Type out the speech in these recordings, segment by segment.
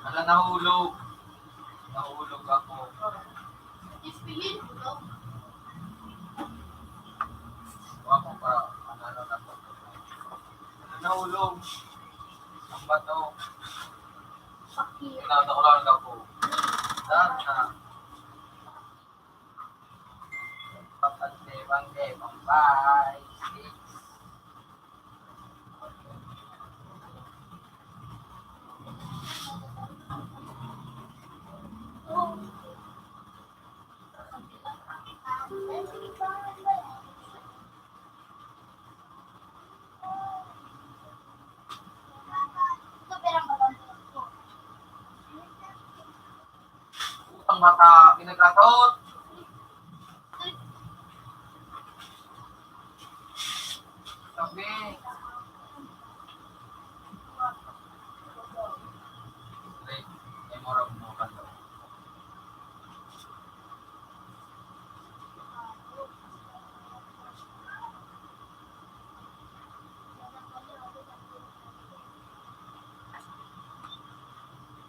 Wala, nahulog. Nahulog ako. Ako pa, ano na to. Nahulog. Ang bato. Tinatakulan ako. Sana. Papante, pambay. Ang mata, pinagkatot. Sabi. Ay, morang mo ka daw.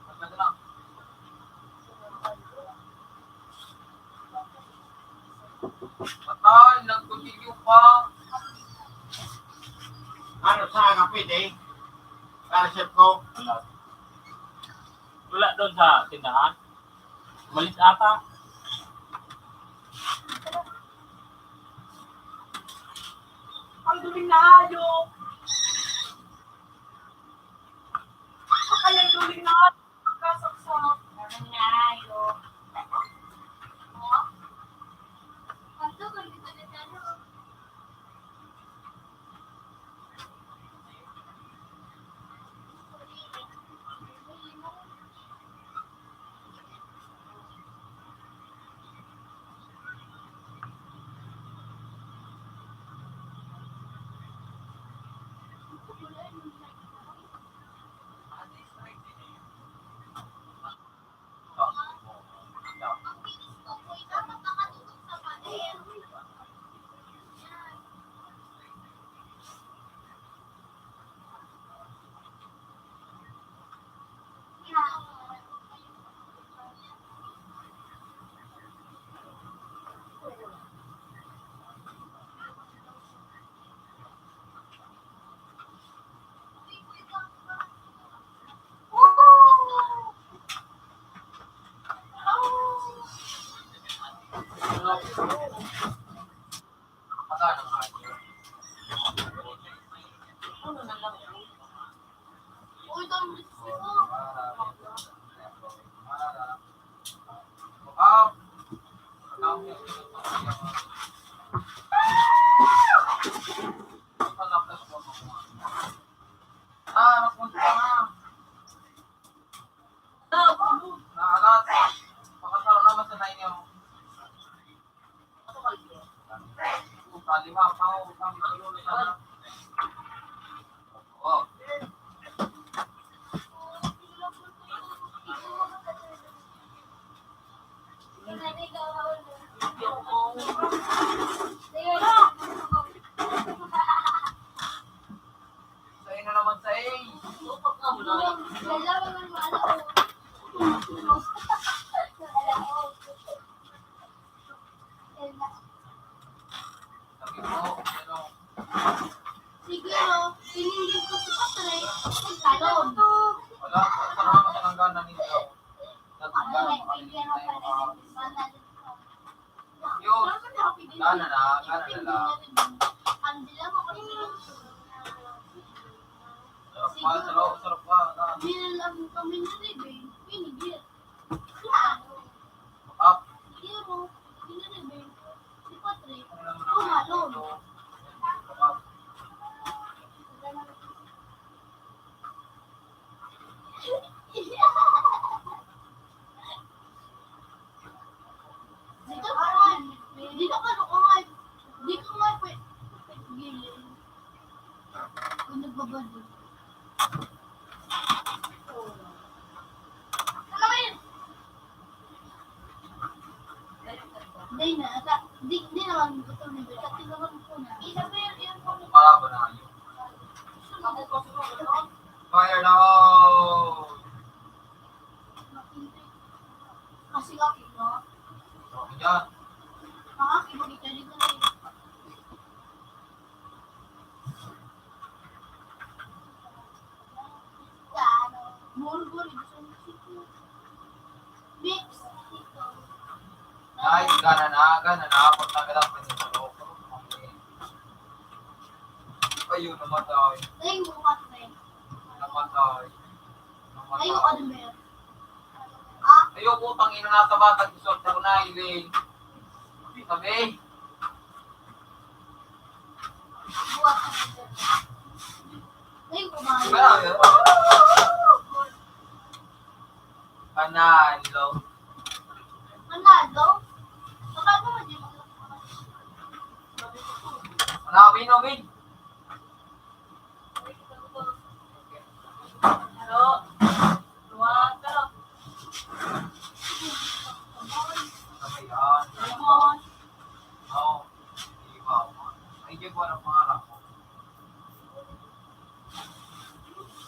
Maganda lang. Patay, nag-continue pa. Ano sa kapit eh? Para chef ko. Wala doon sa tindahan. Malis ata. Ang duling na ayok. Kayang duling na kasaksak. Ang na ayok. Patay ng ayo. Ano na lang? Uy, dami ko. Oh. Sa'yo na naman sa A. Sabi mo, ano, Sige, no. Tinigil ko sa patay. Talon. wala, saan naman matananggan na ninyo? Natanggan, makalimutan tayo yun, gana na lang. Sarap pa. Up. nagbabalo. Ano ba yun? Hindi na. Hindi naman gusto ni Bel. Kasi naman po na. Isabel, yun po. Para ba na yun? Fire now! Kasi kaki, no? Okay dyan. Makakibagita dito na yun. Burger, gusto mo sito. Mix. Ay, gana na. Punta ka lang pa niya sa loob. Ayun, namatay. Ay, bukas na yun. Namatay. Ayaw ka din ba yun? Ayaw, putang ina nasa batang isot ko na, Eileen. Sabi, Bukas na yun. Ayaw ko ba? Panalo. Manalo? Baka naman din. Win. Pero, luwag ka lang. Sabi yan. Lemon. Oo. Iba. Ay, di ko alam pangarap ko.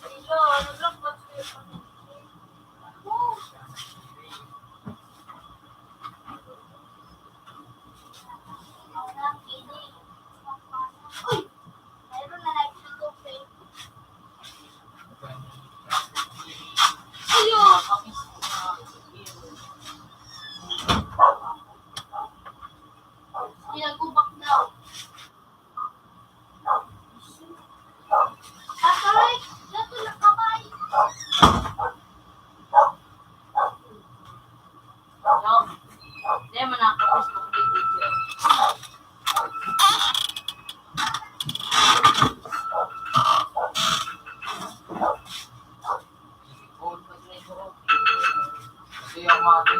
Ilo, ano lang ba siya? Uy! Mayroon na like to go pay. Ayun! Pinagubak daw. Tatay! Dato na kamay! No. Hindi mo nakapos kung may video. Kasi yung mati.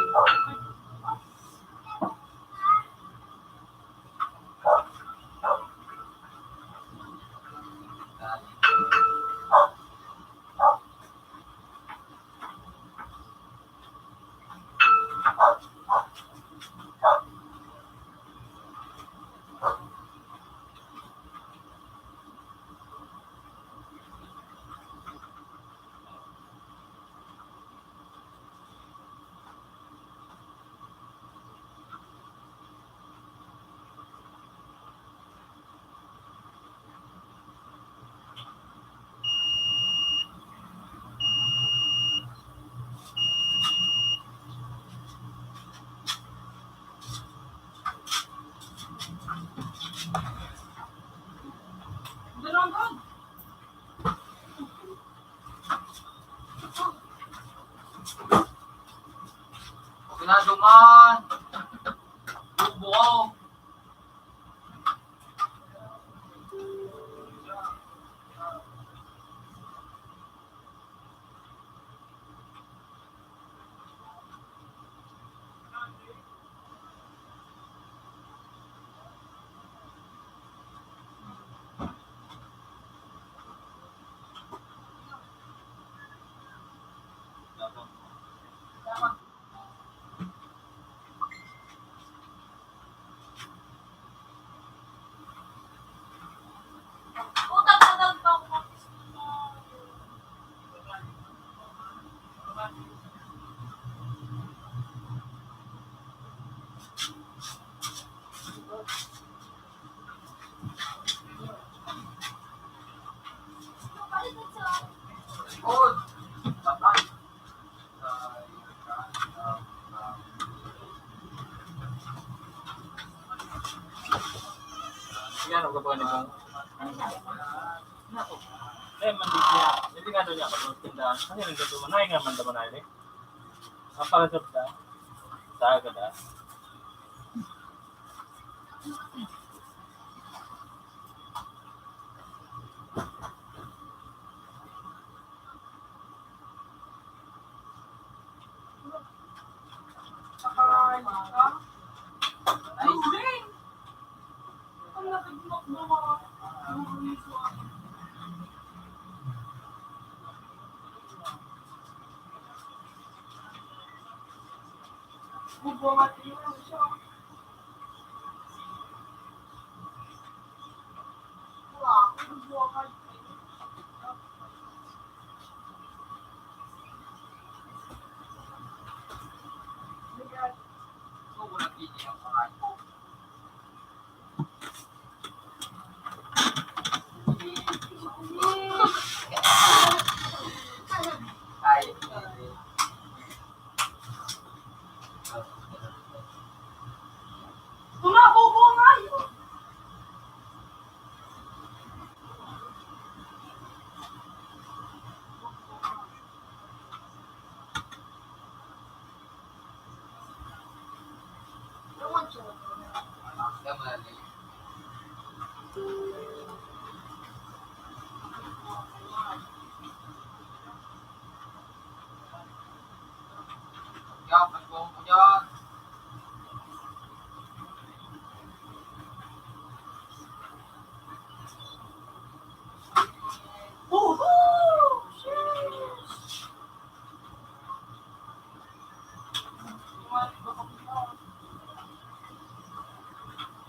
Doon. Pinaduman. Buo. Utang-utang pa ako. Good. Tatay. Yan, ang gagawa nito. Eh, mandig niya. Hindi nga daw niya ako ng tindahan. Ano yung gagawa? Manay nga man daw manay. Ang palatot ka. Saan ka na? Sakain ka. Ay, Duling! Ang nakagmak mo mga So, walang kiki ng paray. Ay, Yaman ko mo dyan.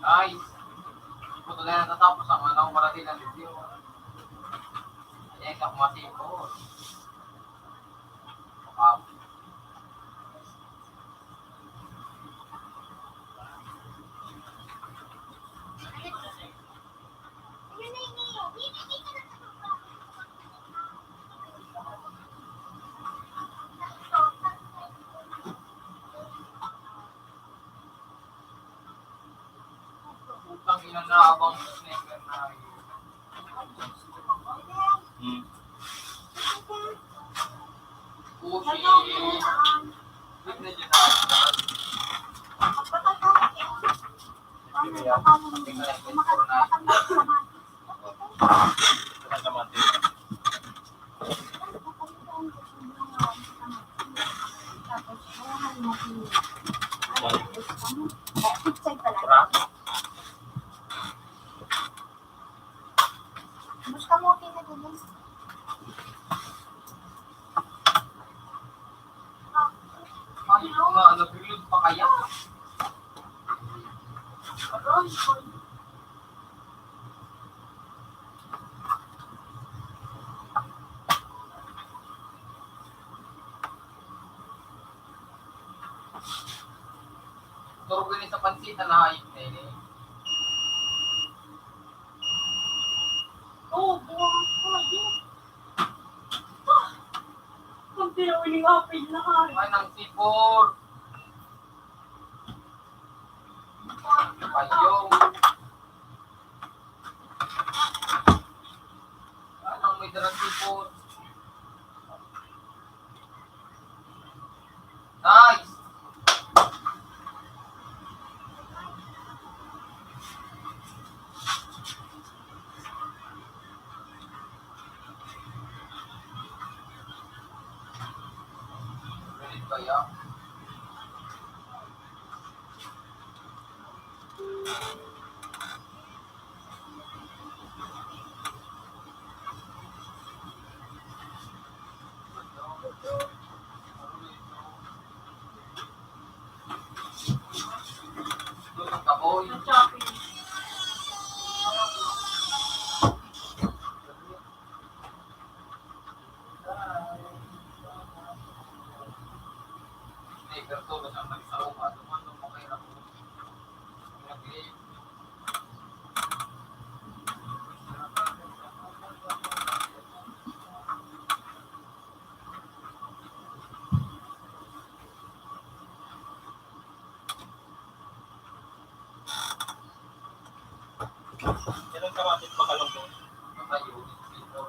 Nice. Puto na natatapos ang anong parating ng review. Ayan, kakumati ko. Wow. Utang ilang naabang sneaker na yun. Hmm. Pusi. Big na dyan na. Kaya, tingnan natin ko na. Walang kamati. Tara. Ay, mga nag-reload pa kaya? Turog din sa pansit na nahayip na yun eh. Ay, ng sipor. Ayong. Anong may darang sipor. Nice. Galit kaya? Tulog kaboy. Sneaker to, basta magsawa ka. Tumandong mo kayo na po. Nag-game. Ilang kamatis ba kalong ko? Matayo. Dito.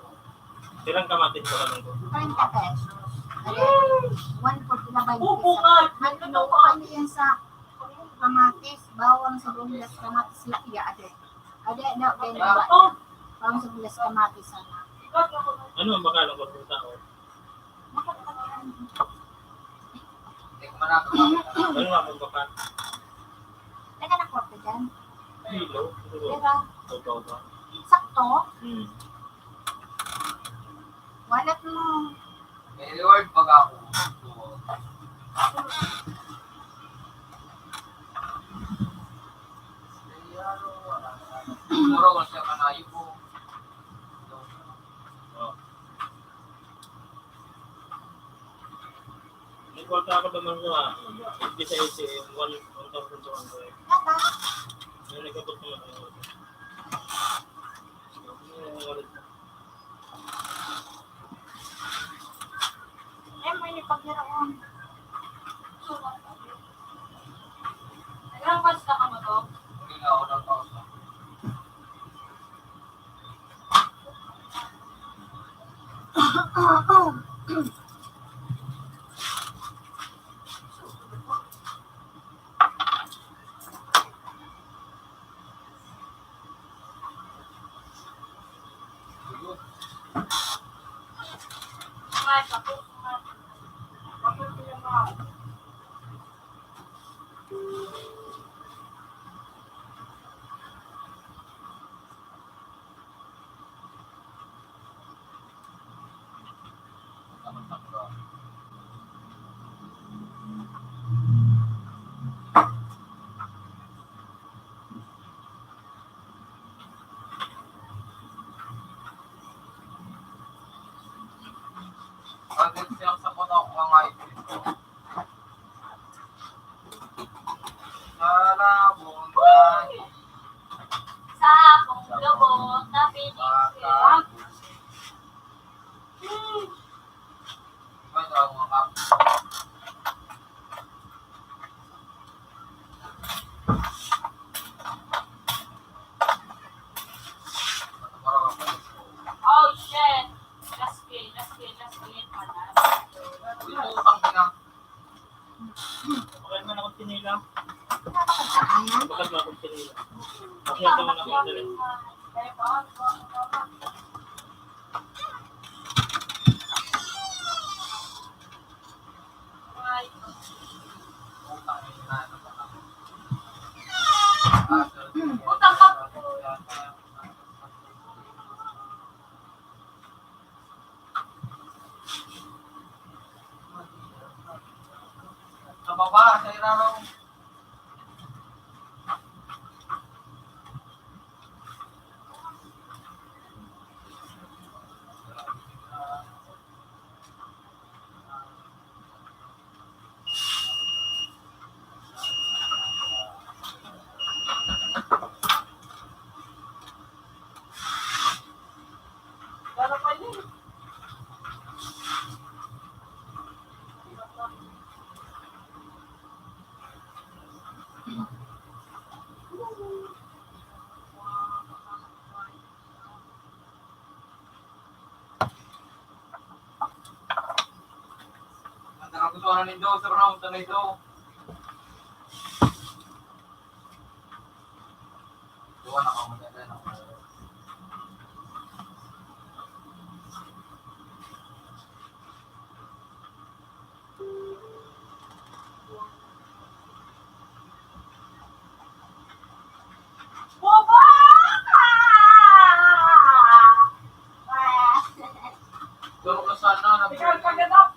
Ilang kamatis ba kalong ko? 30 pesos. One for kinabay. Nagluto ko kami yan sa kamatis, bawang, sibuyas, kamatis, lakya, ade. Ade, daw, ganyan ba? Bawang, sibuyas, kamatis, sana. Ano ang bakalong ko sa tao? Hindi ko manakot. Ano nga kung baka? Teka na kwarto dyan. Kilo? Siguro. Teka, Totoo ba? sakto. Hmm. Walat mo. May reward pag ako. Siguro kung siya kanayo po. Oh. May kwarta ako naman ko ah. 80 sa 80, 1,200. Nata? May nagkabot naman ako. May nipaglaroon. Ilang basta ka mo to? Hindi na ako nagpausa. Kumain ka po. Pagkat siya sa puno ko mga ito. Salabon tayo. Sa akong lubot na pinigil. Iba daw mga Oh shit! Last game. ito ang ina. Bakit man akong tinila? Ayan. Bakit man akong tinila? Bakit naman akong tinila? Utang ina. Utang ka. Sa baba, sa iraraw. Ang nakagustuhan na nindo sa round na ito. Duwa na ka maganda na. Boba! Turo ka sana. Ikaw pagkatap.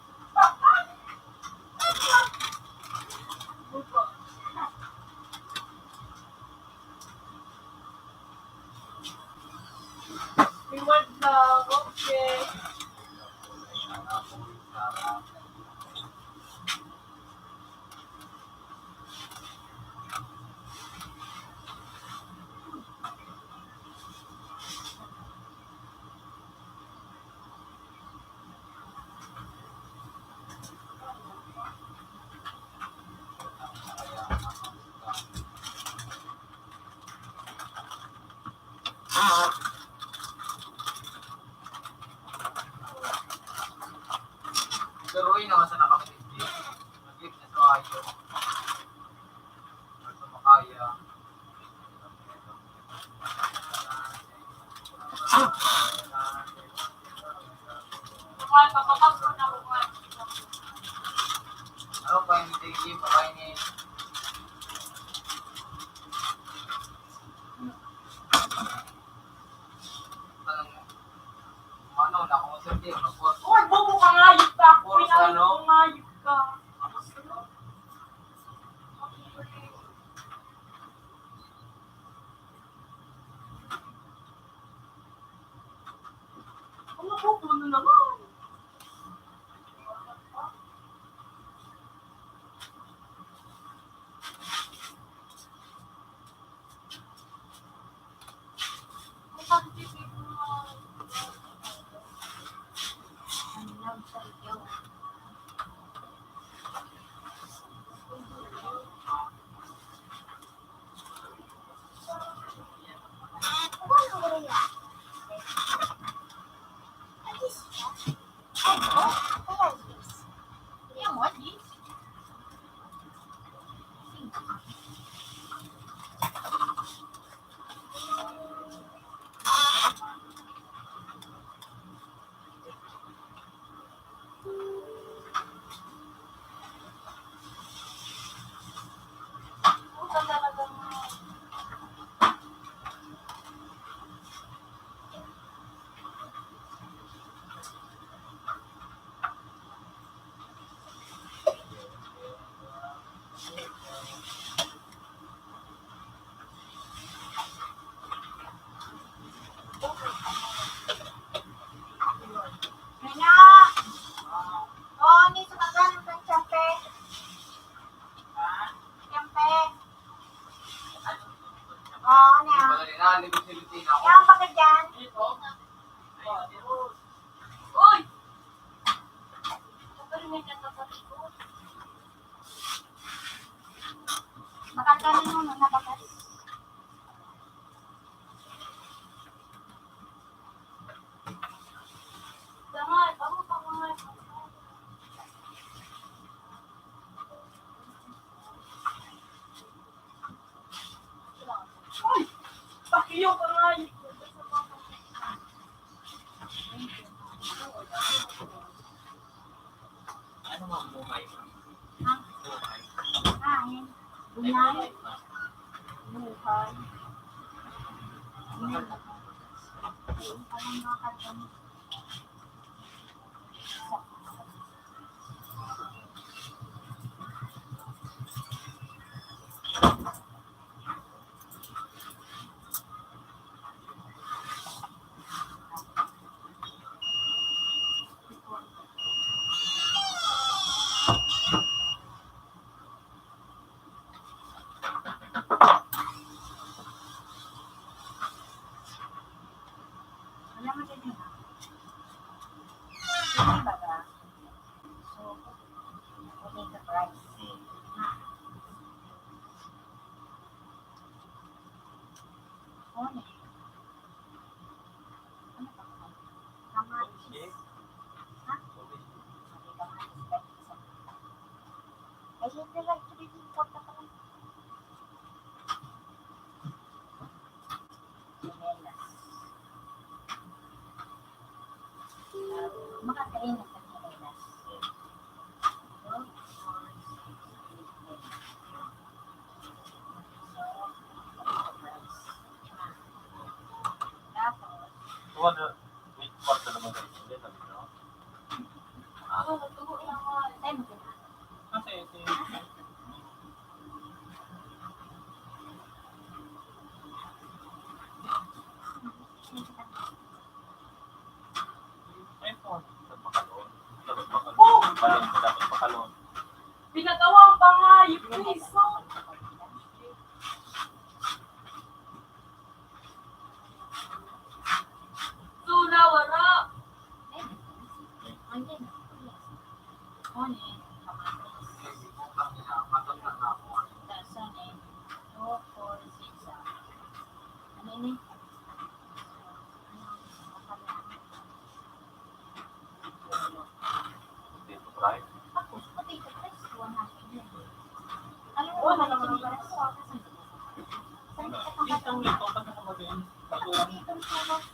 Iwan lang. Okay. Turuin naman sa nakakasindi. Mag-gift na sa ayo. Sa makaya. Kumain pa ko na kumain. Ano pa yung tigi pa kayo ni... Ano, nakumusap yun. Uy, bobo ka nga, yun ka. Puro sa ano? Umayip ka. Pupo na naman. Ang love sa iyo. Nena! Oh, ni sumagan ng tiyempe. Tiyempe. Oh, niya. Libutin ako. Yang pa ka dyan? Uy! Kaparinig na kapatid. Makarkanin mo na nabakas. Tangay, ako tangay. Uy! Pakiyo ka nga. Ano mga buhay? Ha? Buhay. Kain. Bunyan. Buhay. Ayun, parang makakadyan. Alam mo din yun, ha? Hindi ba ba? So, okay ka price. Ha? Oh, ne. Ano pa ba? Kamatis. Ha? Okay, kamatis ba? Ay, hindi lang. Ito din yung porta pa lang. Chinelas. Makakain ng chinelas. Tapos, Tuwa wait, part na naman kayo. Hindi, sabi ko. Ako, tugo lang nga. tayo mo din. Kasi, iPhone. Dapat makalon. Dapat makalon. Balon mo, dapat makalon. Pinatawang pa nga yung piso. Sula, wala. Hindi na. One, kamatis. Tasan, 2, 4, 6, ano ini? Dito, try. Tapos, potato fries, 100 yun. Alam mo, Wala wala naman naman ang pala. Saan ka pang Isang ito, kasi kumagin. Potato fries.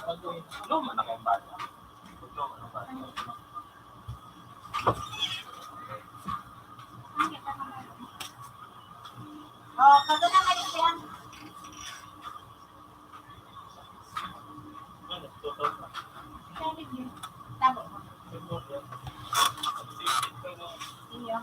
Magawin. Luma na kayong bata. Luma na bata. Oh, kato na ngayon yan. Ano, tutok na. Thank you. Tabo mo. Tutok yan. Iyo.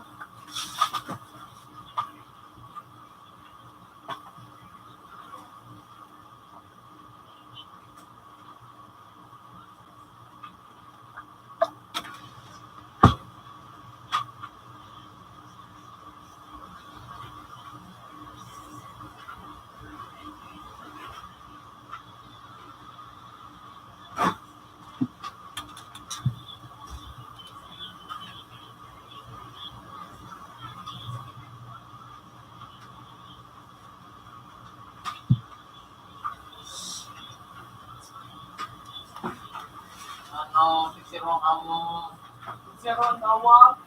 Zero ang amo. Zero ang tawag.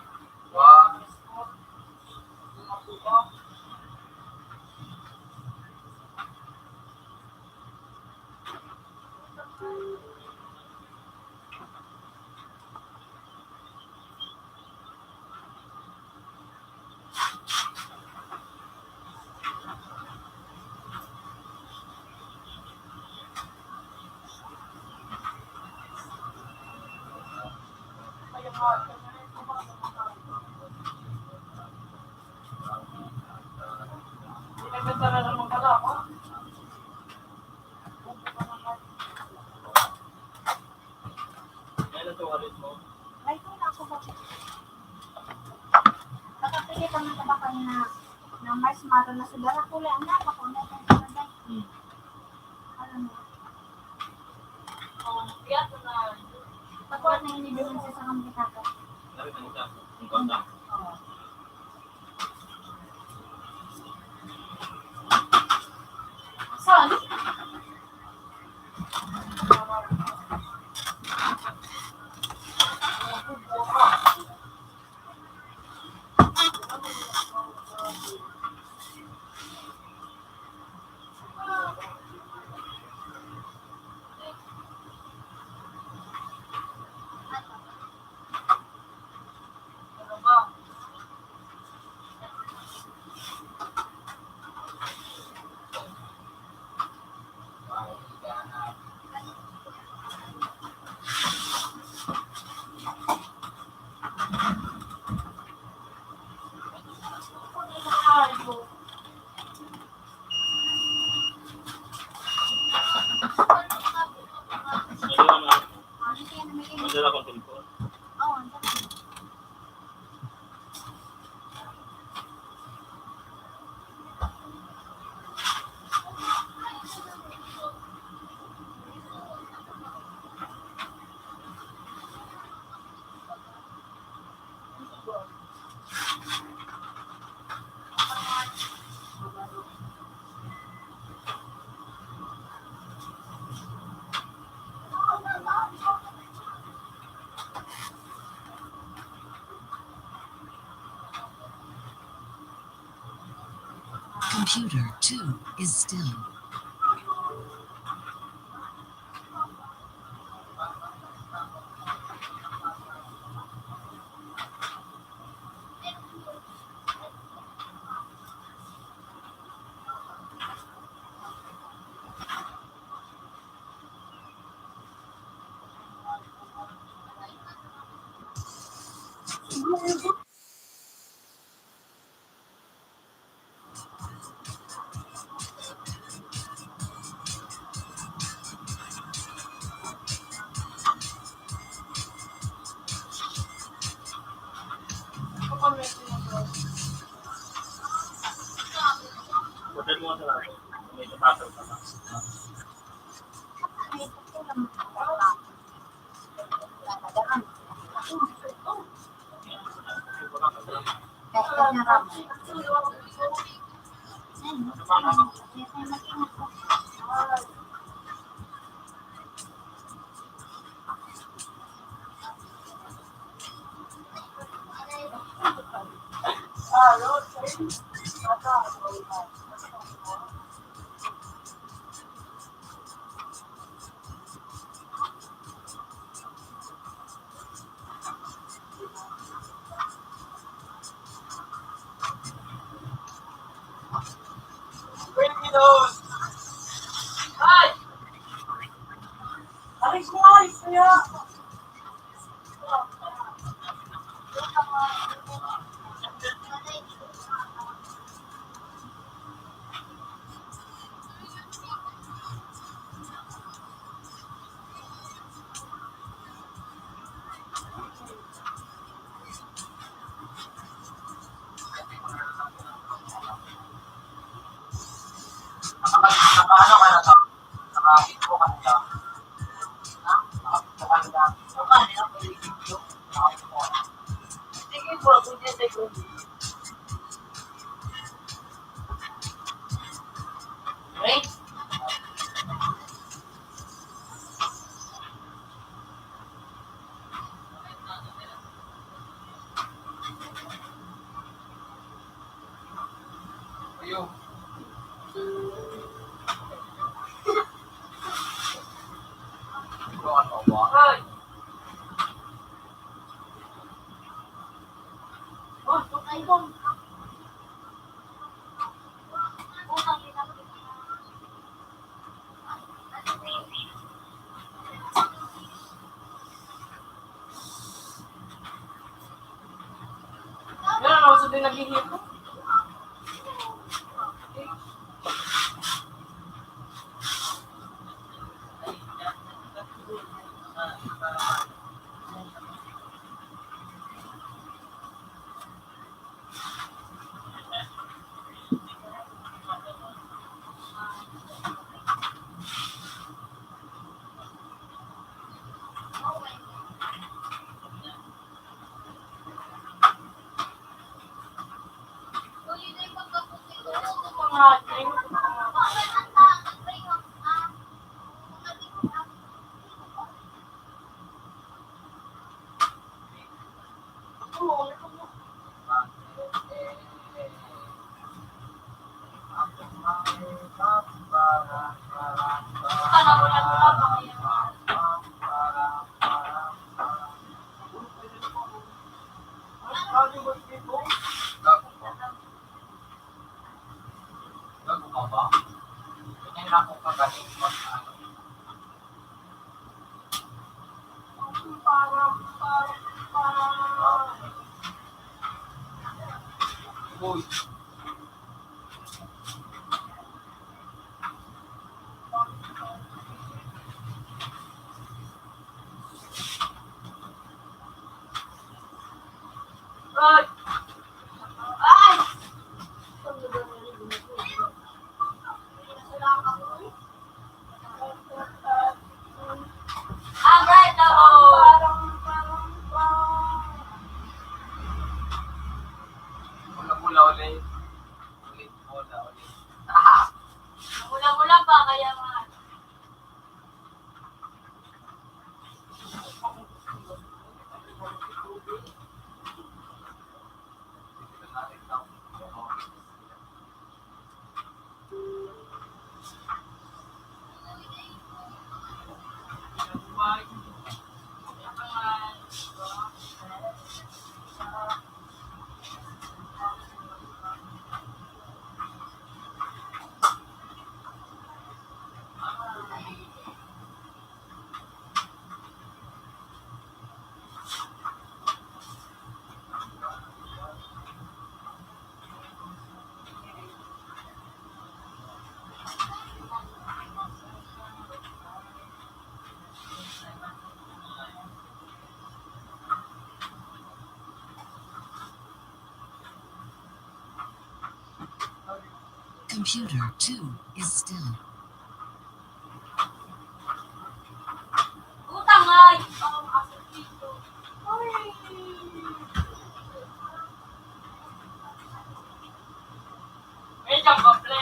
One. Pinagkanta na naman pala ako. Ano ito ulit mo? Ay, kung ako ba? Nakapili ka ng tabakan na marshmallow na sudara kulay. Ang napa ko na itong sudara. Alam mo. Kaya ito na. Pagkuhan na inibilan siya sa kambitaka. Nakita mo siya? Ang konta. Oo. Saan? Ano ba? Ano naman? Ano kaya namigay mo? Madala kong telepon. Oo, ang dami. Computer 2 is still. Hotel mo sa lahat. May tapasok ka na. Ay, ito lang. Lalagaran. Kahit na ram. Ayun, kaya tayo mag-ingat po. Ay! Alis mo! Alis kaya! Nakaano ka na to? Nakakit ko ka na. Ha? Nakakit ko ka na. Sige bro, kung dyan tayo. Right? aso din naghihito. Gago ka ba? Ganyan lang kung kagaling mag-ano. Uy. Mula-mula ulit. Ulit, mula ulit. Mula-mula pa, kaya nga. Computer 2 is still. Utang ay! Medyo komple.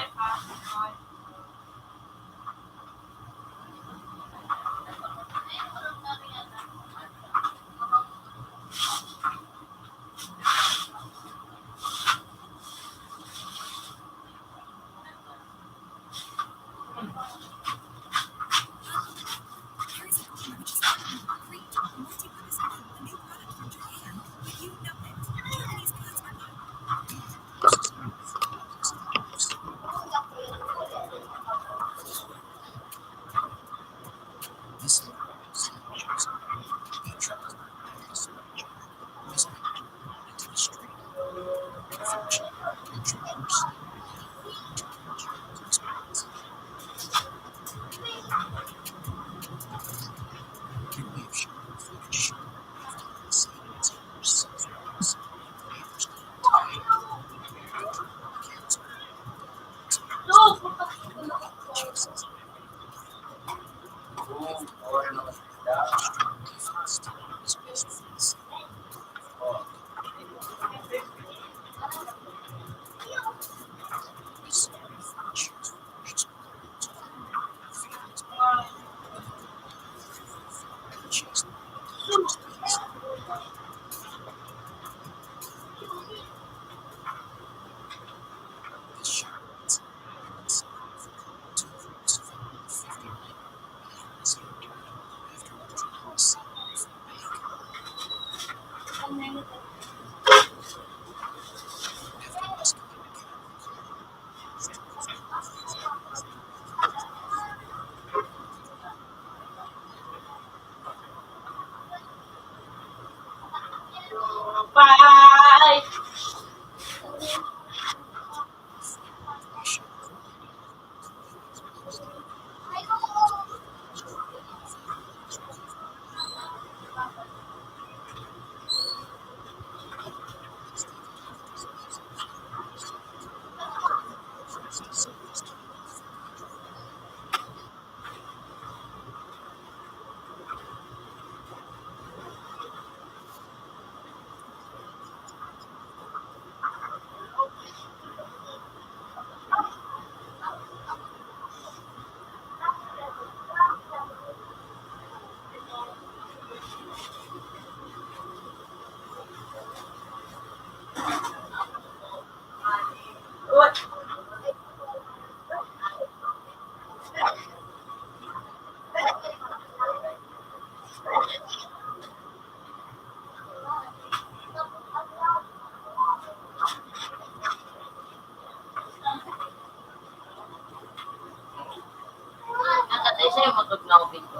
Nakatog na ako dito.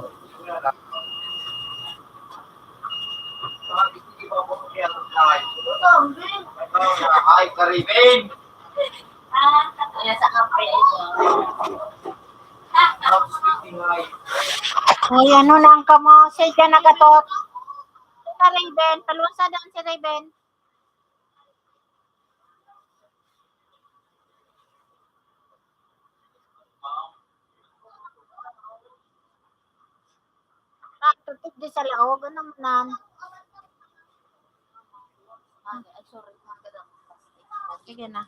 Hindi pa ako kaya ay, Karibin! Ayan sa kape. Not speaking ay. Ay, ano lang ka mo? Say ka nagatot. Sa Raven, talunsa doon si Raven. Tutik di sa laog, ano naman. Ay, sorry. Sige na.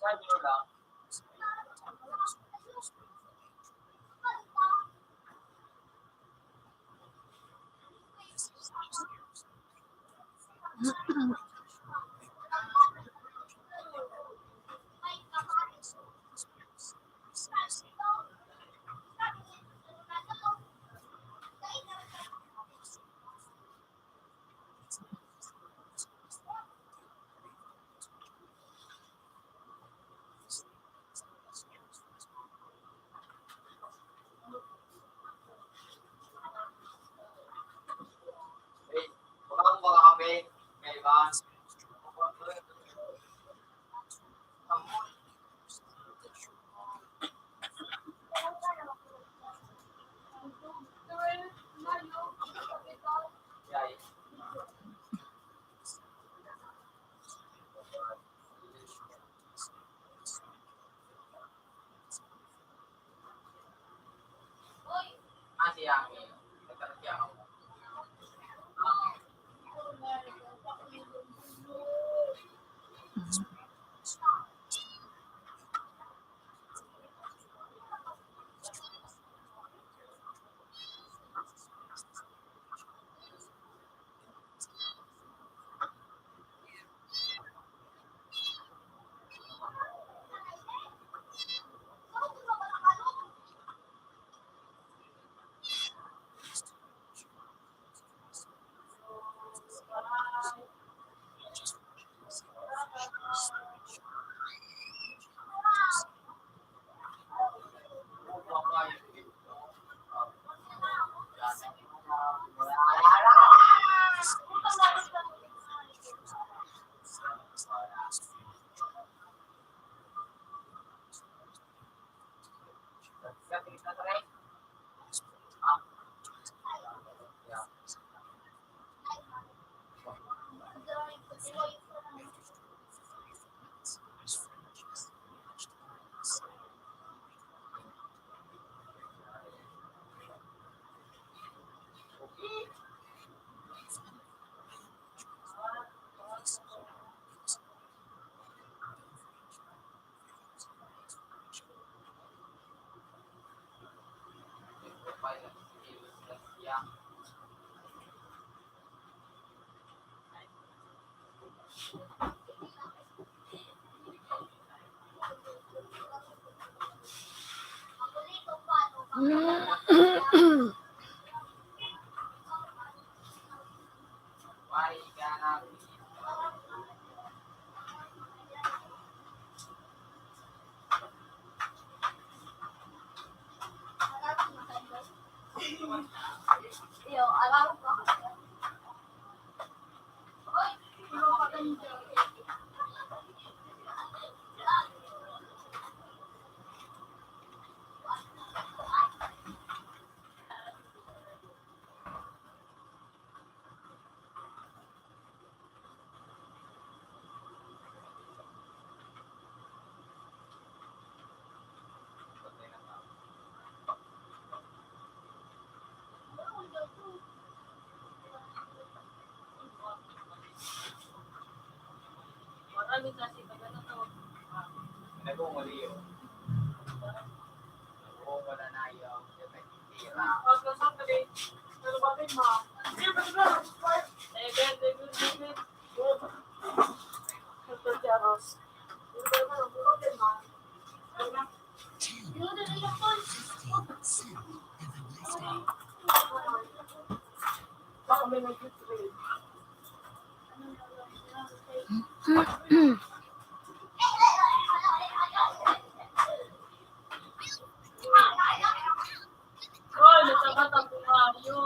Sabi nyo lang. Eh, baka kami, may iba. Yay. Si Yami. Nagkaroon siya ako. Why gonna Iyo, alam ko. Oy, ano ka ganito? Marami kasi pag ano to. nagmumuli yun? Oo, wala na yun. Tira. Ano ba din ma? David. Ito si Aros. 10, 15, 7. Have a nice day. Baka may nag-trade. Oh, nasabat ang buhayo.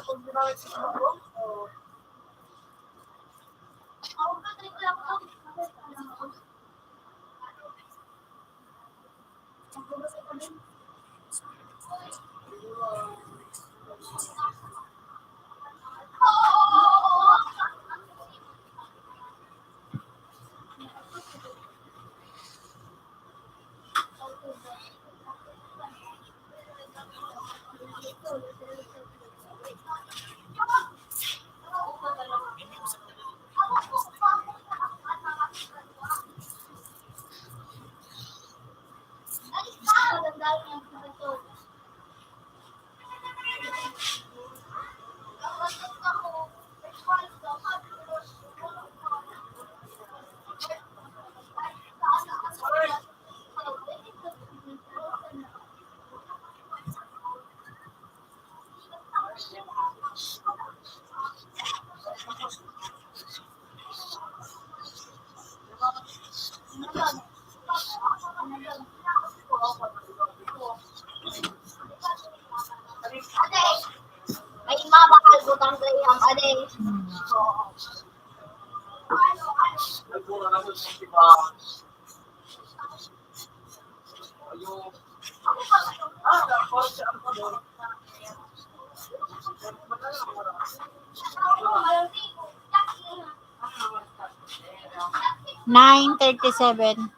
Kung ginawin sa ako, Ako ka trip lang ako. May mabakal butang Graham, ade. Nagmura na sa diba? Ayun. tapos ang pagod. 9:37.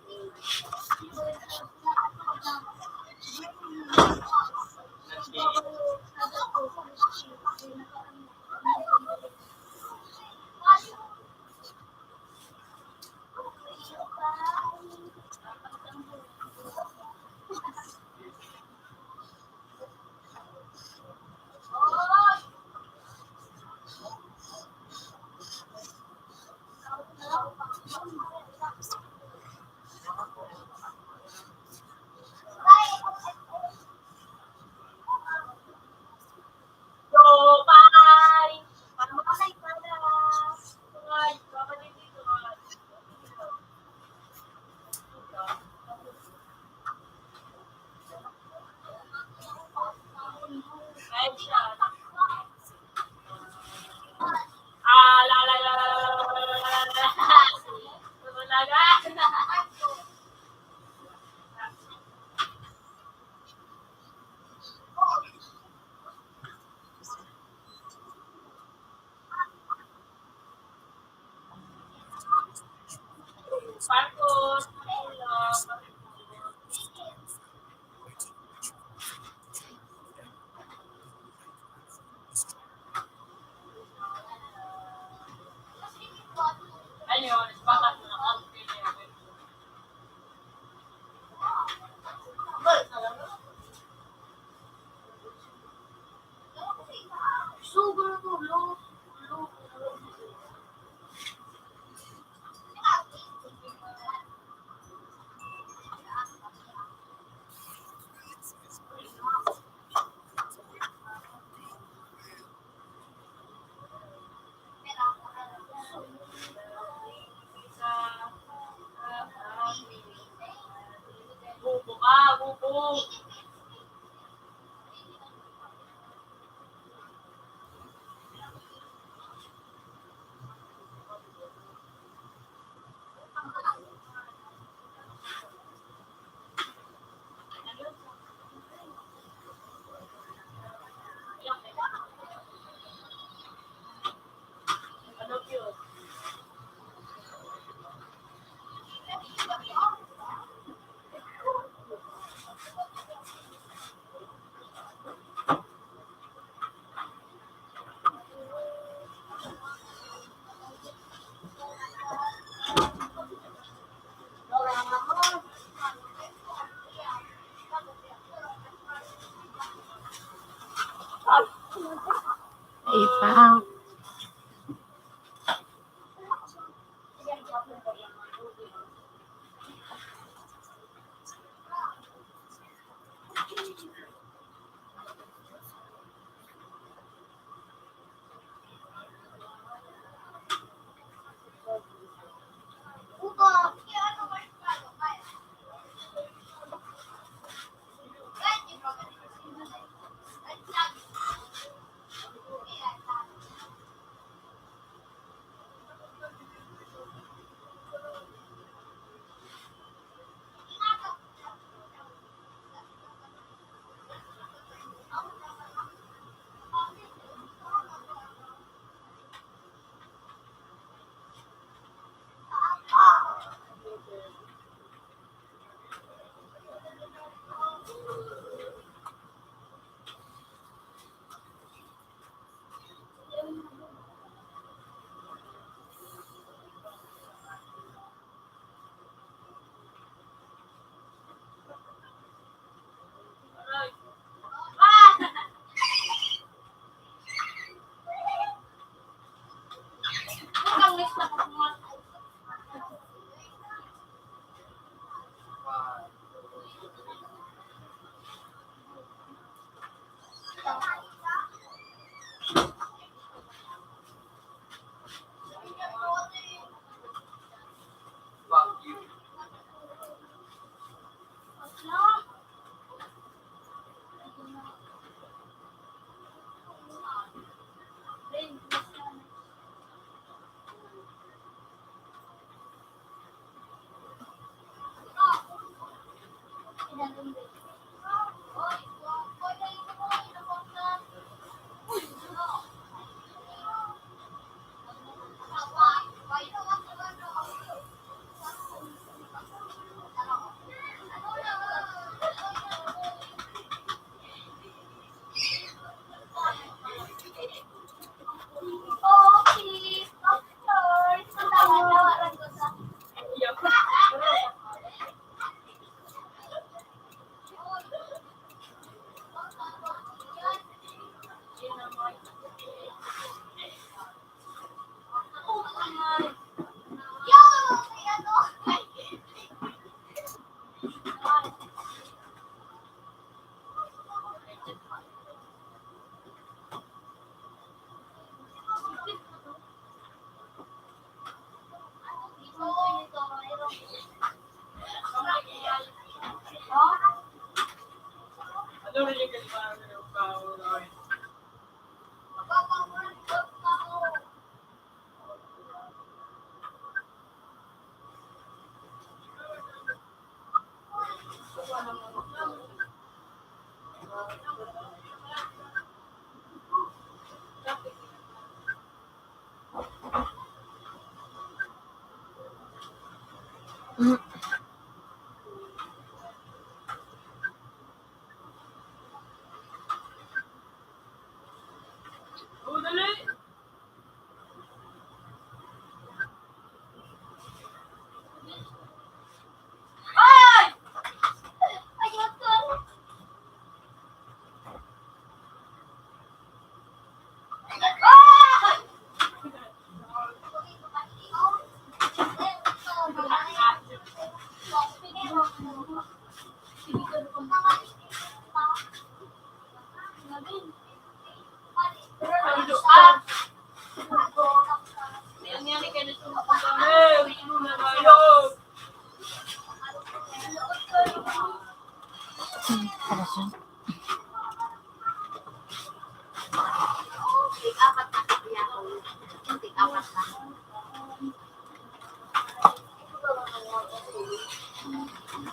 Ipa. Hanggang next na po mga Fuck you. Ano rin yung kailangan ng paunahin? Oh, dali!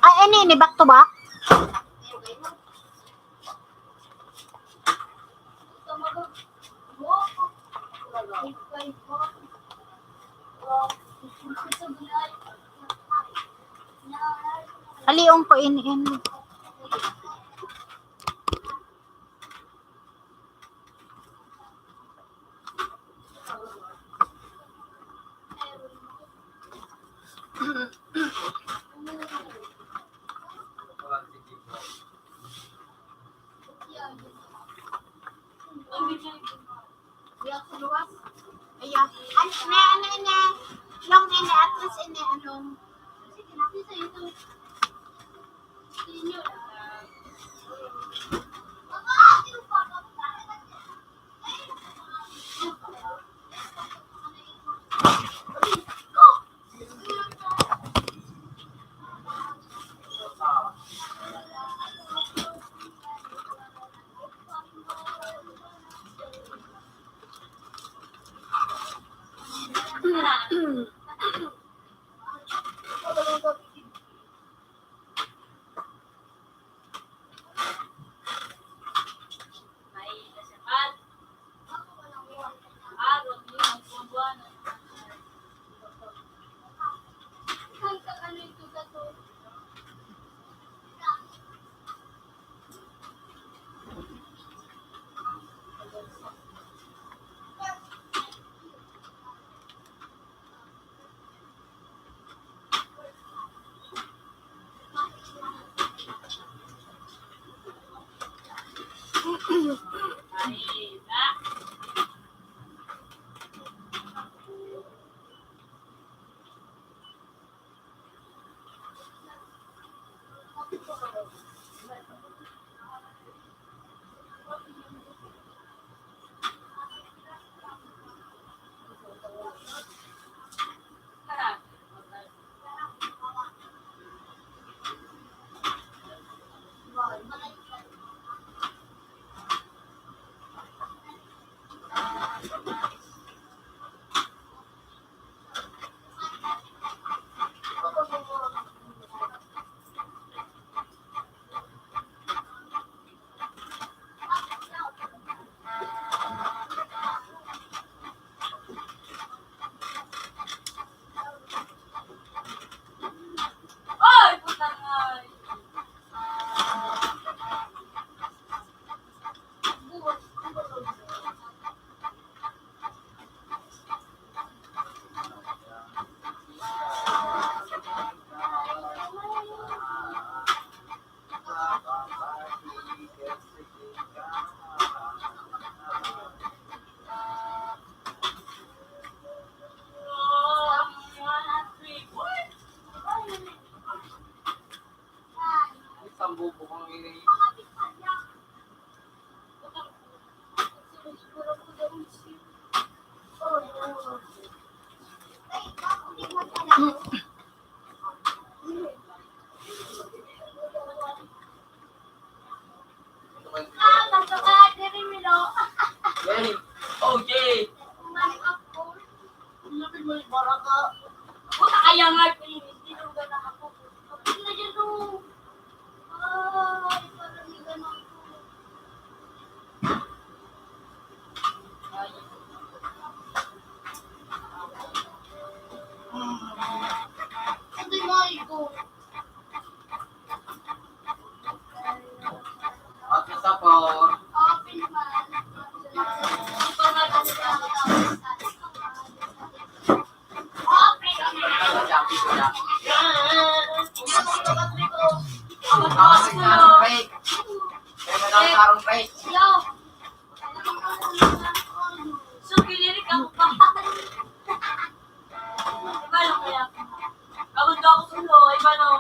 Ay, ini back to back. Aliong ko ini. Walang sige po. Biyak sa luwas. Ayan. Ano. Long ine, at least ine, anong. Sige, natin sa ito. Senior. May kasapat. Arot yun, magbubuan. Ano ito sa to? Ay, ba? Ay, putang ay. Isang bubo kang ini. Yay! Oh, yay! Lapit mo yung baraka. Puta kaya nga, hindi nung gana ako. Kapag na dyan nung. Ay, parang may gana ako. Ito yung mga ko. At isa po. Open naman. Japi ko na. Ako Nakasing ko. na ng break. Kaya na lang karong break. Yo! So, pilirik ako pa. Iba lang kaya. Pagod ako sulo, iba no.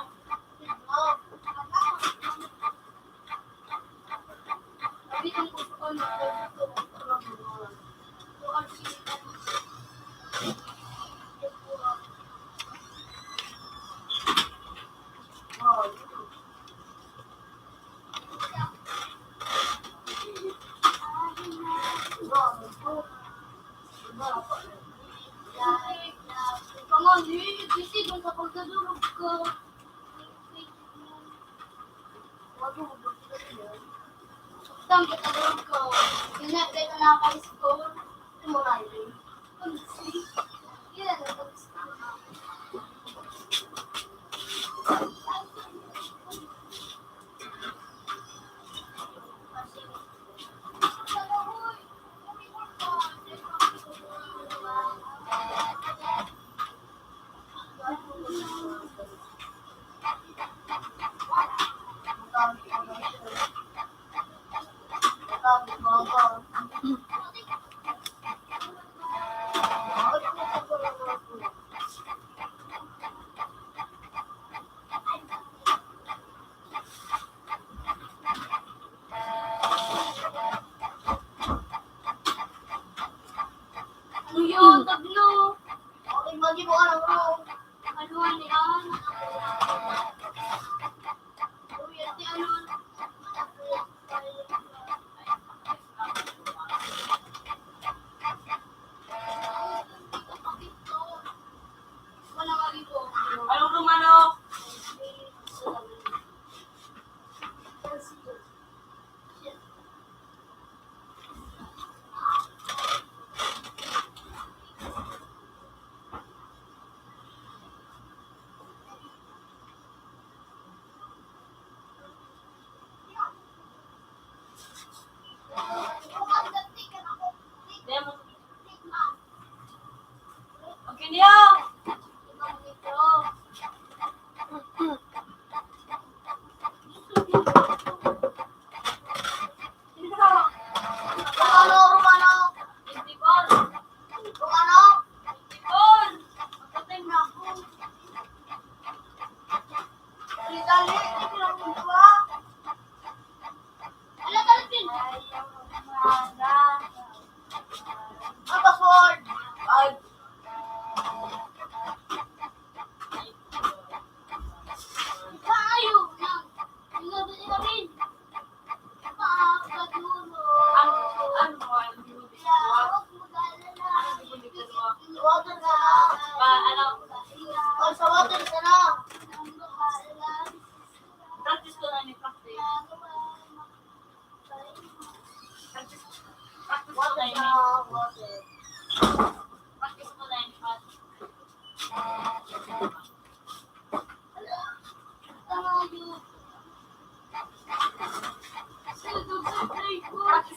Sampai terus kau, ini kita nak kali skor, mulai. Iya,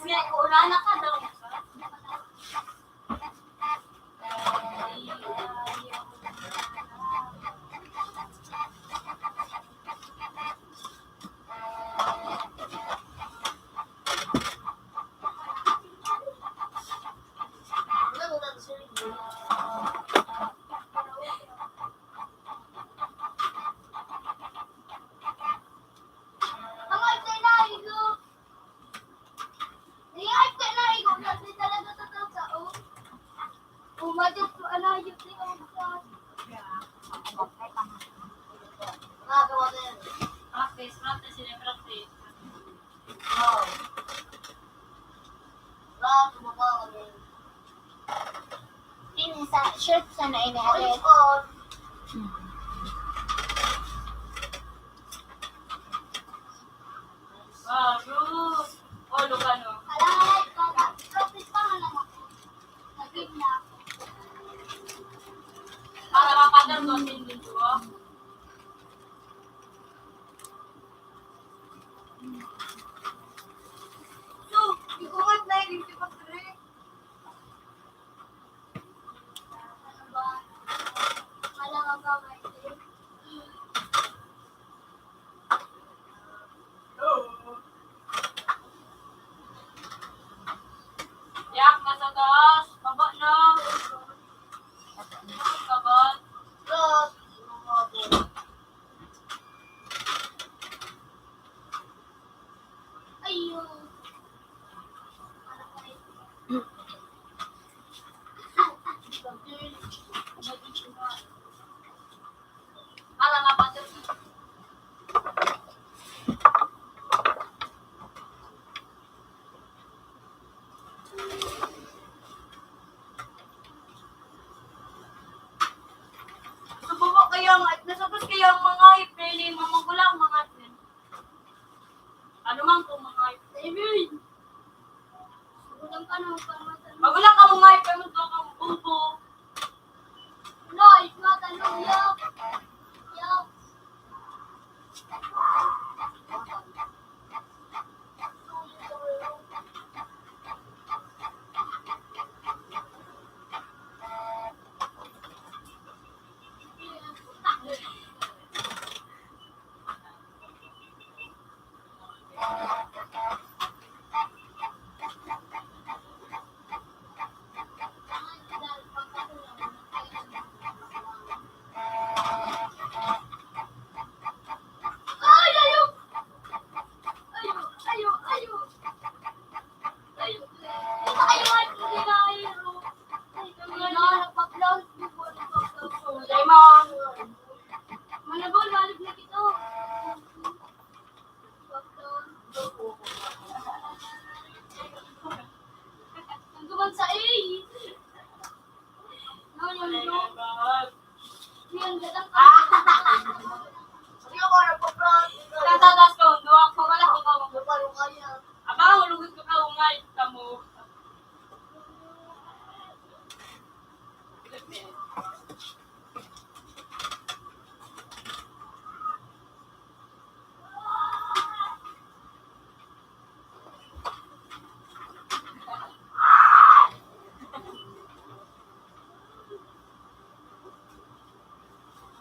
Nga, ulan ka daw. Umadot ko ala yung tingog ka. Nagawa na yan. Practice, yun yung practice. Oo. Tumaba kami. Ini sa shirt sa na ini alit. Bagus. Oh, luka no. Alay, practice pa nga lang ako. Nagig na ako. Para mapadal ko din dito. So, ikumat na yung dito pa rin. Ano ba? Malang ka may yak, nasa taas. Baba na. Kabat. Ayun. Alam apa tuh? Sububok kayo nasabot kayo ang mga ipili, mga magulang, mga atin. Ano man po mga ipili? Magulang ka na, magulang ka mga ipili, ito kang bubo. No, ikatanong yaw. Yaw. Ay, ayo! Ayo, ayo, ayo! Ayo! Ito kayo nga, hindi na ayo. Ay, nagpa-close. Ay, ma'am. Manabol, malib na kito. Ang gumag sa A. No, yung yan, gadang ka. Hindi ako nagpa-plot. Tatatas ko, duwak ko wala ko ka magpapalungay yan. Abang, ulugod ko ka ungay. Tamo.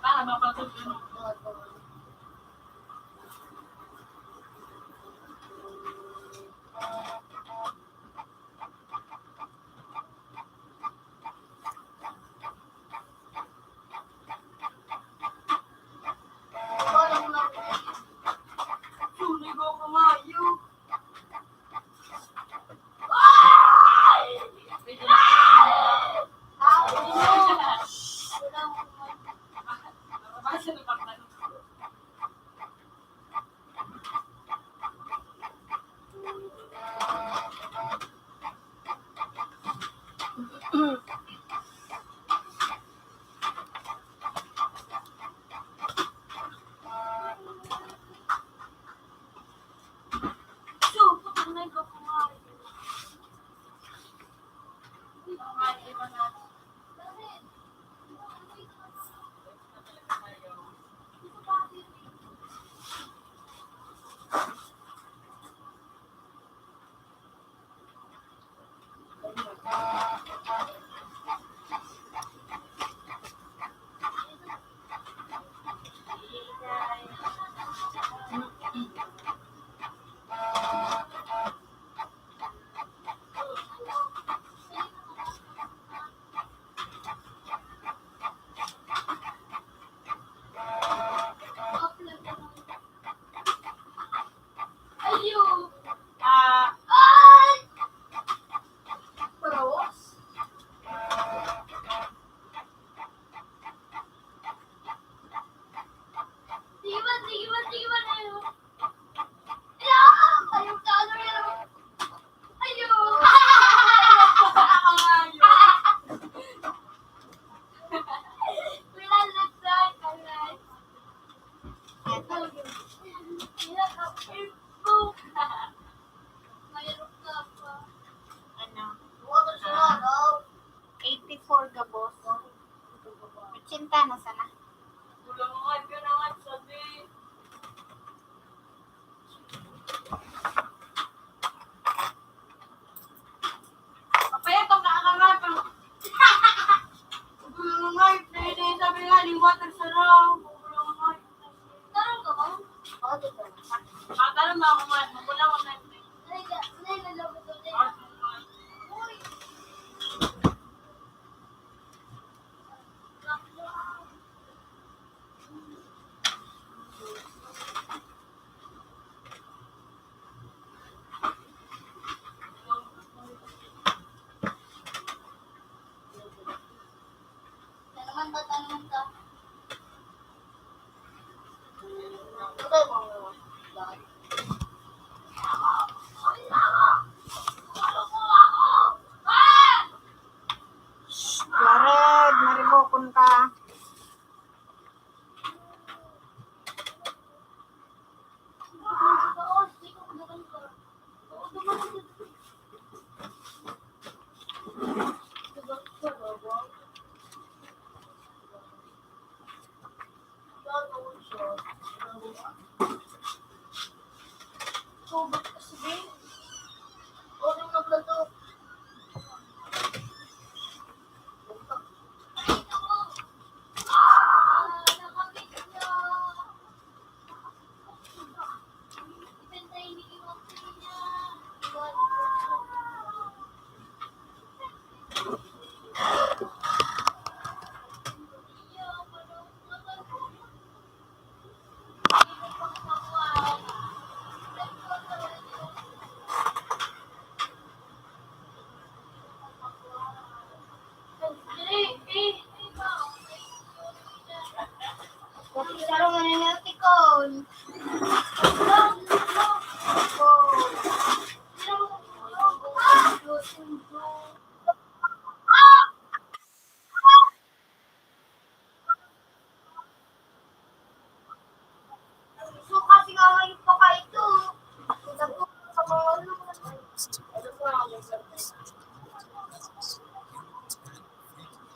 Para mapasok yun. Suligo ko nga yun. Ay! Pwede na. Basta na pagtanong. So, putang na ikaw kumari. Kumari, iba natin.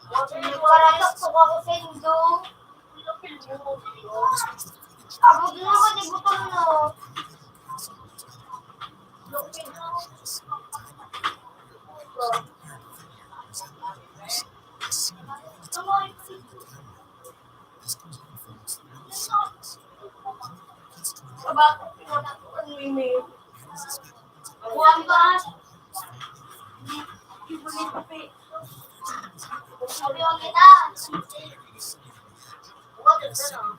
Nagparatok ko ako sa Indo. Abot na ako, di butang no. Bakit pinatakuan mo yung mail? Buwan ba? Ibunin ko pa. Sabi ko kita. What is that?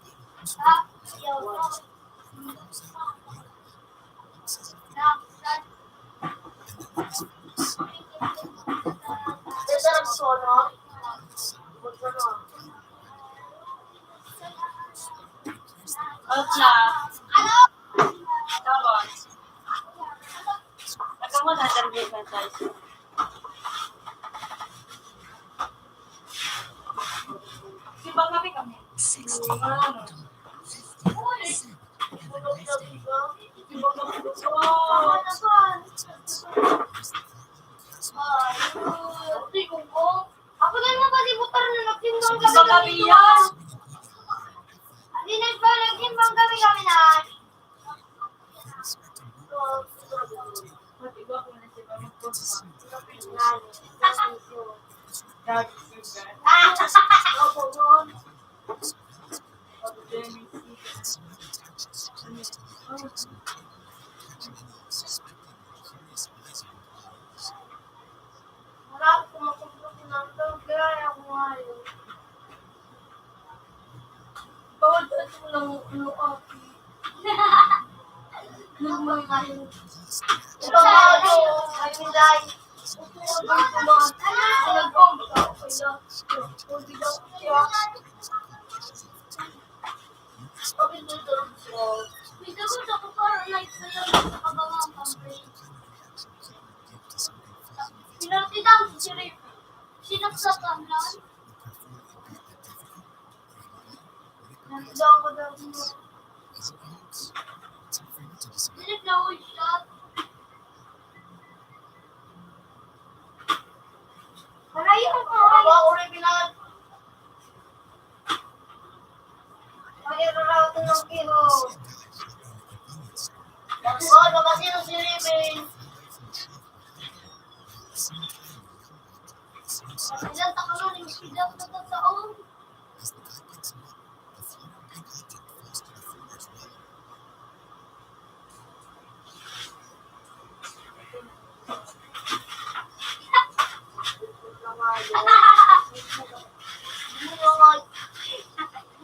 Ah, yaw. Desarap sono. Outla. Tapos. Ako mo na-interview ka tayo. Sibang kami. 60, 57, Ako na naman kasi butar na nagtimbang Sibang kami yan. Hindi nagtimbang kami na. Wala akong kumakumpok ng gaya ko ngayon. Bawal ka ito lang ano aki. Naman ngayon. Ito nga ako, ay nilay. Utuloy ko ba? Nagpong ka ako kaya. Hindi daw siya. Sabi ko daw siya. May dagot ako para like na lang sa kabangang campaign. Pinartidan si Sirip. Sinaksakan lang. Nandiyan ko daw siya. Sirip na all shot. Parayan ko. Ako ako rin pinag. Mayroon raw ito ng kiho. Bakit ba kasi nung silipin? Ilan takalon yung sidak na taon.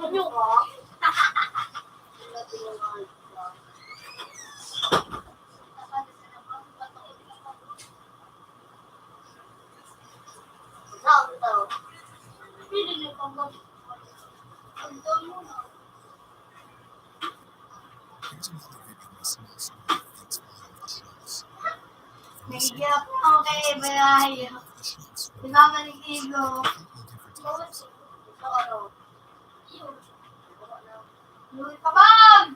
Ano ka? Saan ito? Pili niyo pang gawin. Ang dami mo na. Nagigilap ako kay Ibrahim. Di ba manigigo? Luwi ka bang!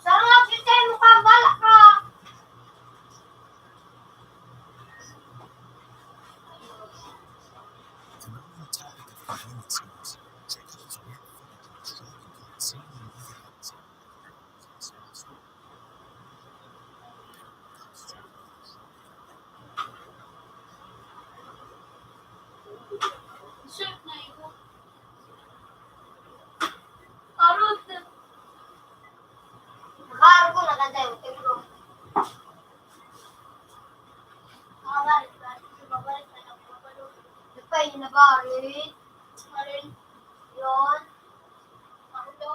Sarap yun kayo mukha balak ka! Shirt na ito. Arot. Nakaro ko na ganda yung tinglo. Nakabalik na. Nakabalik na. Nakabalik. Ipay na ba rin? Marin. Yun. Ako to.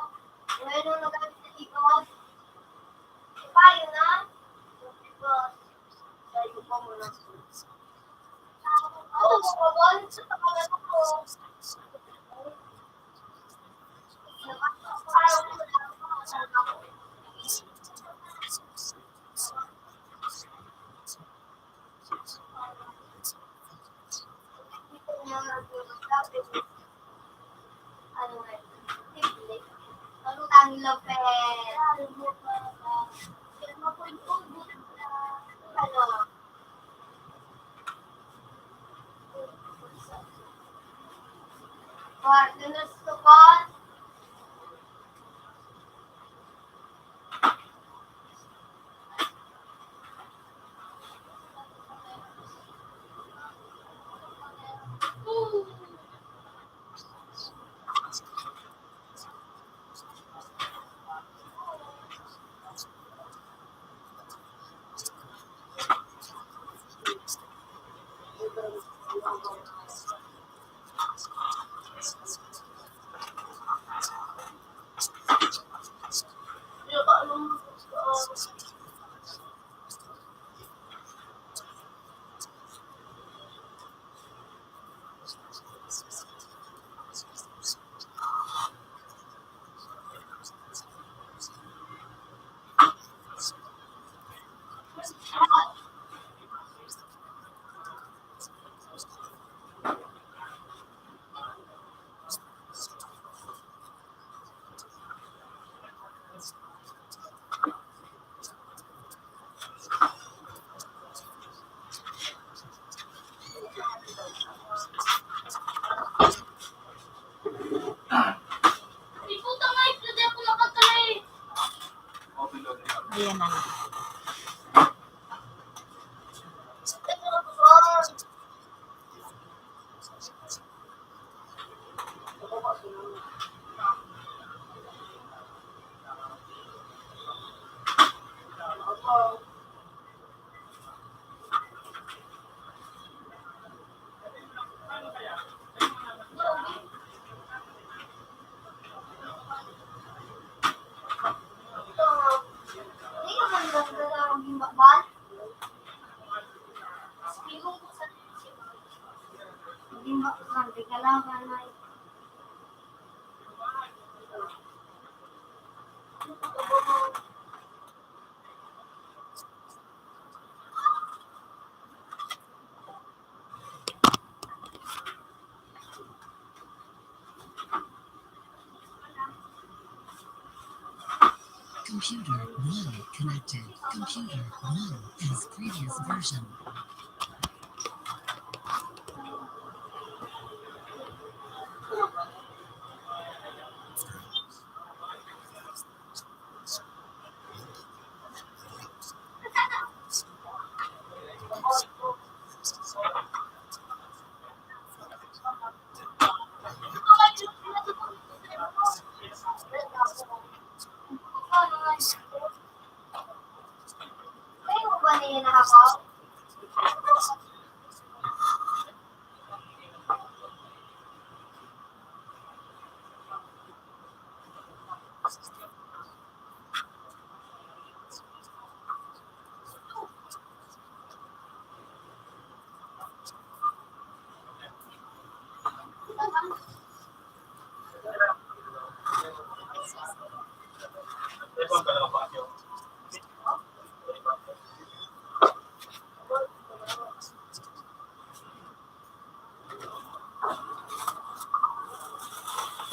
Ngayon nung nagamit na ikot. Ipay na. Diba? Tayo pa muna. Oo, mukha sa takalan ko. Ano nga? Ano tang Lopez? Gusto ko. Iputa nga, hindi ako nakatry. Ayan na. Hindi ka man lang maging bakbal. Ibig ko sa Hindi mo, hindi ka lang na. Computer 1 connected. Computer 1 as previous version. kayo ba niya nakakaw? Telepon ka lang pa ako.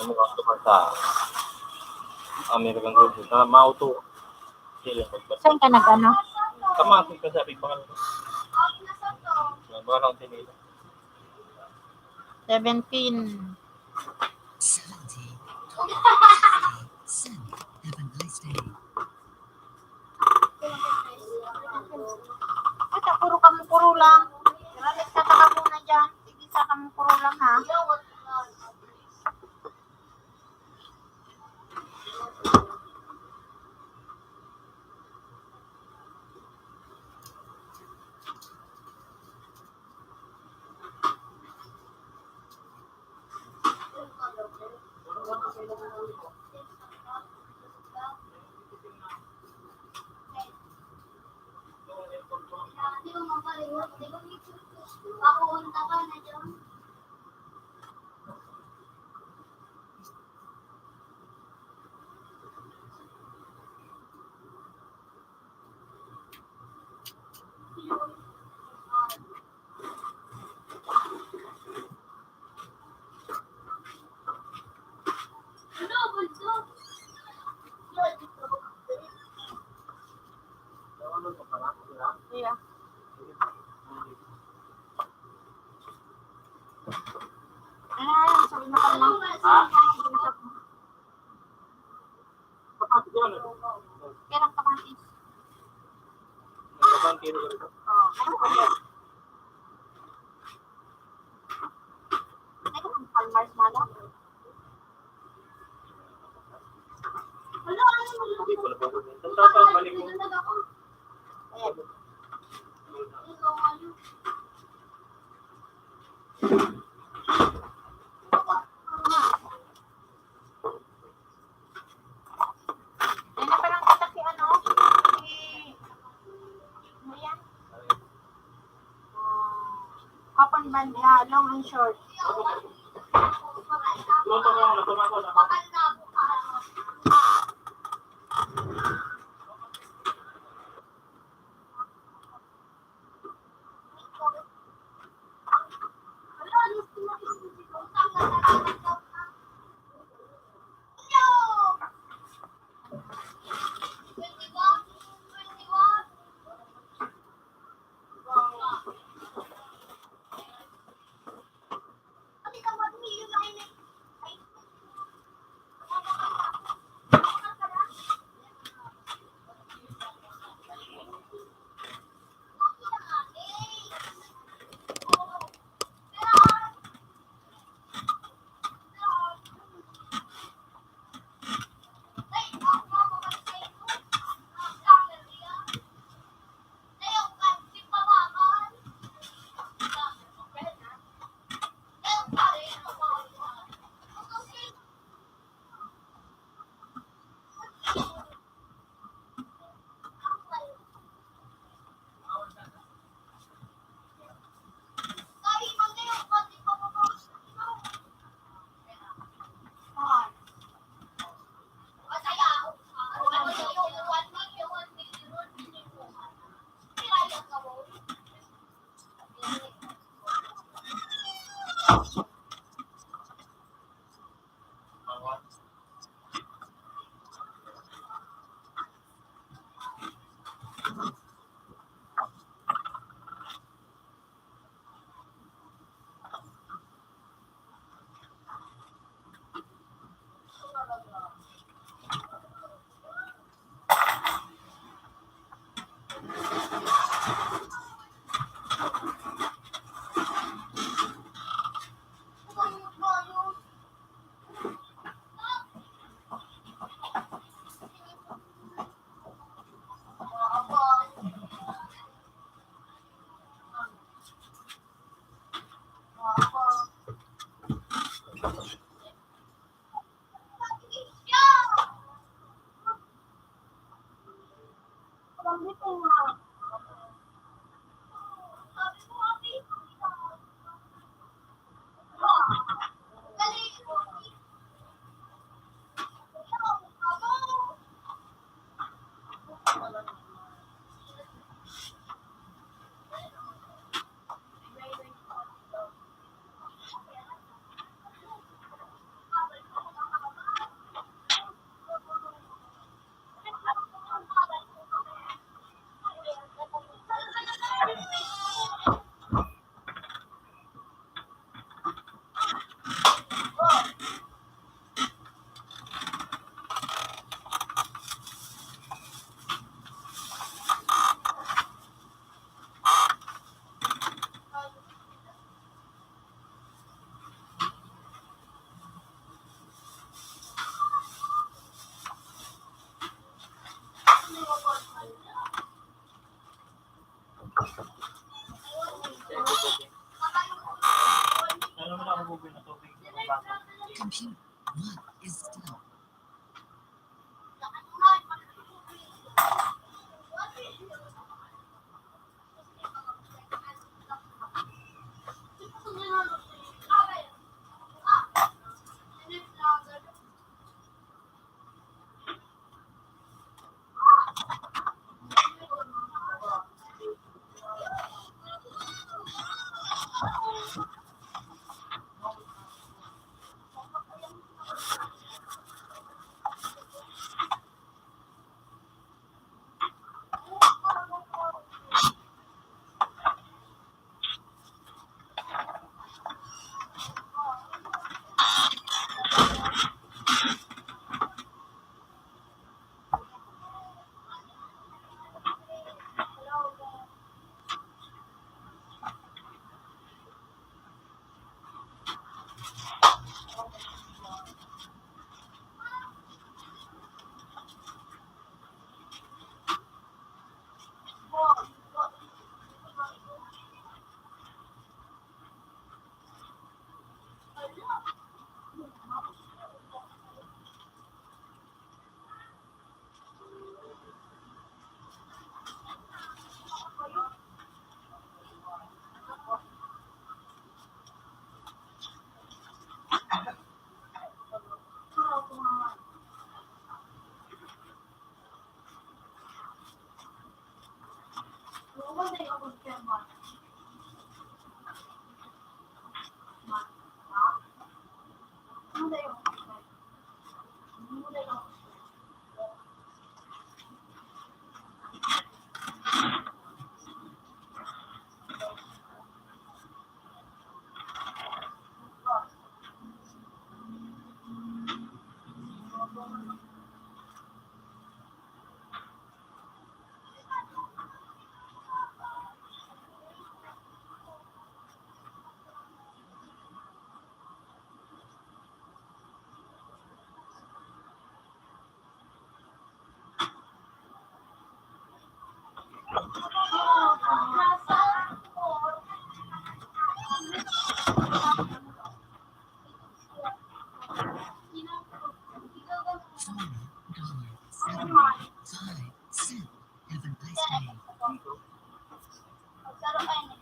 Ano ka ito sa American Road na mauto. Sila pagbat. Saan ka nag-ano? Kamatin ka sa pagbakan. Baka lang tinila. 17. 70. Send. Have a nice day. Ito, puro lang. Saka ka muna dyan. Sige, saka mo puro lang ha. Hindi ko mapaliwag. Ako unta ka na dyan. Ano, bunso? Yeah. Sabi mo ka lang. Ay, kung Palmars na lang. Wala, ano mo Hindi ko na ba? Tapos balik ko. Ayan. Ikaw, ano? Ay, naparang kita si ano? Si... Ano yan? Kapon band, long and short. Luto ka muna, tumako na. Bakal na ako ka, ano? Wala, ano sinabi ko? Saan ka nararamdaman? Yo! 21, 21. Pati ka mag-video na ini. Ay. Ano naman ako bubin na tubig? Computer 1 is still. Bumunday ako sa ba? Bumunday ako. Bumunday ako. $4.75. Have a nice day. Magsaro kayo niya.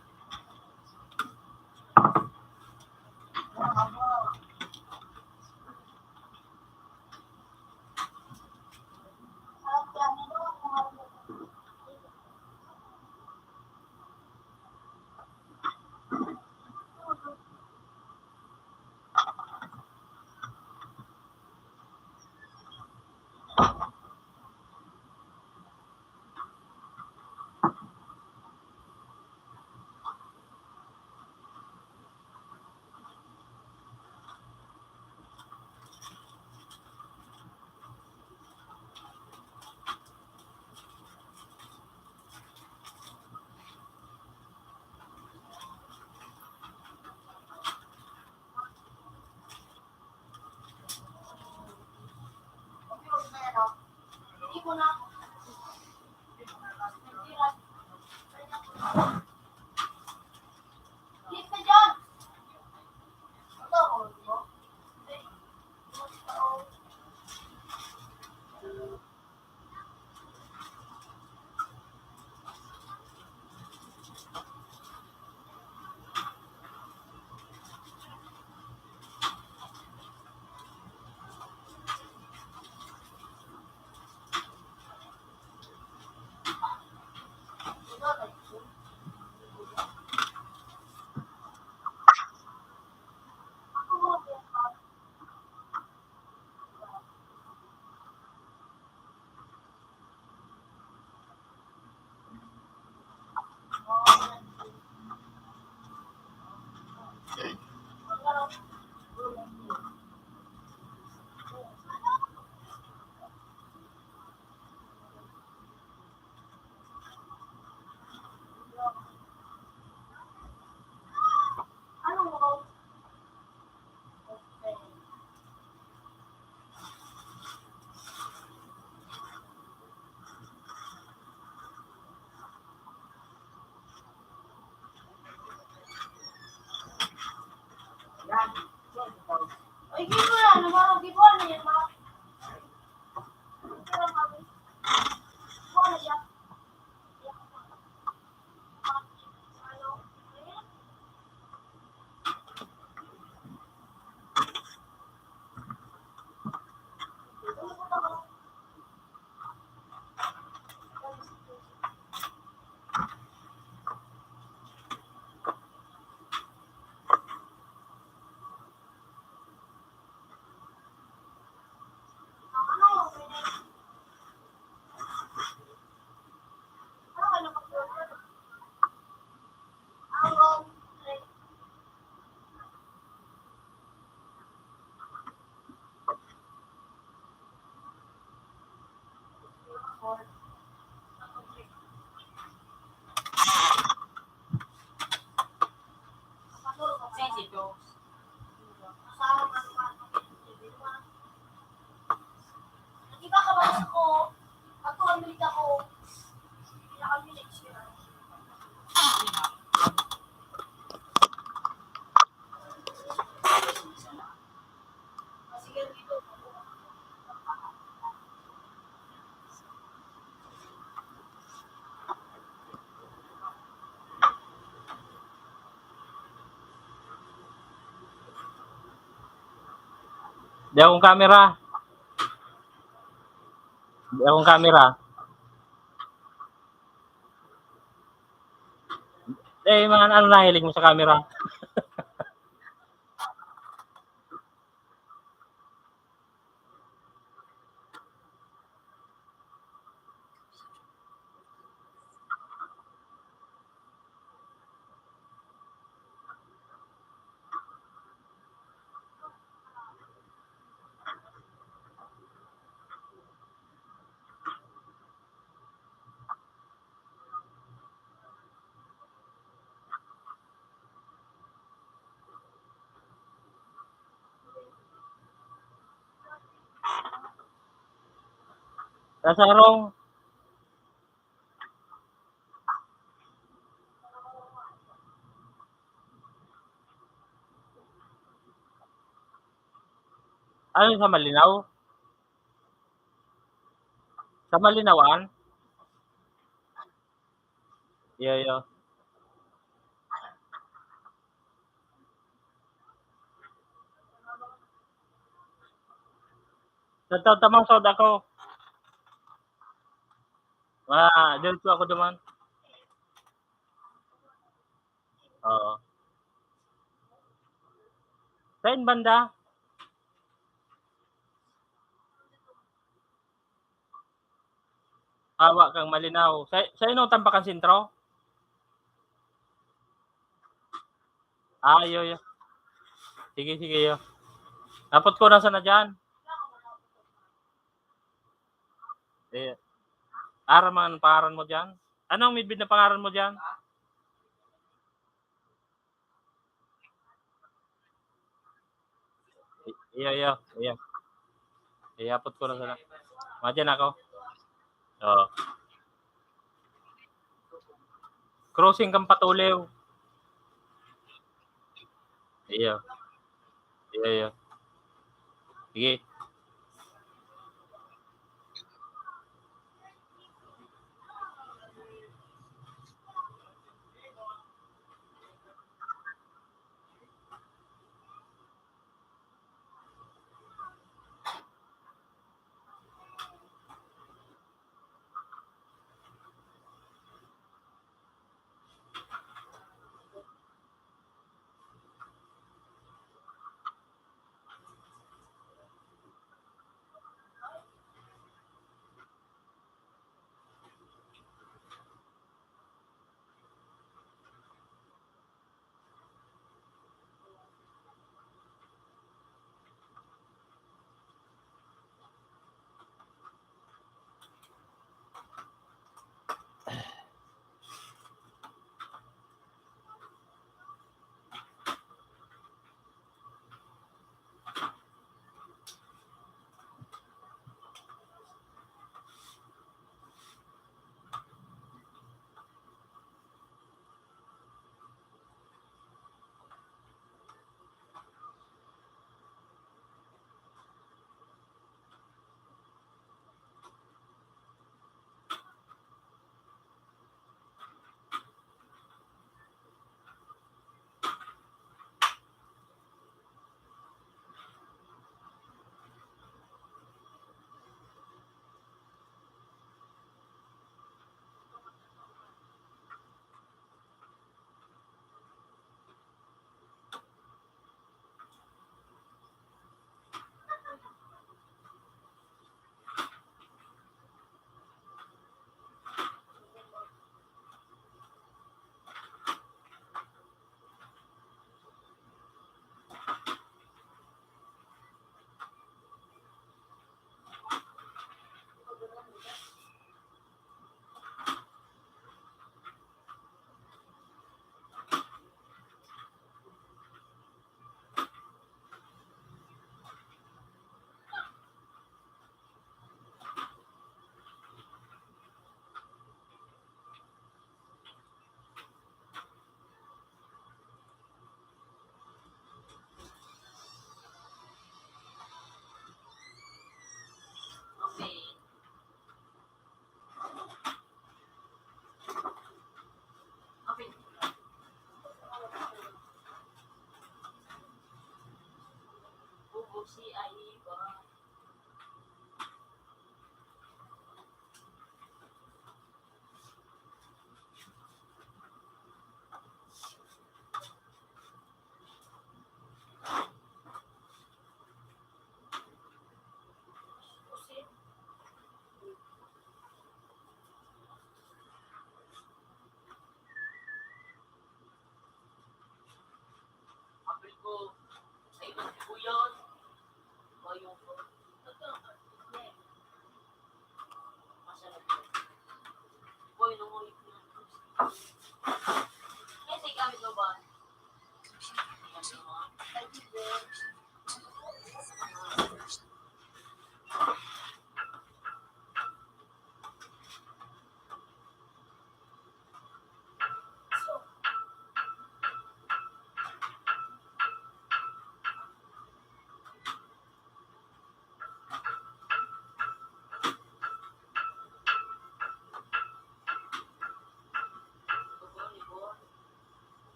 Hindi ko na. Click ka dyan. Ito. Ay, gito na. Namarang gito na yan. Iba ka ba ako? Ako ang milik ako. Pinaka-milik siya. Sige, dito. Di akong camera. Di akong camera. mga ano nahilig mo sa camera? Nasarong. Ano sa Malinaw? Sa Malinawan? Iyo. Tamang soda ko. Diretso ako duman. Oo. Saan banda? Awa kang Malinaw. Sa inong Tampakan Sentro? Iyo. Sige, yo. Napot ko na sana dyan. Eh, man pangaran mo dyan? Anong midbid na pangaran mo dyan? Iyo. Iapot ko na sana. Madyan ako. Oo. Crossing kang Patulew. Iyo. Sige. Kasi gamit mo ba?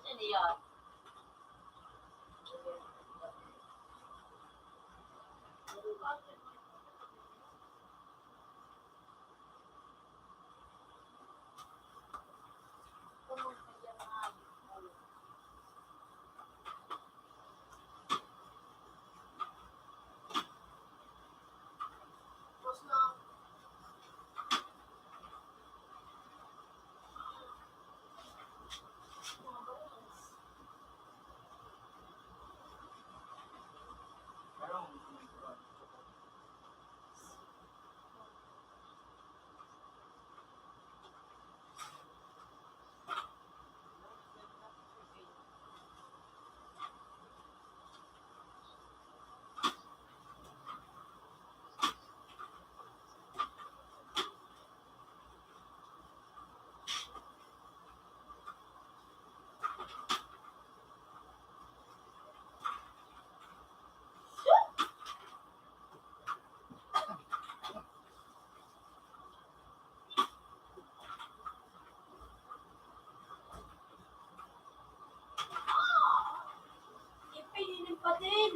Hindi yan. Ipininin pa din.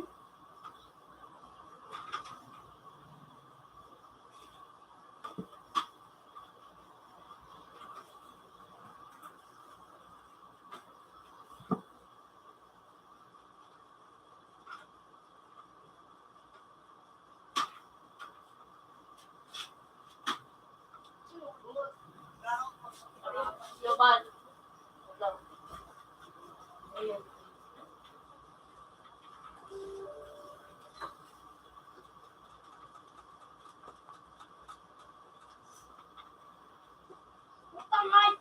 Yaman. Ayun. Utangay.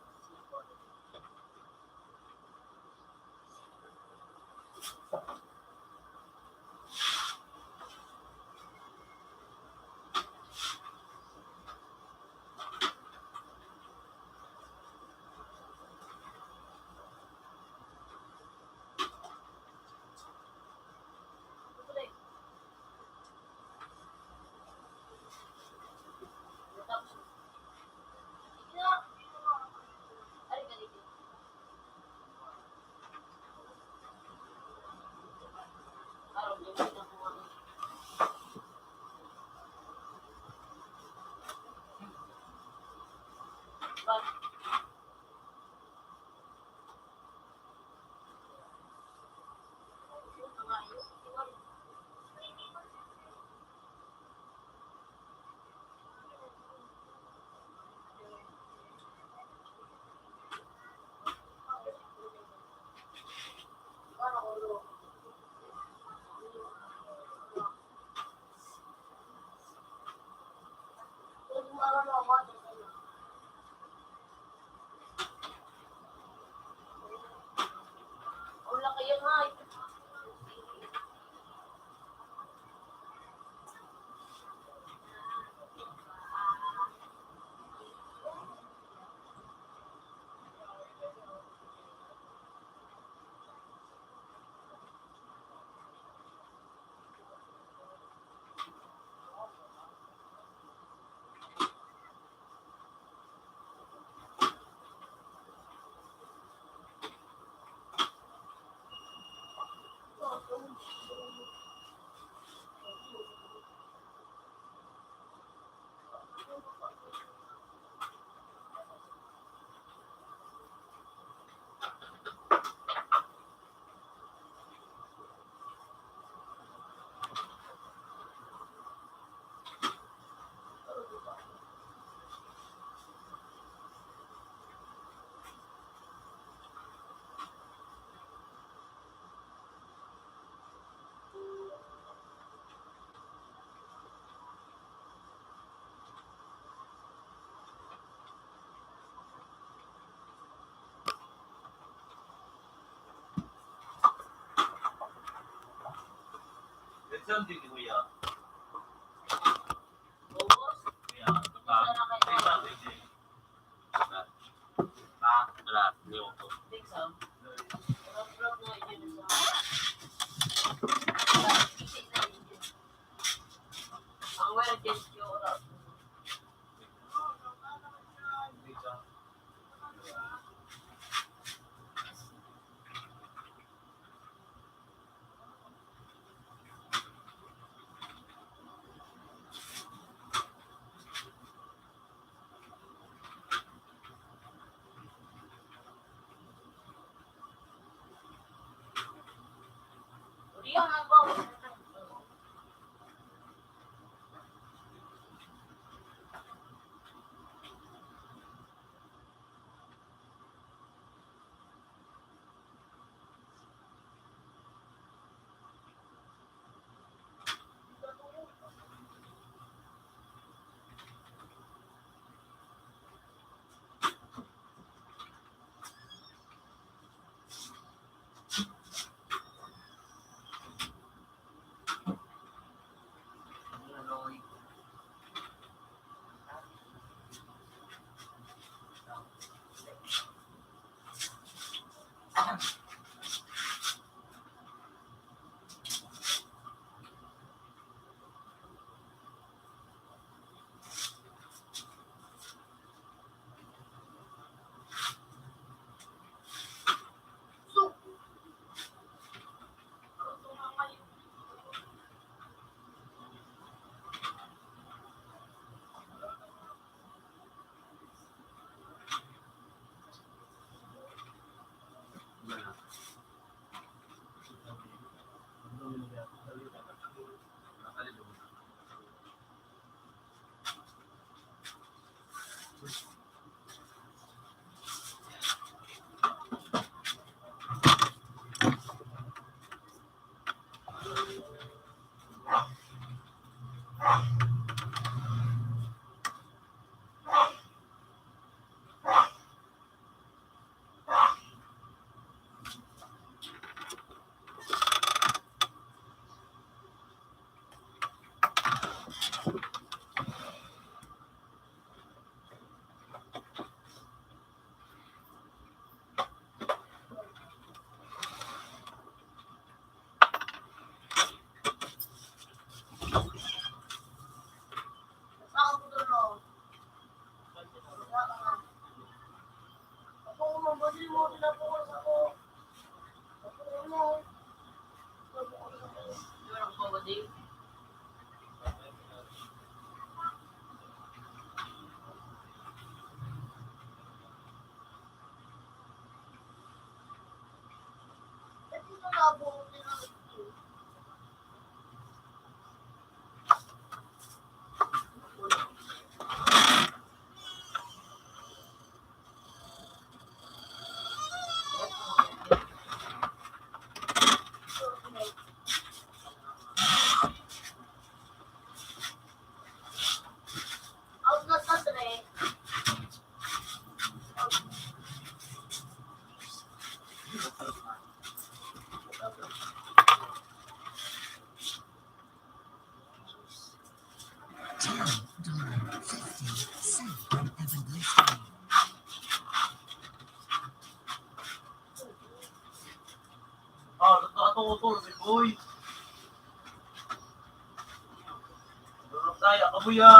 Saan din ni Kuya? Ubos. Kuya, Teka, din. Wala, hindi ko. Big Sam. Rap na yun sa. Ang well against your rap. Riyan ang bawat. $10.50 evolution. Nakatutol si Boy. Durog tayo, kabuya.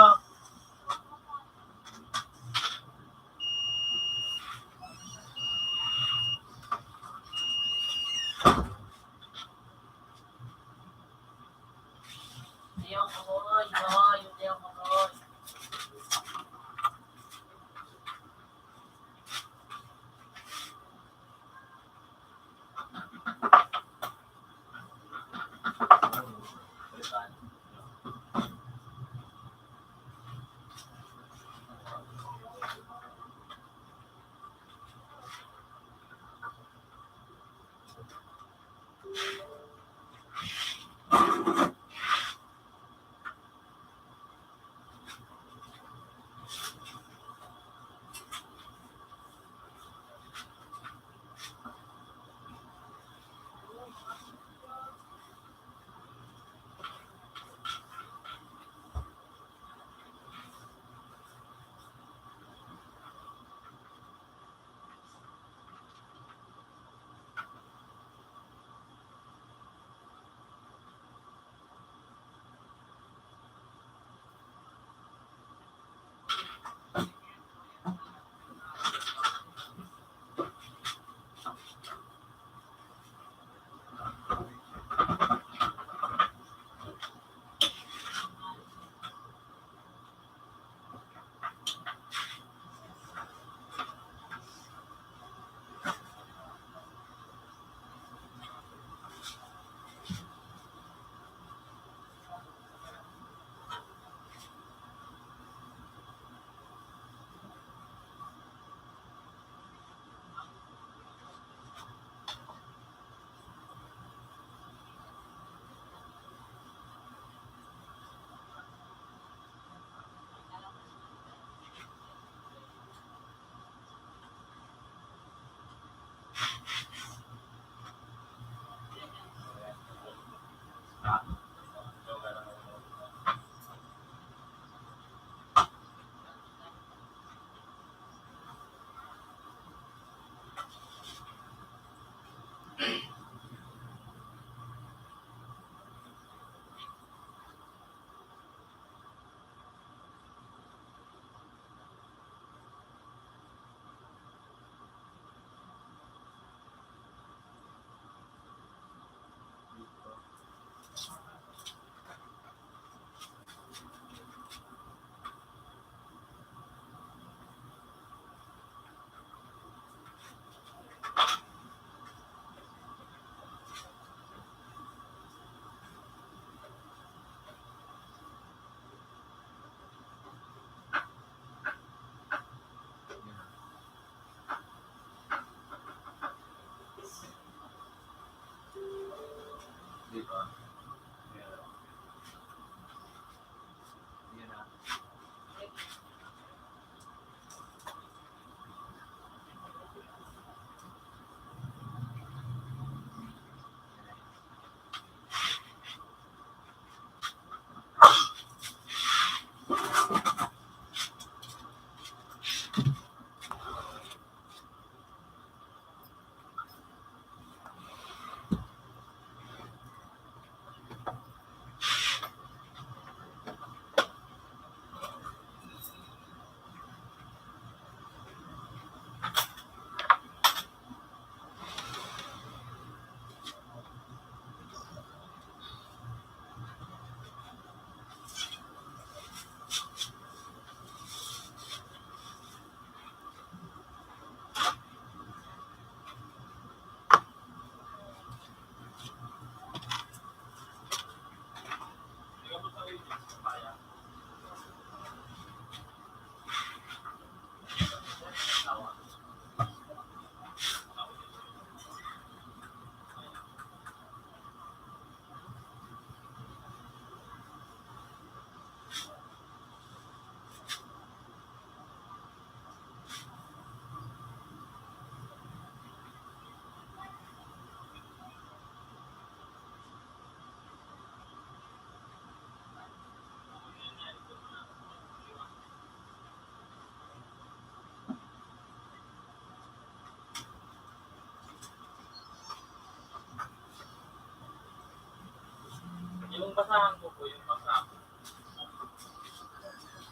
basahan ko po yung basa.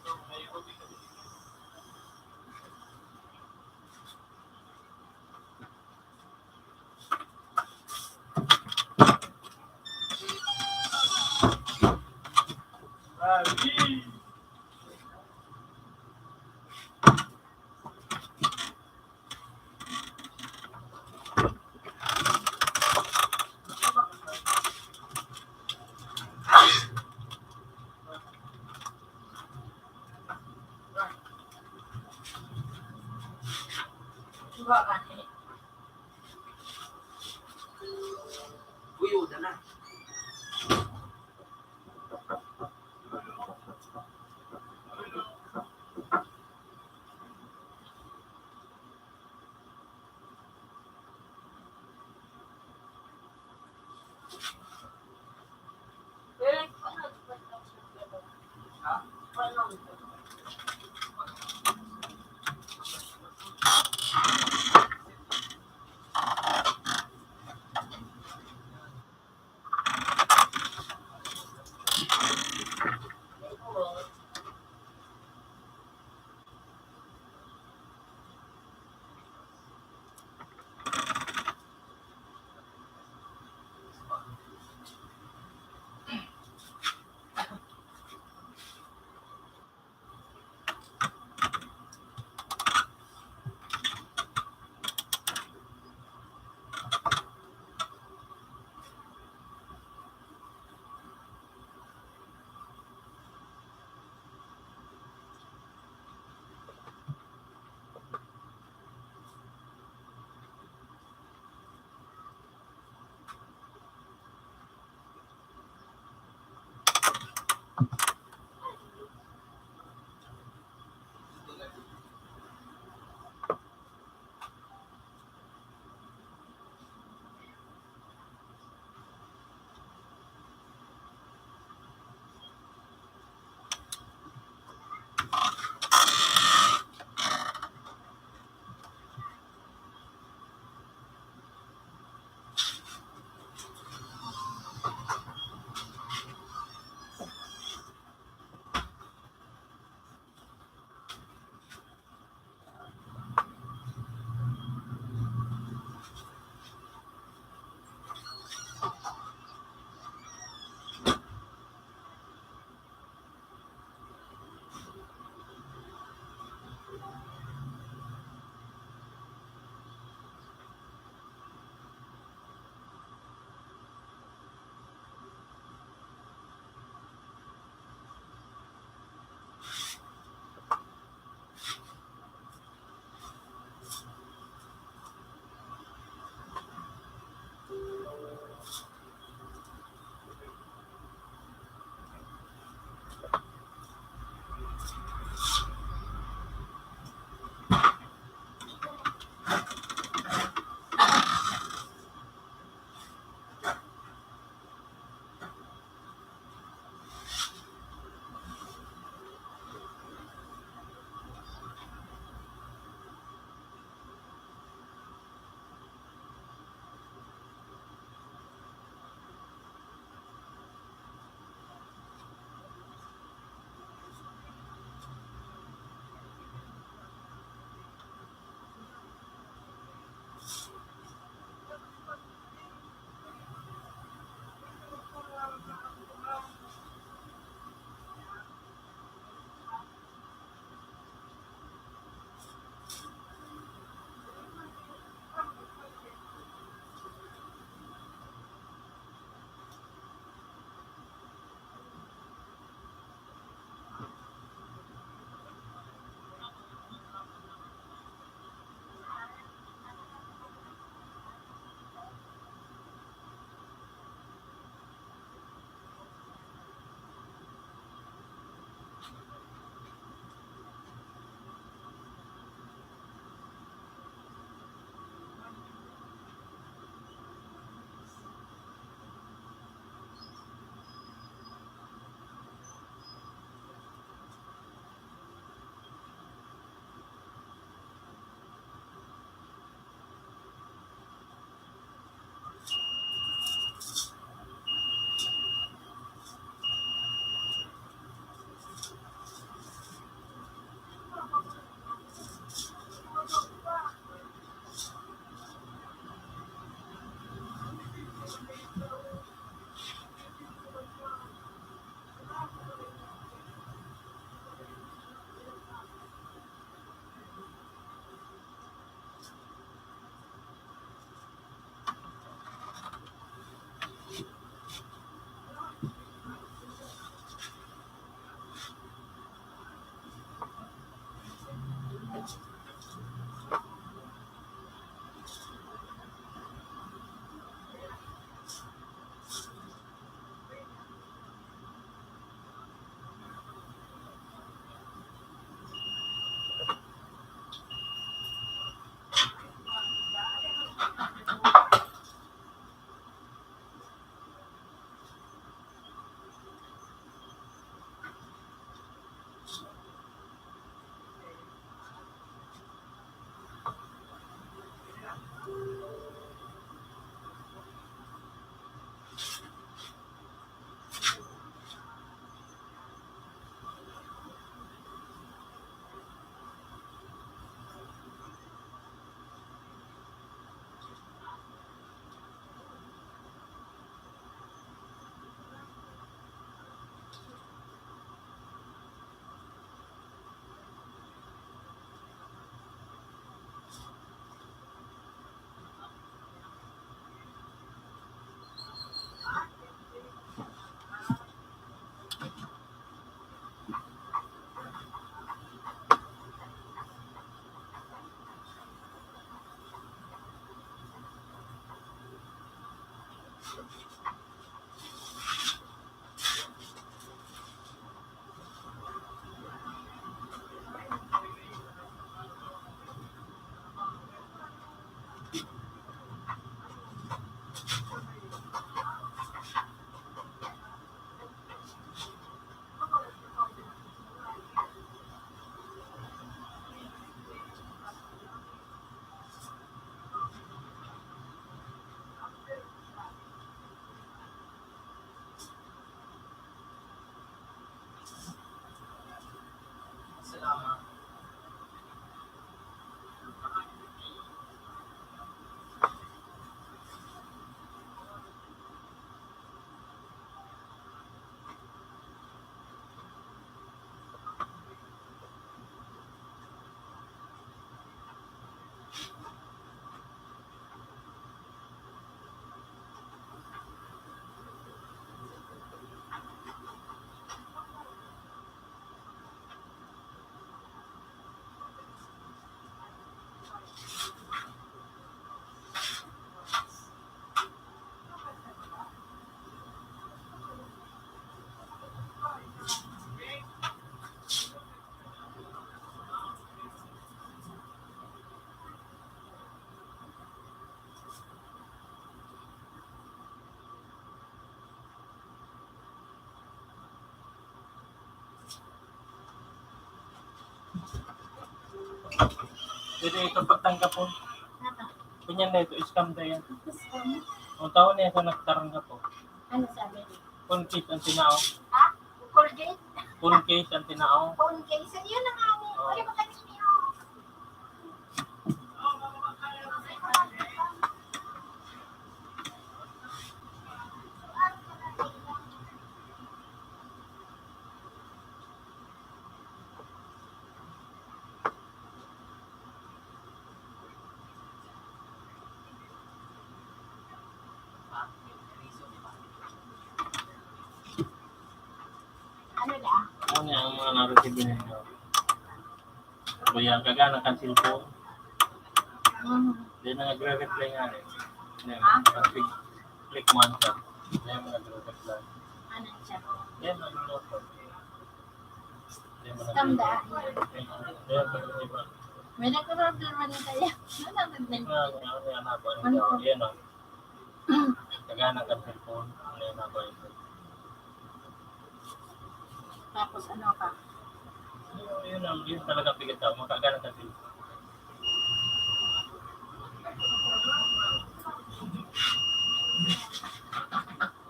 So, may ubi kami. Ay! Buyuda na. Pero paano Ha? paano? Salamat. Pwede ito pagtanggap po. Naka. Kunyan na ito, scam na yan. Tapos kami, Ang taon na ito nagtarangga po. ano sabi? Kung case ang tinao. Ha? Colgate? Kung case ang tinao. Phone case? Yun ang nga mo. Wala ba kami niyo? Ano na? Ano niya ang mga na-receive ninyo? Kaya kagana kan cellphone. Hindi na nagre-reply nga rin. Hindi, click mo ang siya. Hindi mo nagre-reply. Ano siya? Yan ang noto. Scam da. Yan ang May nagkaroon na tayo. Ano nagdang? yan o. Kagana kan cellphone. Ano yan ako ito. Tapos ano pa? Yun talaga pigit ako. Makagana kan cellphone.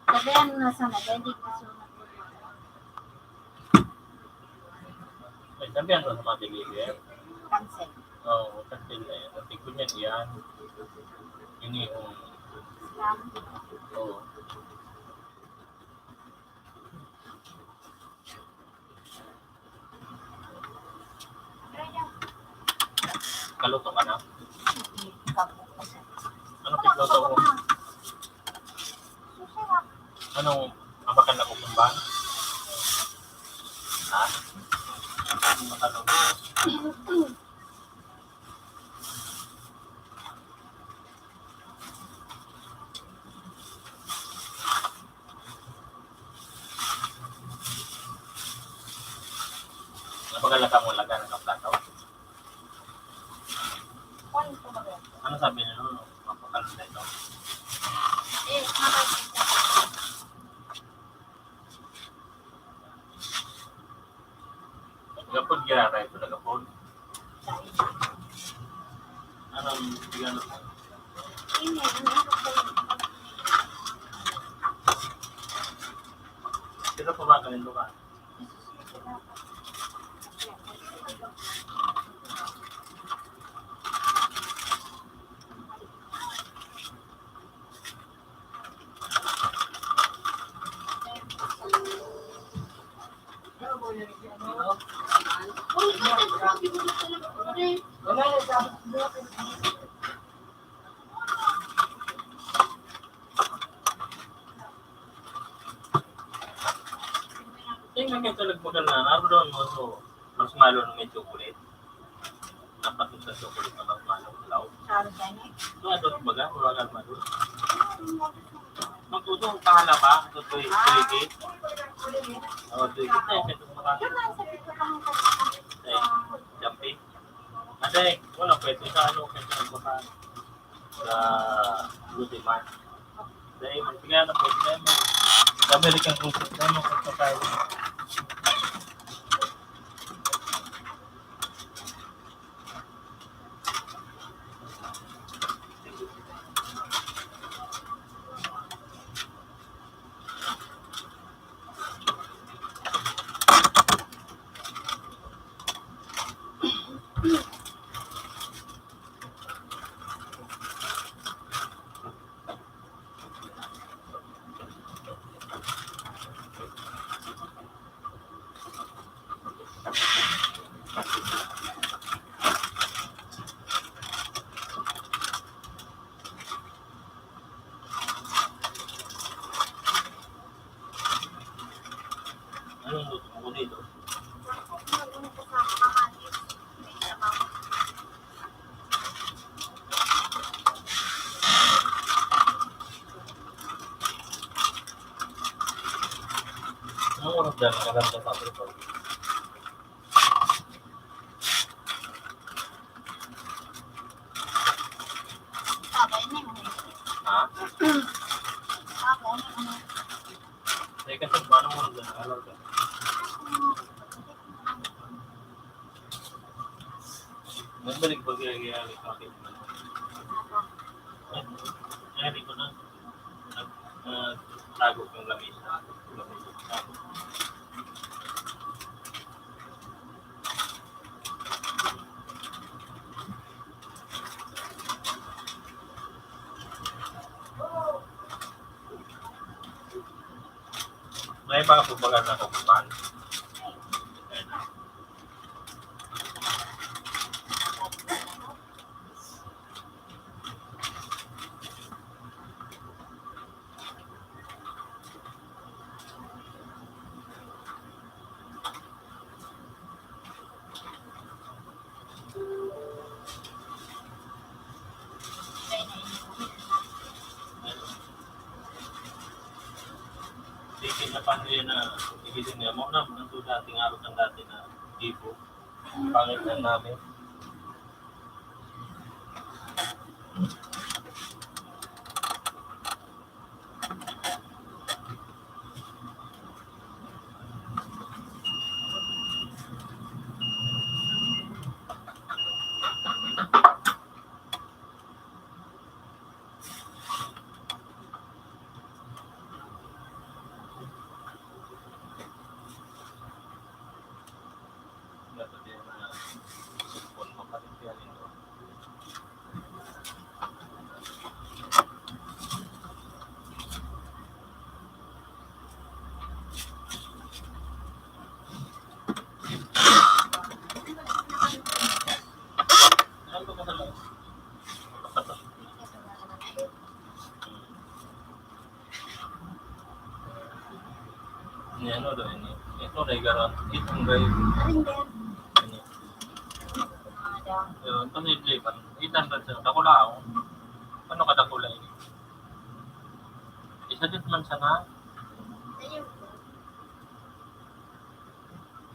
Sabihan na sana. Hindi ko sunod. May sabihan ko sa mga tigil. Cancel. Oo, kasi nanti ko niyan yan. Ini yung, Scam. oo. Kaluto ka na? Anong pigluto mo? Anong abakan na kukumban? Ha? Anong matanong mo? Napagalaka mo laga ng kaplataw. Ano sabi niyo? Mapakalan na ito. Nagapod gira ito, nagapod. Anong tigano mo? Sino pa ba kalindo ka? Tingnan kayo talag mo ka na. Naroon mo so, marshmallow na may chocolate. Napatos sa chocolate na marshmallow. Law. Sabi ka niya. Ito ato baga, wala ka marshmallow. itong kahala ba? Ito tuwigit. Oo, tuwigit na. Ito makakita. Yun lang, sabi ko kang Jumping. Aday, wala pwede sa ano kasi nagbaka sa Goody Mart. Dahil magpigyan na pwede na mo. Sa American Cruises na mo kung sakay. Anong luto mo dito? Anong oras dyan? Maganda sa ito. Sabay na yun. Ha? Sabay na yun. Saya kasi paano mo dyan? Alam ka. Nagbalik ba kaya kapit mo? Hindi ko na tago yung lamisa. May mga pagbagal na kukupan. Sige na paano yun na igisin niya mo na nandun dating araw ng dati na tipo. Pangit na namin. Dapat yun na supon mo pa rin kaya nito. Ano ba sa lang? Ini ano do ini? Ito na igaran. Itong guys. Aring din. Yun, panilipan. Itan na siya. Dakulao. Ano ka dakula ini? Isa din man siya na.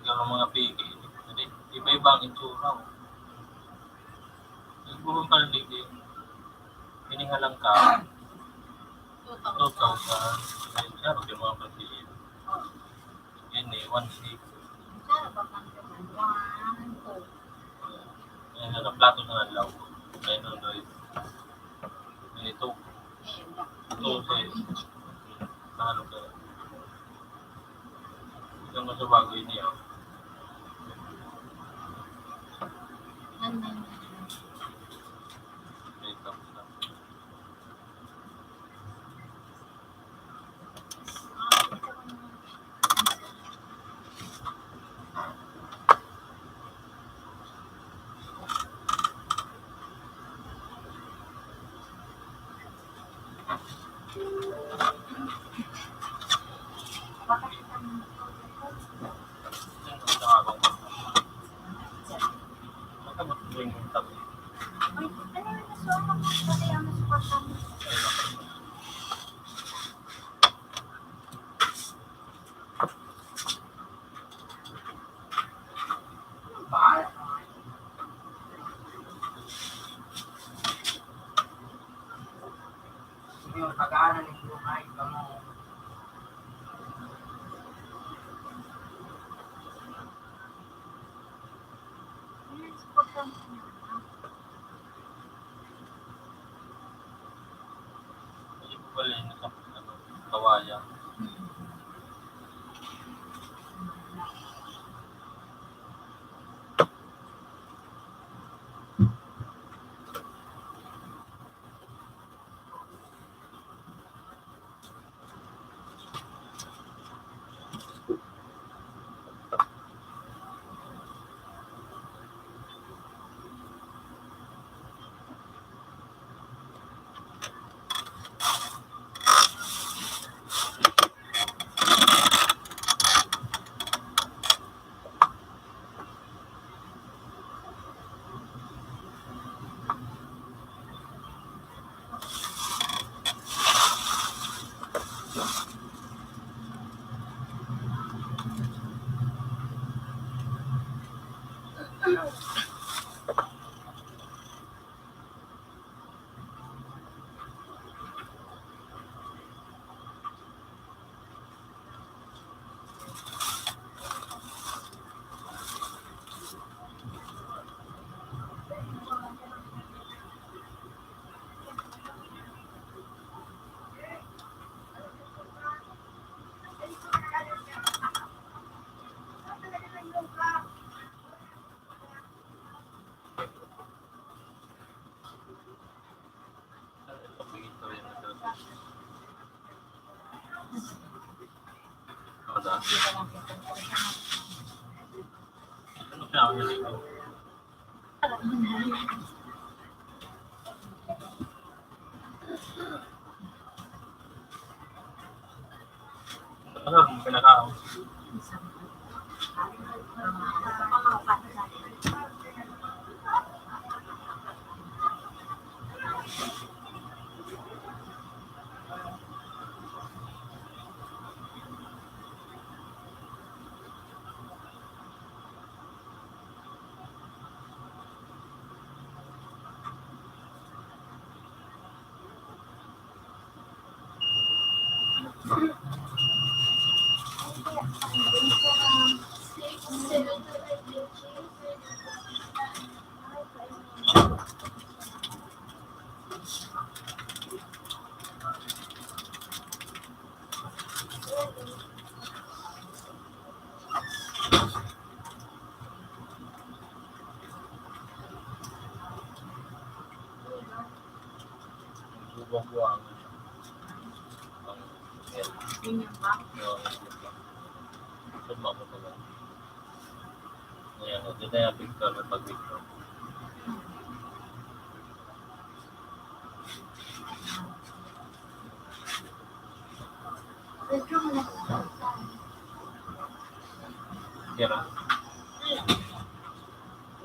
Ikaw ng mga pigi. Jadi, iba-ibang itsura. Siguro ka rin din. Hinihalang ka. 2,000. Ayun siya. Yung mga pagsiin. Ini, 1,600. Sana ba kang naman? 1, 2. Ayan, nakaplato na ang law. Ayun, no, no. Ito. Ito, ano ka. Ito nga sa bago yun niya. Ito. pag-aaral ng buhay ka mo. Hindi ko pala yun sa kawayan. Ano kaya ako nalito? Ano kung pinakaon? Buwang-buwang. Summa mo pala. Ayan, ito na yung picture na pag-picture. Kira.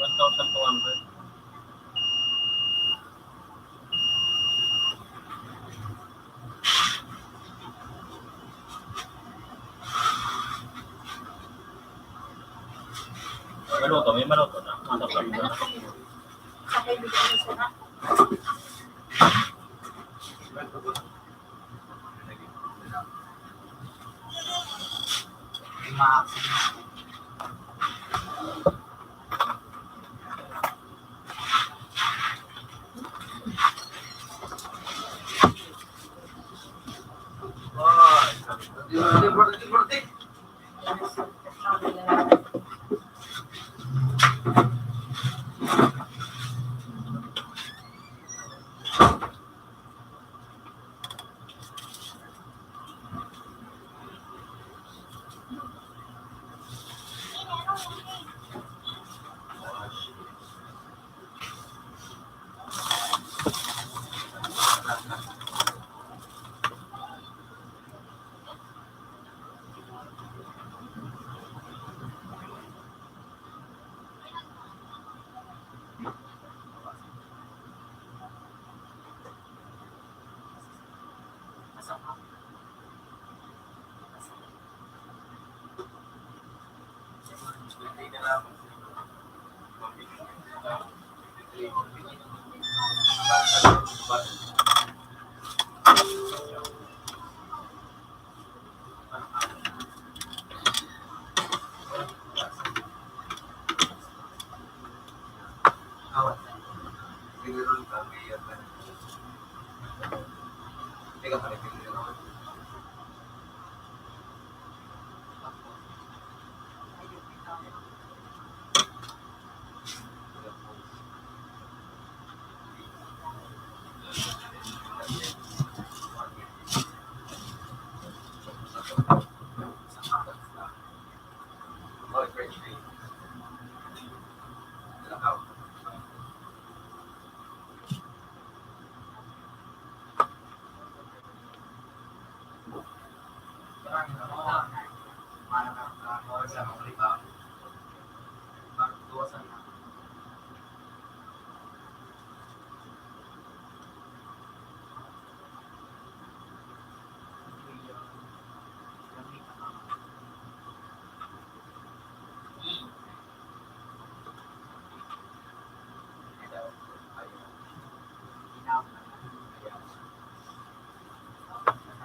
1,200. Maluto, may maluto na. Matapos na.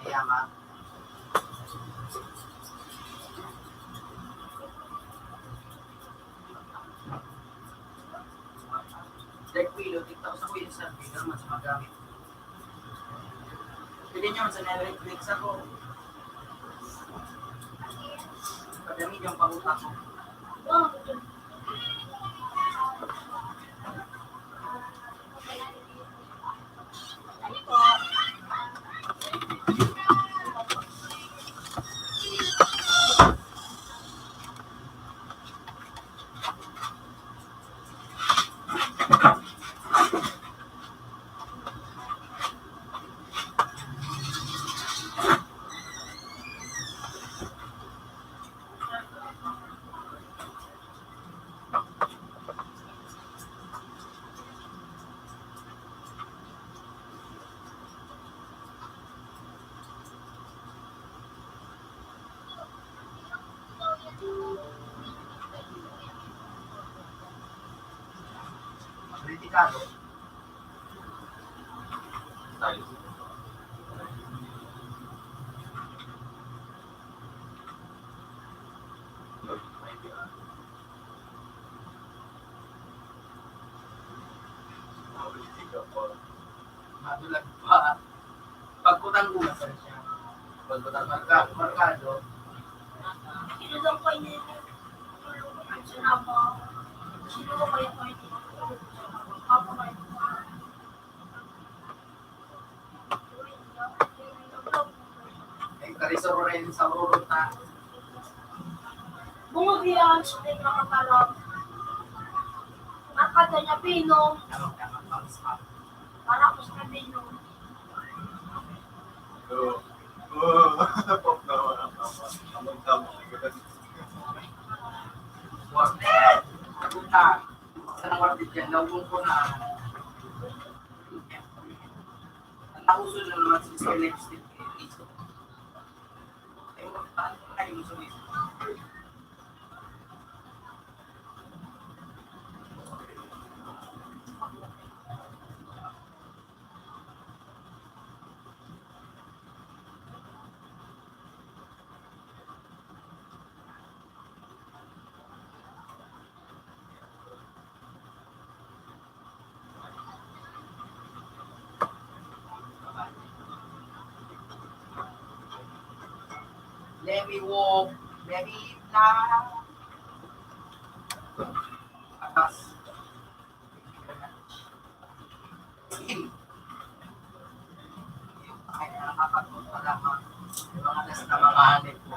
Ayaman. Like Willow, TikTok sa kuya sa video naman sa magamit. Pwede nyo sa Netflix ako. Padami yung paruta ko. Kritikado. Tayo. Madulag pa. Pagkutang gula pa rin siya. Pagkutang markado. Sino daw kayo nito? Sinama. Sino ba kayo nito? Ako kayo. Ay, karisoro rin sa ururota. Bungod yan, hindi nakakalam. Nakada niya pinong. Tama, pang-spam. Para ko sa pinong. Pop na wala tama. Tamang-tama. Huwag na. Nagunta. Sa nangwartit yan, lawong ko na. Ang nakuso na naman si Mr. Lipstick. Ay, paano ko kayo mo sulit? Let me walk, let me fly. Atas. Ay, nakakatulog pa lamang. May mga das na mga hanip ko.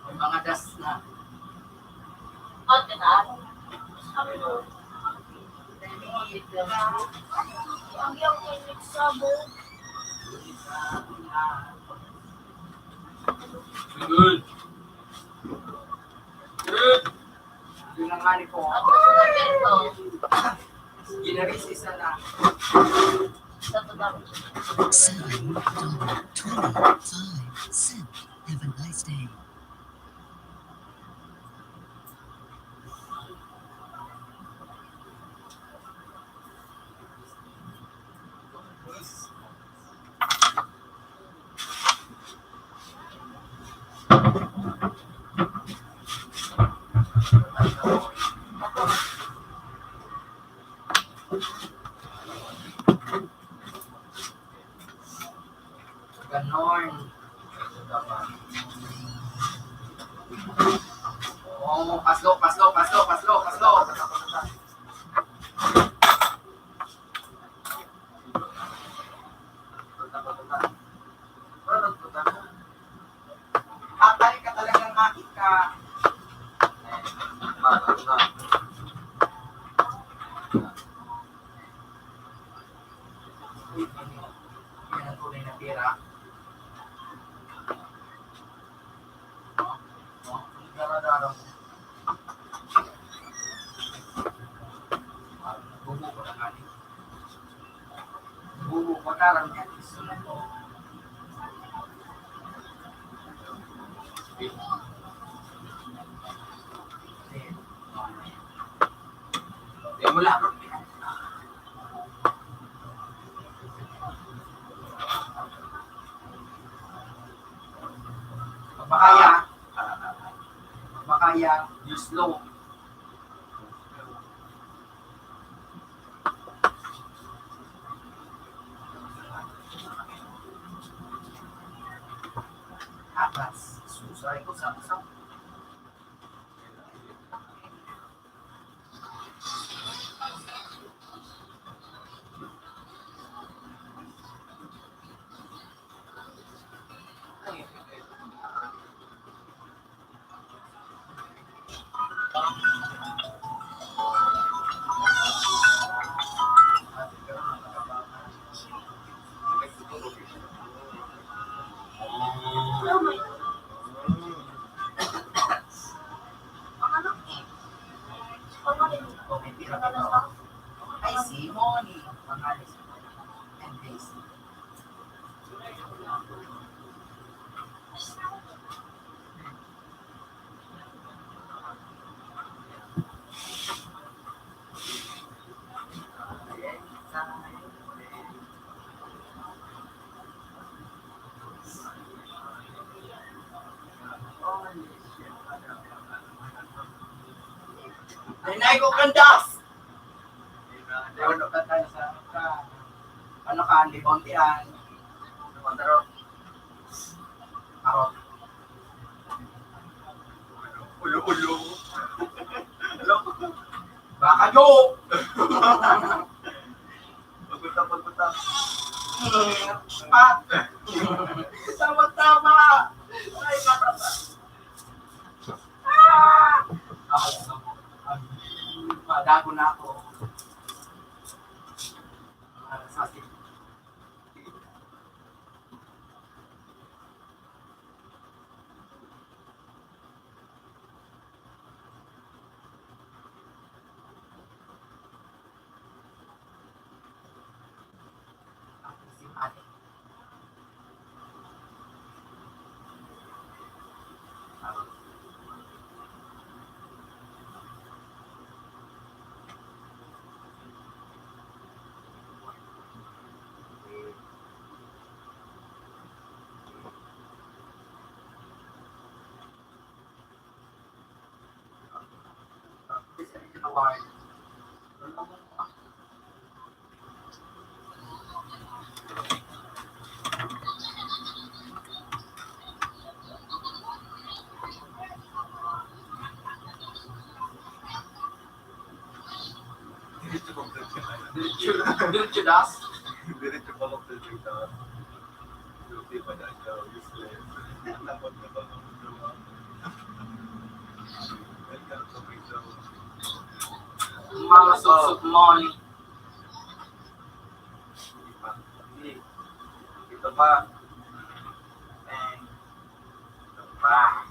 May mga das na. At na. Sabi mo, Let me fly. ang iyong nagsabo. Good. Good. Yun ang hanip ko. At nasunod ito. Ginaris isa na. Sa tudang. 7.25 cent. Have a nice day. Ganon. Oh, paslo, paslo, paslo, paslo, paslo. Atay ka talagang makita. Yan ang tunay na pira. Daradara mo. Bubu ko na kani. Bubu ko tarang niya. Sunod ko. Di mo lang. Makaya, you slow. Atas, susay ko sa usap. Ay, Simon, pangalis. And Daisy. Nanay ko kandas! Ano ka tayo sa ano ka, libontihan. Tarot. Tarot. Ulo-ulo. Baka joke! Pagpunta. Pat! Tama-tama! Ay, matata. Padago na ako. Sasi. Diretso das. Diretso pa ako sa dito. Hindi pa na siya useless. Napot na ba ako dito? Welcome to my show. Mga suksok money. Ito pa. Ito pa.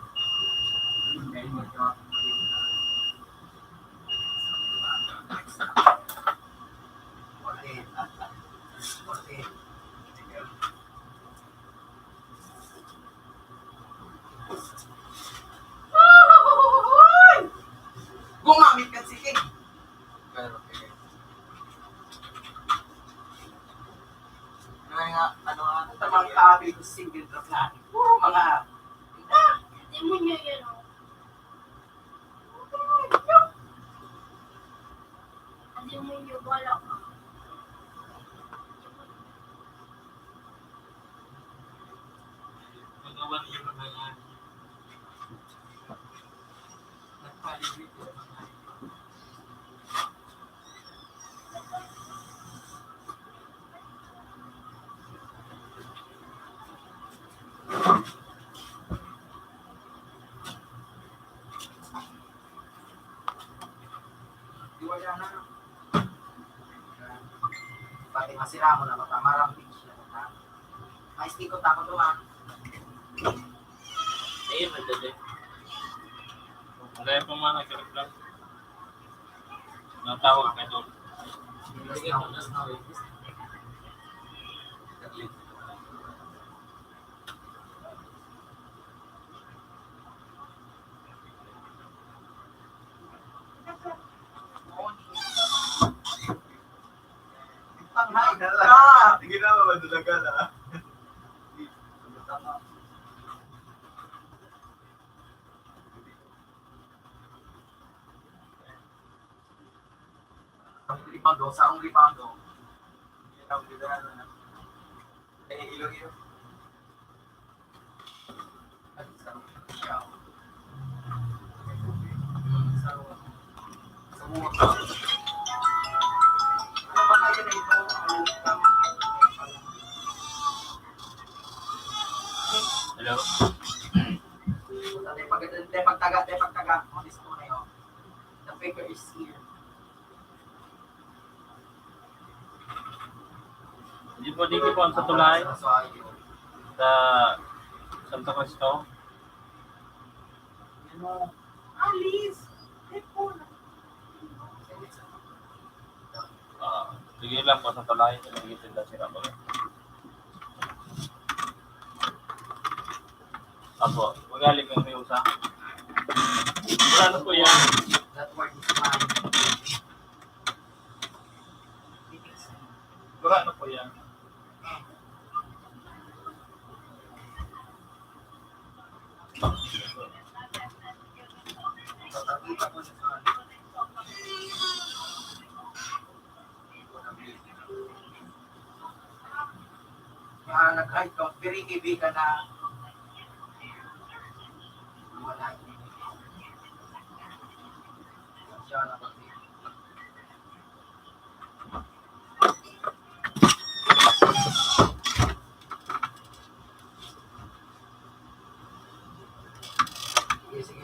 Gumamit ka sige. Pero, okay. Tamang kabi ko single drop na. Puro mga Demonyo yan, oh. Demonyo, wala ka. Laban yung mga yan. Nagpalibig yung mga yan. Di wala na. Pati masira mo na matamarang beach na ito. Ay, ko takot naman. Ayun, nandali. Dahil pa mga nag-reply. Natawag ka doon. Sige, bonus na rin. Panghay na lang. Sige na, madulaga na. Sa ang ribando. Ang ganda na. Ilo-ilo. At sa siya. Sa mga. Ano ba kaya na ito? Hello? Pagtaga. Malis mo na yun. The paper is here. Hindi po dito po ang sa tulay sa Santo Cristo. Alice! Sige lang po sa tulay. Nagigitin lang sila po. Apo, magaling ang may usa. Ano po yan? That word is mine. Ano po yan? Tatagita ko siya sa nag-hide ka, very kaibigan na wala. Siya na pag sige.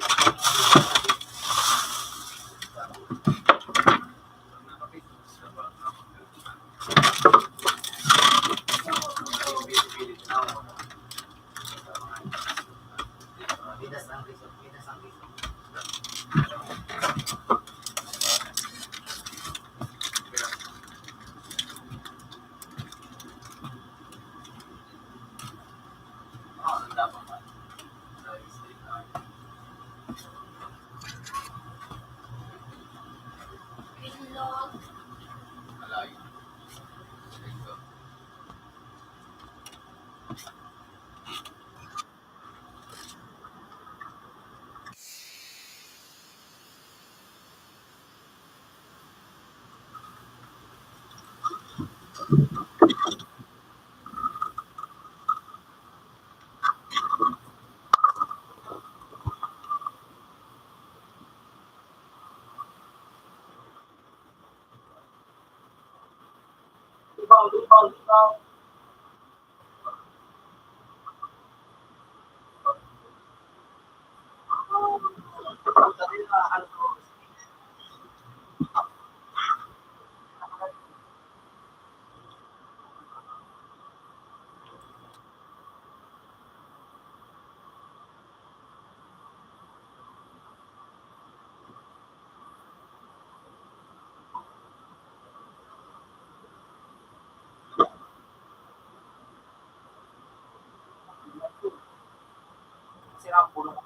Lupaw. Sira ang pulo.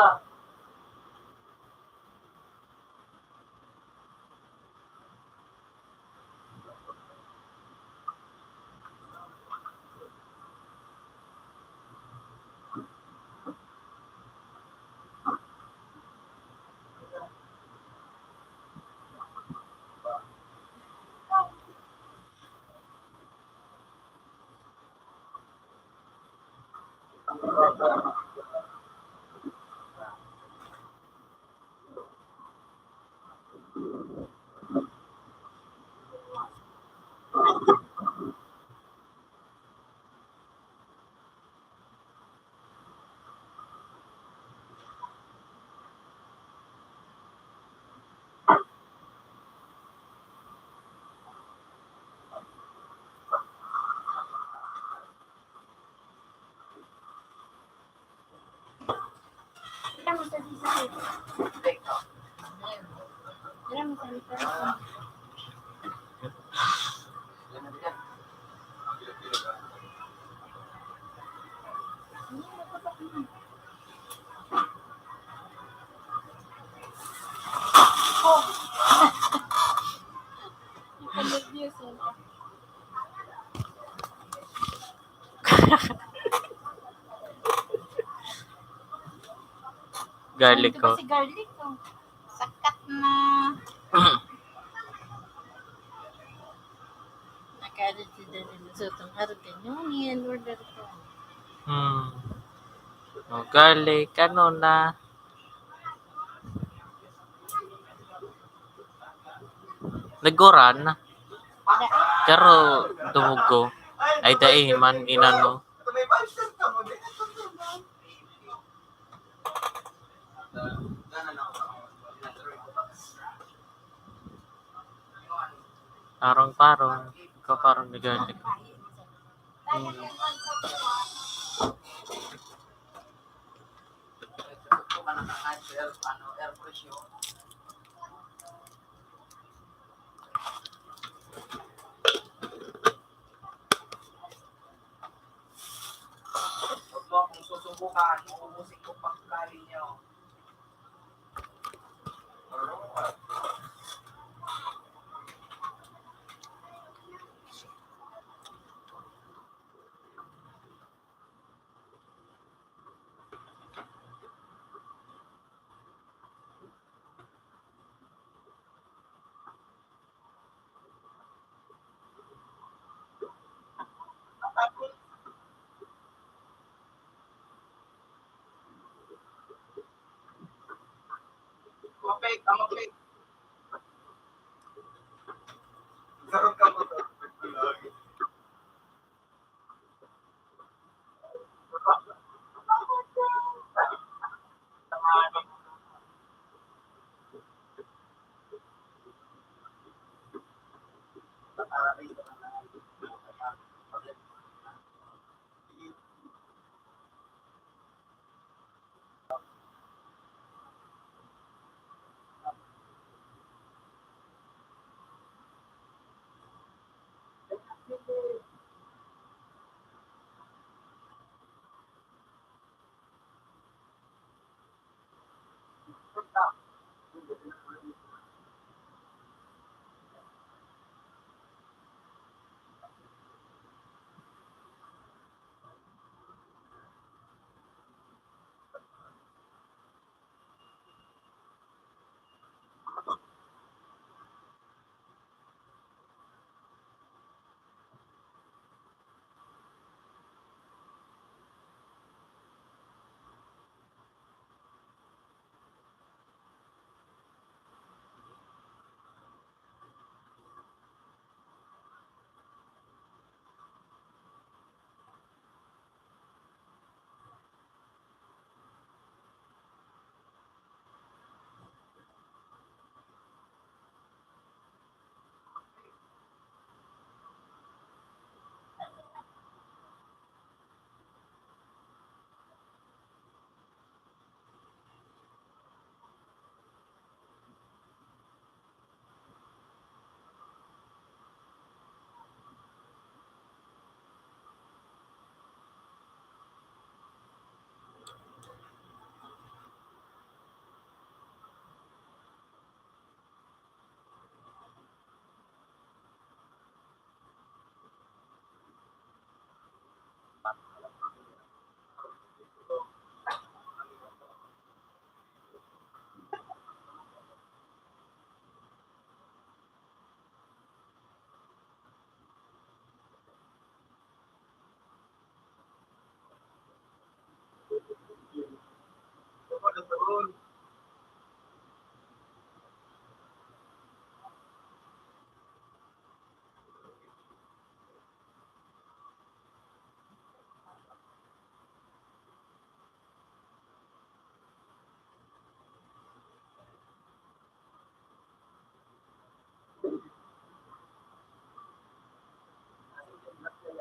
ka. Kaya mo sa dito. Kaya mo sa dito. Garlic ko. Si garlic ko. Sakat na. Nakalit si Daniel. So, itong harga nyo. Yan, order ko. Oh, garlic, ano na. Naguran. Pero dumugo. Ay dai man inano. Ito may budget ka mo. Parang-parang. Ikaw parang ni garlic. Ito ka naka-air, air pressure. Huwag mo akong susubukan, uubusin ko pagkain niyo. Mapake, mapake. Sarap ka mo.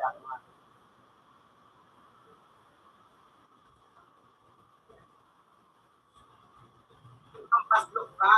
Ang pasok ka.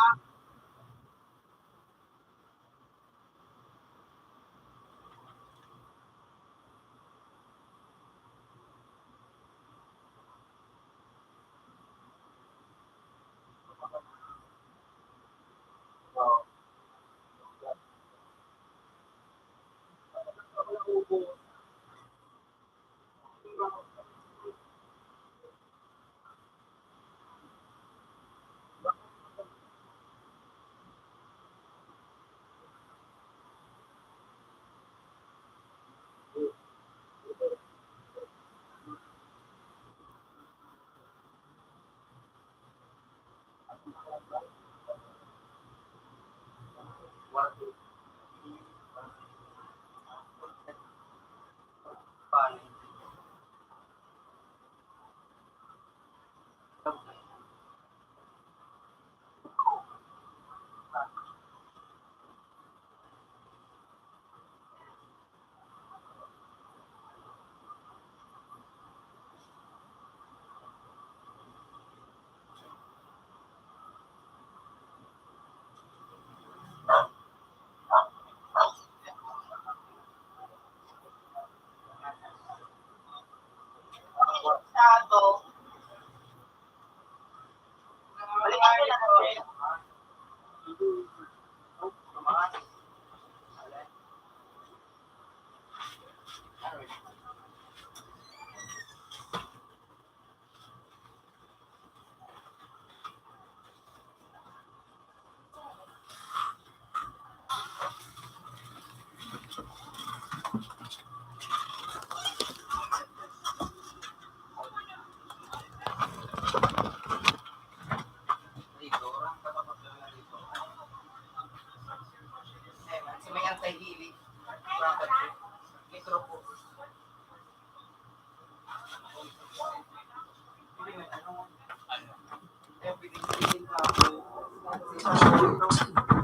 May anti-healing. Metro po.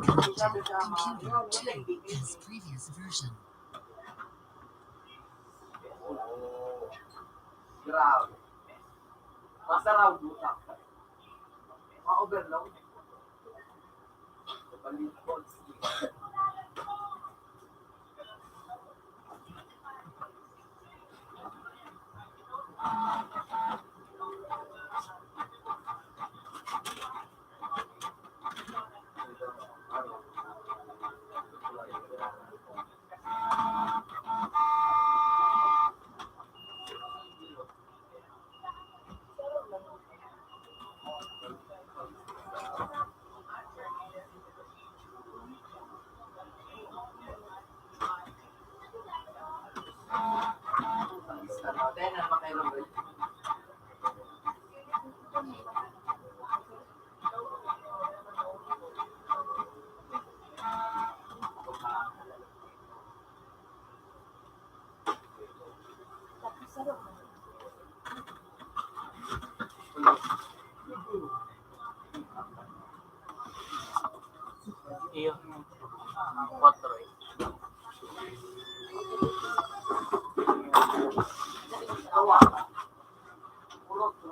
Computer 2 as previous version. Grabe. Masarap butak. Ma-overload. Baliktod. Then, ano ba kayo ng Iyo. 4 eh. Tawa. Puro to.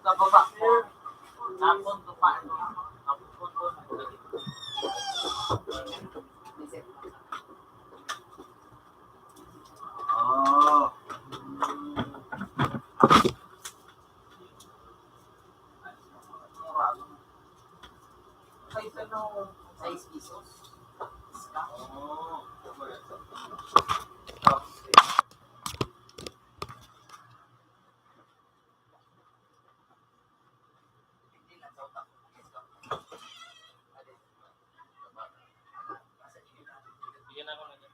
Sa baba po. Tapon to paano? Tapon to. Oh. Kaysa nung 6 pesos. Oh. Bigyan ako na dyan.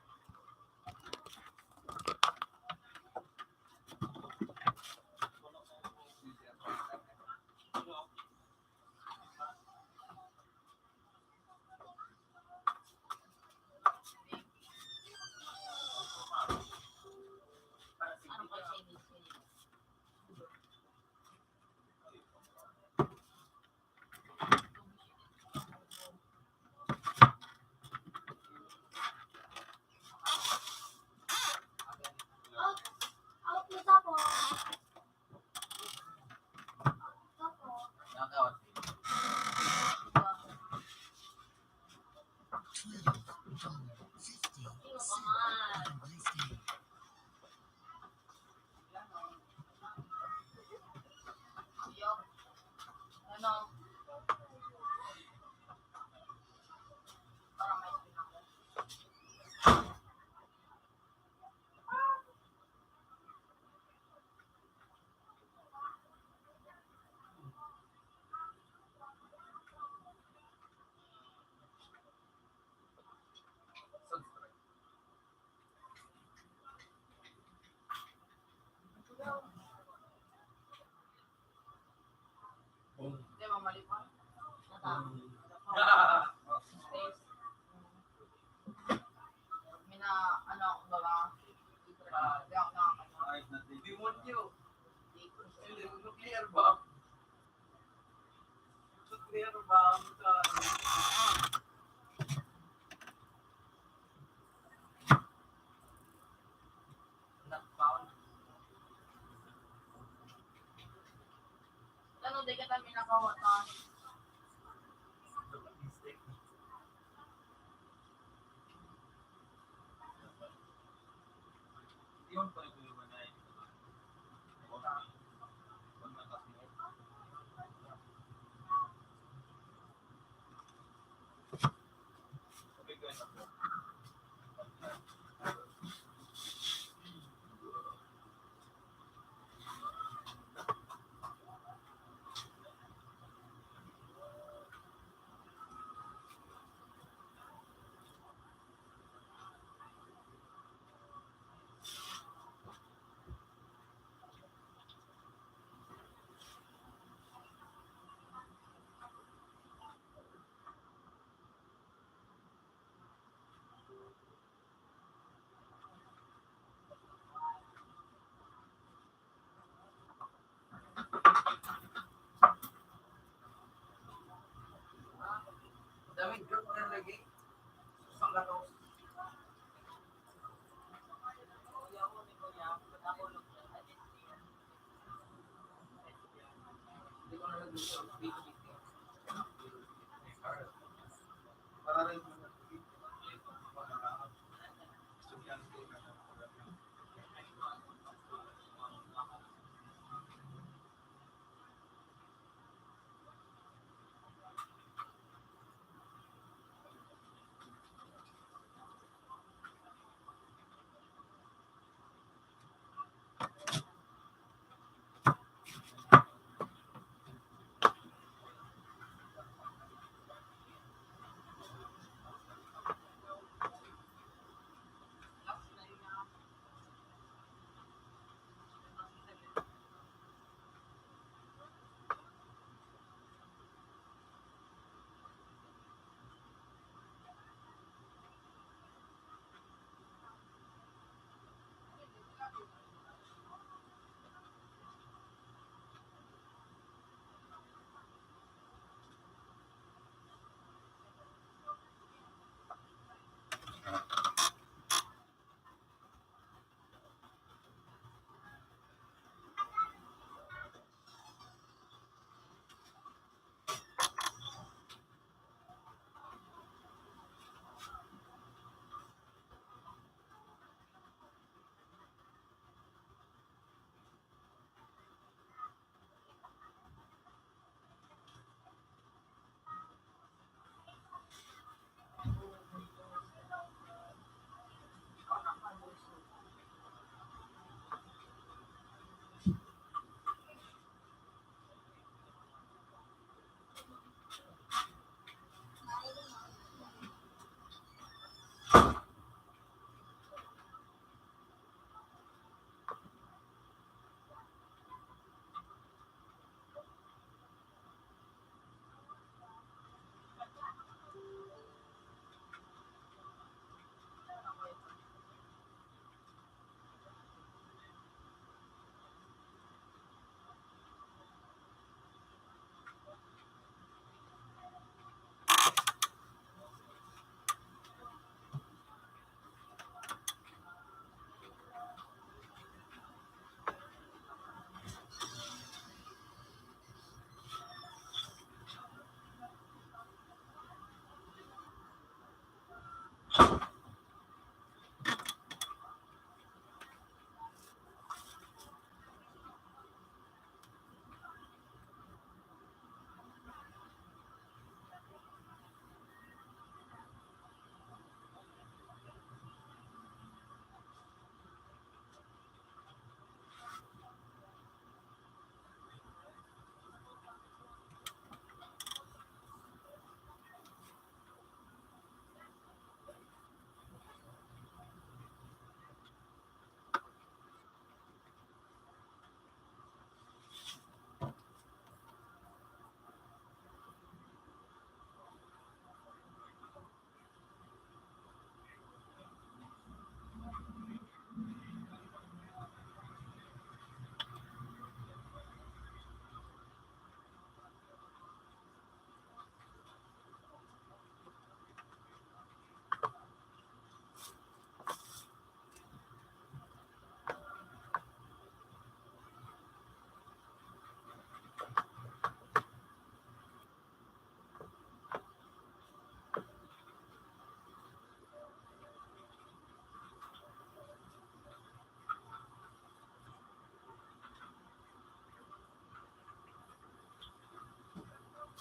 mali pa. Mina, ano ako ba ba? Di ako nakakatawa. Kahit na demonyo. Hindi, nuclear ba? Nuclear ba? Ano, di ka namin nakawatan. Yung pa rin yung manay. Huwag nakas mo. Sabi ko yun ako. Daming group na lagi. Susang gato. Hindi ko na nag-gusto. Para rin mo na.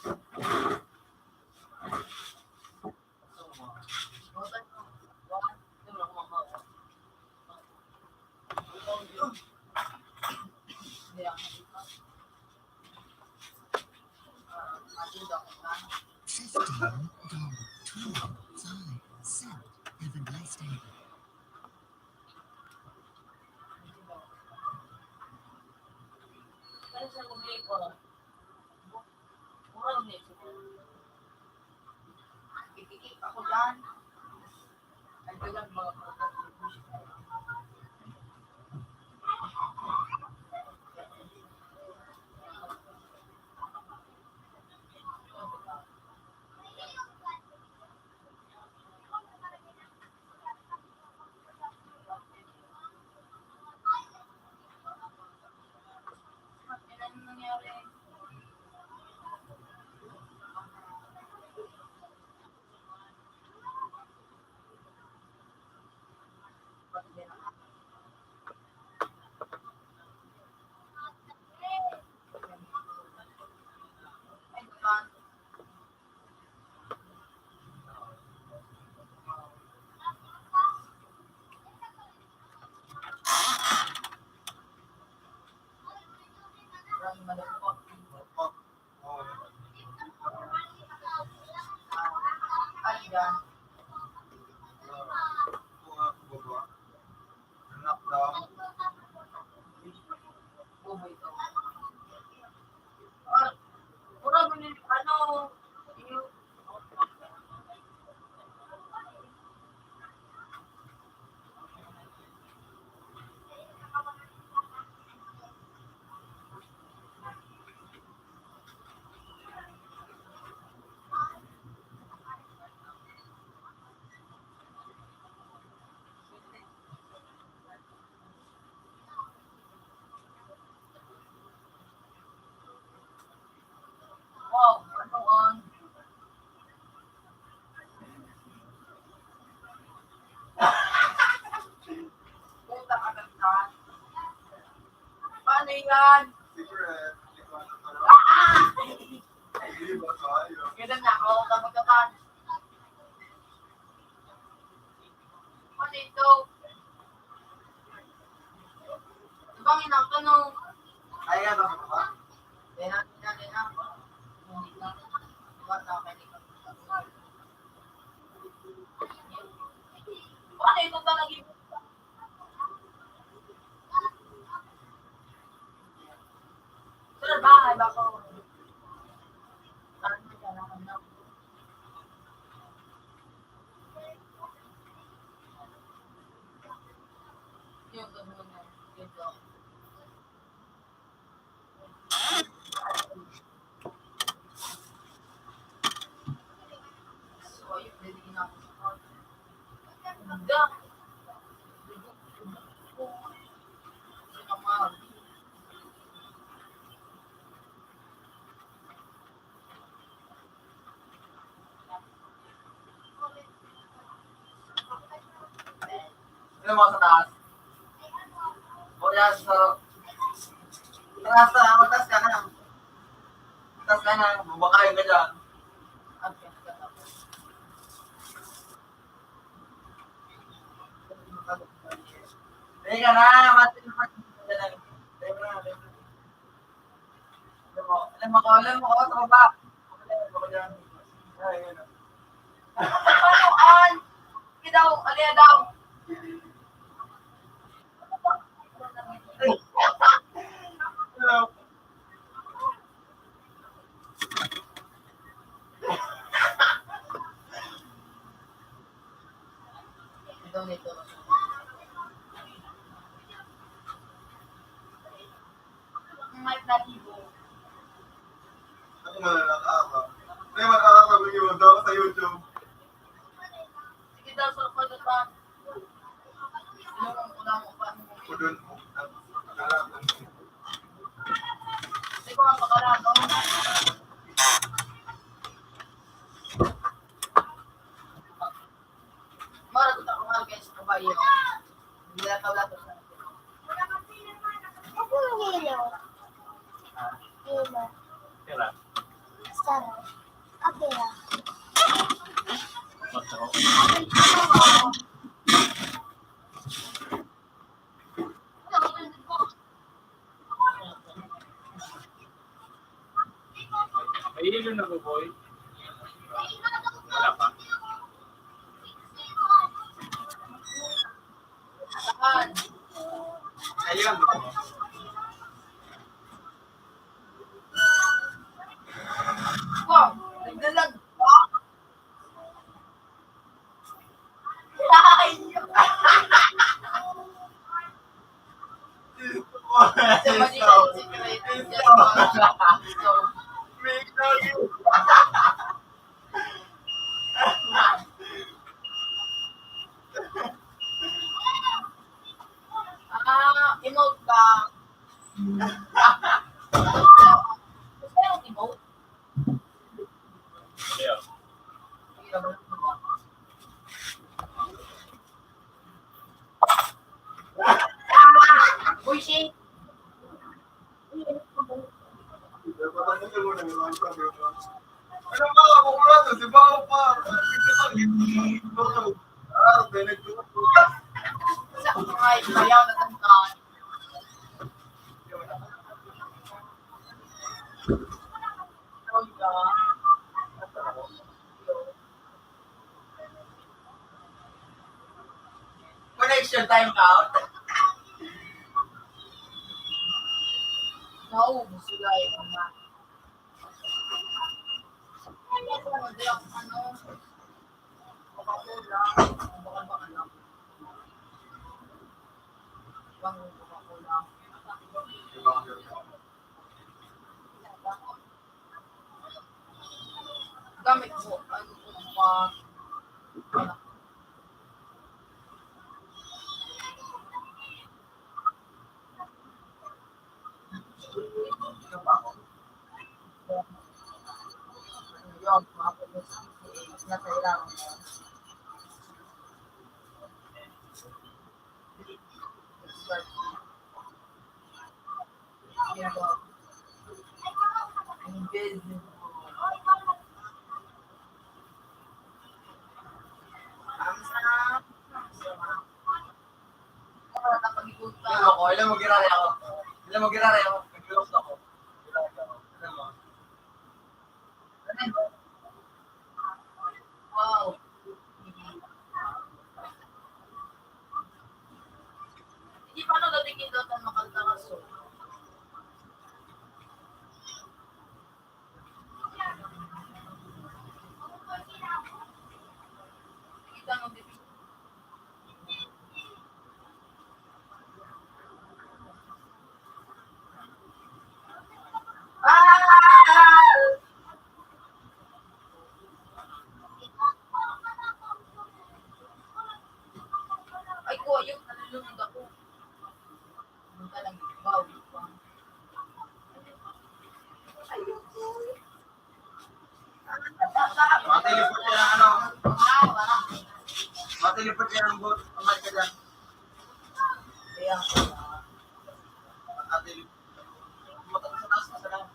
$15, 12, 5 cent. Have a nice day. Kaya sa bumili ko. Mura lang nito. Kikikik ako dyan. Ay, dalang mga Kailan nangyari? Anak daw. Mura mo nito. Ano? Yung wow, ano on? Puta ka ng tahan. Paano yan? Secret. Ah! Hindi ba tayo? Ganun na ako kapag katan. Ano ito? Ibang inang tanong. Ay, nga ba ba? Dena. Hindi na. Iwan na kayo. Paano ito talaga? Sa bahay ba ko? Saan mo siya nakanap? Yung ganun na. Ito. So, ayun, hindi na ako. Ganda. Sinamag. Ano mo sa taas? O yan, sa... Matas ka na. Matas ka na. Bubakain ka dyan. Okay. Hindi ka na. Matin na matin. Alam mo ko sa baba. Alam mo ko dyan. Ay, yun. Panuan? Daw, alaya daw. Hello. Ito nito. May platibo. Ako malalaka. Hindi, makakasabing yun daw sa YouTube. Sige daw, sa pagkatan. Yung ulang mo pa. Udon mo. Hindi ko ang pakarado. Mara ko ako nga guys, kabayo. Hindi na kawala to sa Ako yung hilo. Hilo. Kaya lang. Sarap. Okay lang. Basta ko. Ay, yun na po, boy. Wala pa. Saan? Ayun. Wow, nagdalag pa. Sa Manila, secret. So, emote ka. Gusto yung emote? Ayun. Uy, Shay. Ano ba? Kung to, si Bao pa. Sa mga bayaw na tangkaan. Connection time out. Naubos sila yung mga. Ano? Coca-Cola. Bakal-bakal lang. Bang Coca-Cola. Gamit ko. Ano ko pa. Yung mga mas nasa ilang. Invisible. Ilan mo girari ako. Ilan mo girari ako. Nag-close ako. Ilan mo? Wow. Hindi pa nagatingin daw tayo makaltakaso. Kita mo bibig. Ay ko, yung nalulunod ako. Yung talang bawi pa. Ayun ko. Matelipot yan ang ano. Wala. Matelipot yan ang boat. Amal ka dyan. Kaya, Matelipot. Mataas sa taas na sa lang.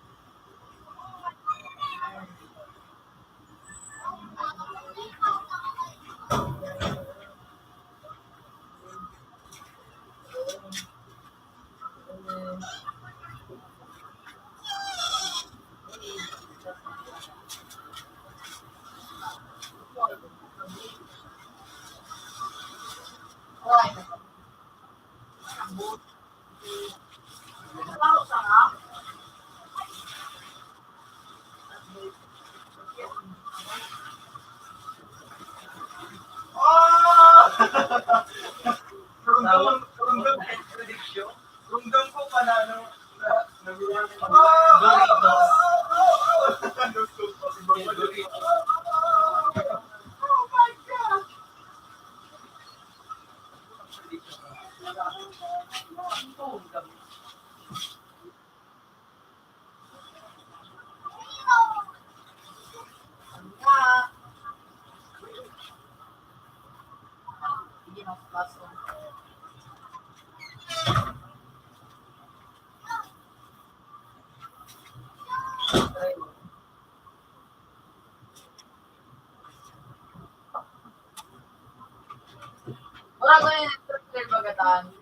Bago yung trailer bagataan.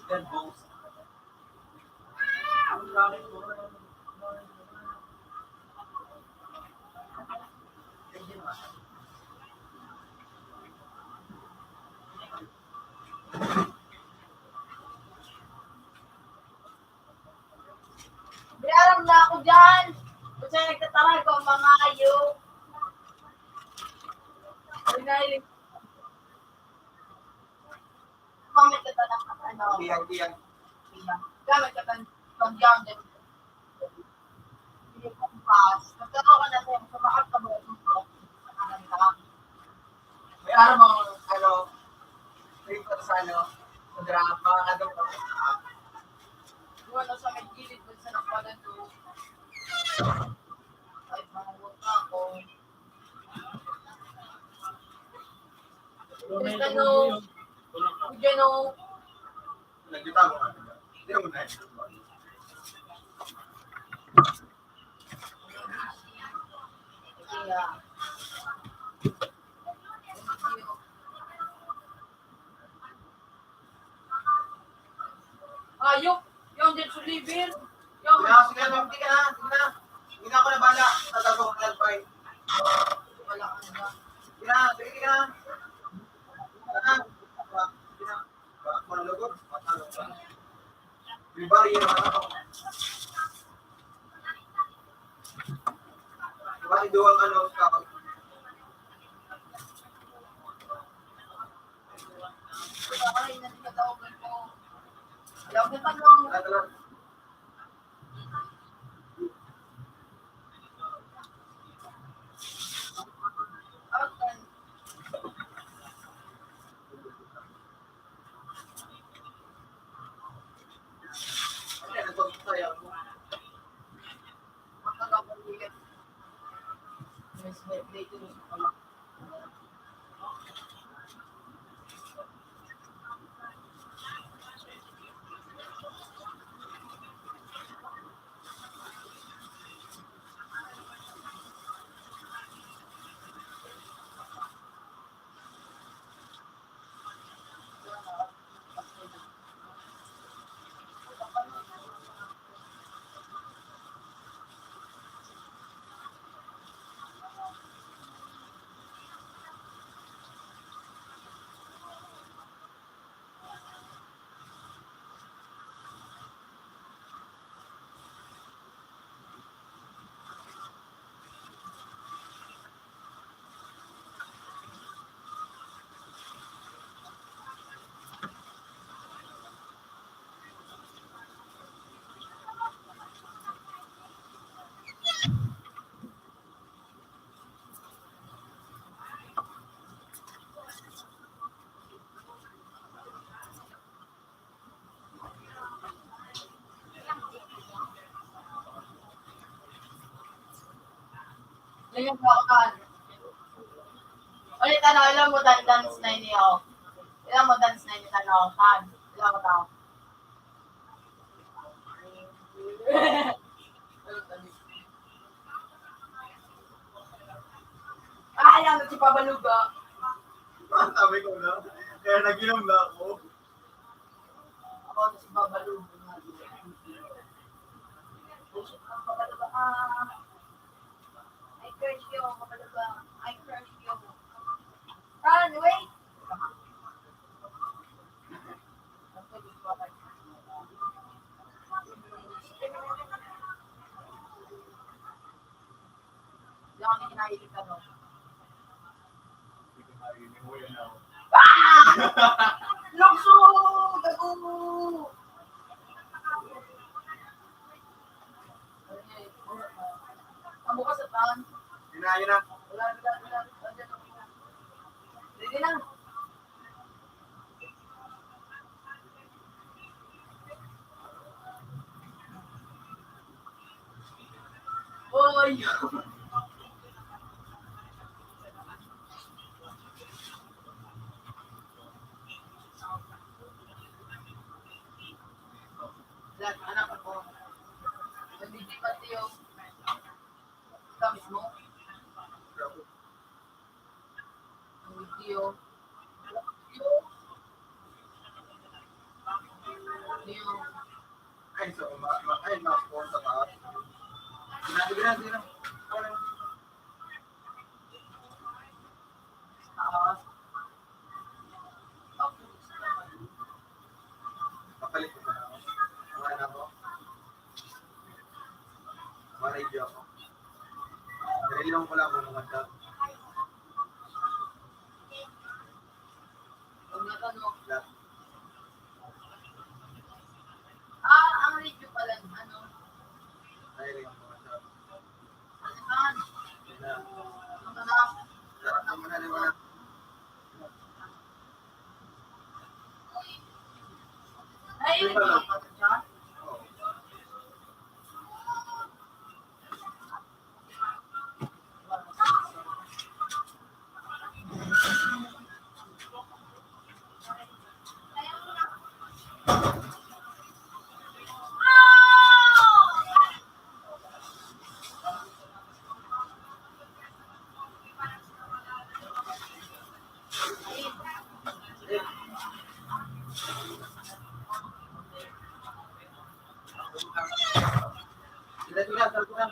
Dead balls. May alam na ako dyan. Kasi nagtataray ko ang mga ayo. Pinahilig. Gamit ka ta ng ano. Kiyang. Gamit ka ta ng pag-gamit. Hindi ko pass. Nagtatawa ka na sa'yo. Sumakot ka mo. May araw mga ano, trip ko sa ano, sa drama, ano, Kung ano sa may gilid mo sa nagpalan to. Ay, manunod na ako. Ano? Diyan o. Nagkitago ka nila. Hindi mo na yun. Kaya. Ayok. Yung dyan sulibir. Yung. Sige na, sige na. Hindi na ako na bala. Tatagaw ko lang pa eh. Wala ka na. Sige na. Sige na. Manalugod. Bibari yun naman ako. Diba, iduwang ano, kapag. Ay, nagkatawagan ko. Ayaw ko tanong. Talagang. Okay. Ano yan, ito, sayang mo. Magkakapuligat. Mas may dito sa pala. Ngayon ko ako kan. Ulit ano, ilan mo dance na niyo? Ilan mo dance na niyo ano? Kan? Ilan mo tao? Ayaw na si Pabaluga. Sabi ko na. Kaya nag-inom na ako. Ako na si Pabaluga. Pabaluga, I crush you, Pabaluga. I crush you. Run, wait! Hindi ako kinahilig ka, no? Hindi ko narinig mo yun ako. Lukso! Gago! Ang bukas at tahan. Yun na. Wala. Sige na. Oy! Lahat, anak ako. Nandito pati yung kamis mo. Ang video. Yung Ay, so, ay, mas-phone sa taas. Ginagabi na. taas. Kapalit ko na ako. Wala na ako. Ma-radio ako. Narilang ko lang ang mga tag. Huwag na tanong. Lahat. Ang radio pala, ano? Narilang ang mga tag. Ano saan? Yun na. Ano ka na? Lahat ang mga naman. Ay, Ano ba? nagpapagod ka siya? Oo. Sila, salpukan.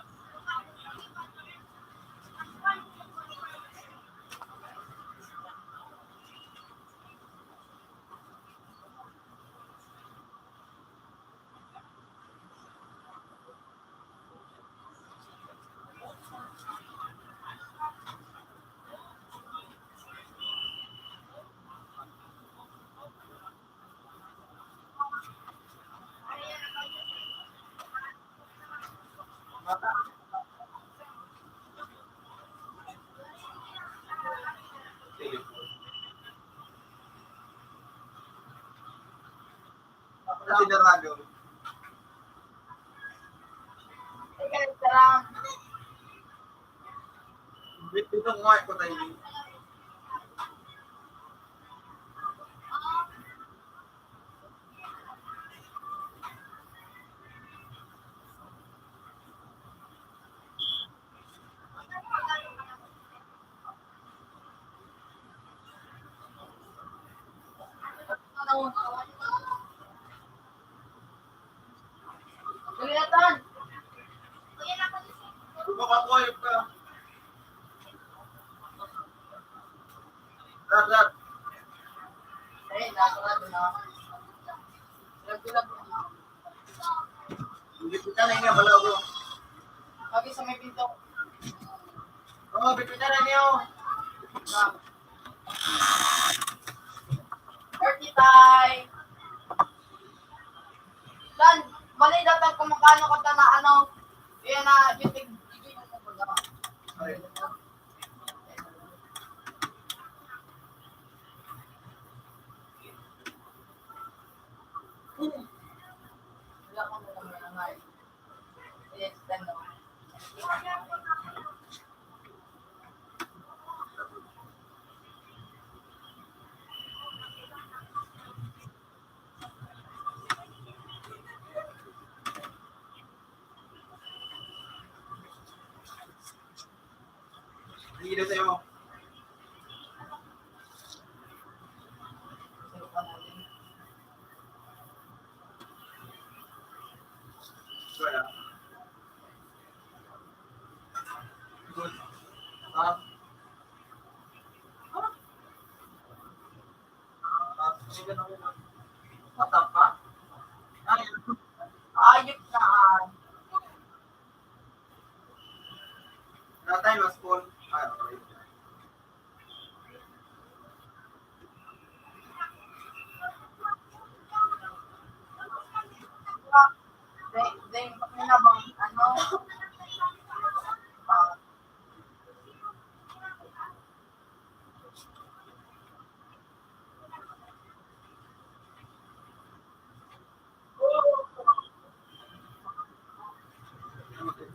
Mata. Telephone. Kasi narado. Ay, ganun ka lang. Dito nga ko tayo. Ano? Kuliatan! Baka ka. Lahat. Ay, nakarado na. Lag-lag na. Hindi kita na nga bala ko. Lagi sa may pinto. Oo, bipita na niyo. Na. Dirty time! Dan, malay datang kung magkano ka na ano. Yan na, yung tig-tig mo ba? Ay. Wala ko na naman ang ay. Yes, dan naman. Hindi na sa'yo. Sino pa natin? Wala. Good. Ah. Matap pa? Ay, Ayop na ay. natay mas phone. Ah, okay. Then, pag nabang, ano, ah,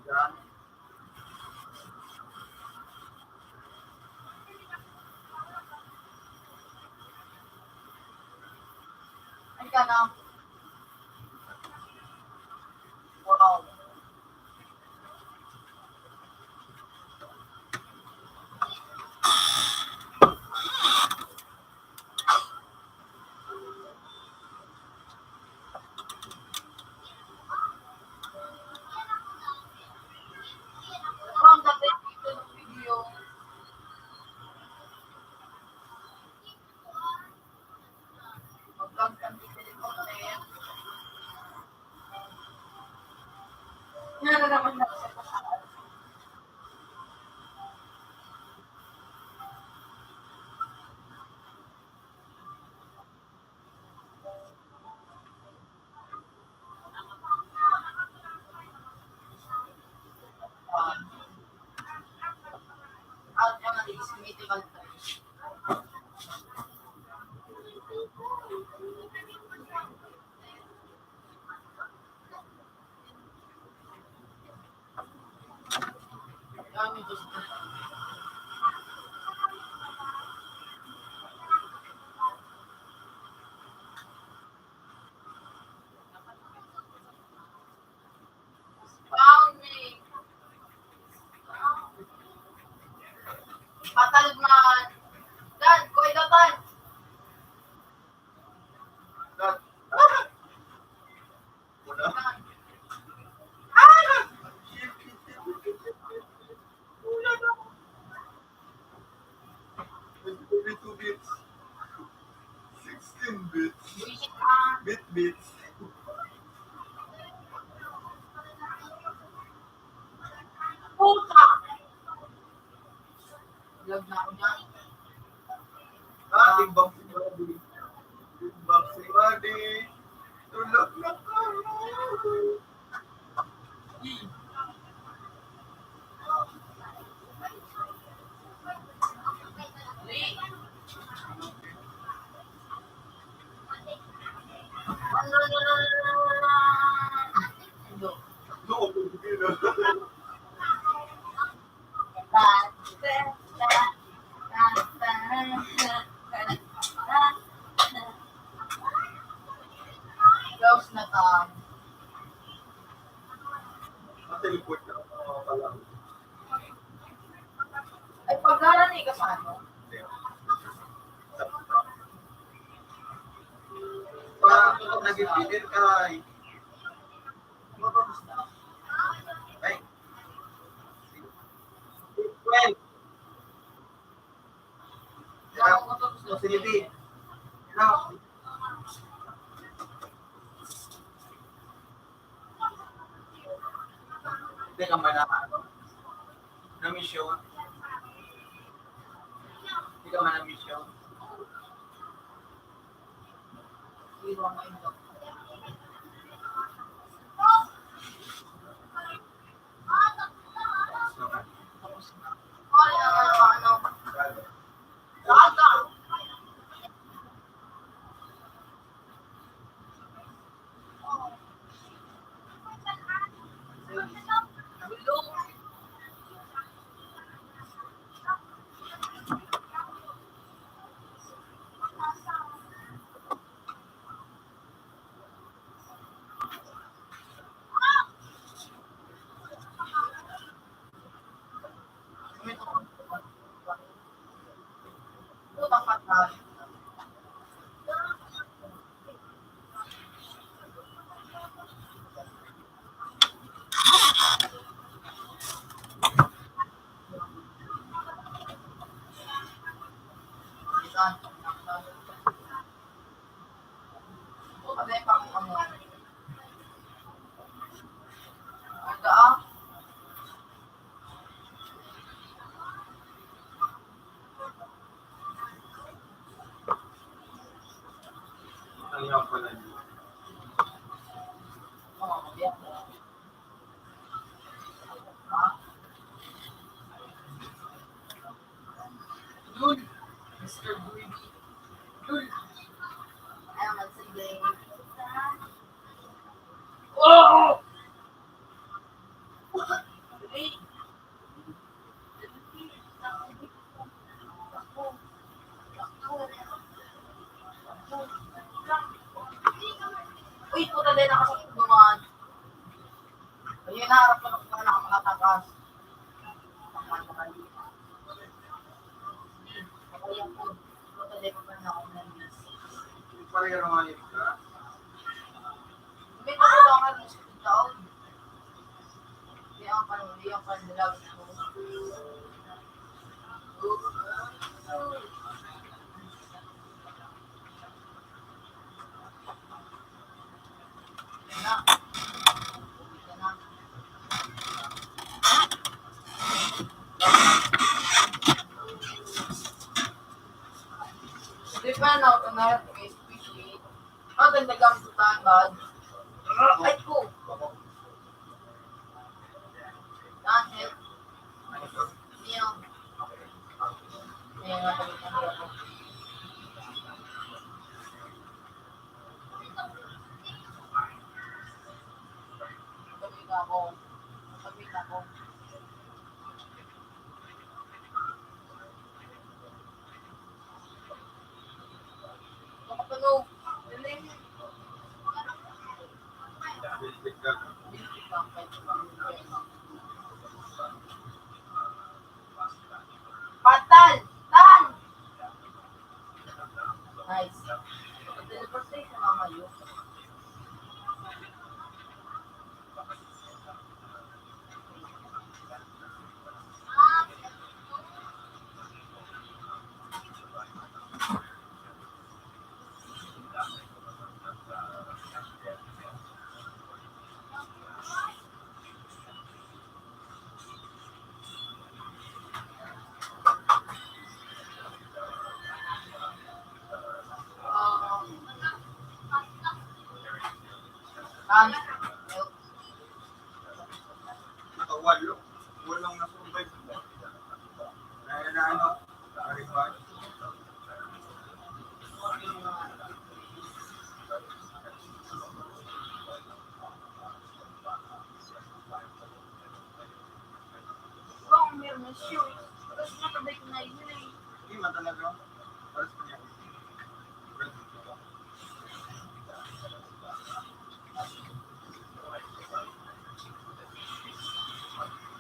Yan. ay ka na. mythical trees. Kami gusto. Found me. Patalog man. Dan, kuy datan. Dad. Wala. Dan. Wala na. 22 bits. 16 bits. Buisit ka. Bits. Puta. Love na ako dyan. Big box si Buddy. Big box si Buddy. Tulog na kayo. Lee. Ando. No, hindi na. Close na ta. Mateliport na ako pala. Ay, pag-aral ka sa ano? Parang ito nag-ipinir kay. Ay. Well. Ako ko to gusto. Sige, Di. Hello. Hindi ka ba na mission? Hindi ka ba na mission? Iwan mo ito. Tapos na. Ano? Raga! Bulong! Putang patay. Isan. Ano yung pangkamuan? Aga ah. Ang iyong pala niyo. Mga kabiyak. Ha? Dul. Mr. Greedy. Dul. Ayaw magsigay. Oh! Hey! Uy, puta din ako sa tumaman. Ayun, naharap ko na kung paano ako makatakas. Ayun po. Puta din ko pa na ako nanis. Parang yung mga yun ka. May natulungan mo sa taon. Hindi ang panilag ko. Na. Na. Di ba na ako na especially ang ganda gamsutan ba? Ay ko. Dahil niyo na siya. Tapos nakabay ko na yun eh. Hindi man talaga. Pares ko niya.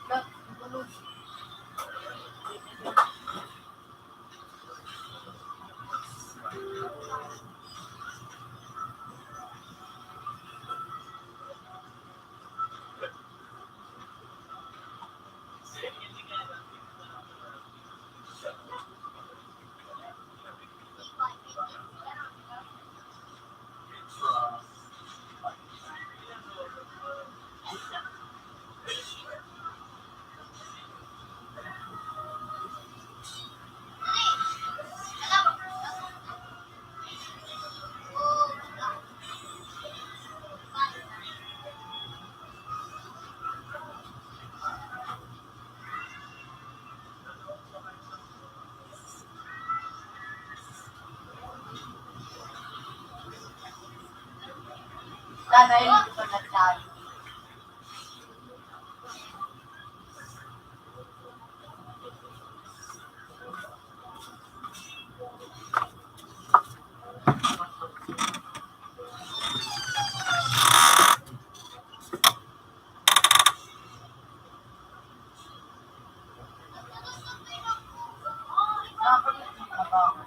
Lahat, tulog. Dahil hindi ko nagsabi. Nakakalit yung trabaho.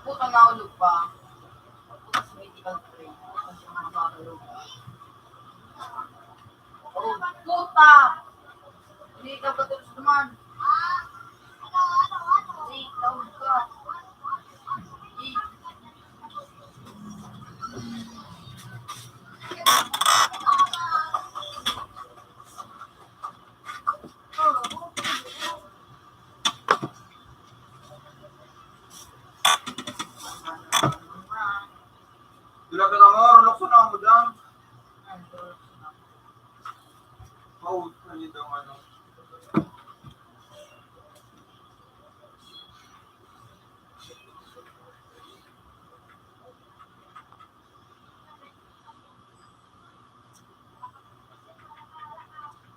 Puta nahulog pa. Puta sa medical tray. Kasi makakahulog. Oh, puta! Hindi ka ba tulog naman? Hindi, tawag ka. Hindi. Dila ka naman, lukso na mo dyan. Oh, ano daw ano.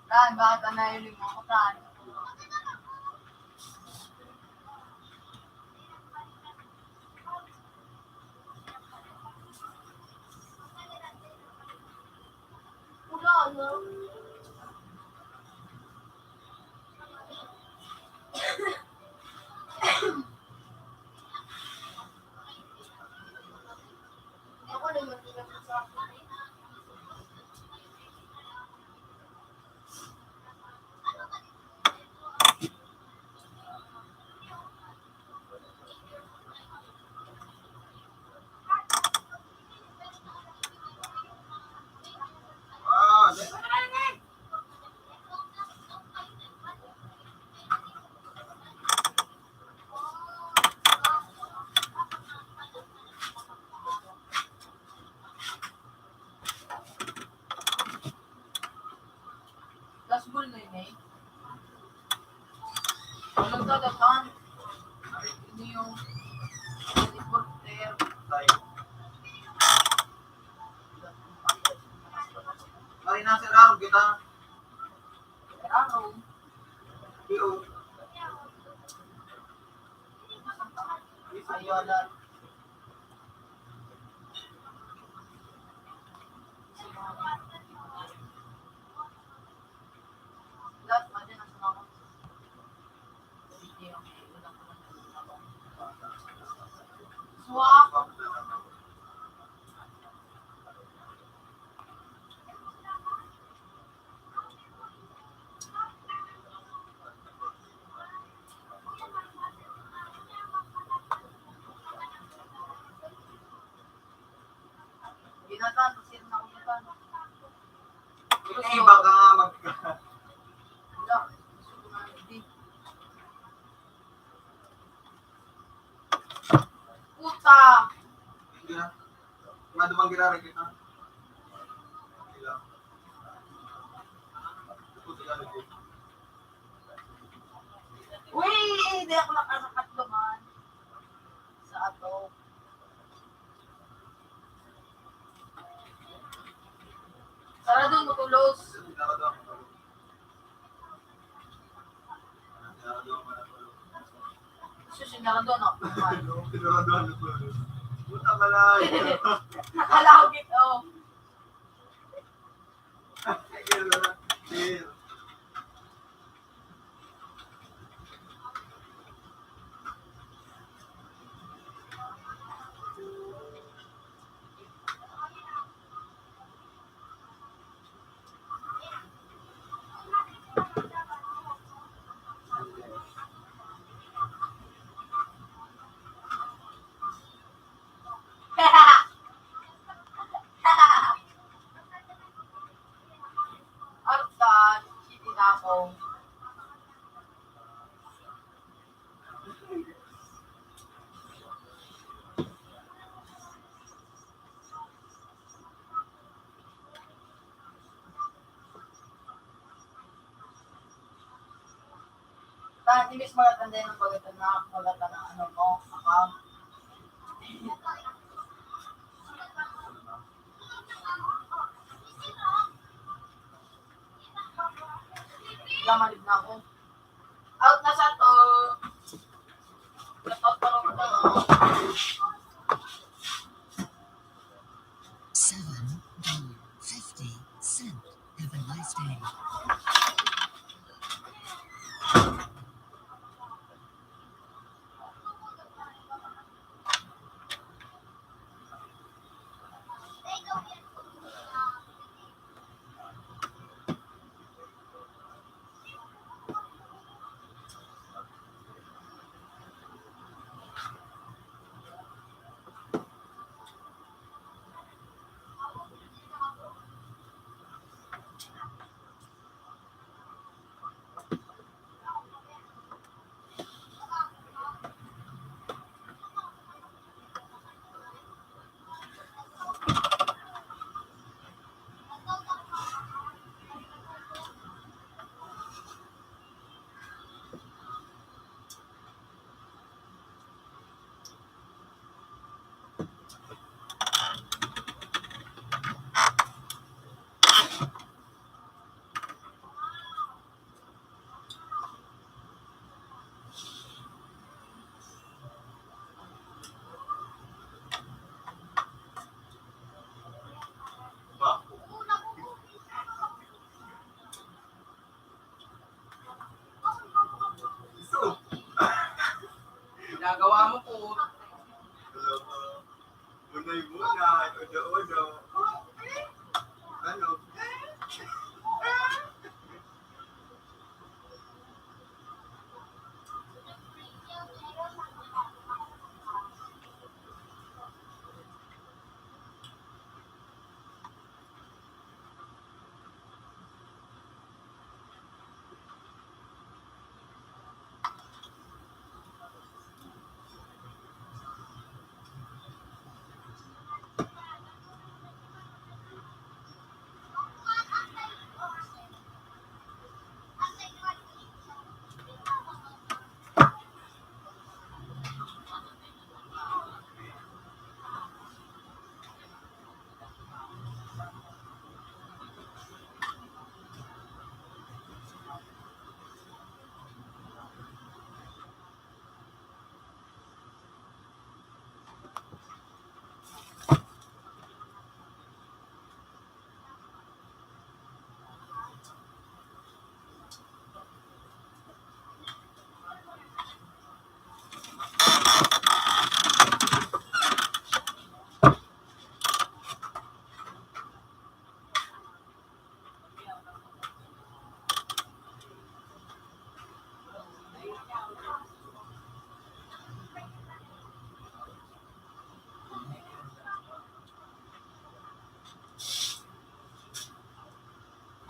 Tan, bakit ka nahiling ako, Tan? Wala na. Ako naman sila sa akin. Last ball na yun eh. Walang tagapan. Hindi yung reporter. Tayo. Ay, nasa araw kita. Araw. Pero, Ayala. Lahat pa din ang sumama. Hindi yung walang swak. Ginatan, kasi na ako ginatan. yung iba ka nga mag... Wala. Gusto ko na hindi. Puta! Hindi na. Madumang ginari kita. Hindi lang. Puti ka na dito. Uy! Hindi ako nakakatlo man. Sa ato. pinarado na. Pinaraduhan na po. Puta malay. Nakalagit, oh. Artan, hindi na ako. Imbis maganda yung pagkatan na pagkatan ng ano mo, account. Lamanib na ako. Out na sa to. Out pa rin ito. $7.50. Have a nice day. Ginagawa mo po. Bunay muna. Odo-odo. Ano?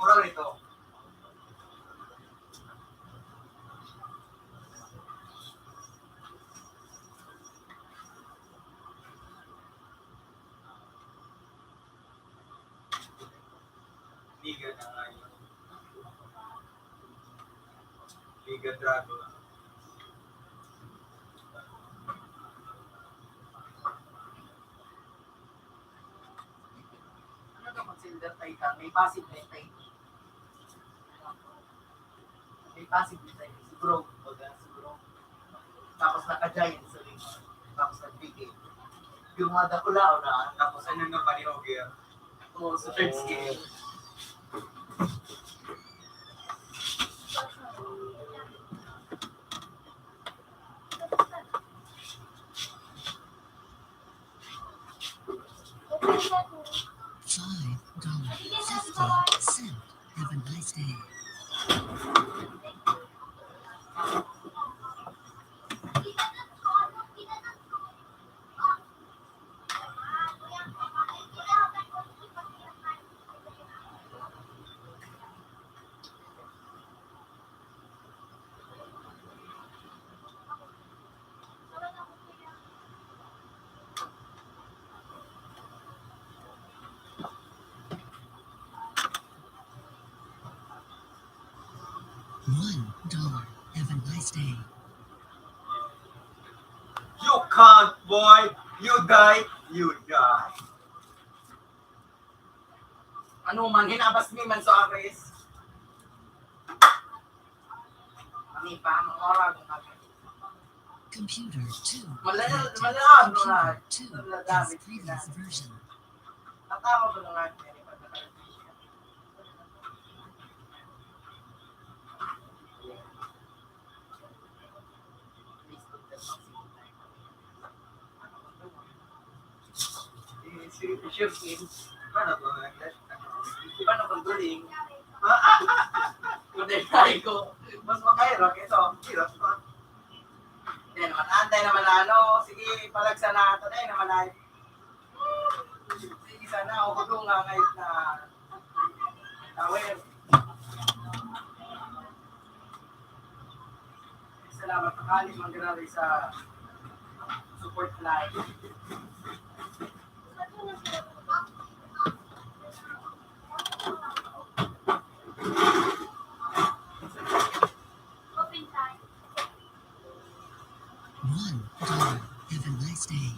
Mura rito. Liga na nga yun. Liga Dragon. Ano ka mag-silver tie ka? May passive na tie. May passive na tie. Siguro. Siguro. Tapos naka-giant sa likod. Tapos nagbigay. Yung mga dakulao na, Tapos ano na panihog yan? sa third scale. $5.50. Have a nice day. $1. Have a nice day. You can't, boy! You die! You die! Ano man, hinabas ni man sa ares. Ani pa, mga oras ng ares. Computer 2. Malala- active. malala- malala- Computer 2 malala- is previous version. Natama ko ng ares. Shifting. Paano to? Paano kung duling? Kung dahil ko, mas makairok. Ito, hirap ko. Hindi naman, antay naman na ano. Sige, palagsa na ito. Dahil naman ay. Sige, sana ako doon nga ngayon na tawin. Salamat sa kalis mag-grabe sa support line. Open time. $1. Have a nice day.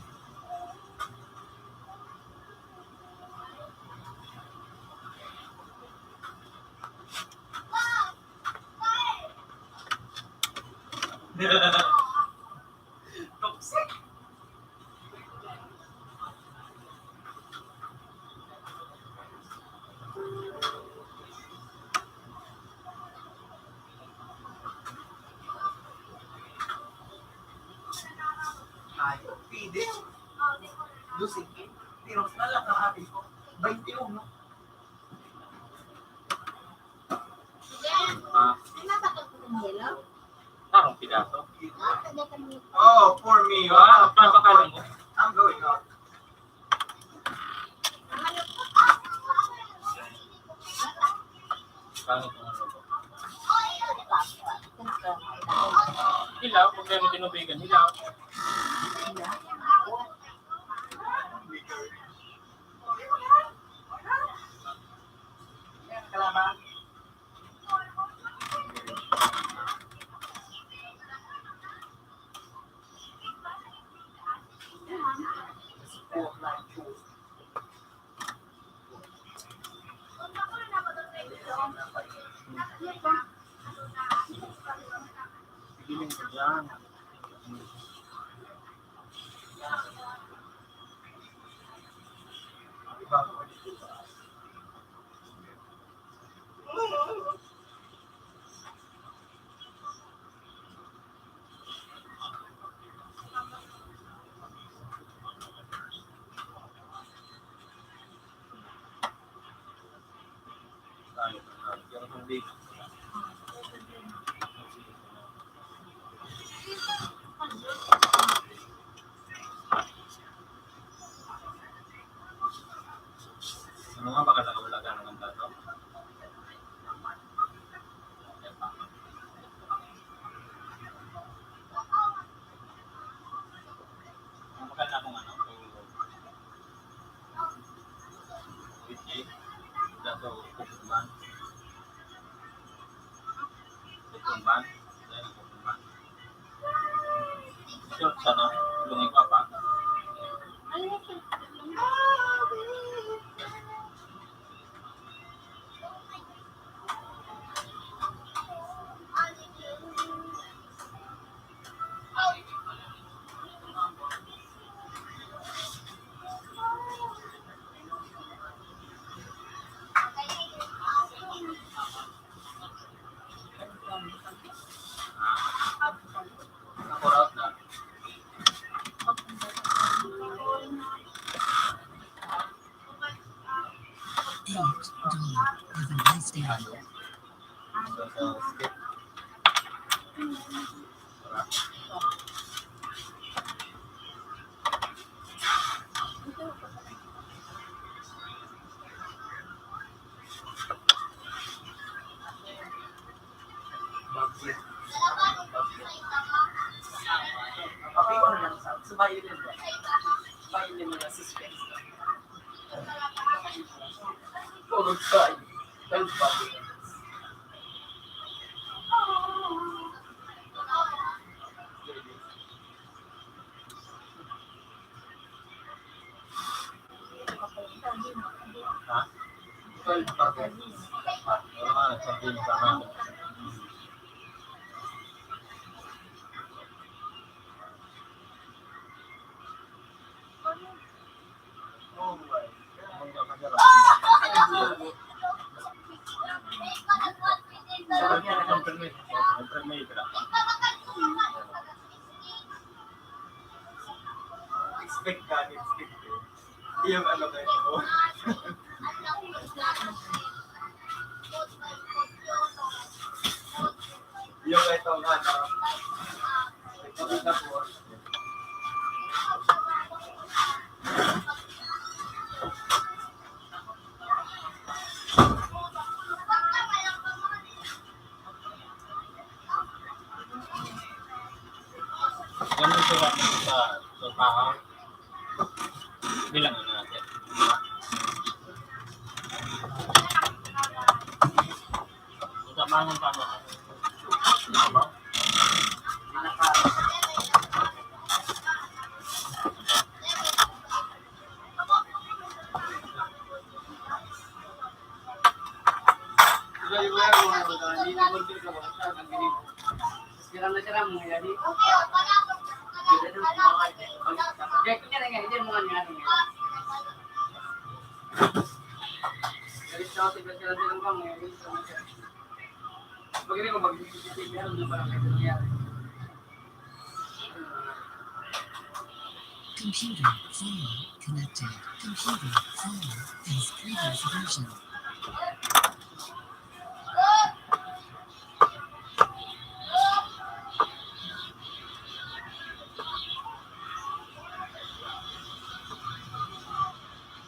Toxic. Ayaw, pide. Dusikin. Tiros na lang ang habi ko. 21, no? Ah, Ay, natakot ko ng yelo. parang pidaso. Hindi ka nang Oh, for me. Ah, papakain mo. I'm going out. Pangit ang ano ko. Hilaw, problema tinubigan. Hilaw. Yan, kalaban. Support line, choose. Pigiling ko dyan. Pangit ang ano. Pero kung di, ano nga baka nakawala ng tato? Maganda akong ano, Whiskey, dato kukumban. Kukumban, dahil kukumban. Sure, sana, tulungin ko pa. Date, dog. Have a nice day. Sa skip. Papi ko na lang sa violin ba? Violin na suspense na. Tulog sa 12 papi. Ha? 12 papi. Sabihin sa akin. Oh my. Expect ka, expect eh. Yung ano kayo. Yung itong ano. Itong tapos. Ganun sila sa tao. Bilang natin. Masama ng tama. Siram na siram mo yan. Jack niya na nga, hindi mo nga nga. Galit siya kasi sila silang bang ngayon. Magaling ko mag-CCTV, meron na parang ito nangyari. Computer, phone, connected. Computer, phone, as previous version.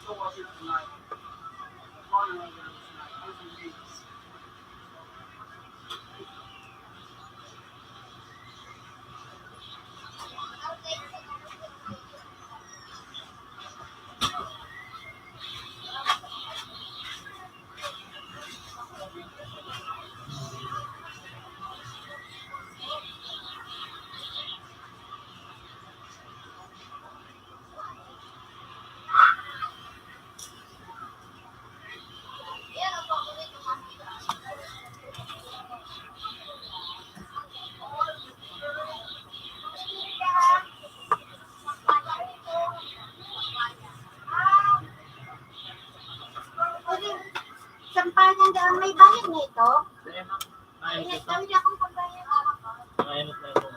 So was it tonight? Morning was it tonight? I'm confused. Sampahan daan may bayad na ito. Ayun ito. Kami akong pagbayad. Ayun na ito.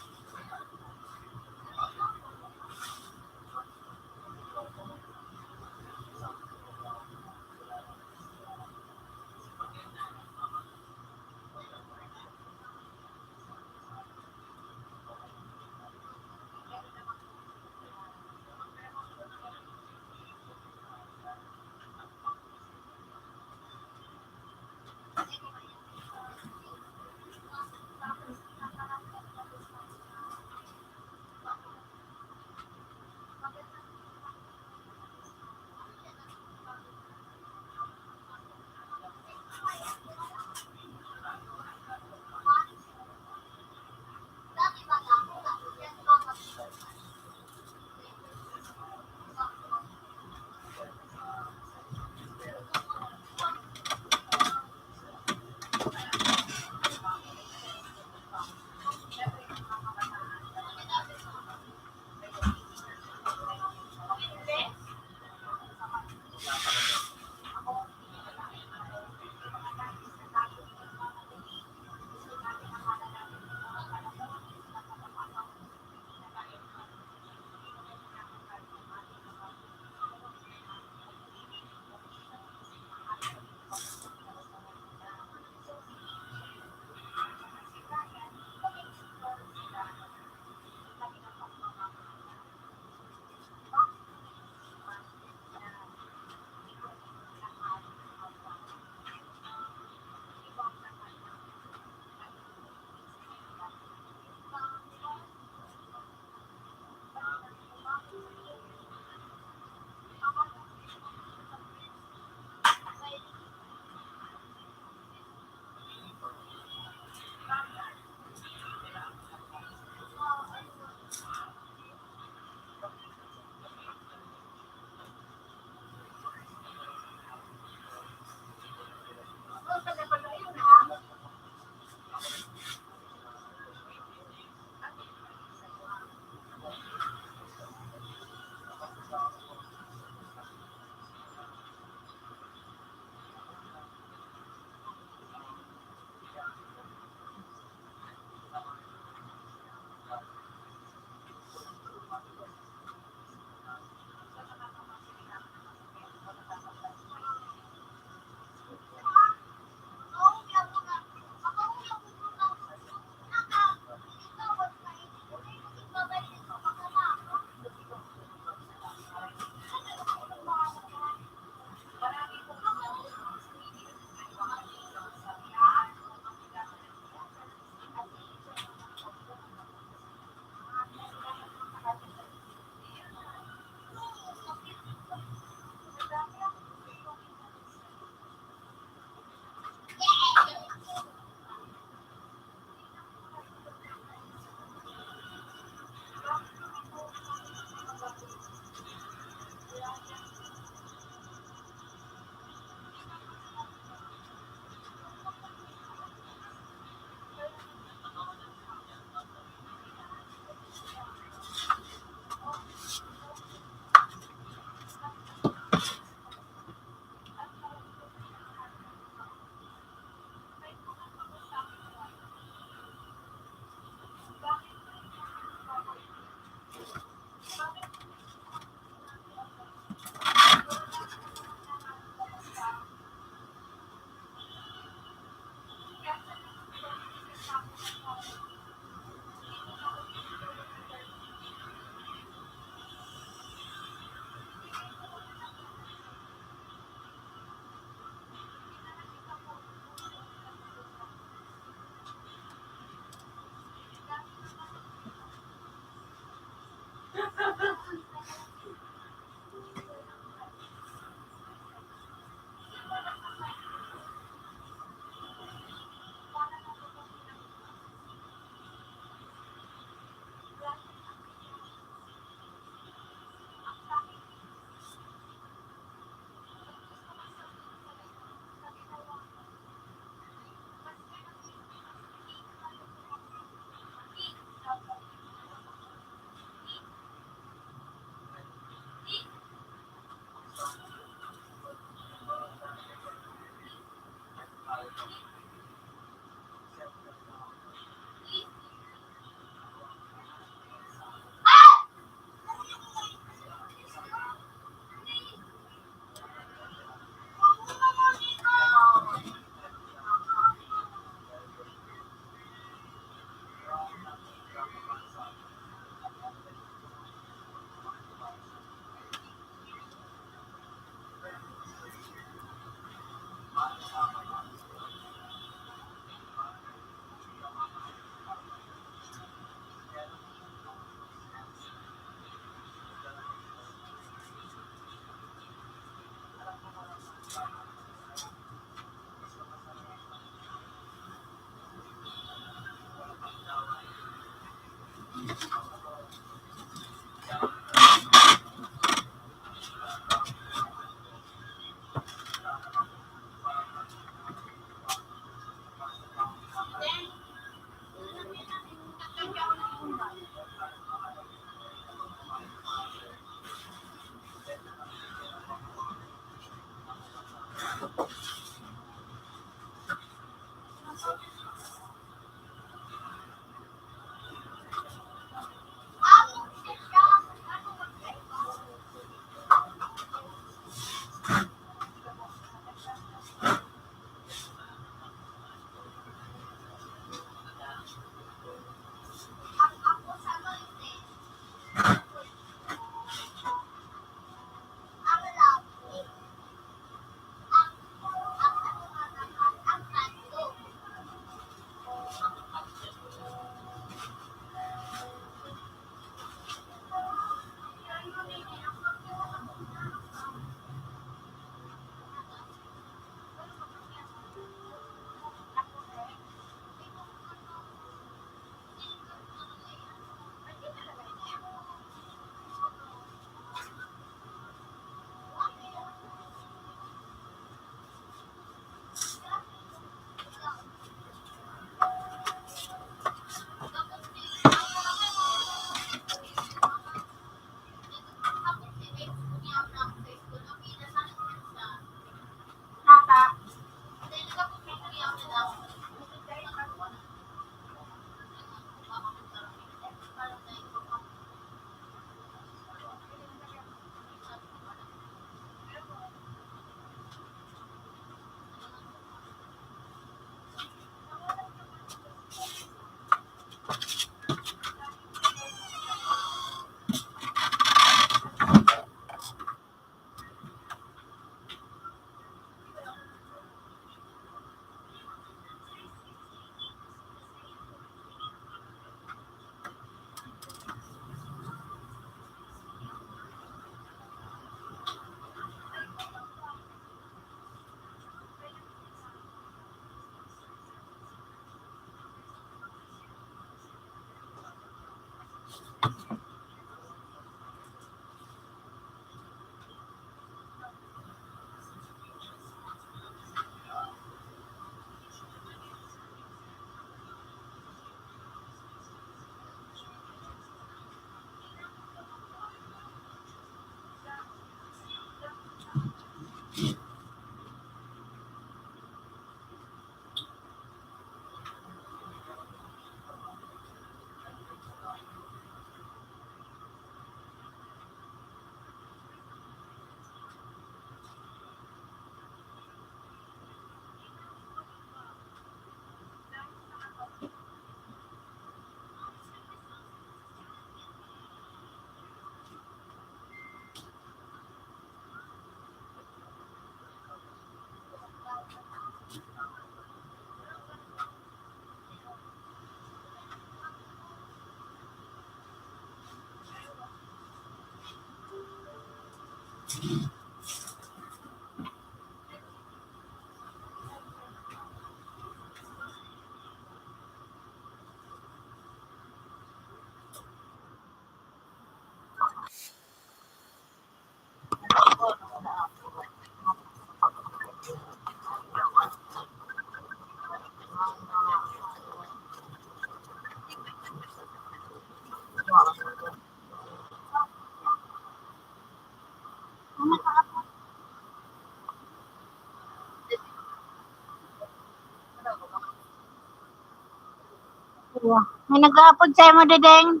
May nag-upload sa'yo mo, Dedeng.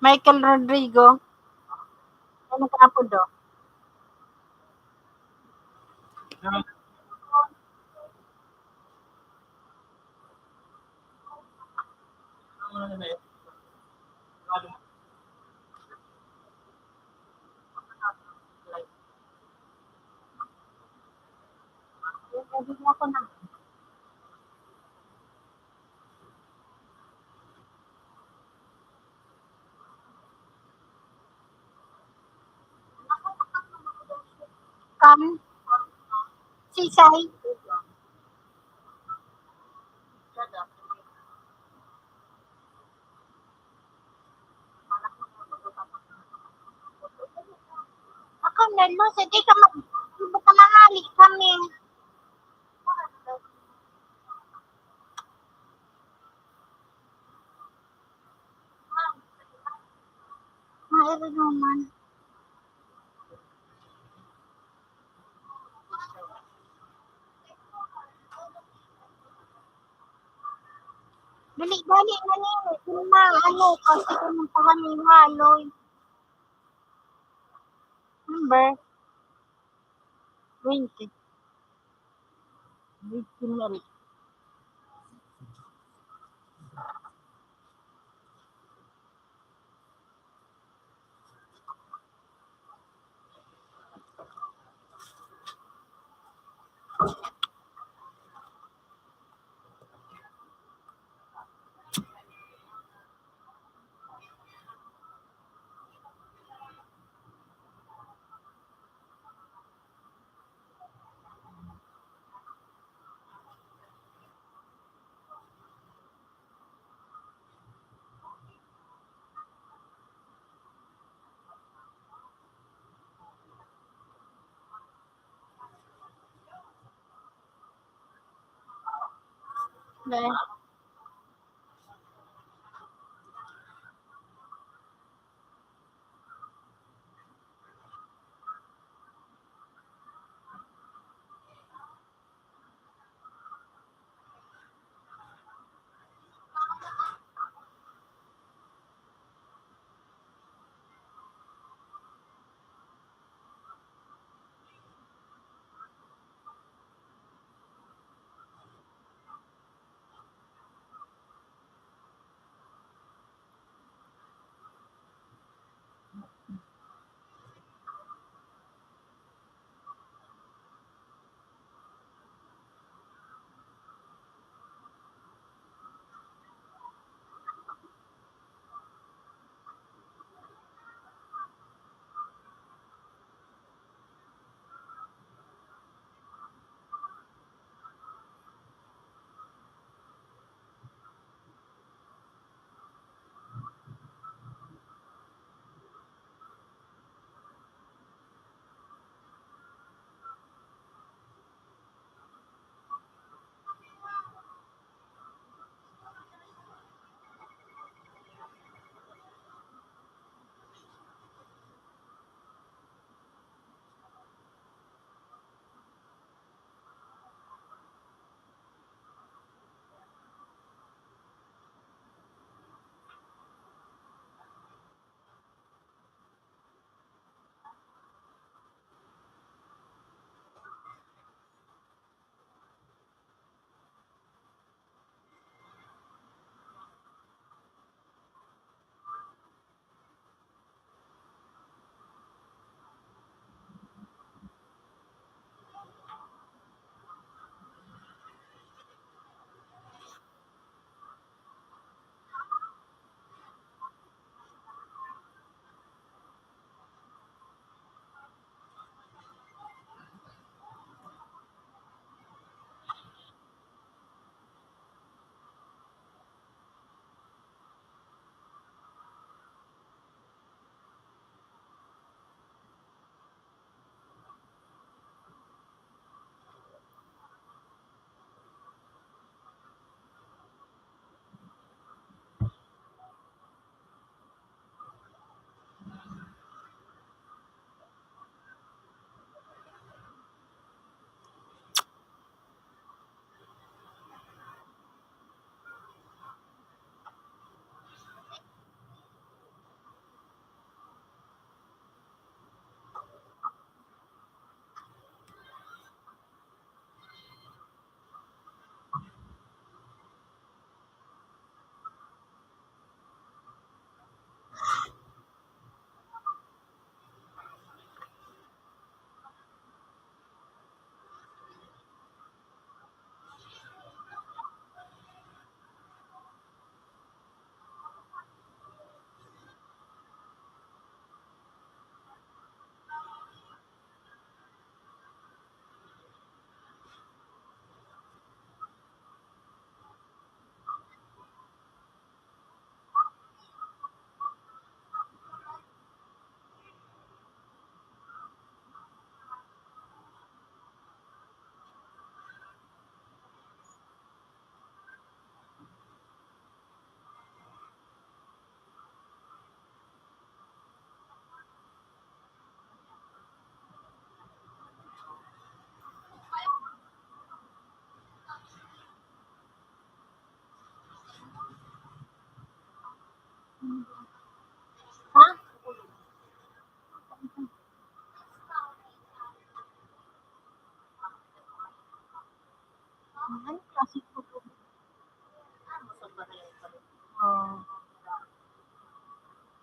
Michael Rodrigo. May nag-upload do. Ready na ako na. Come. Sisay. Ako na, no? Sige ka baka mahali kami. Mayroon naman. Dali-dali na niyo. Kung ano, kasi kung kami haloy. Number 20. 20. Dahil.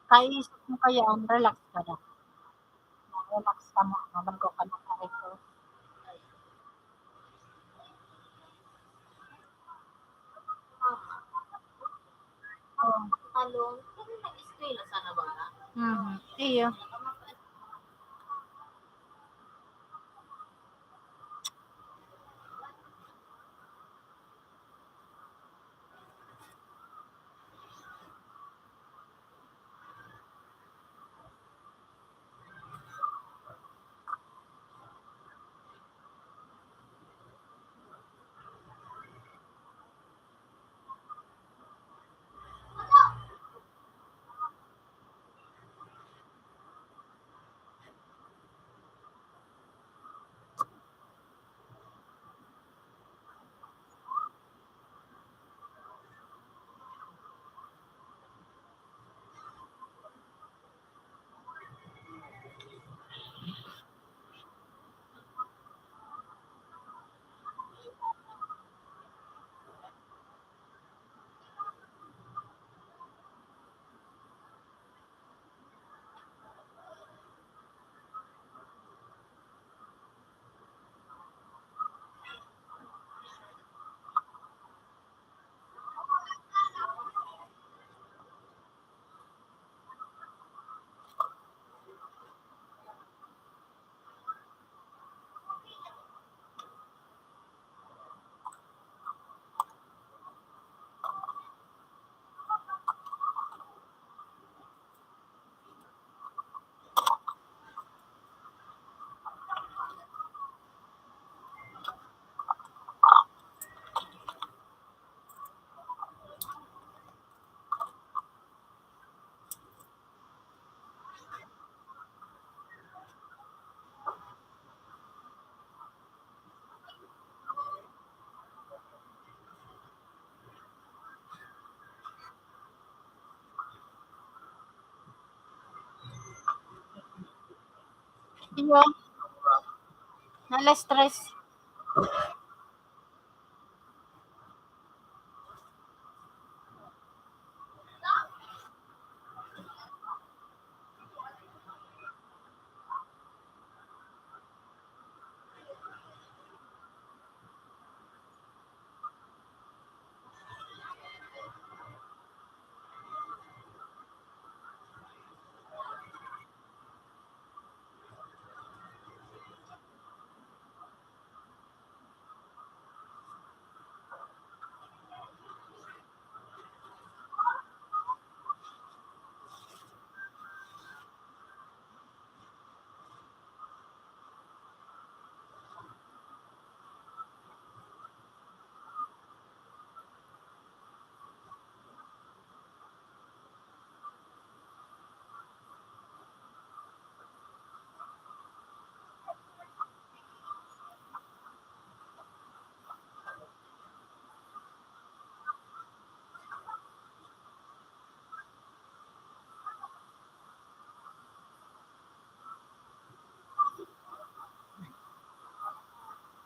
Kaisip mo kaya, relax ka na. Relax ka mo, bago ka naka-ito. Oh. Talong. Kami nag-eskwela sana ba na? Iyo. Iyo. Nala-stress.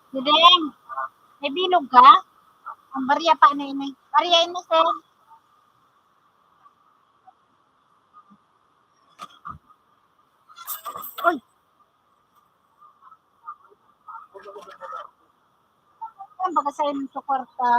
Dudeng, may bilog ka? Ang barya pa na ini. Barya ini, sir. Uy. Ang baga sa'yo ng suporta.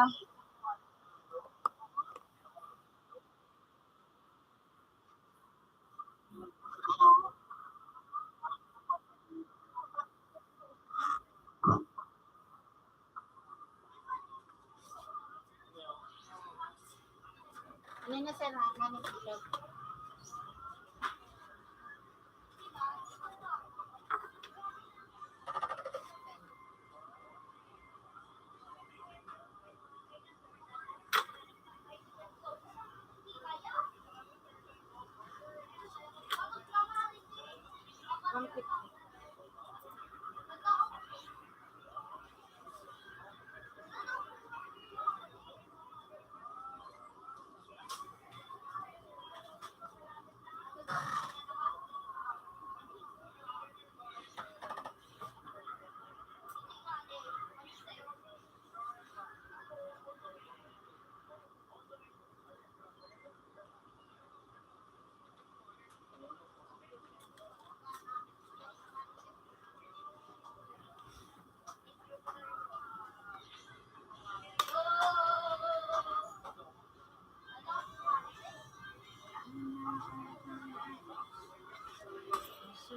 Ano na, sir? Ano na, sir?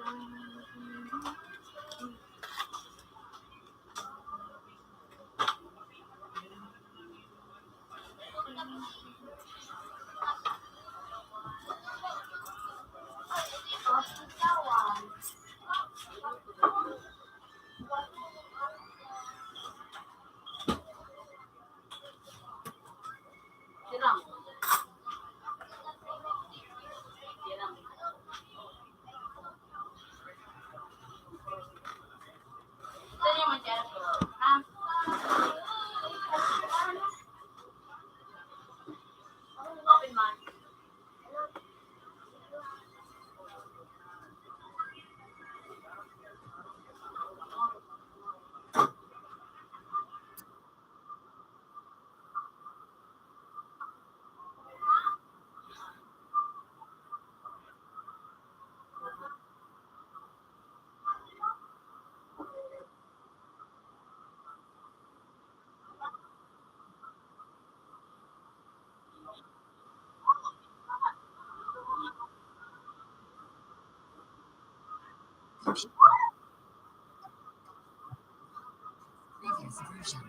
Sirang. Sirang. Ito niya man siya. Ha? Open man. Previous version.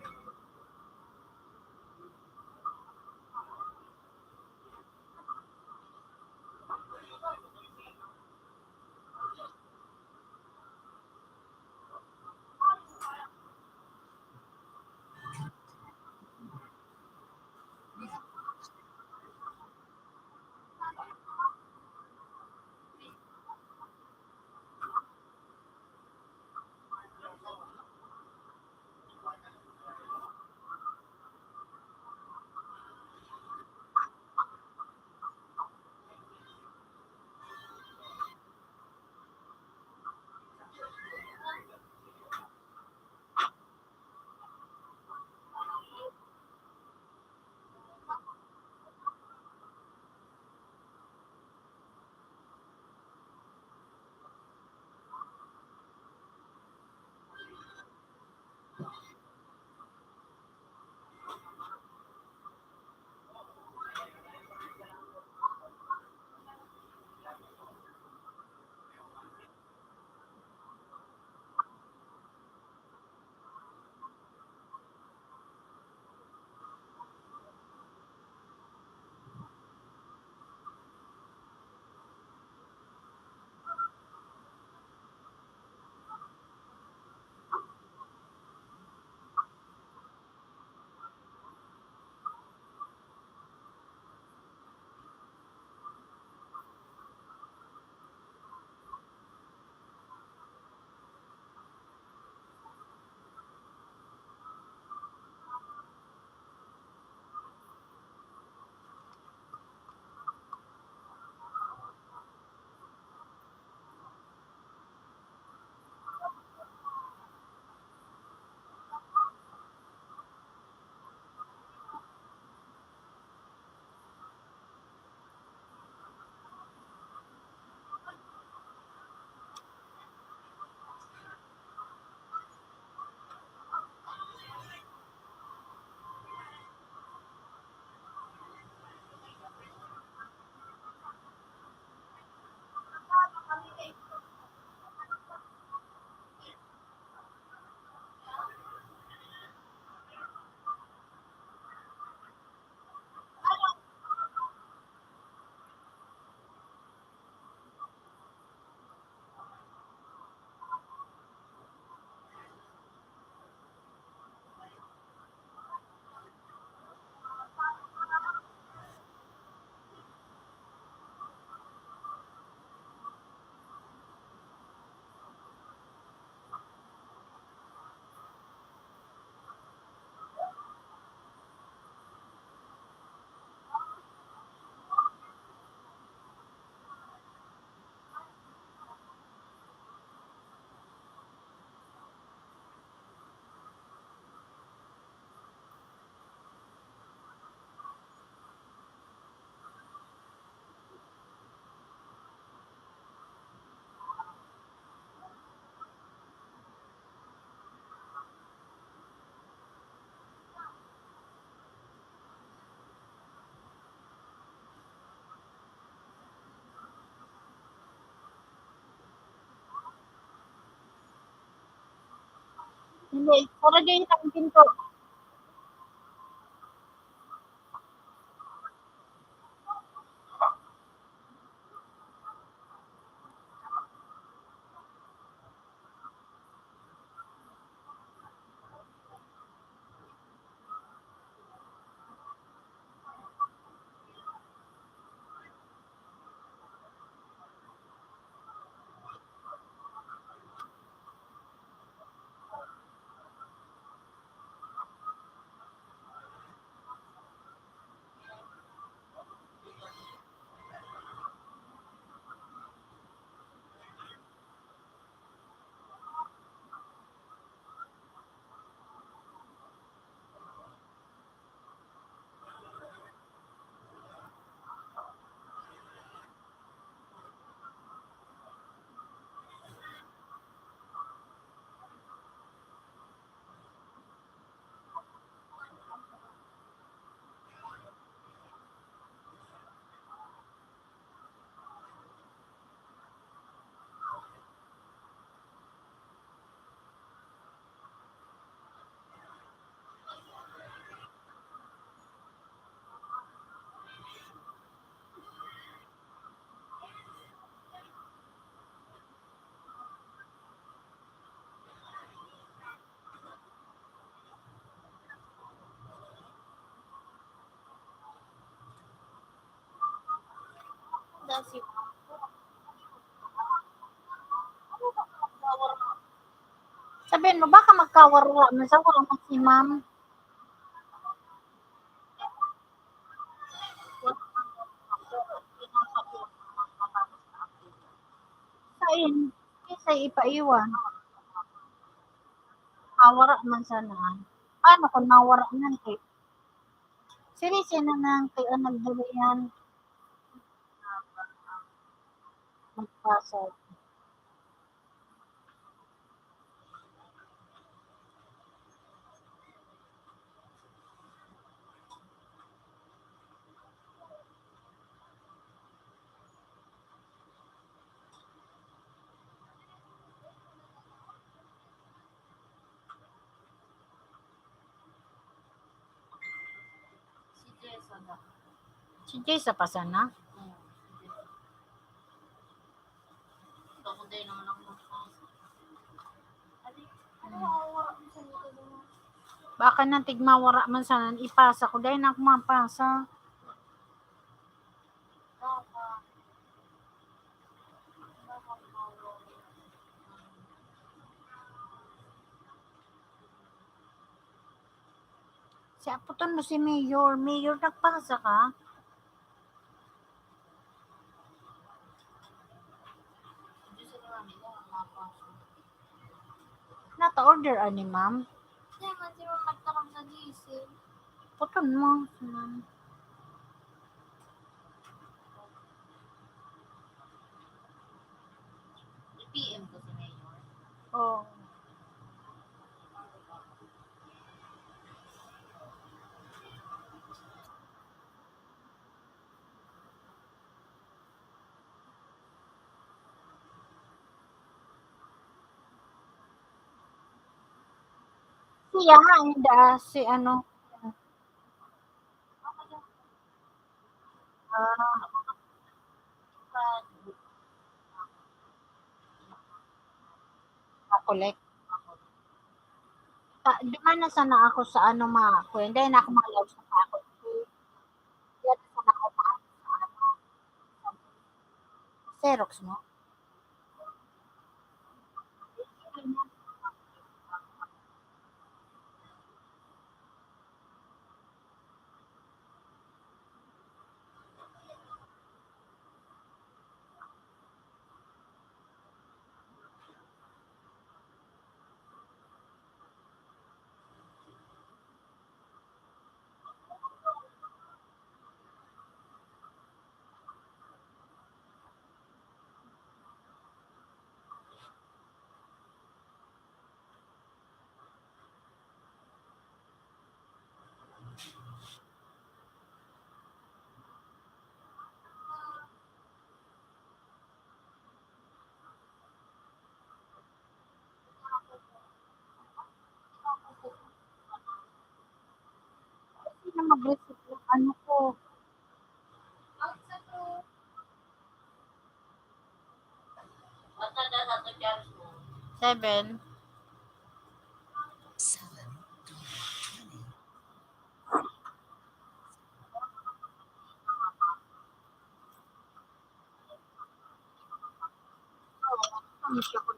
Hindi, para din ang pinto. Dasi. Sabihin mo, baka magkawarwa man sa wala man si ma'am. Sain, isa ipaiwan. Nawara man sana. Paano kung nawara man kay? Serisi na nang kay ang nagdurian. Magpasok. Si Jessa na. Si Jay sa pasana. Ako din naman ako magpasa. Ano mawawala mo sa likod mo? Baka nang tigmawara man sana ipasa ko dahil na ako mapasa. Baka. Si aputon mo si Mayor. Mayor, nagpasa ka? Diyos na namin lang ang mapasa. Nata-order ani ma'am. Kaya man si Mama magtarong sa diesel. Puton mo. Ma'am. PM ko si Mayor. Oh. Siya nga, hindi si ano. Collect. Duman na sana ako sa ano hindi na ako ma-allow sa ako. Yan na sana ako sa ano. Xerox mo. mag-receive ng ano ko. Basta na sa to charge mo. 7. 7, 20. Ano siya ko?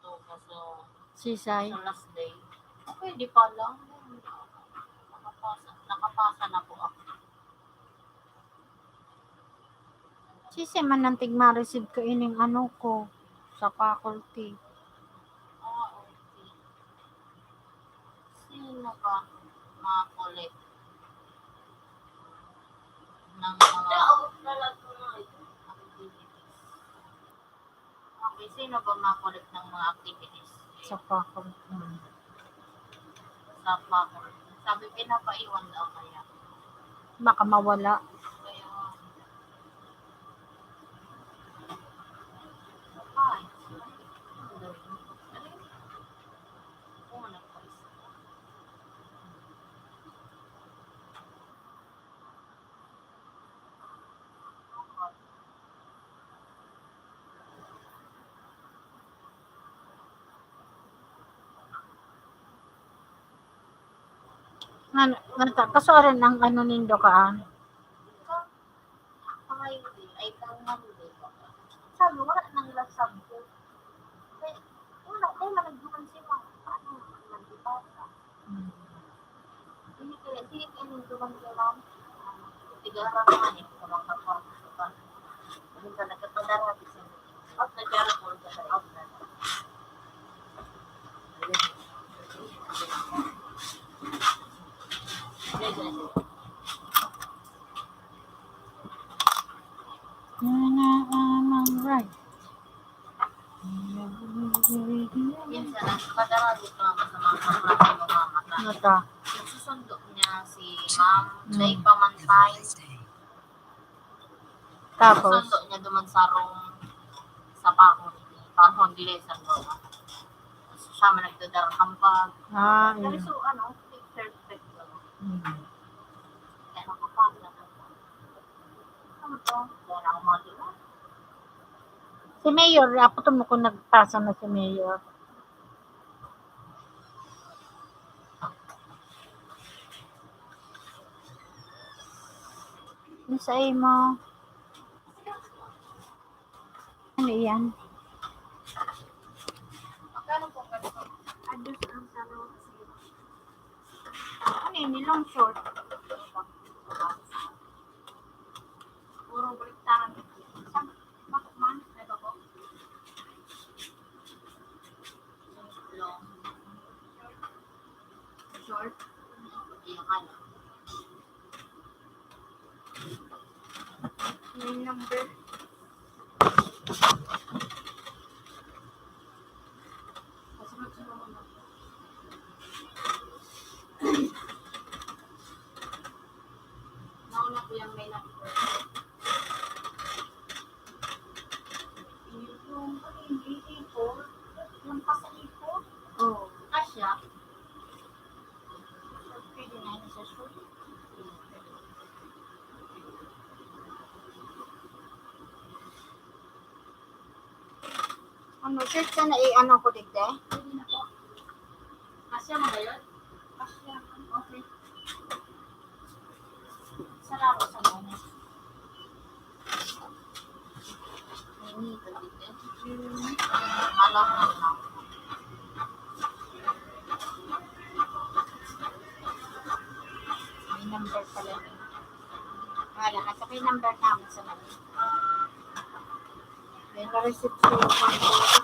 So, kaso, Sisay. sa last day. Pwede pa lang. Nakapasa na po ako. Sisi man nantig ma-receive ko ining ano ko sa faculty. Okay. Sino ba ma-collect ng mga activities? Okay, sino ba ma-collect ng mga activities Sa faculty. sa faculty? Sabi, pinapaiwan daw kaya. Baka mawala. Kaya, ay, oo, nagpais. Kaso rin ang ano nindo kaan. Ay, ay, tangan din. Sabi, wala nang lasab ko. Wala, ay managduman sila. Ano, nagdipasa. Hindi ka nagduman sila. Tigaran naman eh, sa mga kapwa. Hindi ka nagkatadara. At nagkaroon ka sa outlet. Right. Minsan, nagkatadara dito naman sa mga kapwa ng mga mata. Nata. Nagsusundo niya si Ma'am Jay Pamantay. Tapos, Nagsusundo niya duman sa room sa Pahon Dilesan mo. Siya man nagdadarang hampag. yun. So, ano, perfect lang. Kaya nakapagda na. Ano to? Kaya nakamagila. Si Mayor, ako to mo kung nagpasa na si Mayor. Yung sa mo. Ano yan? Magkano po ganito? Adus ang salo. Ano yun? Long short. Puro baliktaran. Bakit man? Ito po. Long. Short. Iya kaya. May number. Nauna po yung may number. Yung pasa ipon. Oo. Kasya. Pwede na yun sa short. Ano, shirt ka na ano ko digde? Pwede na po. Kasya mo ba yun? Kasya. Okay. Salamat sa mga. Hindi ka dito. Malam na lang. May number pala yun. Wala, kasi may number namin sa namin. May na-receive ko yung number.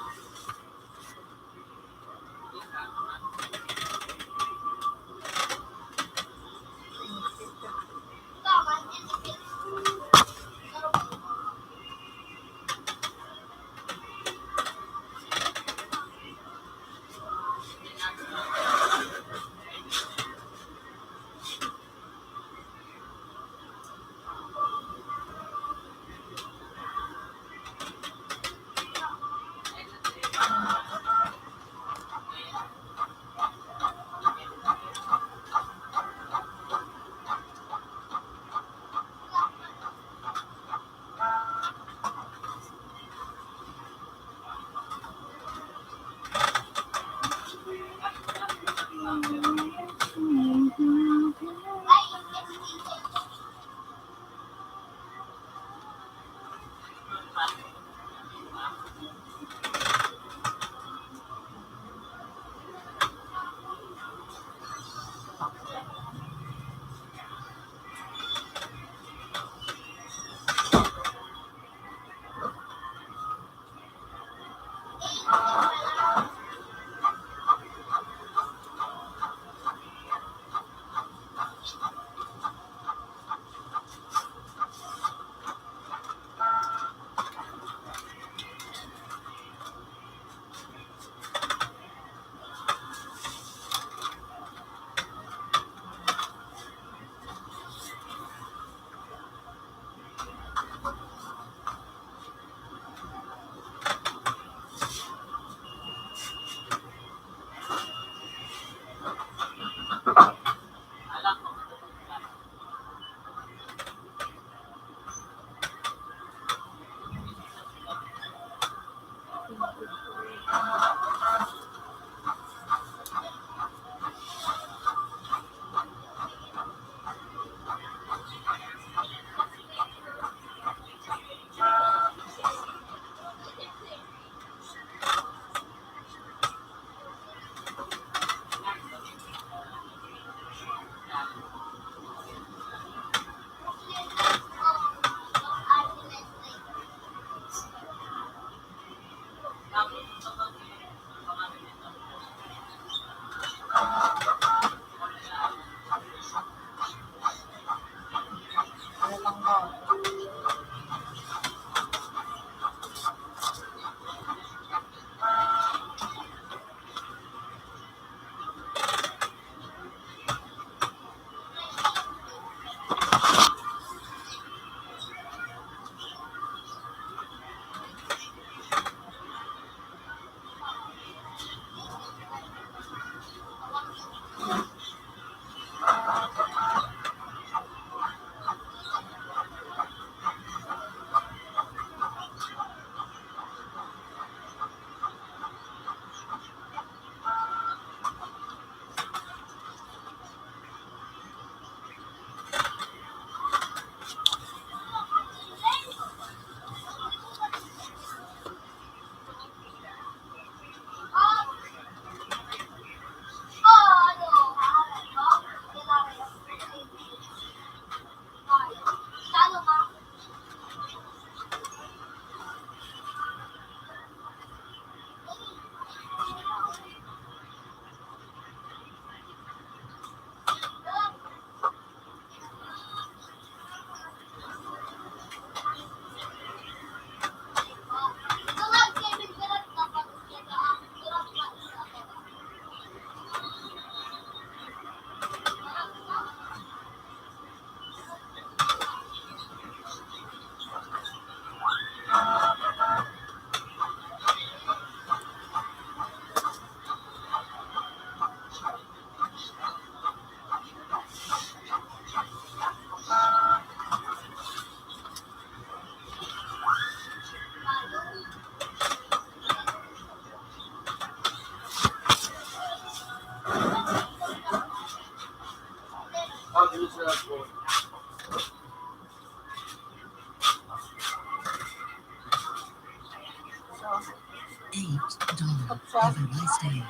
Have a nice day.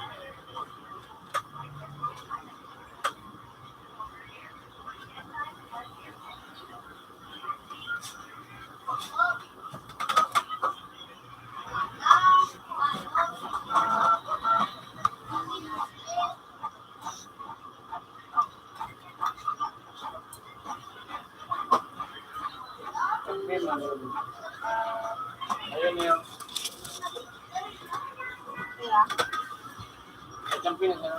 Ayun na yung Kaya, champion na.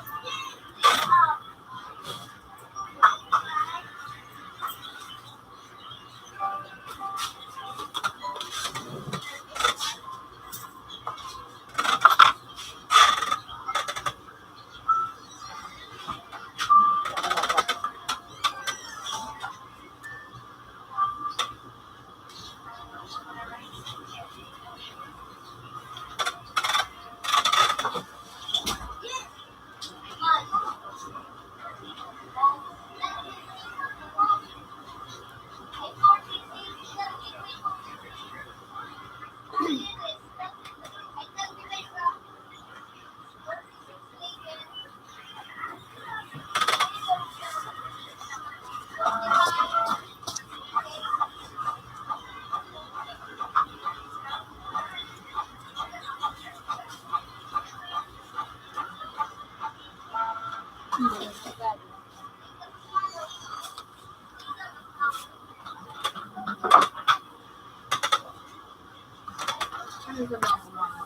Ano sa mga mga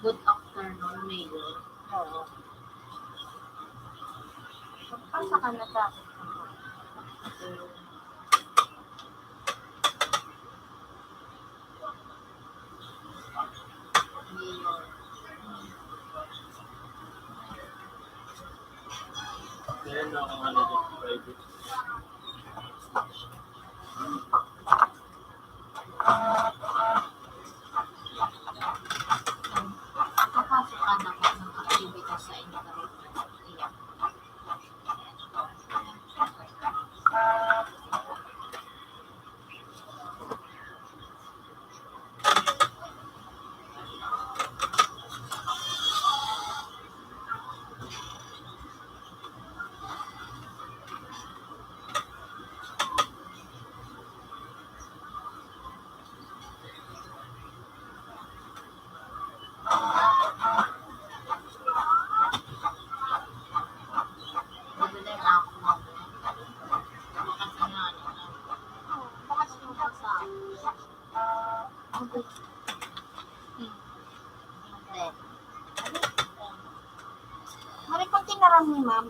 good afternoon, Mayor? oo. Pagpasa ka na ta. Mayor. Meron na akong ano dyan, private. Papasok ka na po ng activity sa internet. Iyan. Mabili na ako ng makasangalan na. Bakit mo pa sa Hindi. Marikonti na rin ni ma'am.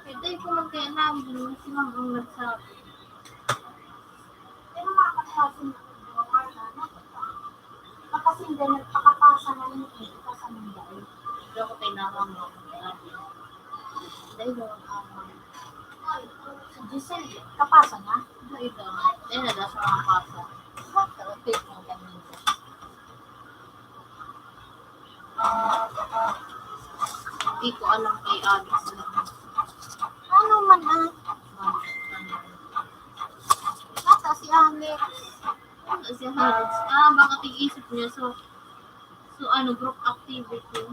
Hindi ko man kaya namin. Si Ma'am ang nagsabi. Pero makakasin na kasi hindi nagpakapasa na rin ito sa Mindanao. Hindi ako tinawag mo. Dahil doon ang Si Giselle, kapasa na. ito. Dahil na sa mga pasa. Traffic ng ganun. Hindi ko alam kay Alex lang. Ano man ah? Nasa si Alex. Si Alex. Ah, baka tig-isip niya. So ano, group activity.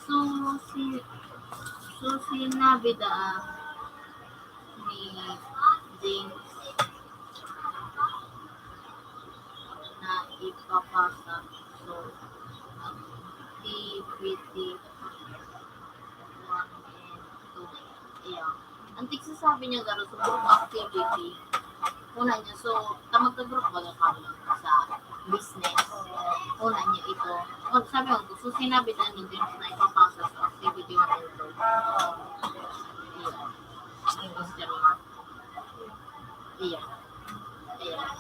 So si Nabida ni James na ipapasa. So, activity 1 and 2. Ayan. Ang tigsasabi niya gano'n sa group activity, una niya, so, tamag na group baga kami sa business. Una niya ito. O, sabi mo, so sinabi na ni James na ipapasa sa activity 1 and 2. Ayan. Ang question mark. Ayan. Ayan.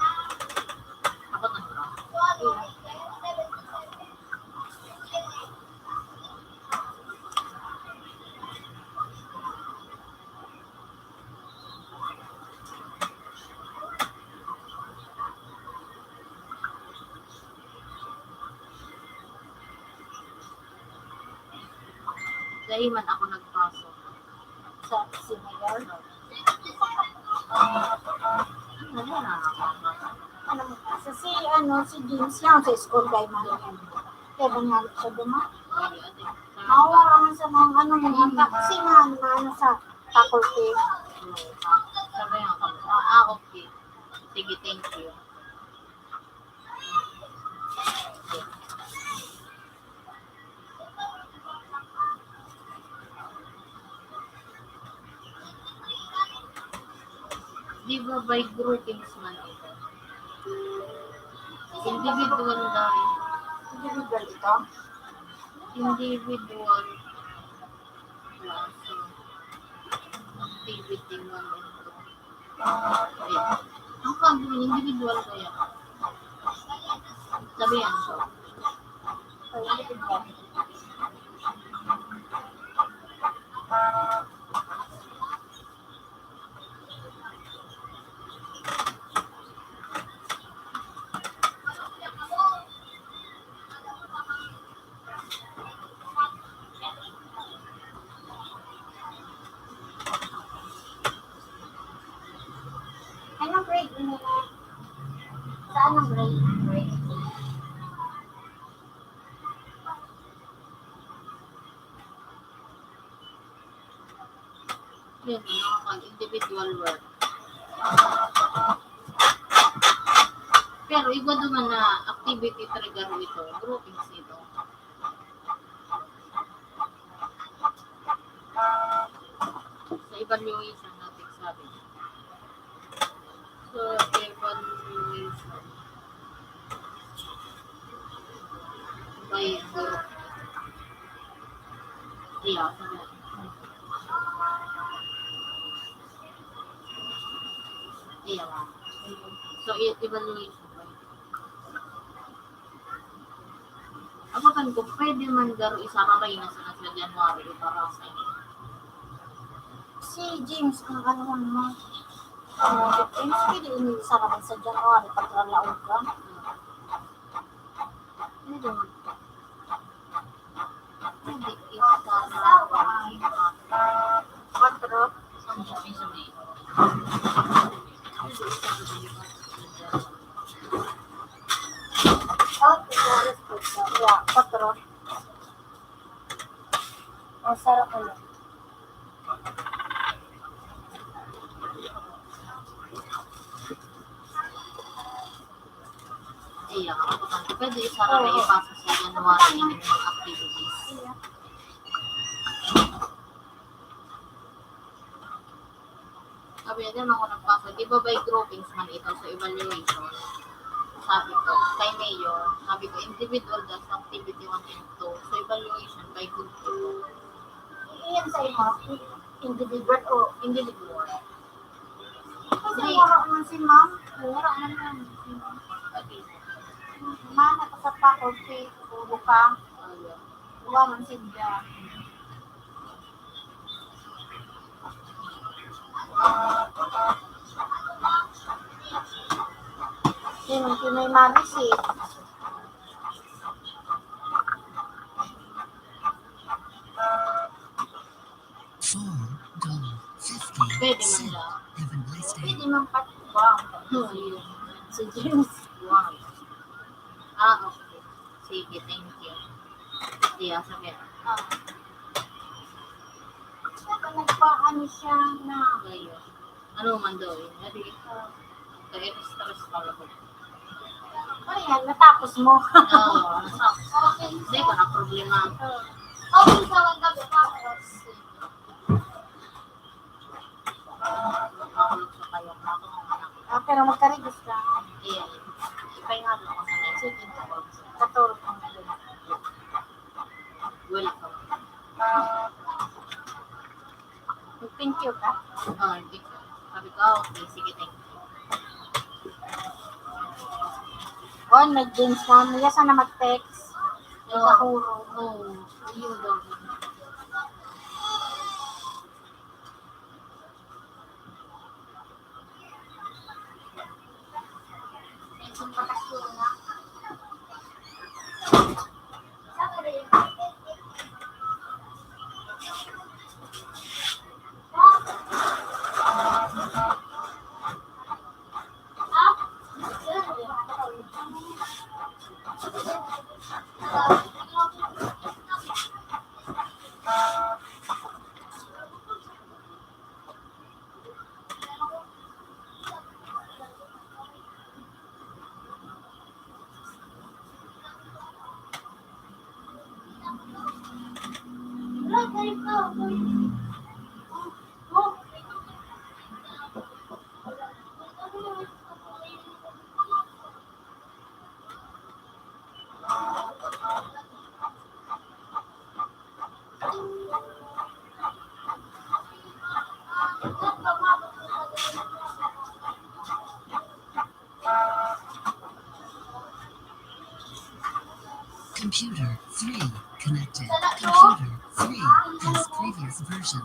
Ako na bro. Dahil man ako nagpasok. Sa si Mayor. Ano na ako? Ano mo kasi si James yan sa school guy man. Kaya ba nga siya duma? Mawara man sa mga ano mga taxi na ano sa faculty. Sabi nga kami, okay. Sige, thank you. Di ba by groupings man ito? Individual dahil. Individual ito. Individual klase. Activity man ito. Wait. Ang kagawin, individual kaya. Sabi yan so. So, individual. Anong grade mo na? Saan ang grade? Yun, individual work. Pero iba naman na activity trigger ito, groupings ito. Sa evaluation natin sabi. So, evaluation by group. Yeah, sabi. Yeah. So, evaluation. Ako kan ko, pwede man garo isaramay na sa January para sa inyo. Si James, kung ano mo. James, pwede ini sa naman sa January pag nalaog ka. Hindi naman. Pwede isaramay. Quatro. Saan siya? May sabi. Pwede isaramay. Okay, yeah, quatro. O, sarap ulit. Iya, ako kan. Pwede isaramay ipasa sa January yung mga activities. Sabi din ako nagpasa, di ba by groupings man ito sa evaluation? Sabi ko, kay Mayor, sabi ko, individual does activity 1 and 2. So, evaluation by group 2. Iyan sa imo, individual o Individual. kasi wala naman si ma'am. Wala naman si ma'am. Okay. Mana ka sa faculty, puro ka. Wala man si Dia. Yung may mami si $4.50. Pwede man daw. Have a nice day. pwede man patubang. Ayun. Si James. Wow. Okay. Sige, thank you. Iya, sabi. Saka nagpaano siya na Ayun. Ano man daw yun? Hindi. Kaya stress pala ko. ayan, natapos mo. Oo, nasa. Hindi ko na problema. Okay, sa mga gabi tapos. Nakakulog sa kayo. Nakakulog. Pero magkarigis ka. Iya. Ipahinga lang ako sa next week. Katulog mo na yun. Welcome. Thank you ka. Hindi ko. Sabi ko, okay, sige, thank you. On, may James na. Niya sana mag-text. May kahuro. Oo. Yun daw. Kung pakasuro na. Saka rin. Computer 3 connected. Computer 3 has previous version.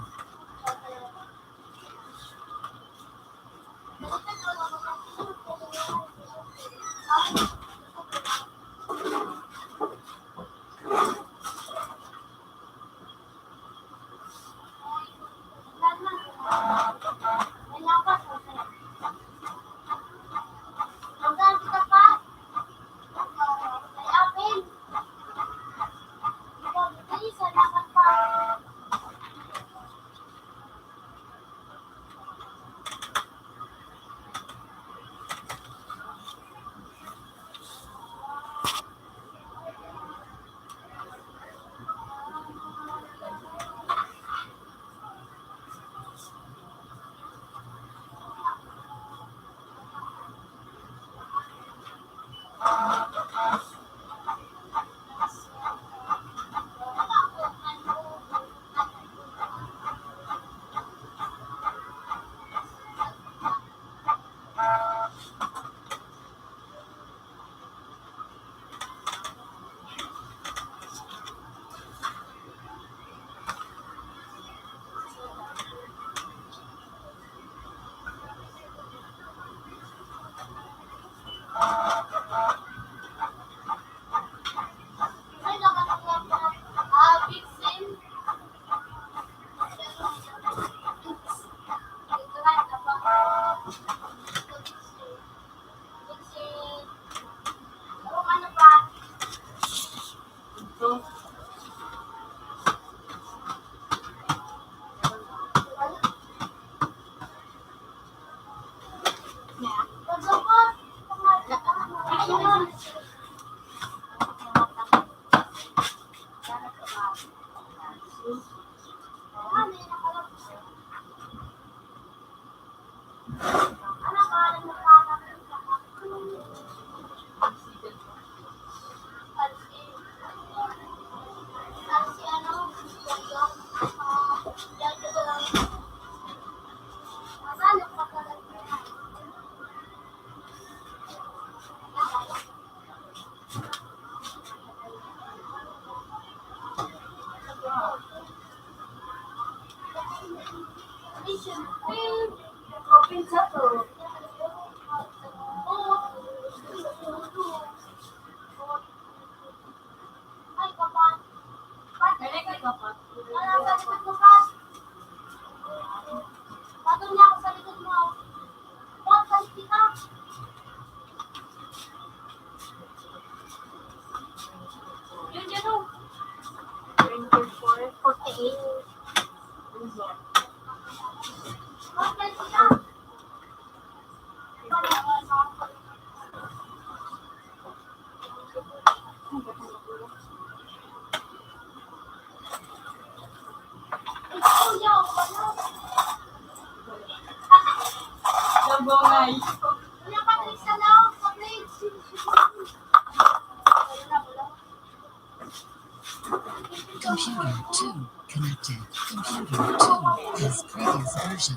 Computer 2 connected. Computer 2 has previous version.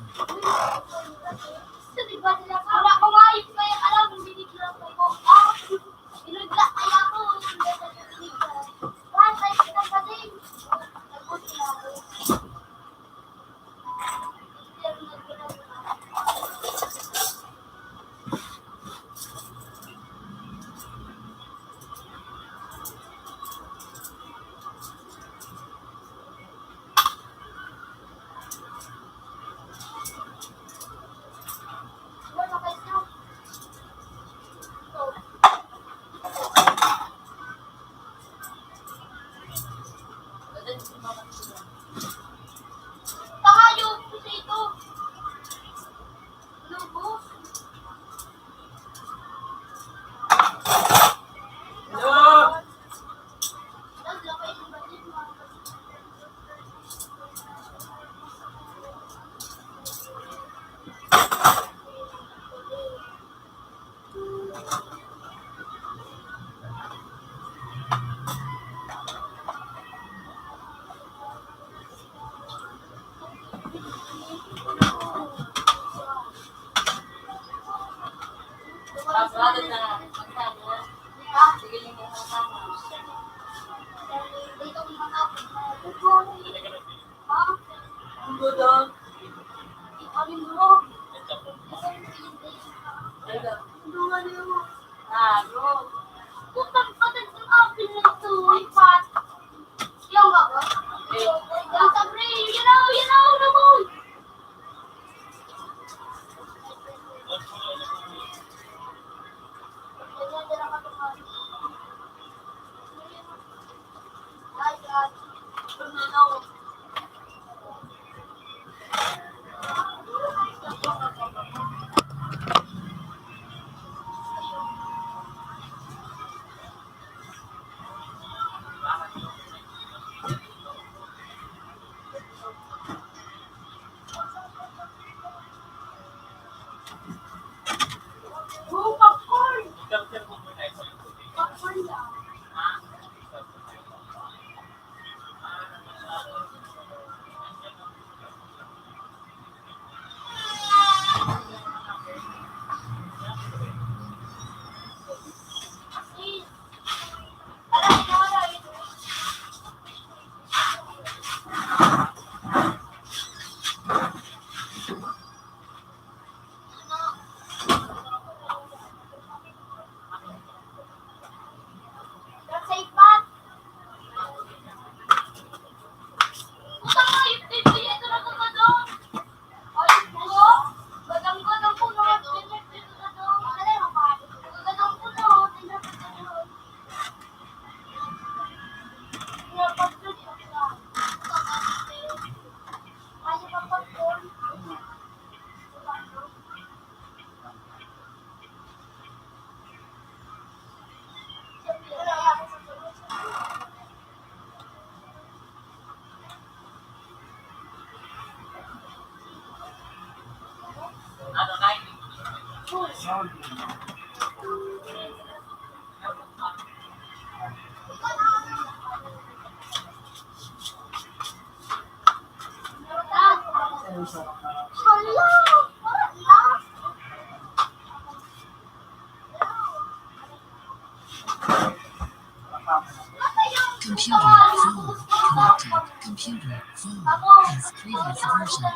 Rather na magkano. Sige yung mga kasama. Dito ko mga ha? Ang gudong. Ano mo? Dungan mo. Ano? Putang patag ng apil na ito. Ay, pat. Yung ba ba? Yung sabre. You know naman. Ay, God. Ano? Oh, popcorn. Capture mo muna ito. Popcorn lang. Ano na? Computer, phone, connected. Computer, phone, as previous version.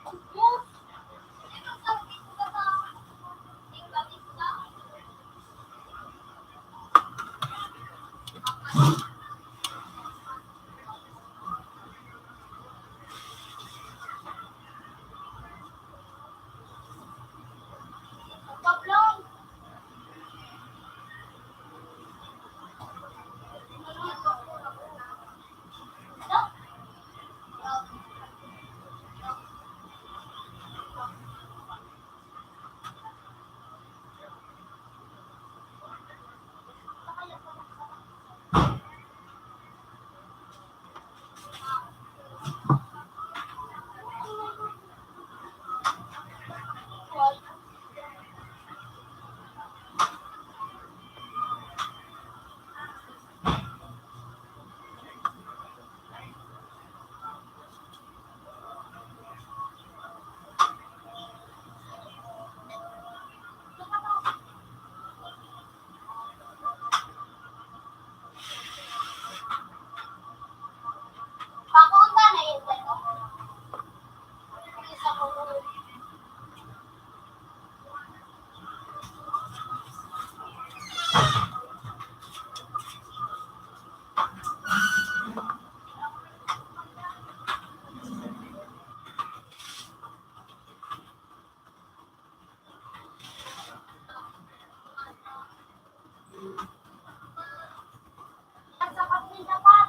Pablong! Papunta na yun, ano? Isa ko. Ang sapat ni dapat.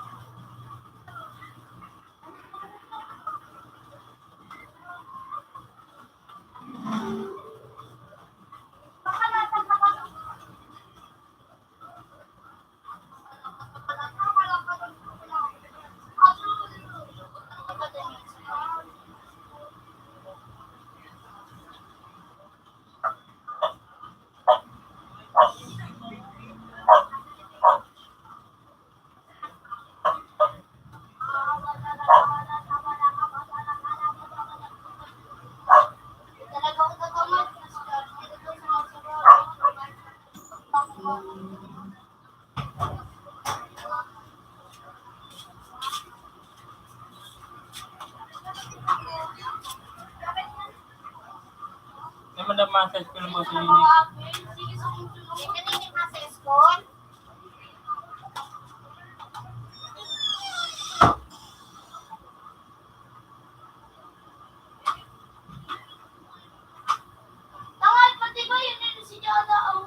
Baka nasa sapat. Talaga ako tatamad. May madamassage ko lang po sa linig. Sige, sumunod. Kanina ka sa school? Tawag, pati ba yun yun si Jada ang...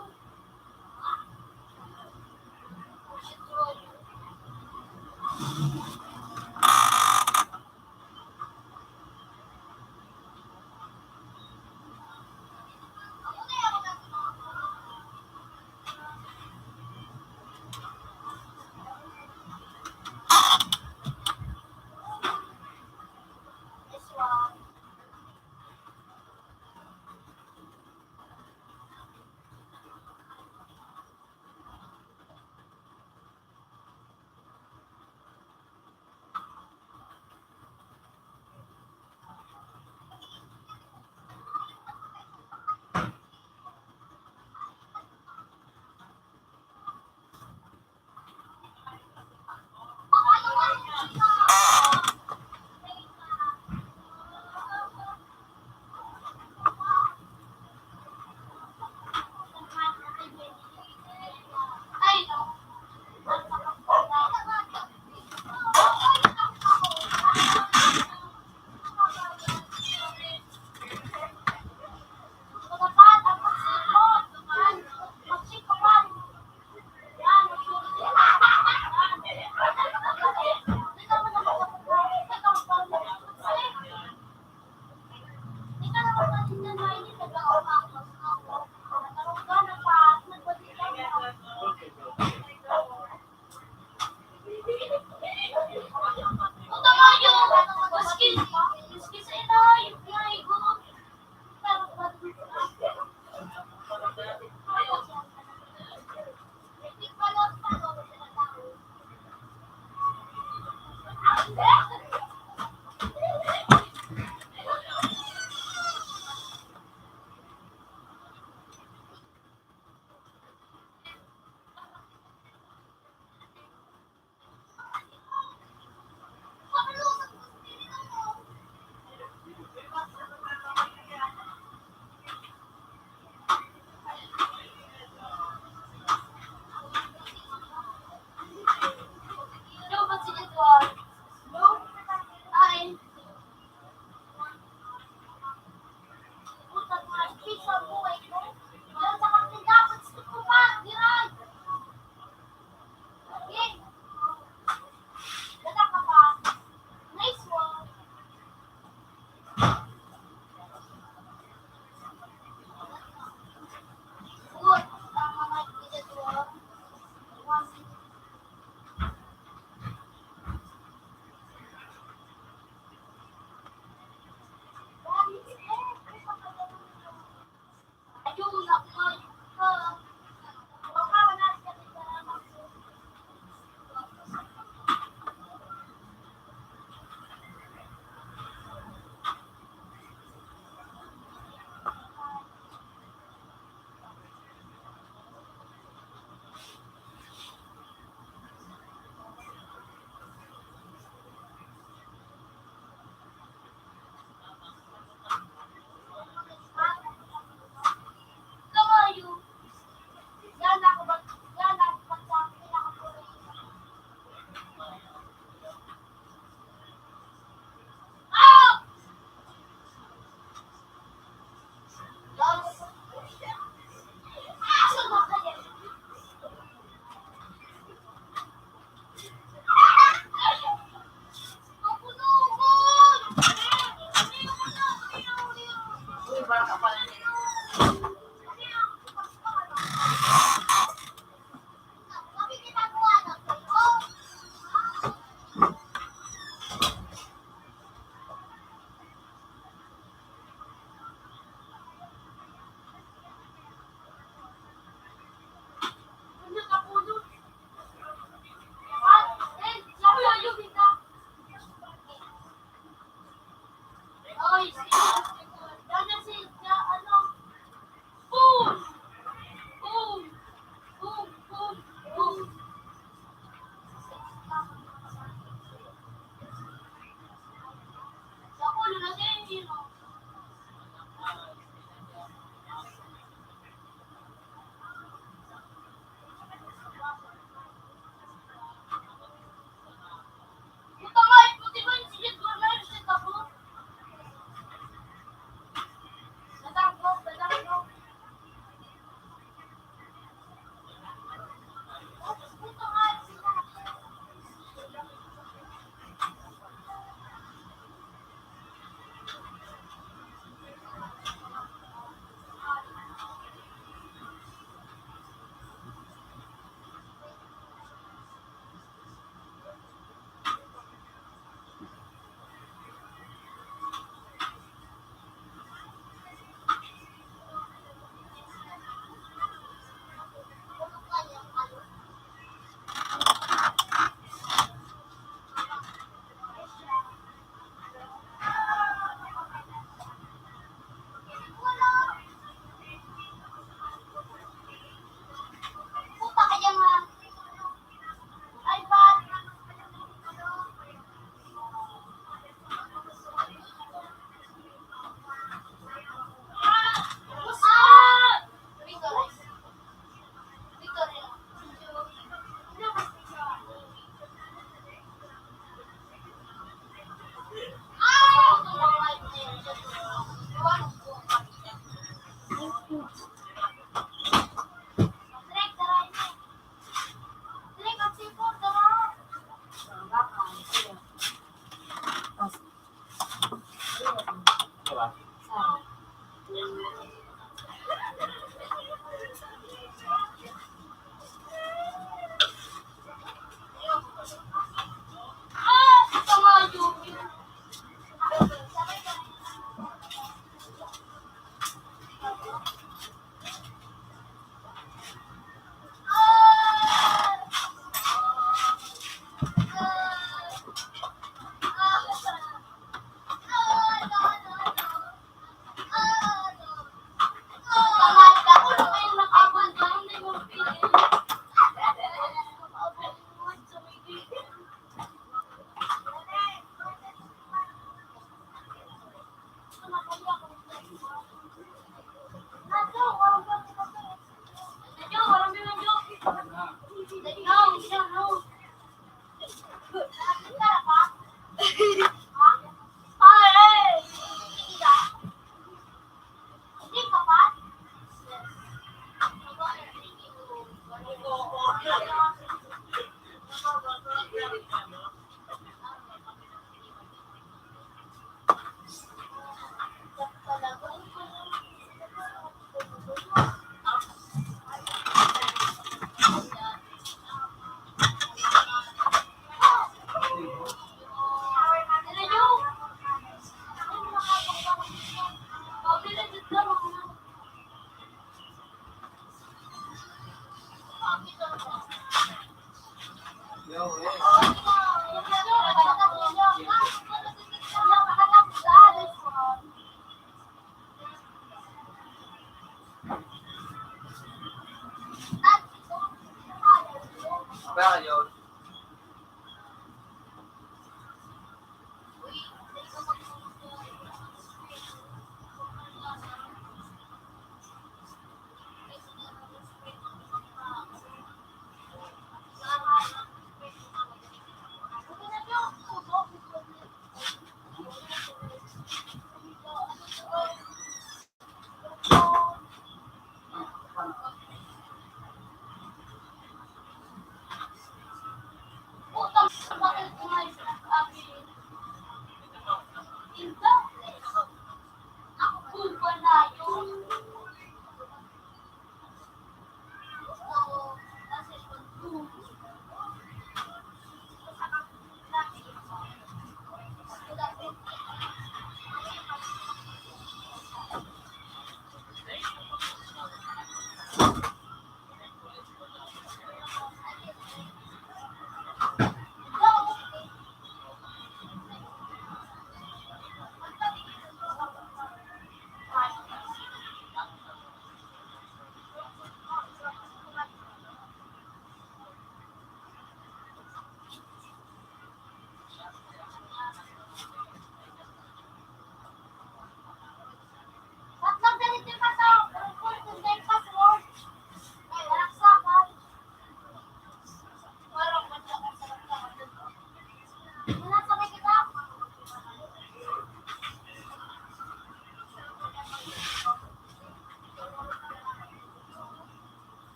Diba?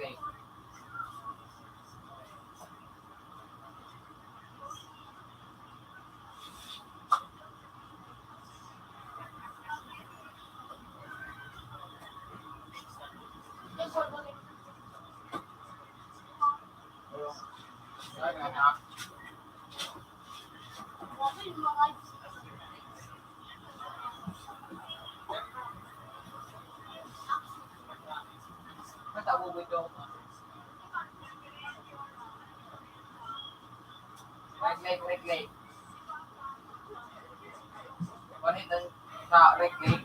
Ray. Natawo mo ito. Right leg. Panitan sa right leg.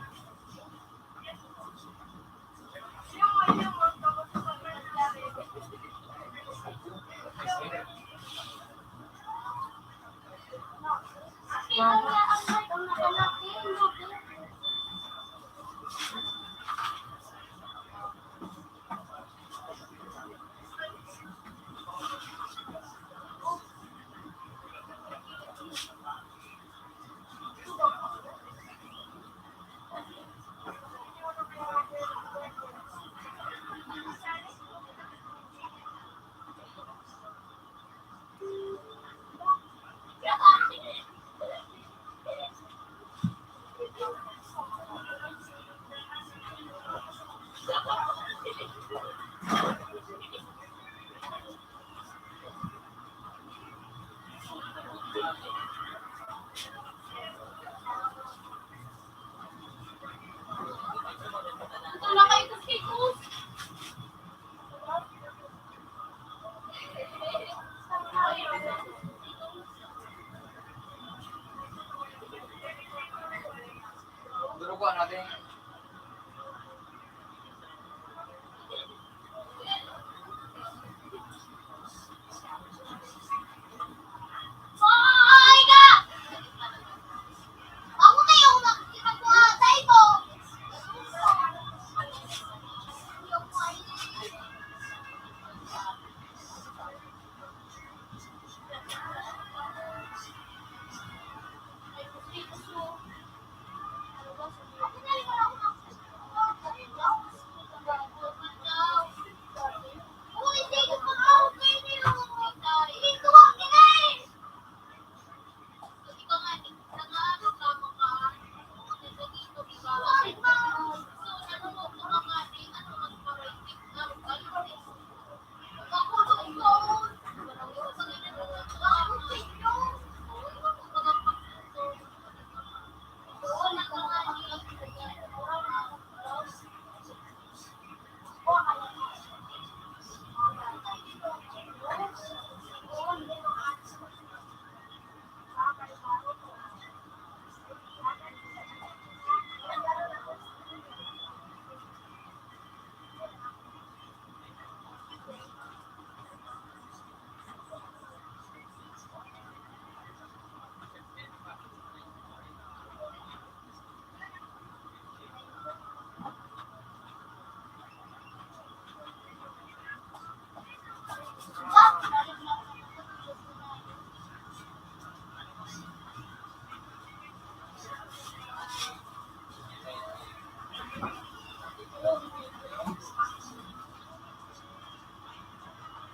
Ito na kayo kasi kus. Durugo natin. Ay ka! Ako na yung nakikipagbuhatay mo.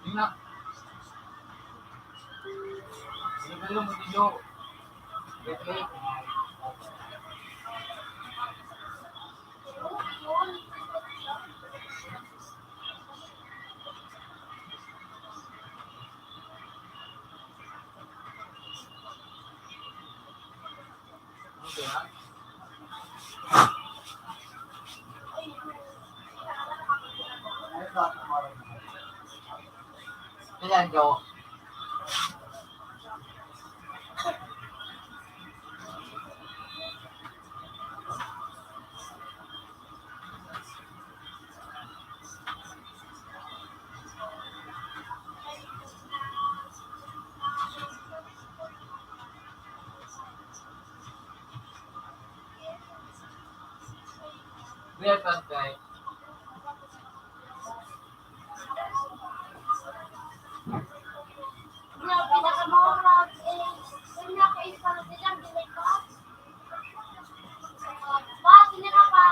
Tingnan. Sino mo dito? Right leg. Okay, ha? Ayan, go. Real front guy. Pinakamahal yung nakaisa na silang dilito. Bakit nila pa?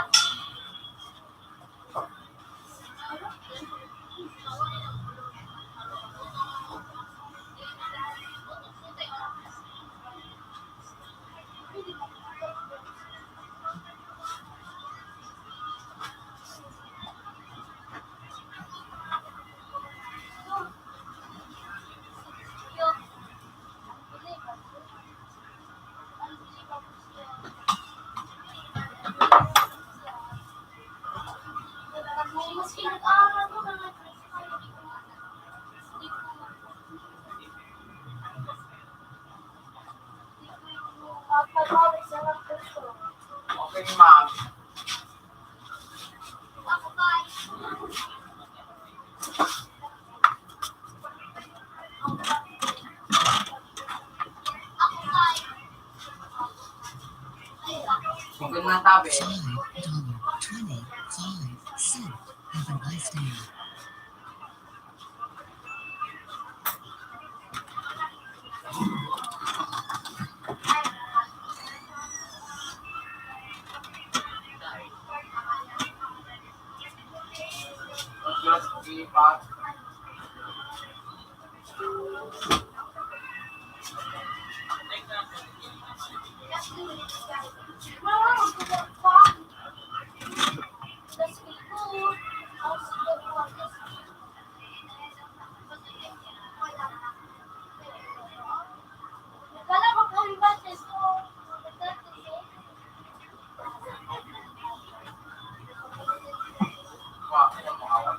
sabi, $5.25. Have a nice day. just keep up. Wah, ano mo awal?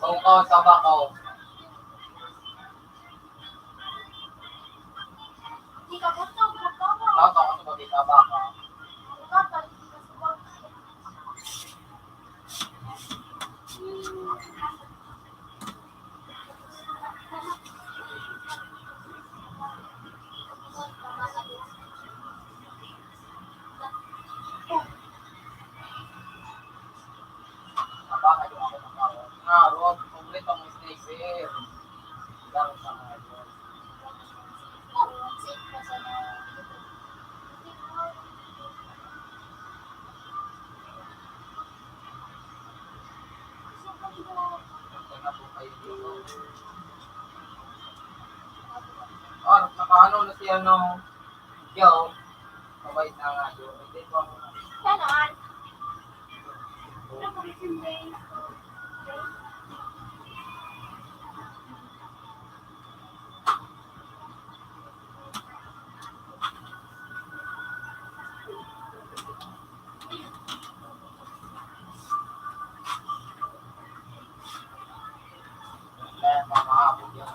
Tungkol sa bakaw. Hindi ka gusto, gusto mo. Tawag ako sa bagay sa bakaw. Baka yung ako ng bakaw. Nga, Rod, complete ang sniper. Laro sa mga yun. Ito na po kayo dito. Oh, nakaano na si ano, yo, mabait na nga yun. Hindi ko ako na. Ganon. Kaya pamahapon yung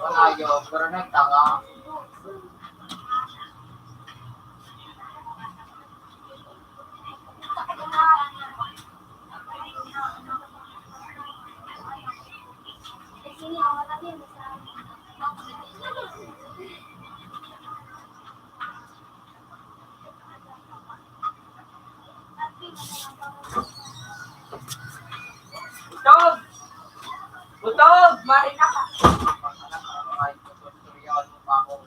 wala yun, pero nagtanga. Butog! Butog! Marina ka! Ay, tutorial mo pa ako.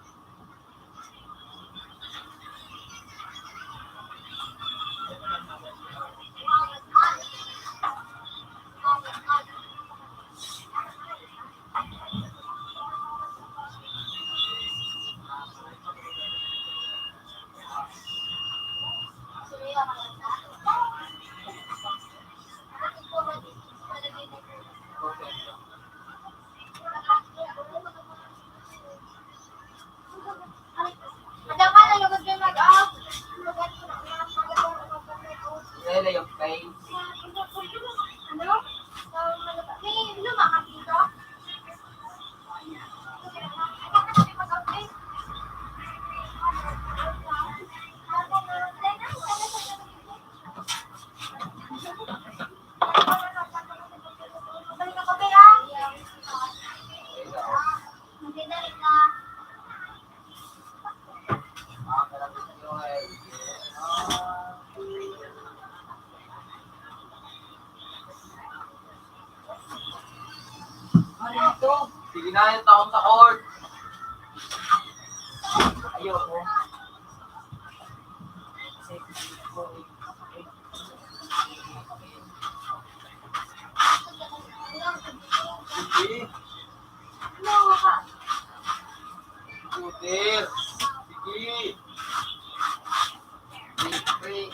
Ada ka na lugod na mag-up. Nila yung face. Ano? May lumakad dito? Balik ako kaya? Hindi na rin na. Ano ito? Sige na yung taon sa court. Ayoko. Sige. Putir. Sige. Sige.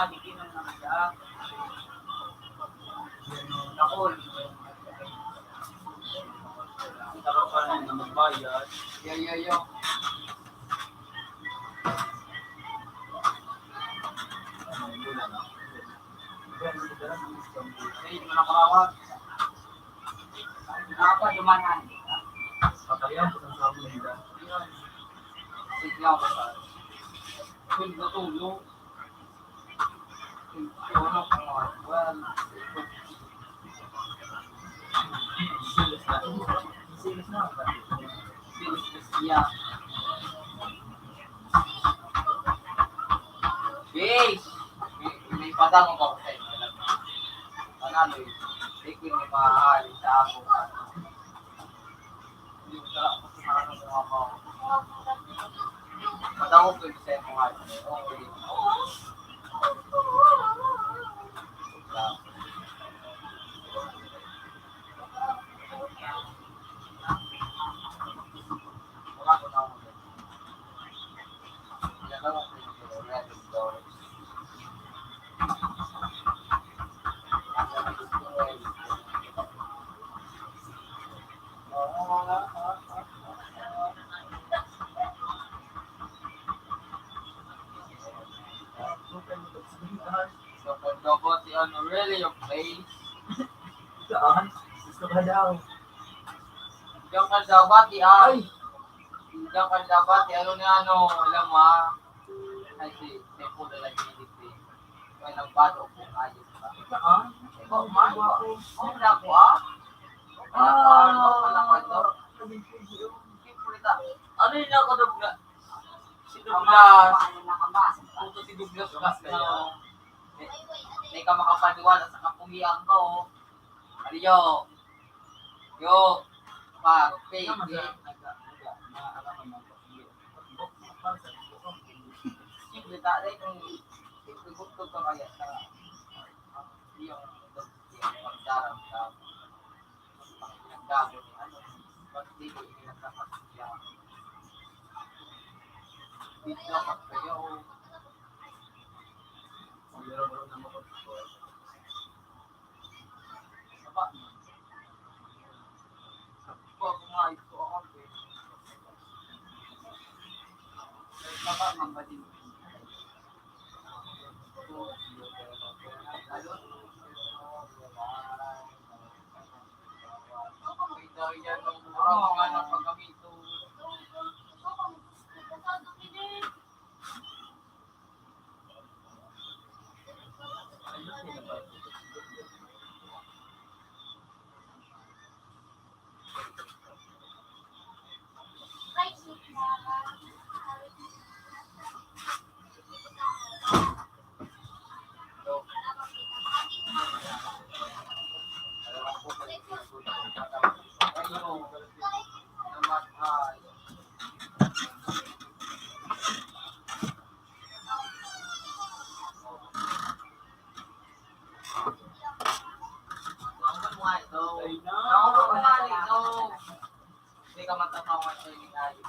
Dikinan na siya. Nakol. Sarap pa rin na magbayad. Yo. Sige, di mo nakawag. Nakapa, dumanan. Patayan po ng sabi nila. Sige ako sa. Kung natulog. Kung kung well. Serious na. Yeah. Base! May padang ako sa inyo. Panalo yun. Hindi ko may mahahali sa ako. Hindi ko sa ako sa mga ako. daw ko sa mga okay. Wala ko na ako. Yan lang ako yung red doors. So, kung dapat ano, really yung place. Saan? Gusto ka daw. Diyan ka dapat ay. Diyan ka dapat ano na ano, alam mo ha. Ay si, may pula lang yung may nagbato kung ayos ka. Saan? Ikaw, man, wala ko ah. Wala ko. Ano yung nakadog na? Si Douglas. Punto si Douglas kasi na may ka makapaniwala sa kapugian ko. Ano yo? Yo. Pa, pay. Simple tayo kung simple gusto ka kaya sa yung pagdarang sa pinagdago ni ano. Pag di ko inakapasya. Dito ka kayo. Apa? Kung kumain ko ako, apa mambadi? Ito yan ang mga ng paggamito. Hindi ka matatawa sa yung ayos.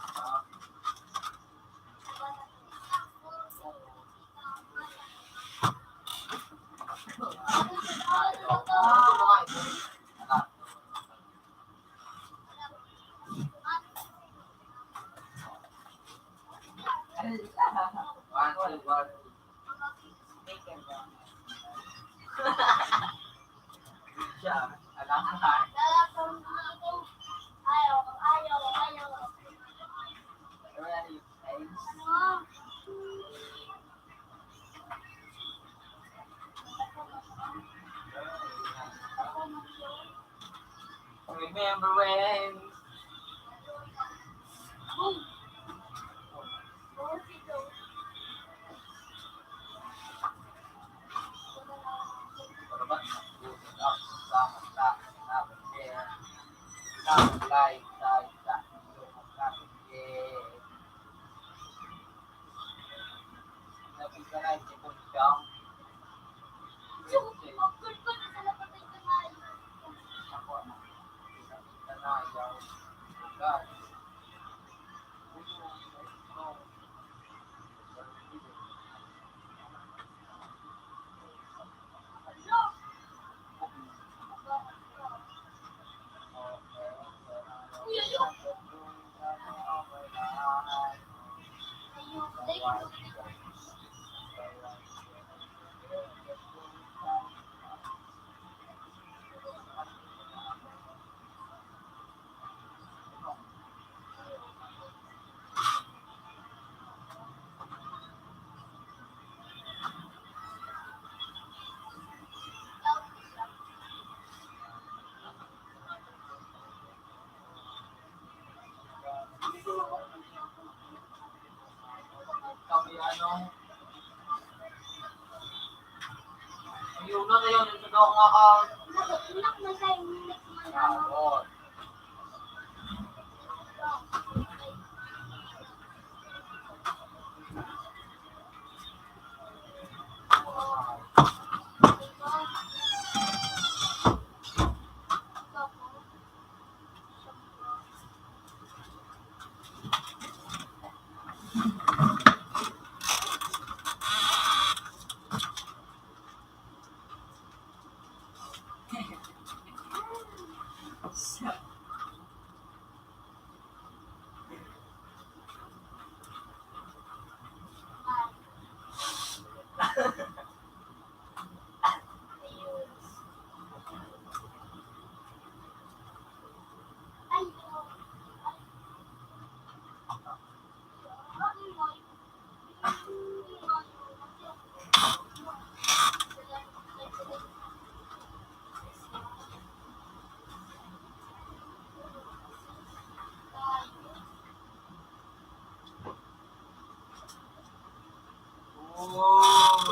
Remember when kami ano yun na yun sa daw nga ka Oh,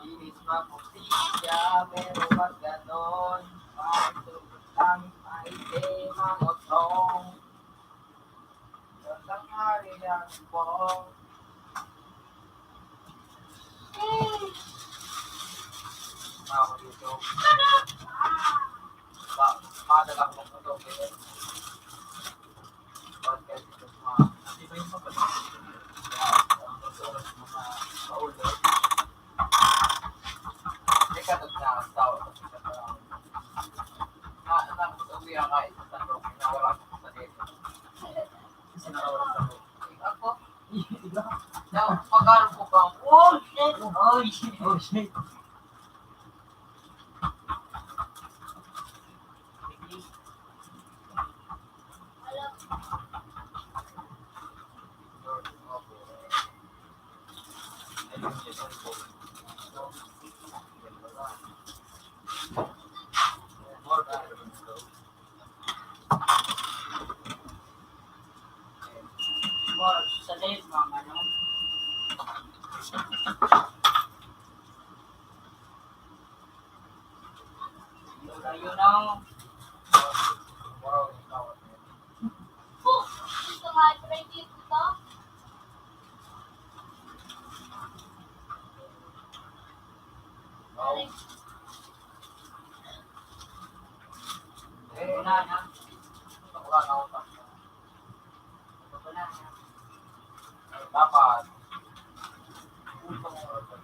inis mapusiya, pero wag ganon. Pagtutang ay di mangotong. Datang hari yang bong. Ako dito. Madalang kong ito. Podcast ito Iba yung kapatid. Teka, nagkakastawa ko sa uwi ang kahit sa tanong, nawala ko sa dito. Kasi nakawala sa ako. Ako, pag-aral ko pa, oh shit! Oh shit! Oh shit! Sa days, mga ano, yun ang Ito nga, try dito. wala na. Wala na utak. Wala na. Dapat. Puso mo utak.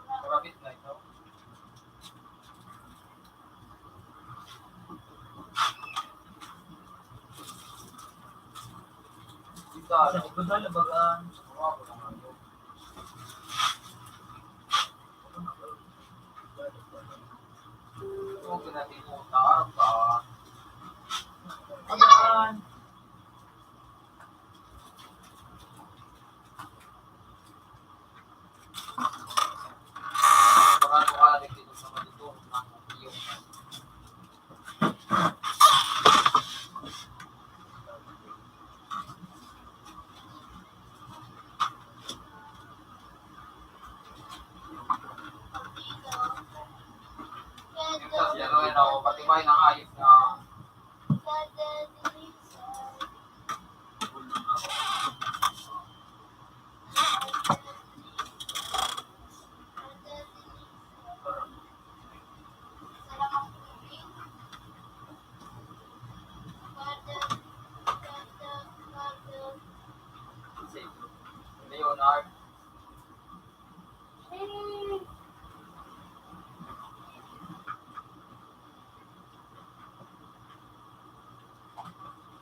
Marabit na ito. Sa likod na labagan. Huwag natin utak ka. Labagan. Marami ka rin dito sa matutulog ng iyong kasi ano yun ako, pati may ng ayos na si Leonard.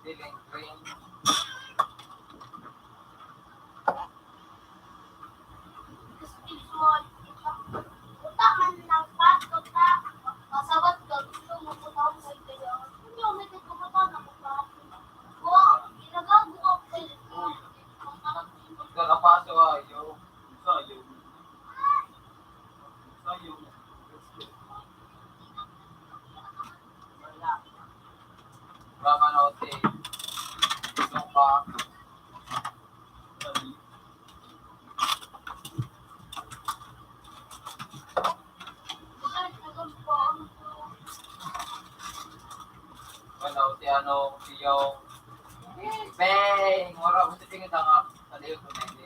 Feeling green. Utak man ng pat, utak. Masawat ka, gusto mo po taong may kaya. Hindi ako may kagkamutan ako pat. Wow, ginagago ako kayo. Kakapaso ayo. Sayo. Sayo. Rama Note. Sumpa. Ano, si ano, si yung Bang! Wala ko sa tingin tanga. Sa liyo ko na hindi.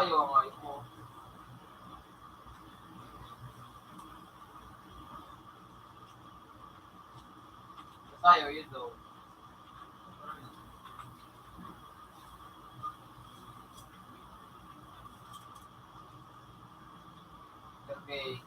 Tayo ang ayos mo. Tayo, yun daw. Okay.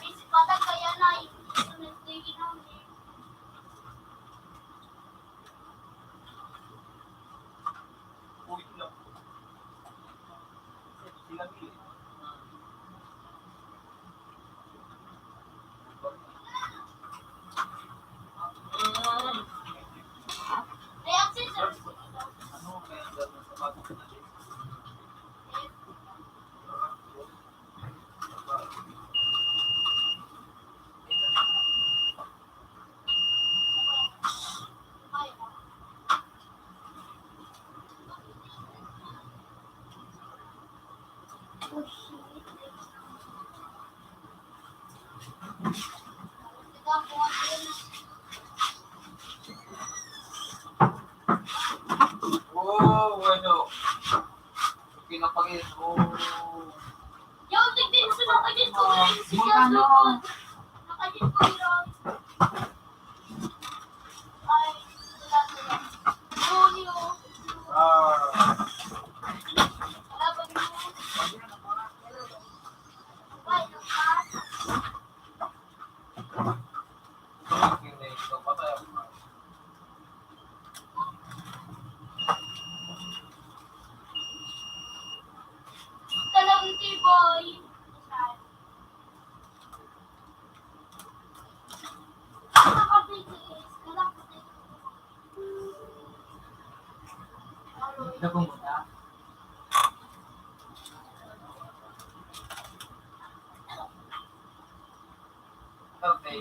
Basic bata kaya na sunod na yung ginamit. Uy, no. Sila bili. Ay, accessories. Ano kaya ang gano'n sa bago na din? Oh, bueno. Pinapangit. Oh. Yung tignan sa nakajit ko. Si Magkano? Nakajit ko yun. Ay, wala. Julio. Laban mo. Ay, nakas. Hindi, ikaw patay ako. Talagang tiboy. Nakabigis. Ito pong muna. Okay.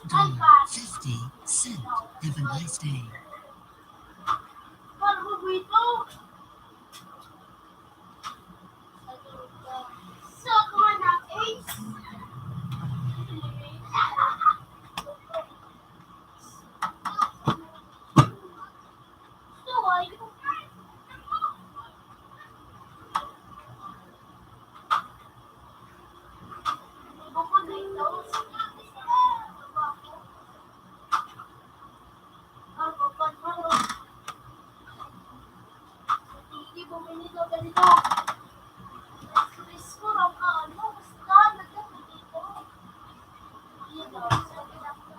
$50. Have a nice day. Paano mo ito? Sa mga na-ace. So, ay, ako dito. Ako pa naman. Hindi bumili ka ganito. Risko lang ka, ano? Basta, nagdating dito. Yan o, sabi na ko.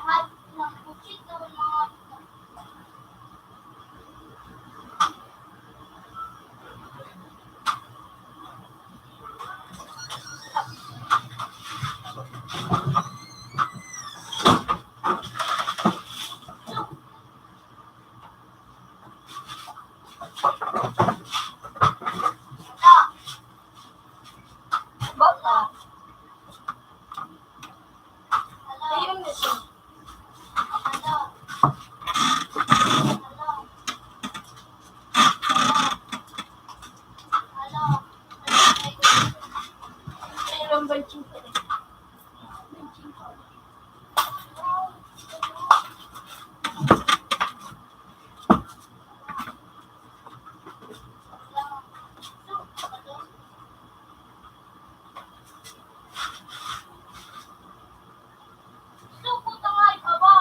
Lahat ng bukid ng mga baka. Ayun ito. Hala. Hala. Hala. Mayroon ba yung chika? Suko tangay ka ba?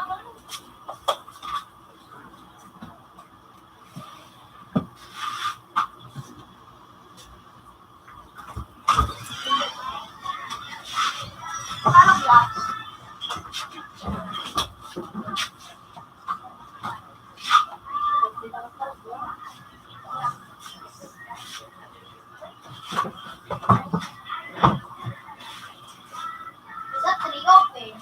Parang black. Sa open.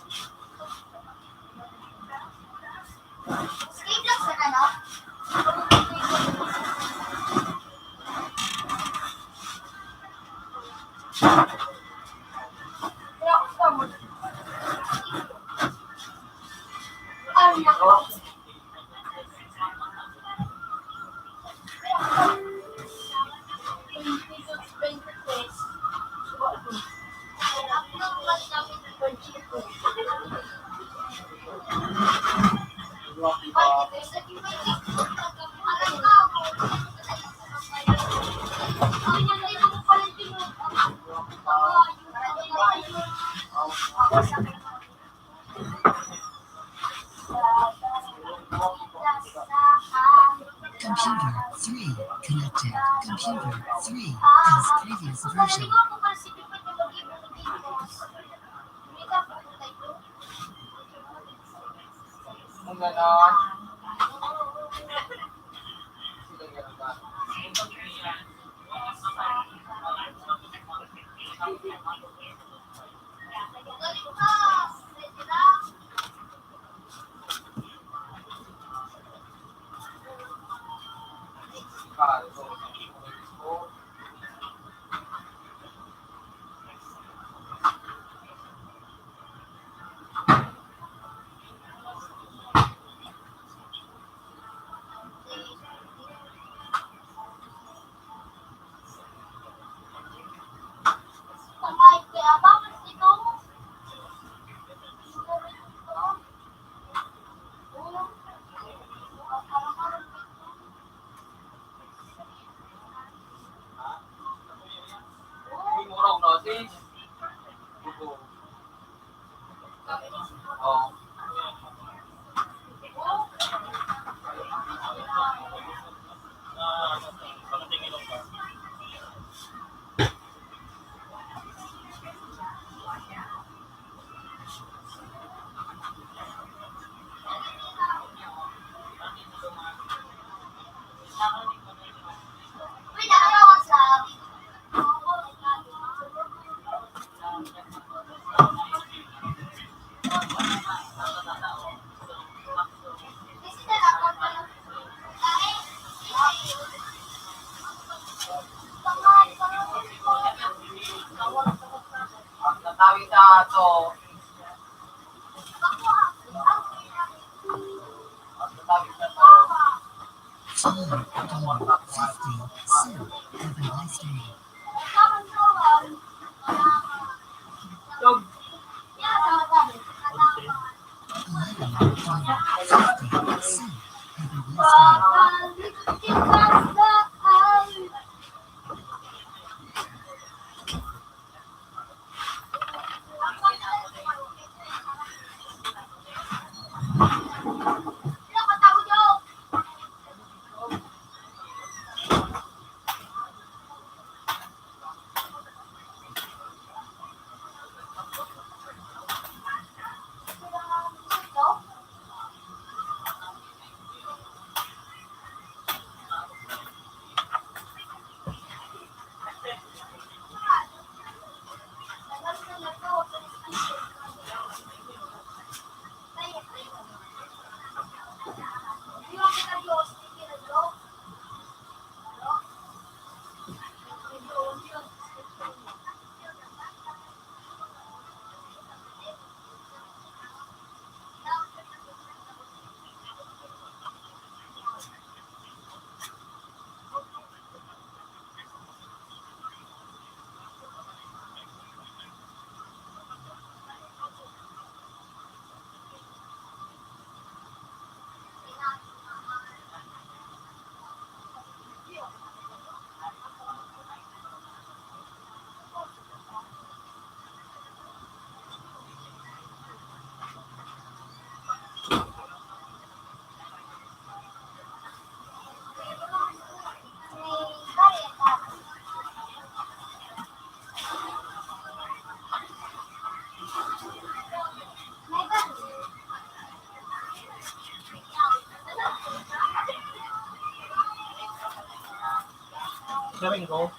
Skate lang sa ano? Pero ako sa mo. Ay, nako. Computer 3 connected. Computer 3 as previous version. Kung gano'n. Sige, gano'n ba? Kalbo. Uy, murang nasi. Buko. Oo. Pagdating ilong ka. 50. So, have a nice day. Dog. 11. 50. So, have a nice day. Galing ko.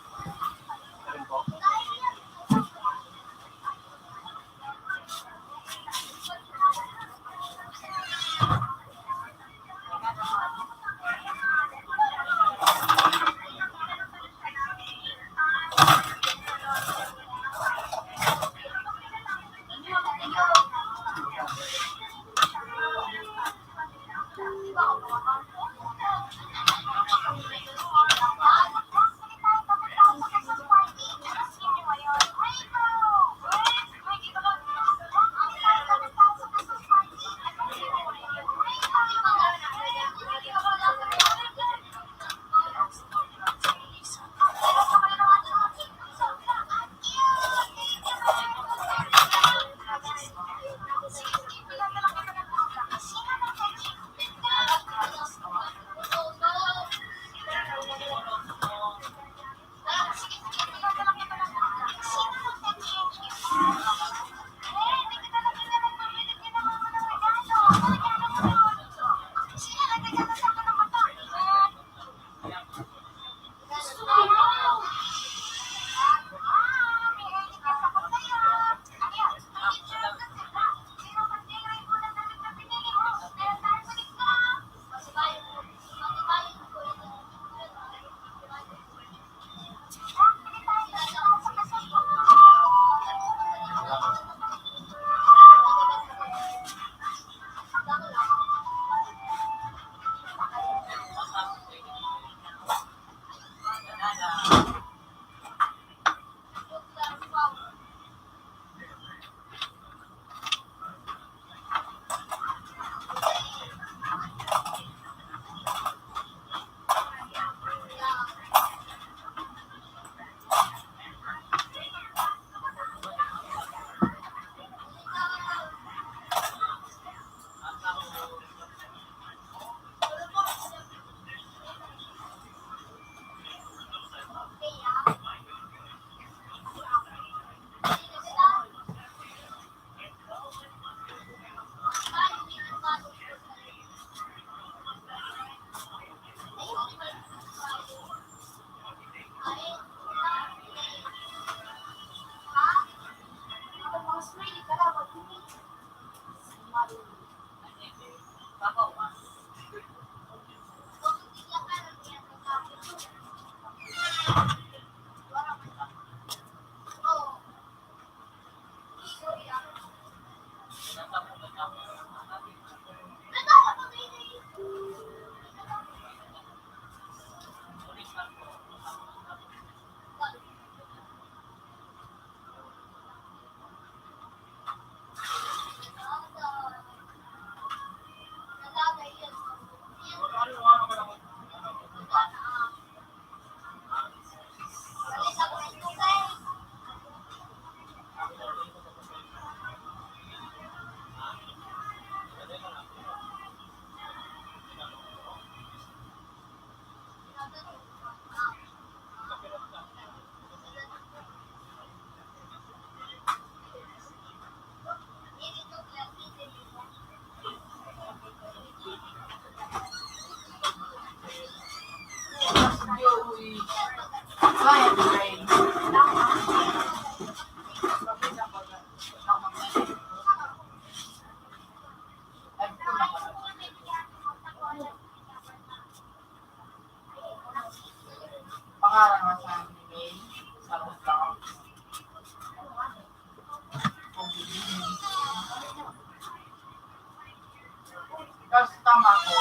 Kasi tama ko.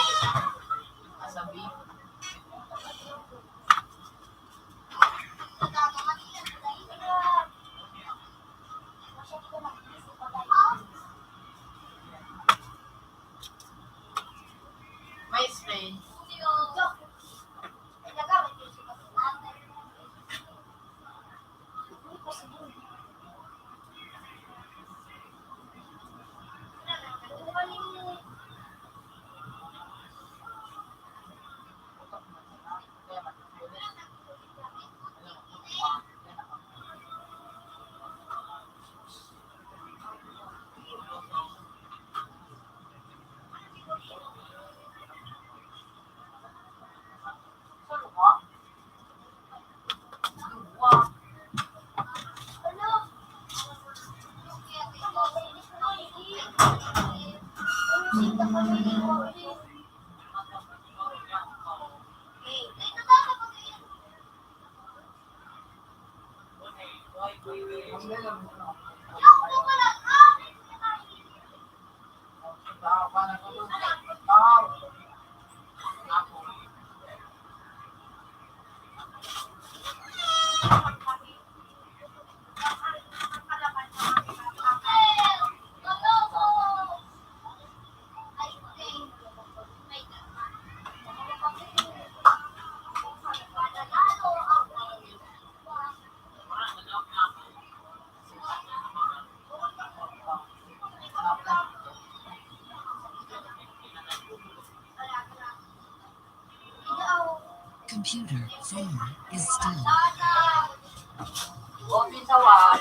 Sabi. May strain. Computer phone is still. Open sa wall.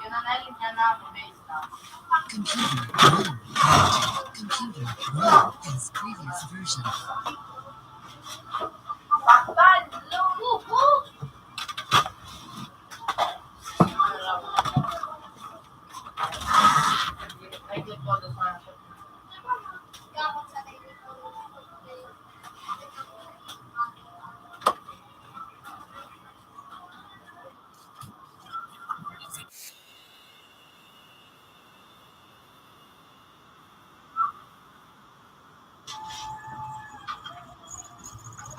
Yun ang nalin niya na base na. Computer 1 connected. Computer 1 as previous version. Baktan! Ay, good po doon sa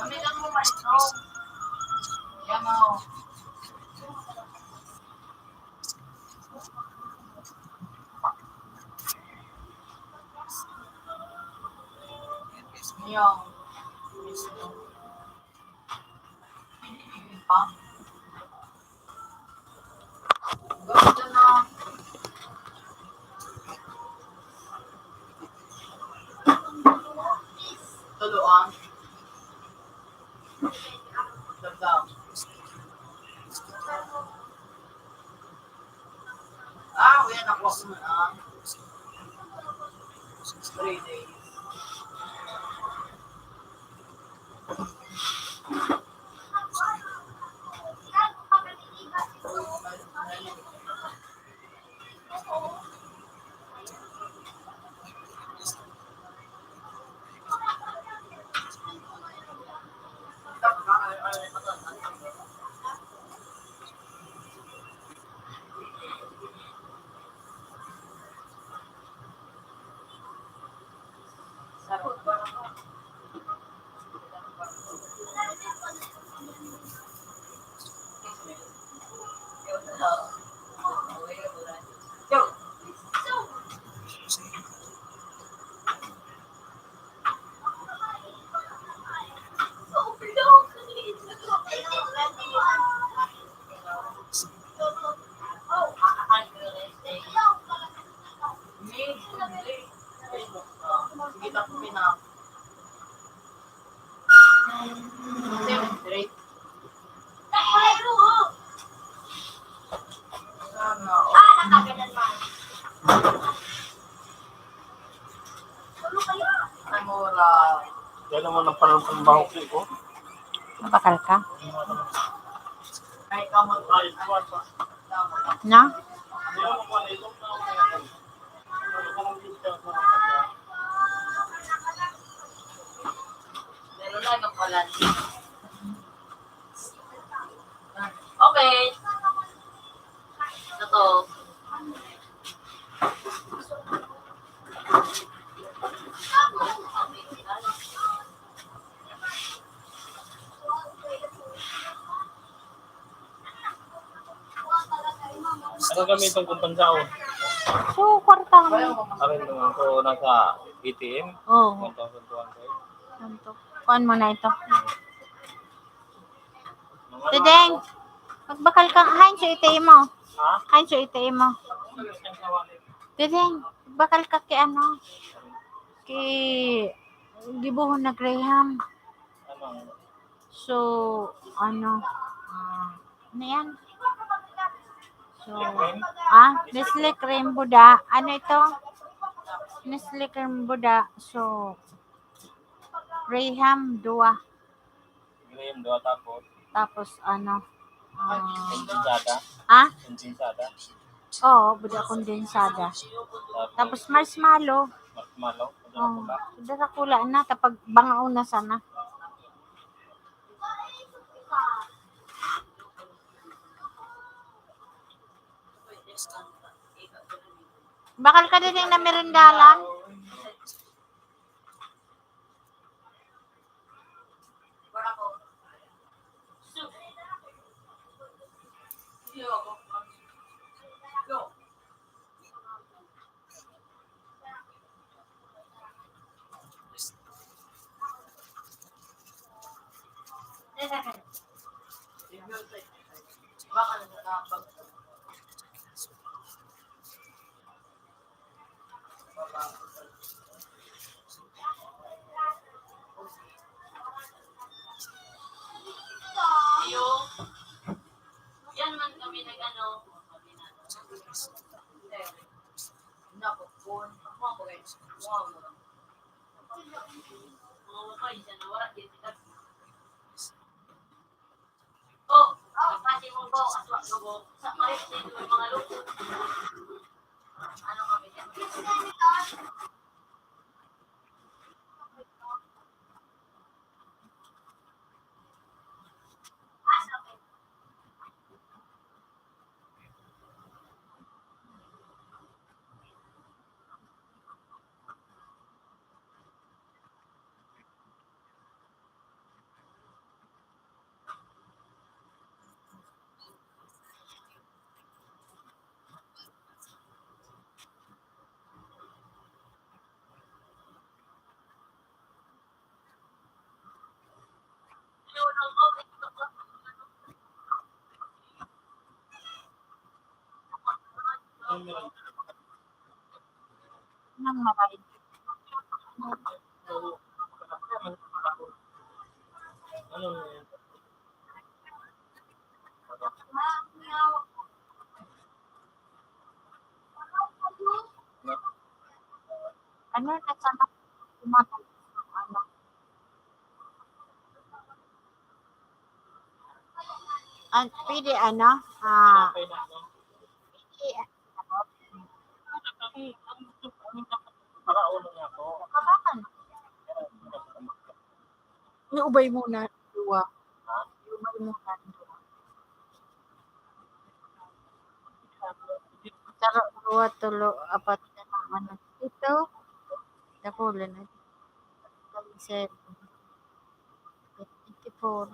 kami lang mo maestro. Yan o. Yung. Ha? Gawin na. Tuluan. Dagdag. Uyan ako mo na. 3 days. naman ang panahon ko. Bakal ka? Ay, kamot tayo. Na? Hindi ako pa nito. Pero lang ang pala. Okay. Ito. Ano gamitin kong pansaon? So, kwarta mo. Akin naman ko nasa ATM. Oo. 1,200. Ganito. Kuhaan mo na ito. Dudeng, magbakal ka. Hain sa ATM mo. Ha? Hain sa ATM mo. Dudeng, magbakal ka kay ano? Kay gibuhon na Graham. Ano? So, ano? Ano yan? So, Nestle Cream Buda. Ano ito? Nestle Cream Buda. So, Graham 2. Graham 2 tapos. Tapos, ano? Kondensada. Kondensada. Oo, Buda kondensada. Tapos, marshmallow. Marshmallow. Oh, sudah kula na. Tapag bangaw na sana. Bakal ka din yung namirindalan? Yan man kami nag-ano. Napapun. Wow. Oh, kasi mo po, aswa ko po. Sa maris dito yung mga luto. Ano kami dyan? Nang maray. Ano? Ano na sana kumatay? Ano? Pwede ano? Paraon na ako. Kabakan. Iubay muna. 2. Iubay muna. 2. Taro, 2, 3, 4 na naman. Ito. Nakulan na. 7. 24.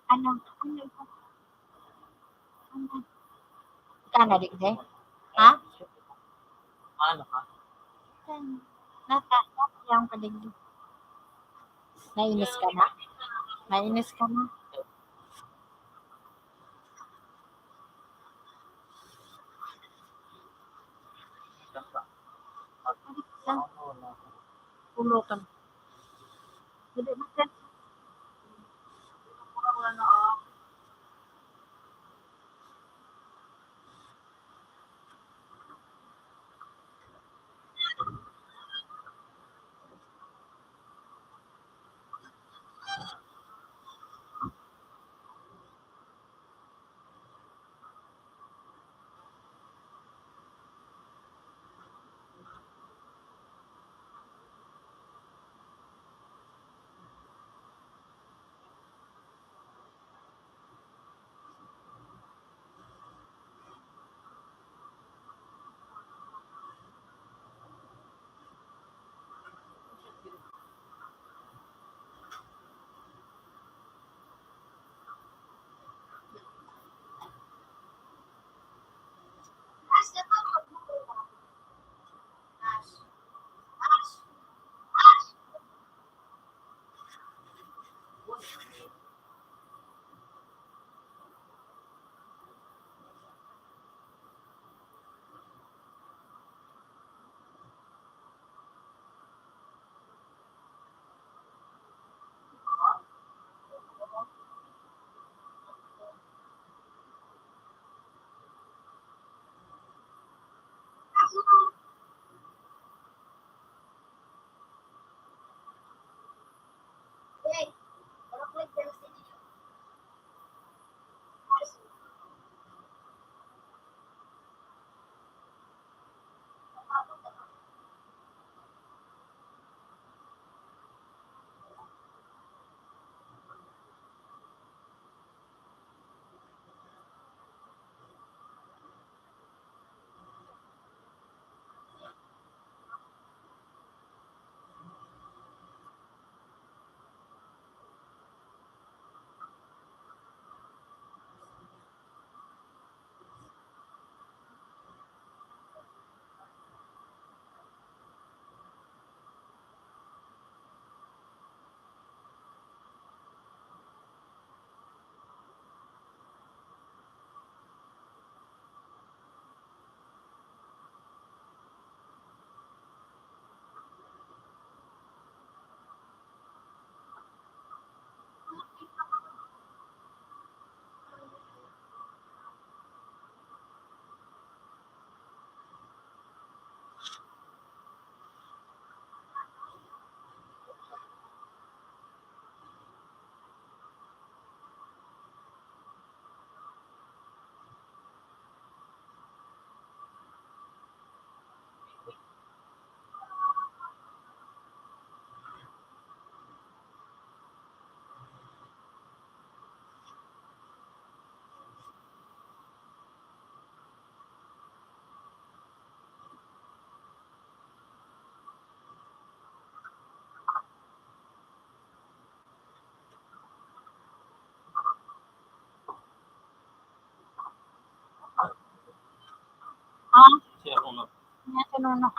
Ano ito? Ano? Kana di de? Ha? Ano ka? Nata yang paligid. Nainis ka na? Nainis ka na? Lang, pulutan. Hindi ba kanuno.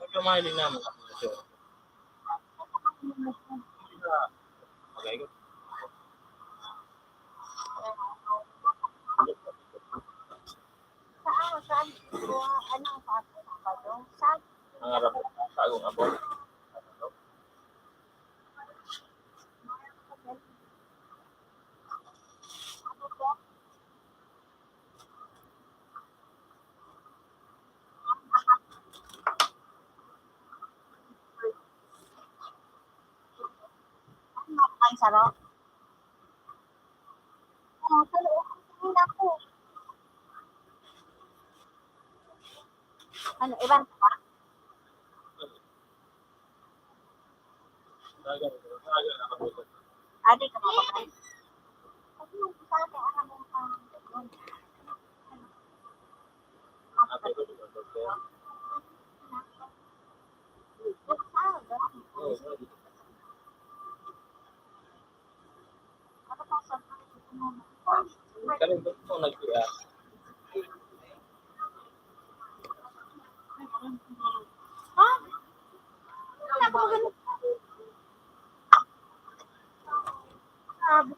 Huwag yung mahiling namin. Okay, good. Saan? Ano ang saan? Ang harap sa agong abot. Ang sarap. Sa loob. Tingin ako. Ano, ibang pa? Dagan nakabot. Adi ka mapapay. Kasi yung sa akin, alam mo pang doon. Ate ko dito. Kami ko nagsiya. Ha? Wala ba ganun? Sabi.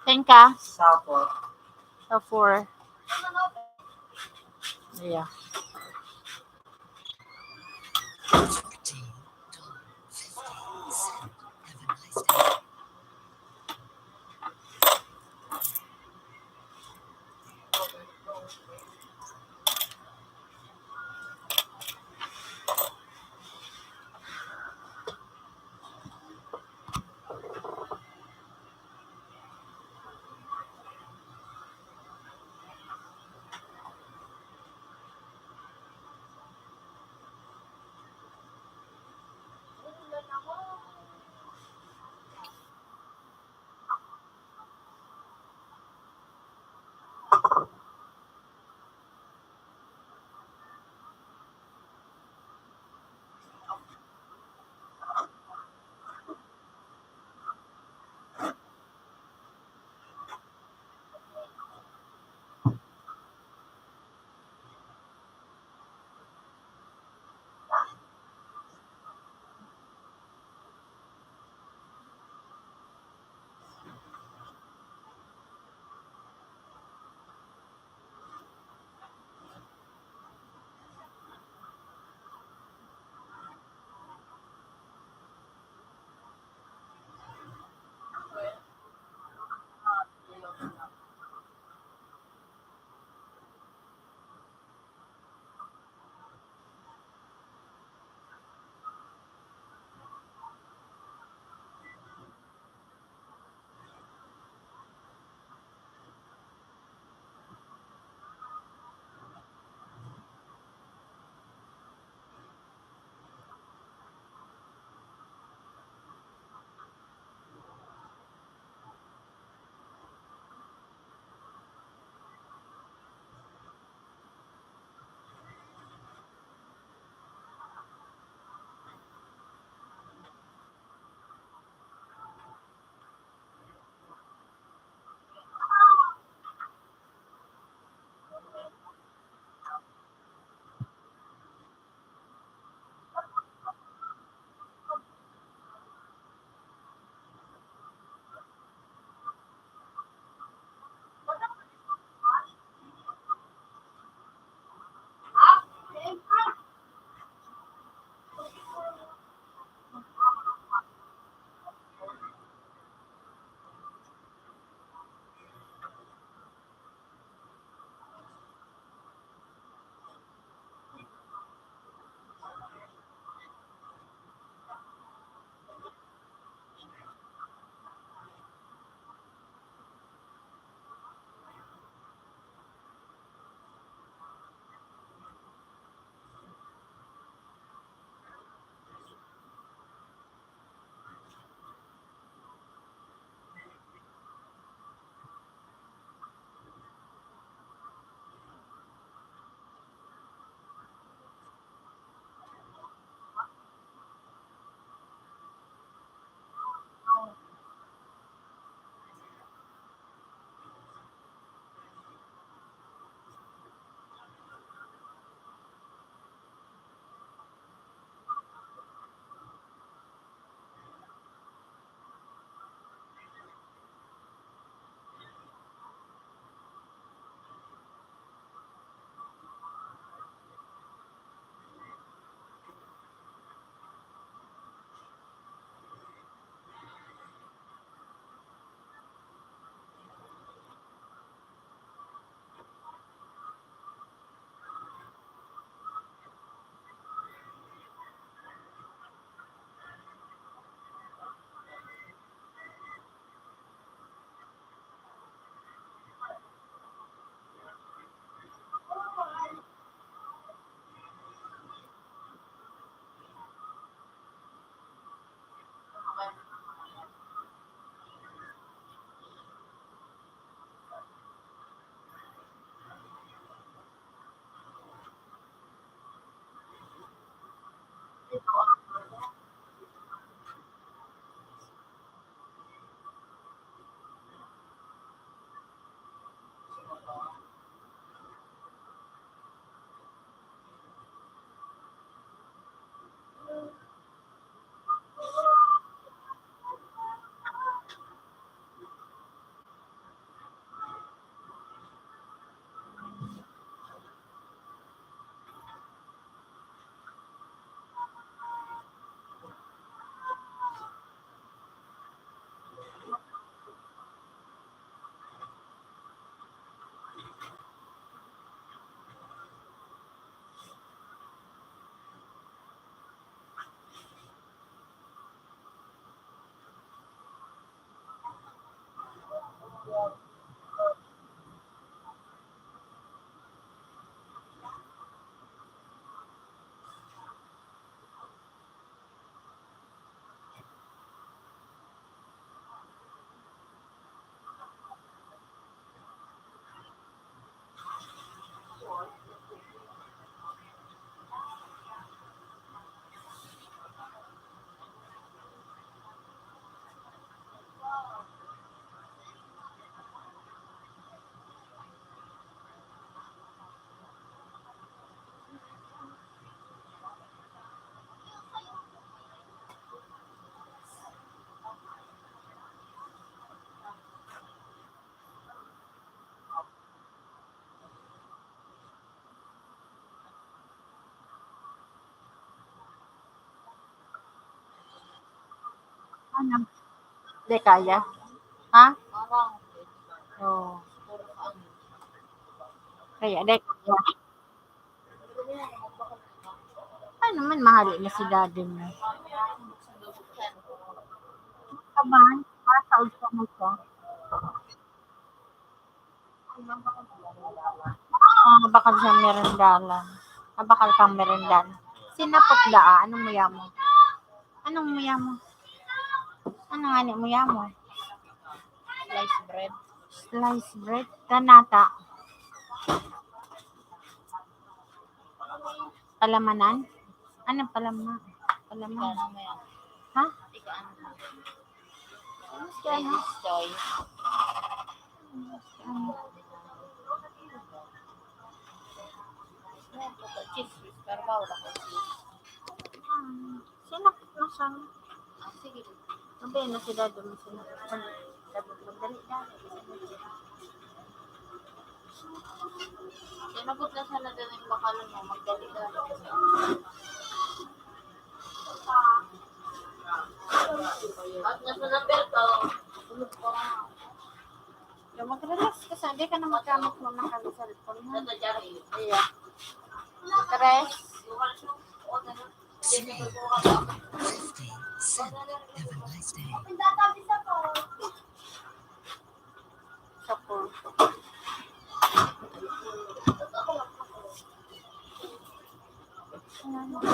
Ten ka? Sapo. Sa 4. Yeah. $14.50. Have a nice day. Ano? Hindi kaya? Ha? Parang, Oo. puro ka ano. Kaya, hindi kaya. Ano man, mahali na si daddy mo. Kaban, masaod ka mo ko. Bakal sa merendalan. Bakal kang merendan. Sinapot daa, anong muya mo? Anong muya mo? Ano nga ni muya mo? Slice bread. Sliced bread, kanata. Palamanan? Anong palama? Palaman. Ano mo yan? Ha? Ika ano? Ano? Ladies choice. Ano? Cheese whiz. Pero bawal ako cheese. Sinapot mo siya. Ah, sige. Sabi na si daddy mo sinapot. Magdali-dali. Tinabot na sana din yung bakalan mo. Magdali-dali. At nasa na belto. Tulog ko nga. Yung mag-relax ka sa, di ka na magamit mo ng cellphone mo. Nasa jari. Iya. Stress. 3, 15, 7. Have a nice day. Sa po.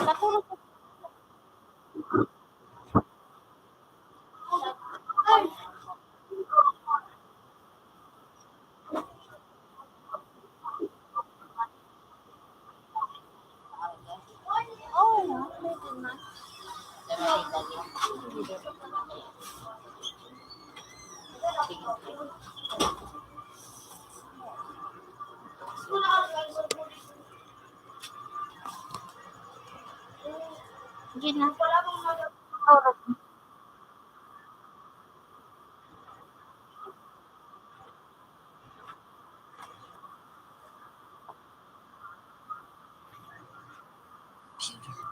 Natulog ko. Oo, pwede na. Sige na. Oras na. Pewter.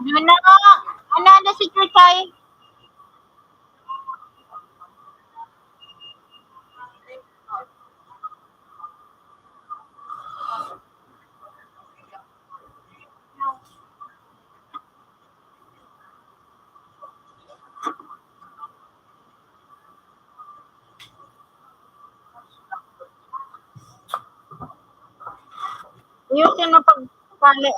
Yun na nga. Ano si Chuchay? Ayusin mo pagpali.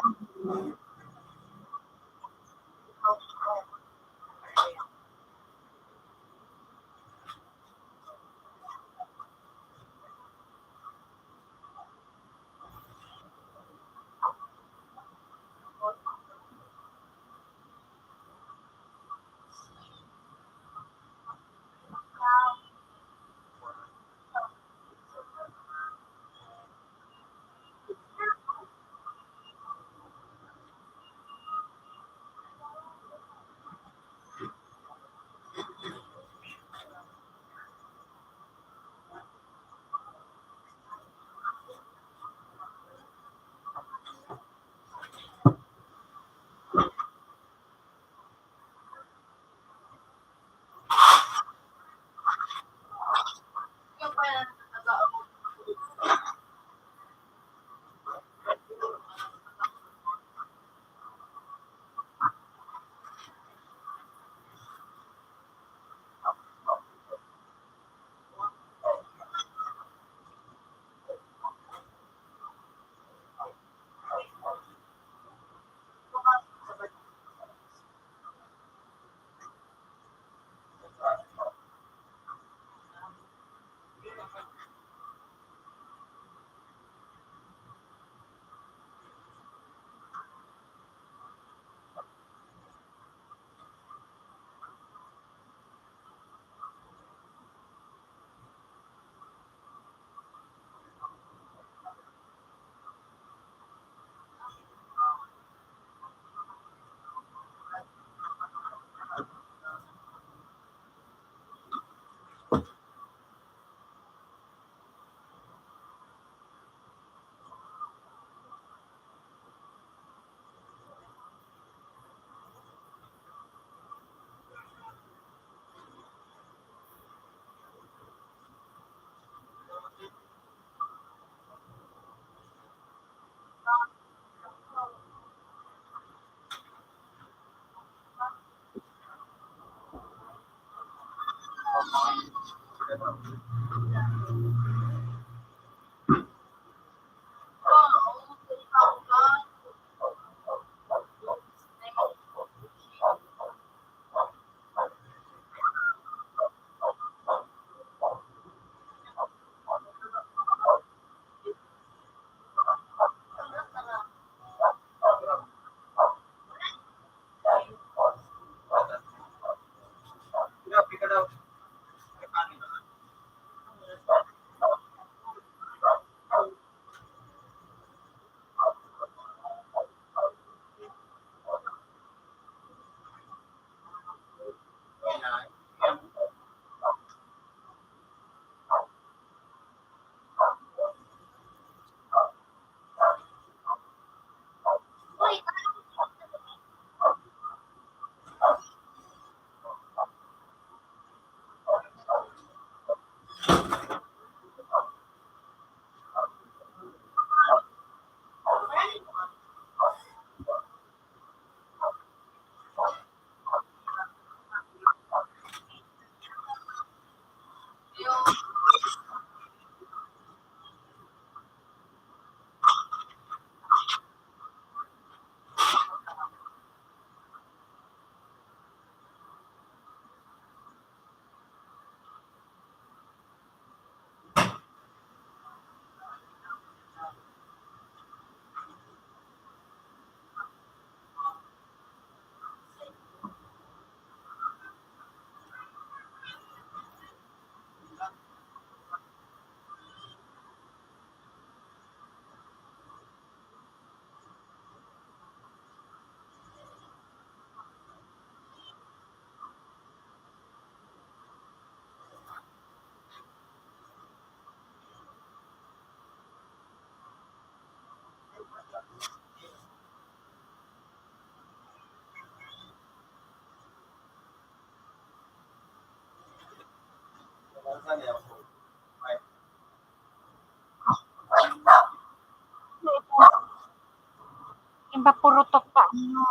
Mapurutok pa. Ano?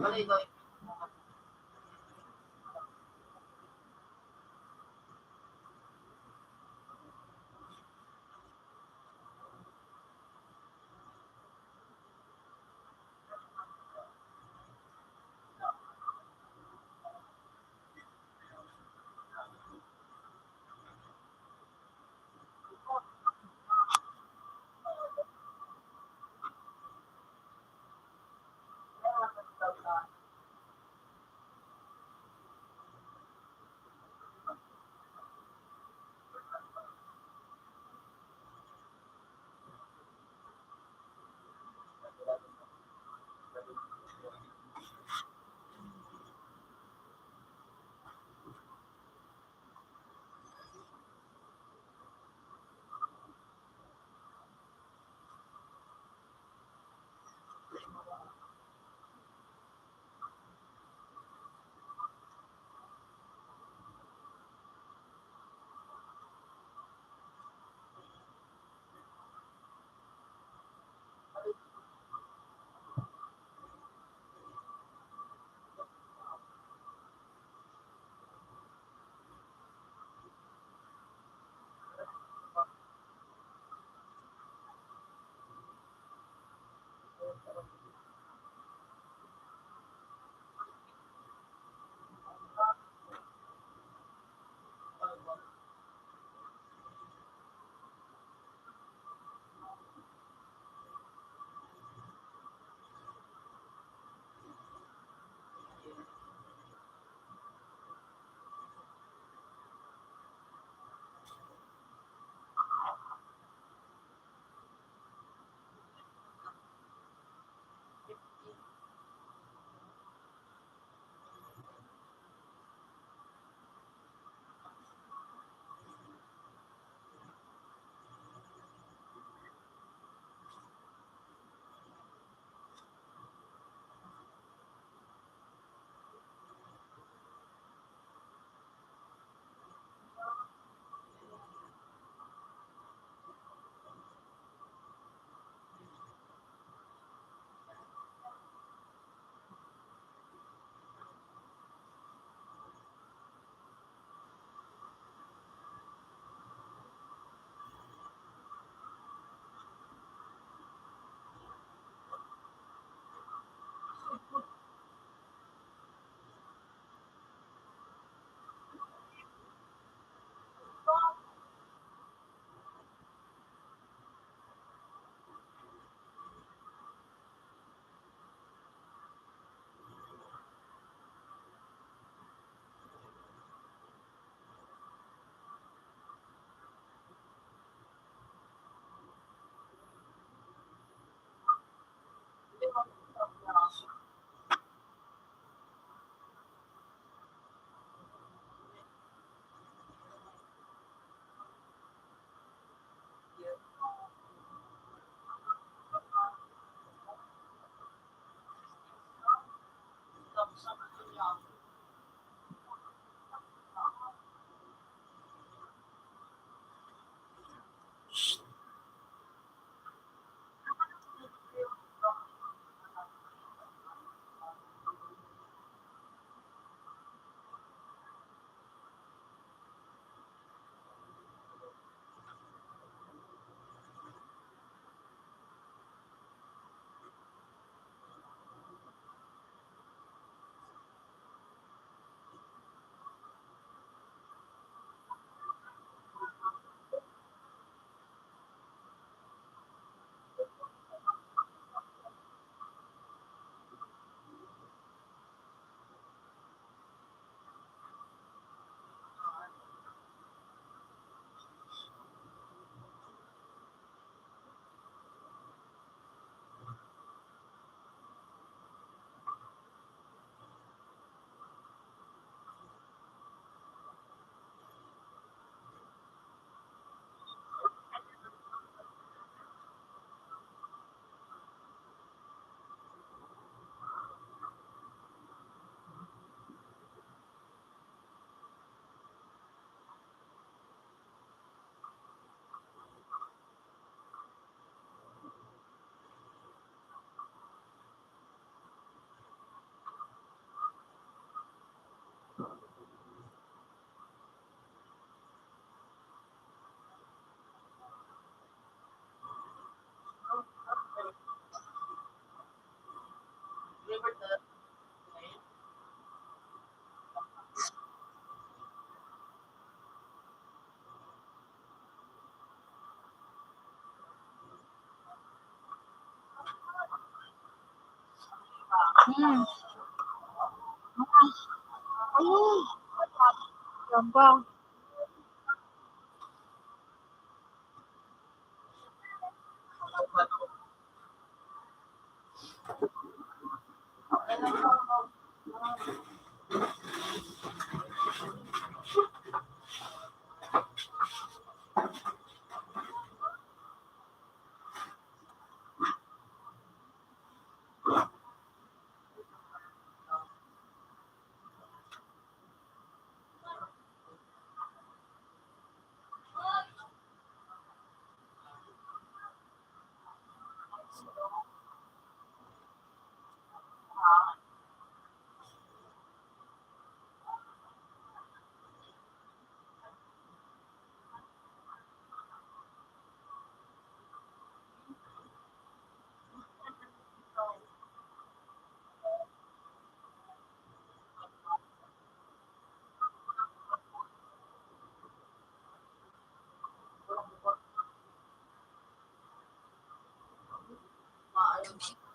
Wala ito. Hmm. Ayun. Gaba. Computer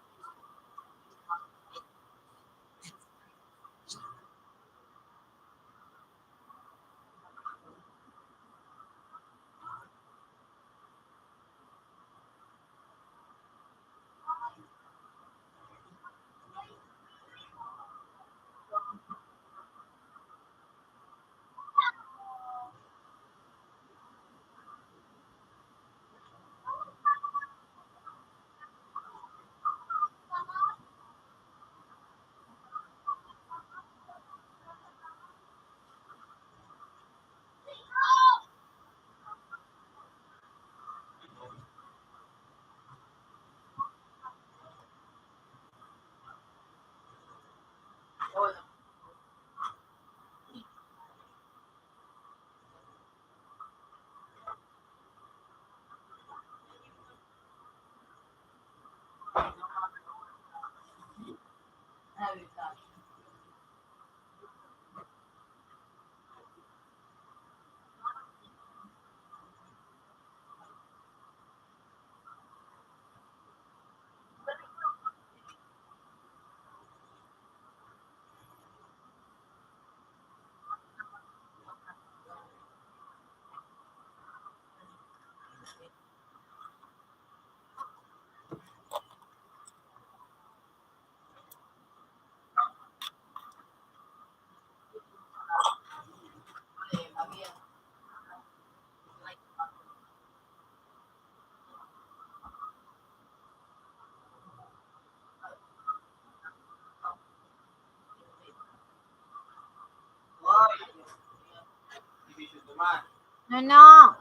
Ano?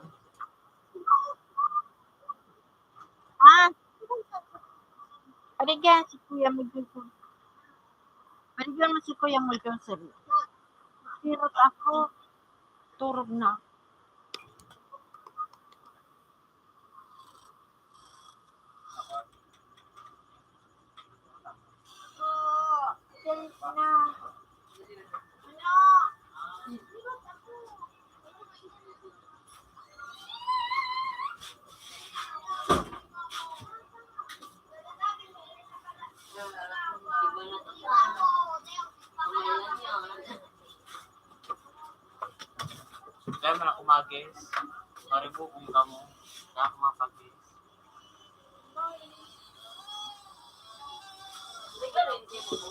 Ah, paligyan si Kuya Mag-Joseph. Paligyan mo si Kuya Mag-Joseph. Hirot ako. Turog na. Na. Iba na to sa kumayan yan. Kaya man ako magis. Maribo kung kamo. Kaya ako mapagis. Hindi ka rin din mo.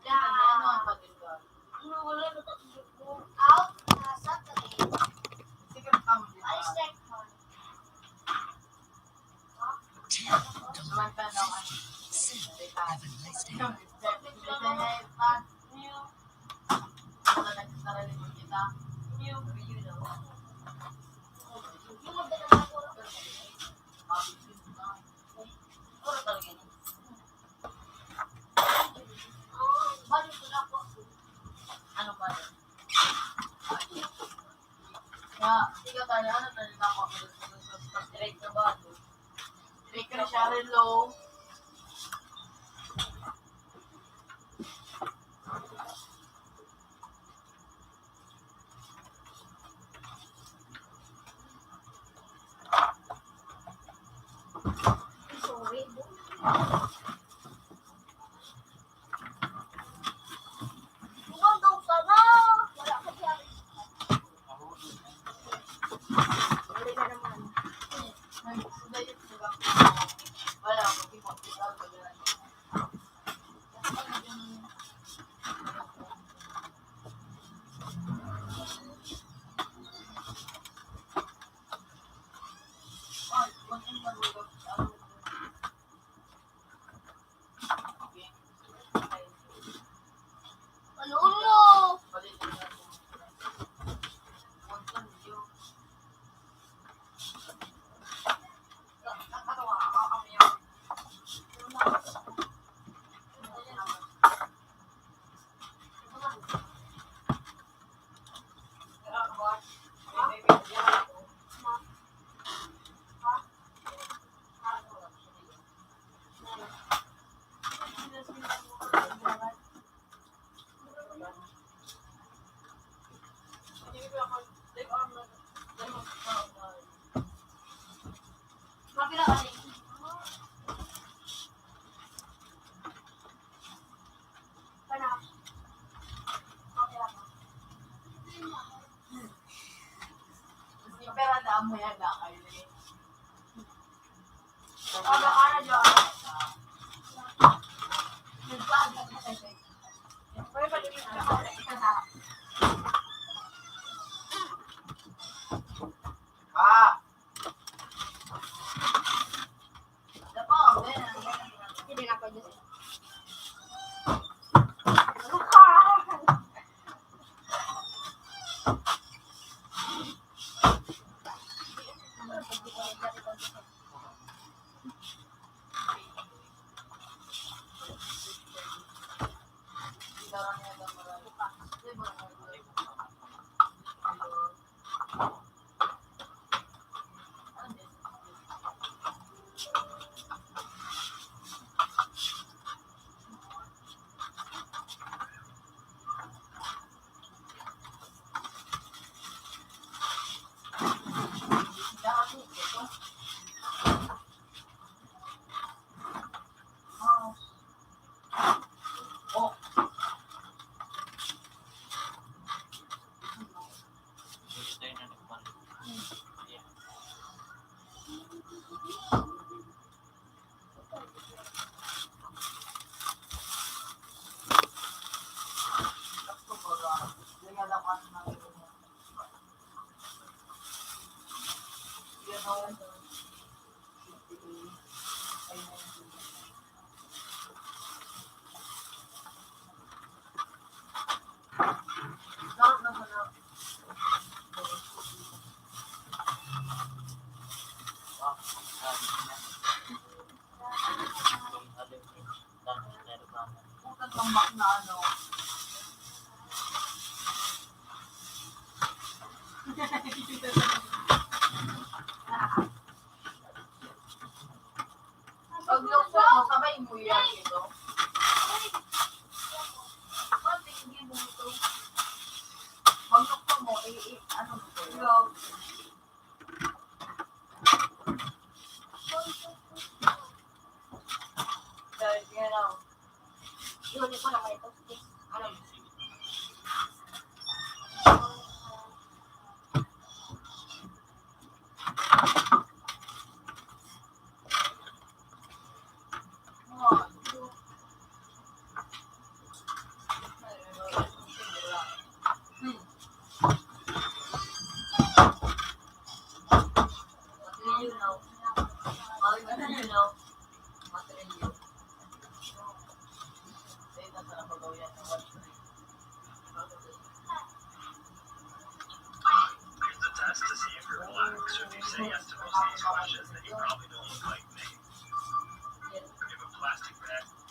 Ano ang pagkakal? Ano, wala na ito. Out, nasa tabi. Sige, kamo din. I check mo. Samantala naman. Have a nice day. Ano ba yun? Ikaw tayo, ano tayo ako? Straight na ba? Straight na siya rin low. Sorry. Gumagaw ka na. Wala ka siya. Wala na naman. Wala, mag-ibang-ibang. Ano mo? Mapila ka rin. Kana. Mapila ka. Pero daan mo yan, kayo eh. Aga ka na dyan. Pwede pa din ka. Hindi na pwede. Tambak na ano. Pag lukso mo, sabay mo yan ito. Pag lukso mo, ano mo ito? Dahil yan ako. Yun, ko naman ito. Ano?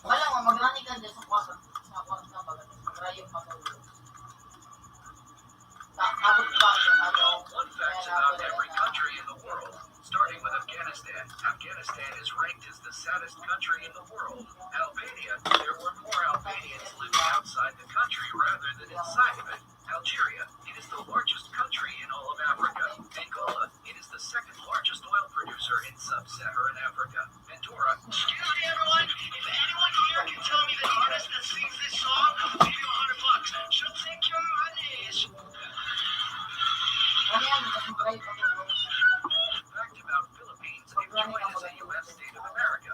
Wala mo, magrani ka dyan sa kwarto na bagat. Maraming matulog. Abot ba ang ano? Fun facts about every country in the world. Starting with Afghanistan. Afghanistan is ranked as the saddest country in the world. Albania, there were more Albanians living outside the country rather than inside of it. Algeria, it is the largest country in all of Africa. Angola, it is the second largest oil producer in sub-Saharan Africa. Andorra, Fact about Philippines if join as a U.S. state of America.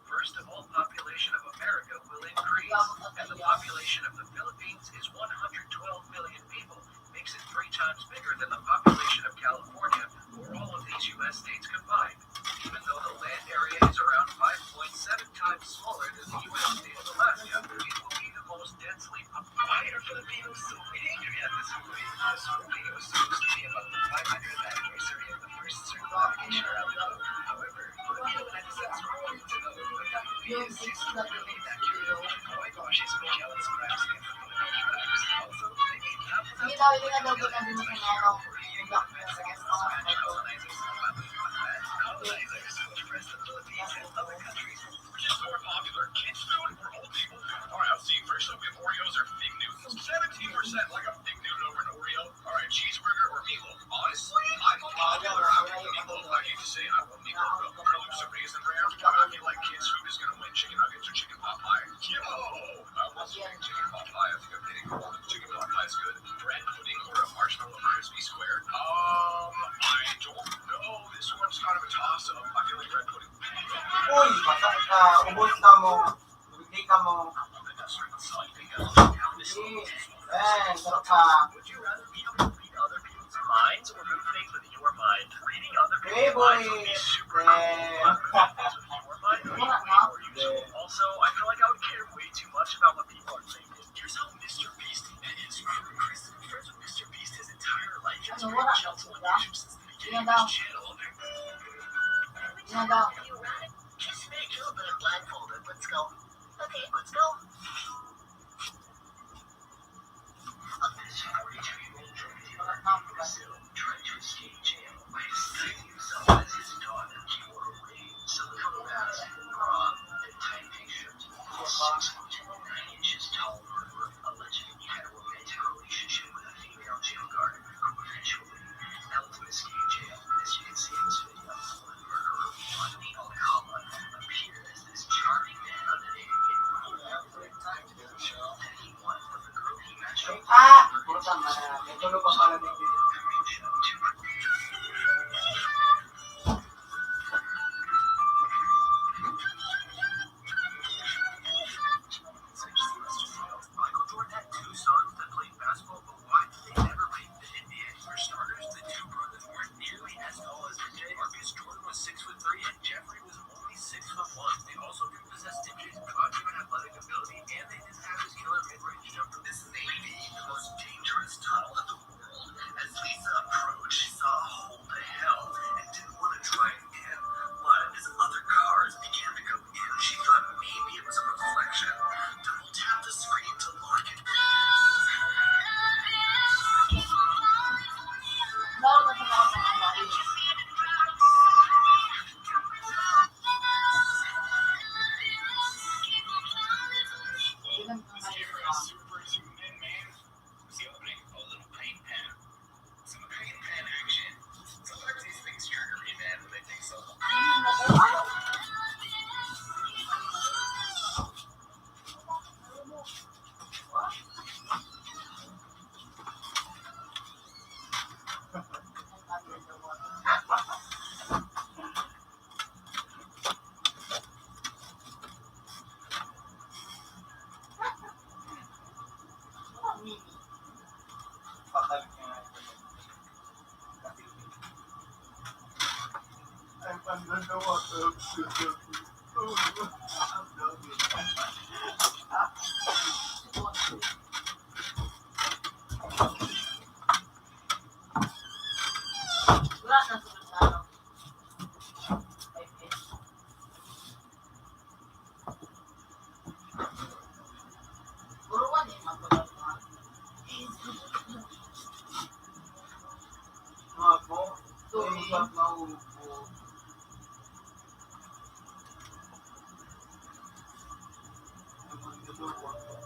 First of all, population of America will increase, and the population of the Philippines is 112 million people, makes it 3 times bigger than the population of California or all of these U.S. states combined. Even though the land area is around 5.7 times smaller than the U.S. state of Alaska, it will be the most densely populated. Why are Filipinos so angry at this movie? This movie was supposed to be about the 500th anniversary of the first circumnavigation around the globe. However, Filipino netizens were wanting to know if that movie is historically accurate. Oh my gosh, it's making out its cracks and also, they made half of Hindi daw yung adobo na din sa merong black colonizers who oppressed the Philippines and other countries. Which is more popular, kids' food or old people food? Alright, see, first up, if Oreos are fig Newtons, 17% like a fig Newton over an Oreo. Alright, cheeseburger or meatloaf? Honestly, I'm popular. I want meatloaf. I hate to say it, I want meatloaf though. Curly with some raisin bran. I feel like kids' food is gonna win chicken nuggets or chicken pot pie. Yo! I almost think chicken pot pie. I think I'm getting cold. Chicken pot pie is good. Bread pudding or a marshmallow crispy square? I don't know. This one's kind of a toss-up. I feel like bread pudding. Uy, ubos ka mo. Bigay ka mo. Sarap ka. Would you rather be able to read other people's minds or move things with your mind? Reading other Hey, people's minds would boy. be super cool. But moving things with your mind would be way more useful. Also, I feel like I would care way too much about what people are thinking. Here's how Mr. Beast is. Chris has been friends with Mr. Beast his entire life. He's been gentle and patient since the beginning of his channel. Yan daw. Kiss me, you're a bit blindfolded. Let's go. Okay, let's go. This 42-year-old drug dealer in Brazil tried to escape jail by disguising himself as his daughter, Kimora Ray, silicone mask, bra, and tight pink shirt. The 6 foot 9 inches tall murderer allegedly had a romantic relationship with a female jail guard who eventually helped him escape jail. As you can see in this video, the murderer, Rodney Alcala, appeared as this charming man on the name that he wanted from the girl he matched up with. Puro tama na. May tulog pa pala din. Michael Jordan had 2 sons that played basketball, but why did they never make the NBA? For starters, the 2 brothers weren't nearly as tall as their dad. Marcus Jordan was 6'3", and Jeffrey was only 6'1". They also didn't possess Dimitris God-given athletic ability, and they didn't have his killer mid-range jumper. This may be the most dangerous tunnel in the world. As Lisa approached, she saw a hole to hell and didn't want to drive in. But as other cars began to go in, she thought maybe it was a reflection. Double tap the screen to lock it. Bawal ba sa mga pangalan? Ilan ang See opening a little paint pen. Some paint pen action. Sometimes these things trigger me, man, when they take so long. Patag niya. I'm under the water. wala na sa ano. Buruan eh, magbulan mo. Ako, masarap na upo. I'm under the water.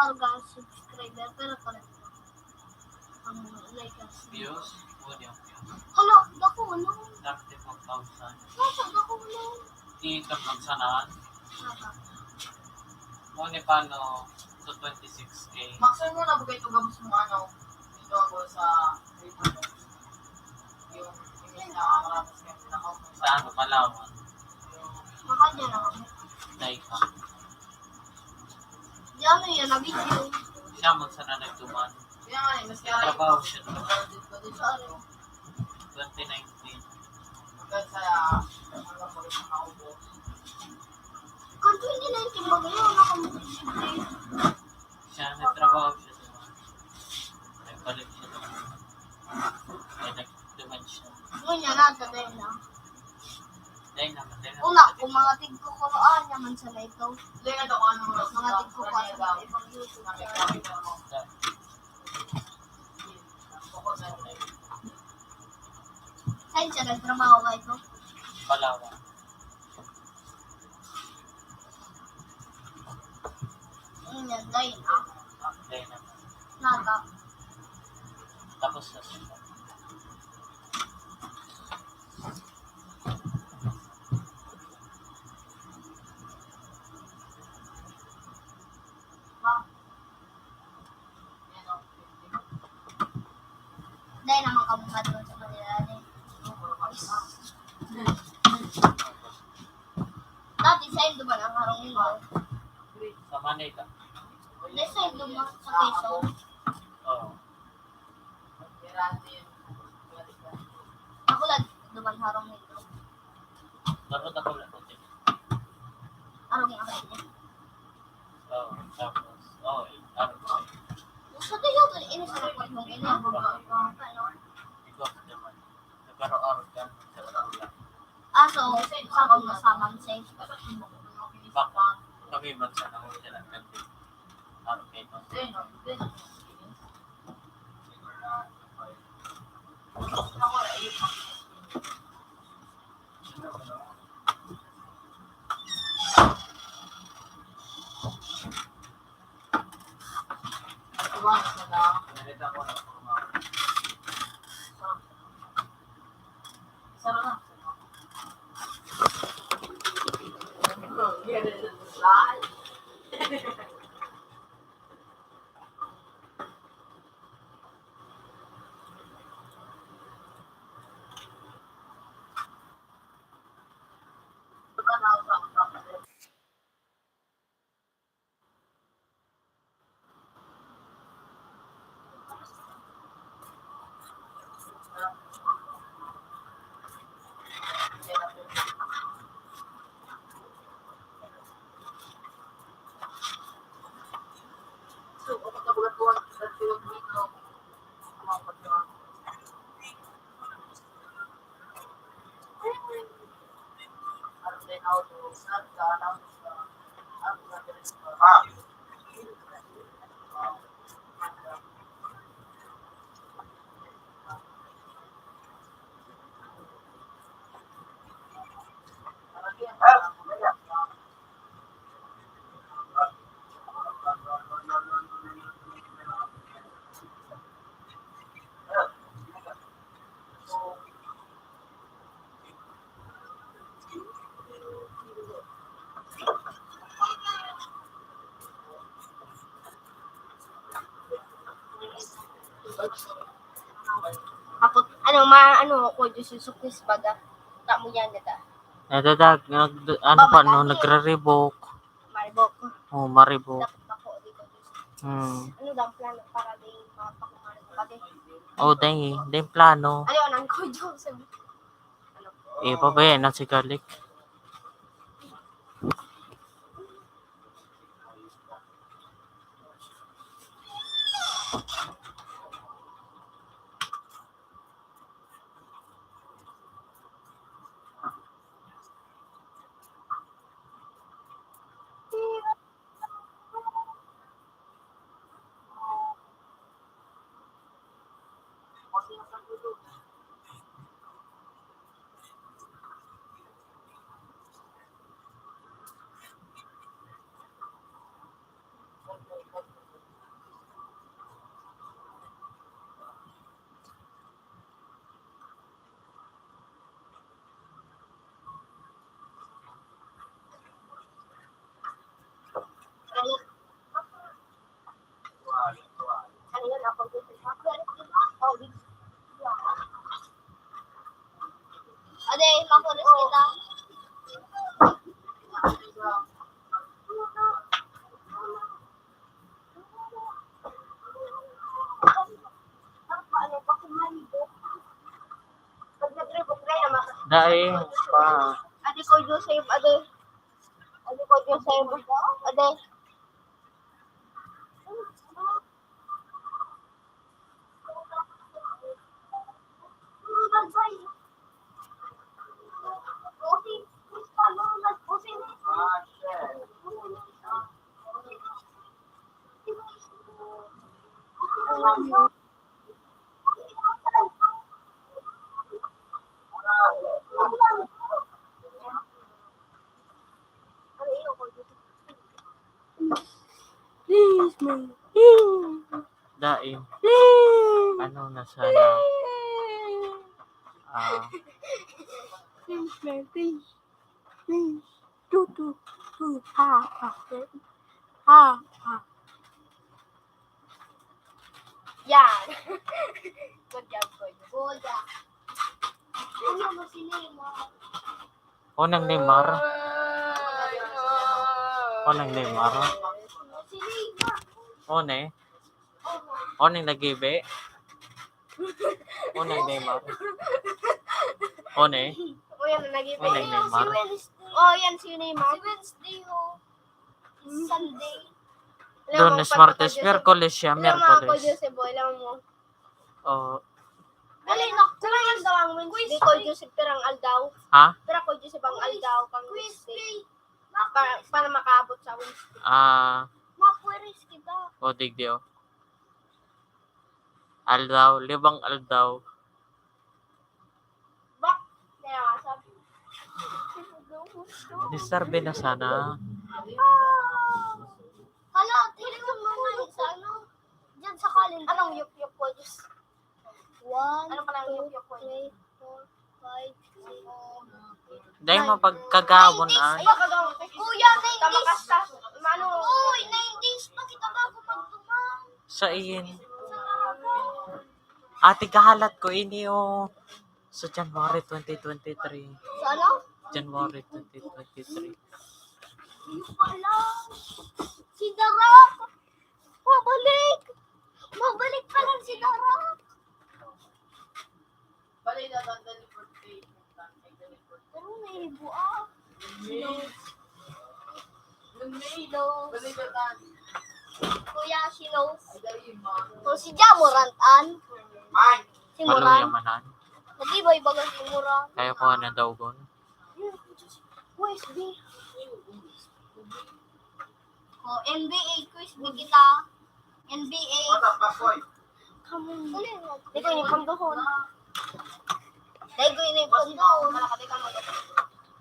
Hanggang subscriber pero pala Ang like us. Views? O di ang views. Hala, dako ano? 34,000. Nasa dako ano? Income lang sanaan. Naka. Mo ni paano to 26K. Maxon mo na bugay ito gabos mo ano. Ito ako sa yung image na marapos kayo pinakaw. Sa ano, Palawan. Makanya na kami. Daika. Di ano yun, na-video. Siya mo sana nagtuman. Kaya nga eh, mas kaya rin. Trabaho siya doon. Dito din sa ano. 2019. Hanggang sa hanggang mo rin makaubo. Kung 2019 ba ngayon, nakamukha. Siya nagtrabaho siya doon. Nagpalit siya doon. Ay nagtuman siya. Ngunya na, tatay na. Dahil naman. Una, kung mga tigkukuraan naman sa ito. Hindi nga daw ano mo. Mga tigkukuraan sa ibang YouTube. Nakikita mo. Focus sa ito. Saan siya nagtrabaho ba ito? Palawan. Ngunya, dahil na. Dahil naman. Nata. Tapos na siya. Dahil naman kamukha doon sa kanila. Dati sa Indo ba ng harong nila? Sa Manila. Dahil sa Indo ba sa Quezon? Oo. Ako lang duman harong nito. Dapat ako lang ito. Harong yung ako ito. Oo. Tapos. Oo. Ano ko. Gusto tayo ito. Ini sa report mong ini. Ano? Ikaw naman. Nagkaroon ka sa wala. Ah, so, saan ko masamang safe? Baka kami magsanaw siya ng kanti. Ano kayo? Pinalitan ko na mga Kapot, ano ko, Diyos Jesucrist baga. Tak mo yan nita. nadadag, ano pa no, nagre-revoke. Maribok ko. Oh, mariboke. Dapat ako dito, Diyos. Hmm. Ano daw ang plano para di mapakumarin ko pati? Oh, dahil plano. Ano yun, ang ko, Diyos. Ano? Pabayan na si Garlic. Ade, makulis kita. Daing pa. Ade ko Joseph, ade. Ade ko Joseph, ade. Daing. Ano na sana? Yan. Good job, good. Good job. Ano ba si Neymar? Unang Neymar. Unang Neymar. Si Neymar. One. Unang nagibe. Unang Neymar. One. O yan, nag-ibig. Unang Neymar. Oh, yan si Neymar. Si Wednesday, oh. Sunday. Lunes, Martes, Miyerkules siya. Alam mo ako, Miyerkules. Joseph, alam mo. Oh, Dali na, sarang aldaw ang Wednesday ko, Joseph, perang aldaw. ha? Pero ko, Joseph, ang aldaw kang Wednesday. Para makaabot sa Wednesday. Makweris kita. O digdio. Aldaw, libang aldaw. Bak, kaya nga sabi. Disturbe na sana. Hala, tinignan mo na sa ano? Diyan sa kalin. Anong yup-yup ko, Diyos? 1, ano palang yup-yup ko? 3, 4, 5, 6, Dahil mapagkagawon ah. Ay, kagawin. Kuya, 9 days. Tamakasta. Ano? Uy, 9 days pa kita bago magdumang. Sa iyin. Ate kahalat ko ini o sa January 2023. Sa ano? January 2023. Yung pala. Si Darak. Mabalik. Mabalik pa lang si Darak. Bali na lang dali birthday. Pero naibo ah. Bali na lang. Kuya, si Nose. Ay, dali ma. O si Jamorantan. Si Maluya Moran. manan. Nag-ibay baga si Moran. Kaya ko na daw gon. USB. O, NBA quiz ni kita. NBA. Kamu. Di ko ini pandohon. Di ko ini pandohon. Malakati ka mo.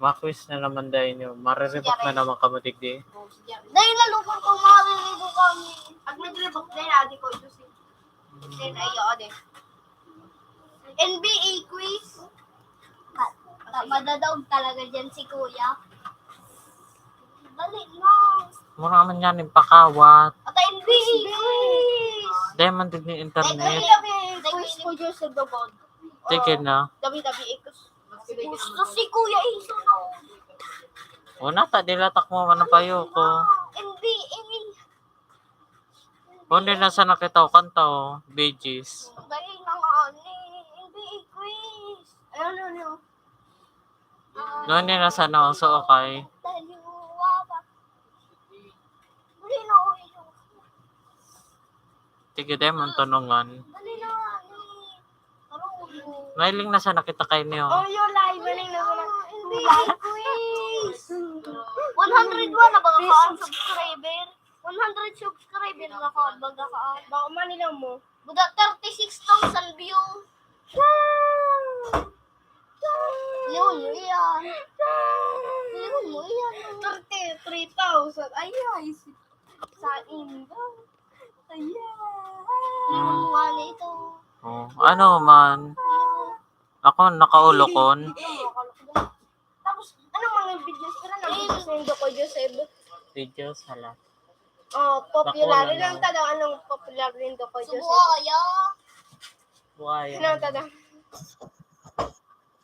Makwis na naman dahil nyo. Mariribok na naman kamutig di. Dahil nalukon ko mariribo kami. Pag nag-ribok dahil adi ko ito si. Then ayo adi. NBA quiz. Madadaog talaga dyan si Kuya. Dali na. Mura naman yan yung pakawat. At NBA quiz. Dahil man din yung internet. Dahil quiz ko dyan sa Dobod. Tigil na. WWE quiz. Gusto si Kuya Iso na. O nata, dilatak mo man ang payo ko. NBA. Kundi na sa nakita ko kanta o. Beijis. Dahil na nga ni NBA quiz. Ano. Noon din na sa nauso okay. Dahil yung wapa. Dali na ako ito. Tigil dahil mong tanungan. Dali na nga ni. Tarong. Mailing na sa nakita kayo niyo. Oh, yung live. Dali na ako na. NBA quiz. 101 na ba ka ang subscriber? 100 subscriber na ka. Baga ka. Baka manila mo. Buda 36,000 views. Yun mo yan. Yun mo yan. 33,000. Ayay. Sa inyo. Ayay. Yun mo nga ito. Oh, ano man. Ako nakaulokon. Tapos, ano mga videos? Pero nag-video ko, Joseph. Video salat. Oh, popular. Bakulan, Ilang no? tada anong popular din do ko Jose? Subuaya. Buhay. Ilang tada?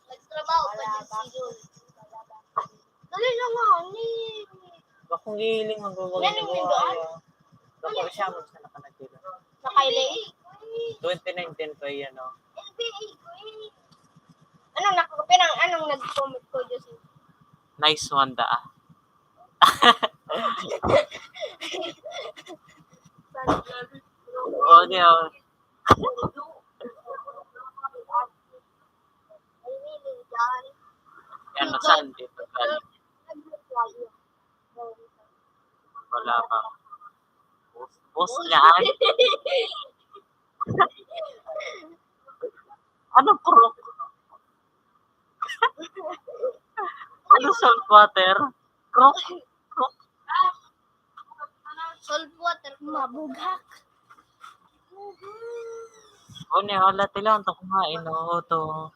Nagtrabaho pa din si Jul. Dali lang nga, ni. Bakong gihiling ang gawag Yan ni yung buhay. Bako siya mo sa nakanagila. Nakaili. 2019 pa yan, no? NBA ko Anong nakakapirang, anong nag-comment ko Jose? Nice one, da. Oh, niya. Yan, nasaan dito galing? Wala pa. Post niya, ay? Ano crook? Ano salt water? Crook? Salt water. Mabugak. Oh, niya, wala tila. Ito kumain, no? Ito.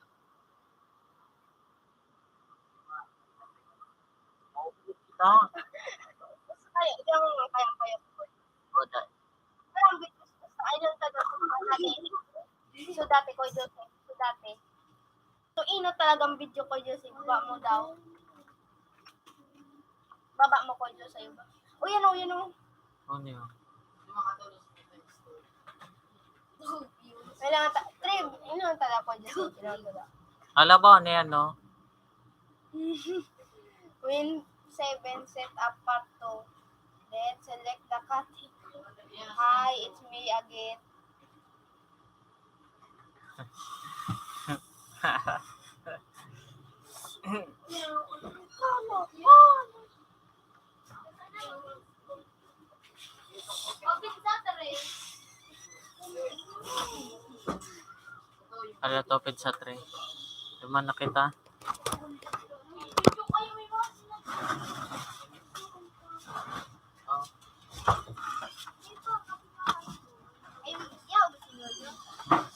Kita. Kaya, yung kaya ko. O, da. Parang bitis sa ilang tada ko natin. So dati ko Jose. So dati. So ino talagang video ko Jose. Baba mo daw. Baba mo ko Jose sa'yo ba? O yan o, yan o. Oh, niya. Kailangan trip. Ino talaga ko Jose. Alam ba, ano yan, no? Win 7 set up part 2. Then select the cut. Hi, it's me again. Come on. Open Saturday. Ala, topid sa tray. Diman na kita.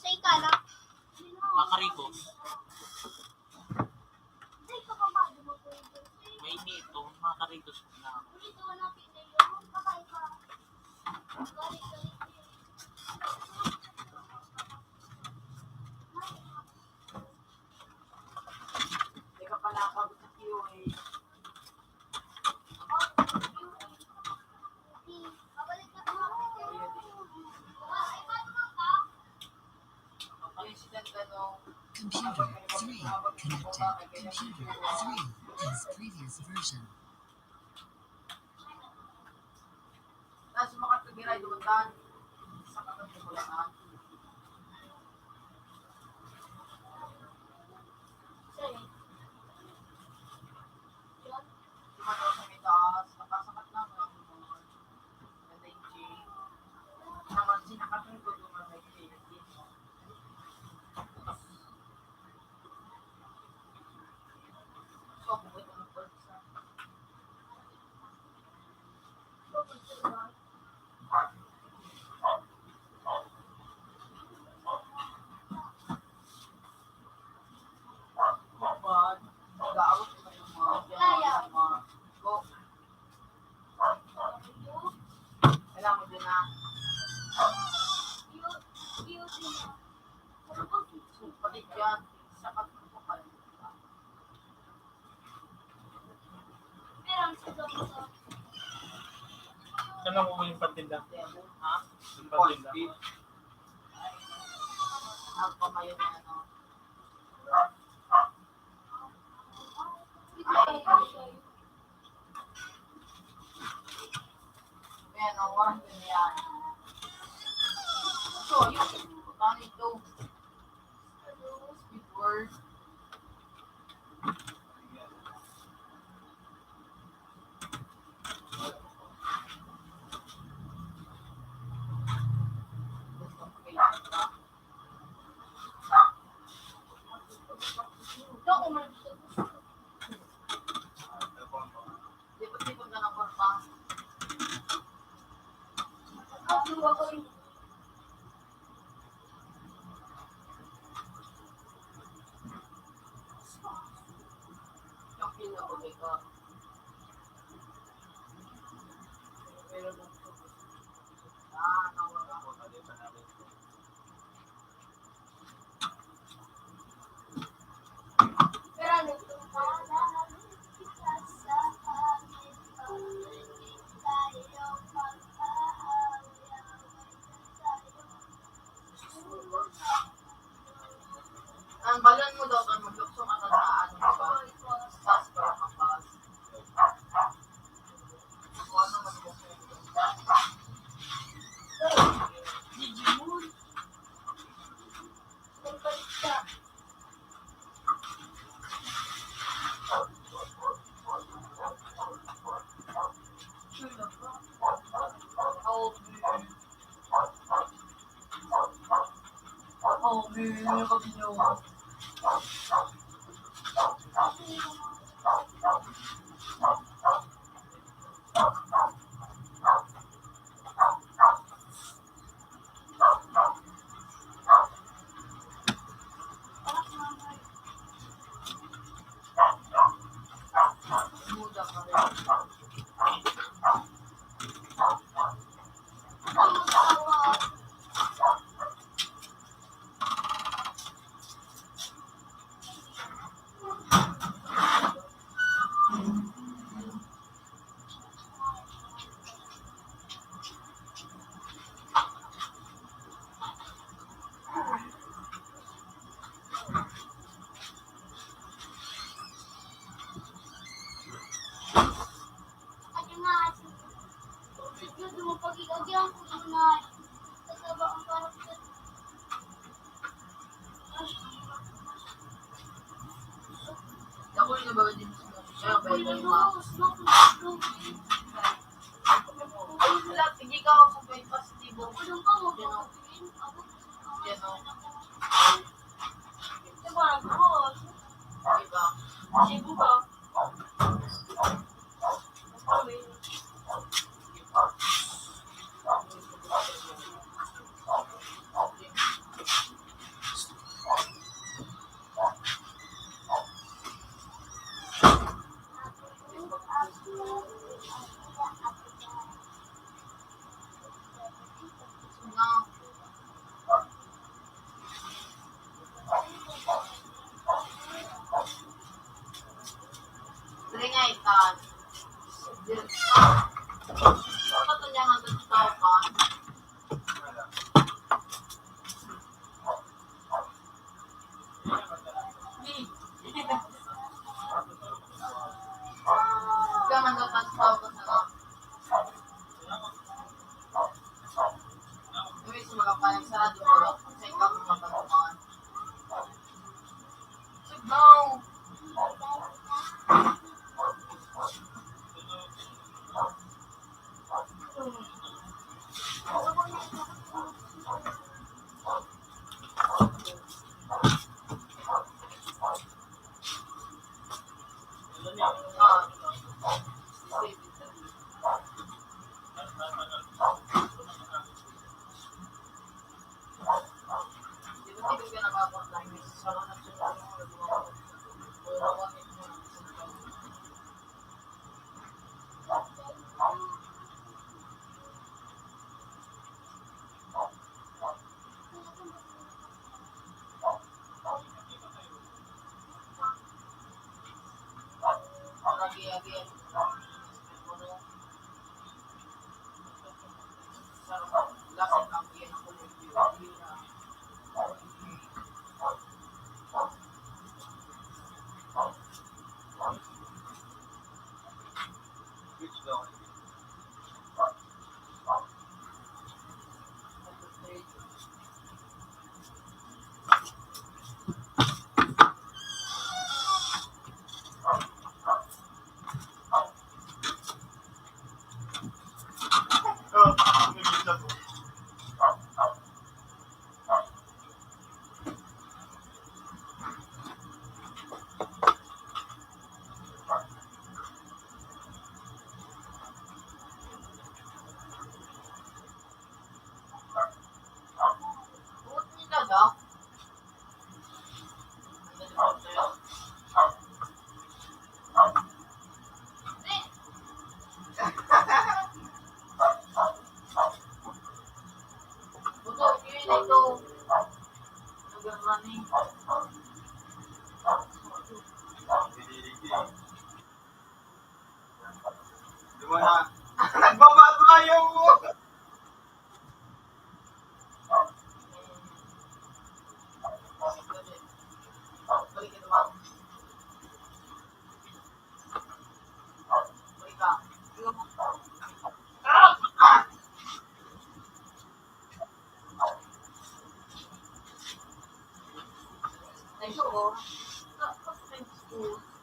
Say ka na. Makariko. May nito. Makariko na. Hindi ka pala ako sa QA. Incident ka nung Computer 3 connected. Computer 3 is previous version. nasa makatugiray dumataan sa katagpulaan. Ano sa may taas, nakasakat lang ang ganda yung chain. Naman sinakatun ko doon ang may chain. So, bukod mo ng pulsa. Kapag nag-aawat ko yung mga go. Kailangan mo din na palit yan sa pagpapal. Saan lang mo yung patinda? Ha? Yung patinda. Ang pamayo na ano. Ayan, ang warang yun yan. So, yung putang ito. Squidward. Lipot-lipot ka ng korpa. Yung pinaka-uli ka. Meron ng Ang balon mo daw kung maglukso ka na sa ano ba? Sas para mapas. Kung ano maglukso yung Digimon. Nagbalita. muda ka rin. Ano nga, yung dumapag-igagyan ko yun na tataba ang parang Ako yung nabaga din siya. Bay bay ma. Wala, hindi ka ako sa bay positibo. Walang ka mo, Yan o. ito parang boss. Diba? Sibo ba? Nga. Ringay ka. Bakit niya nga tataw ka? Kaya man daw tataw ka sa Uy, sumagapalang sarado ko lang. Sa ikaw kung mapatukan. Sit down! Di mo na. Nagbabato na yung Ito, oh. Sa school.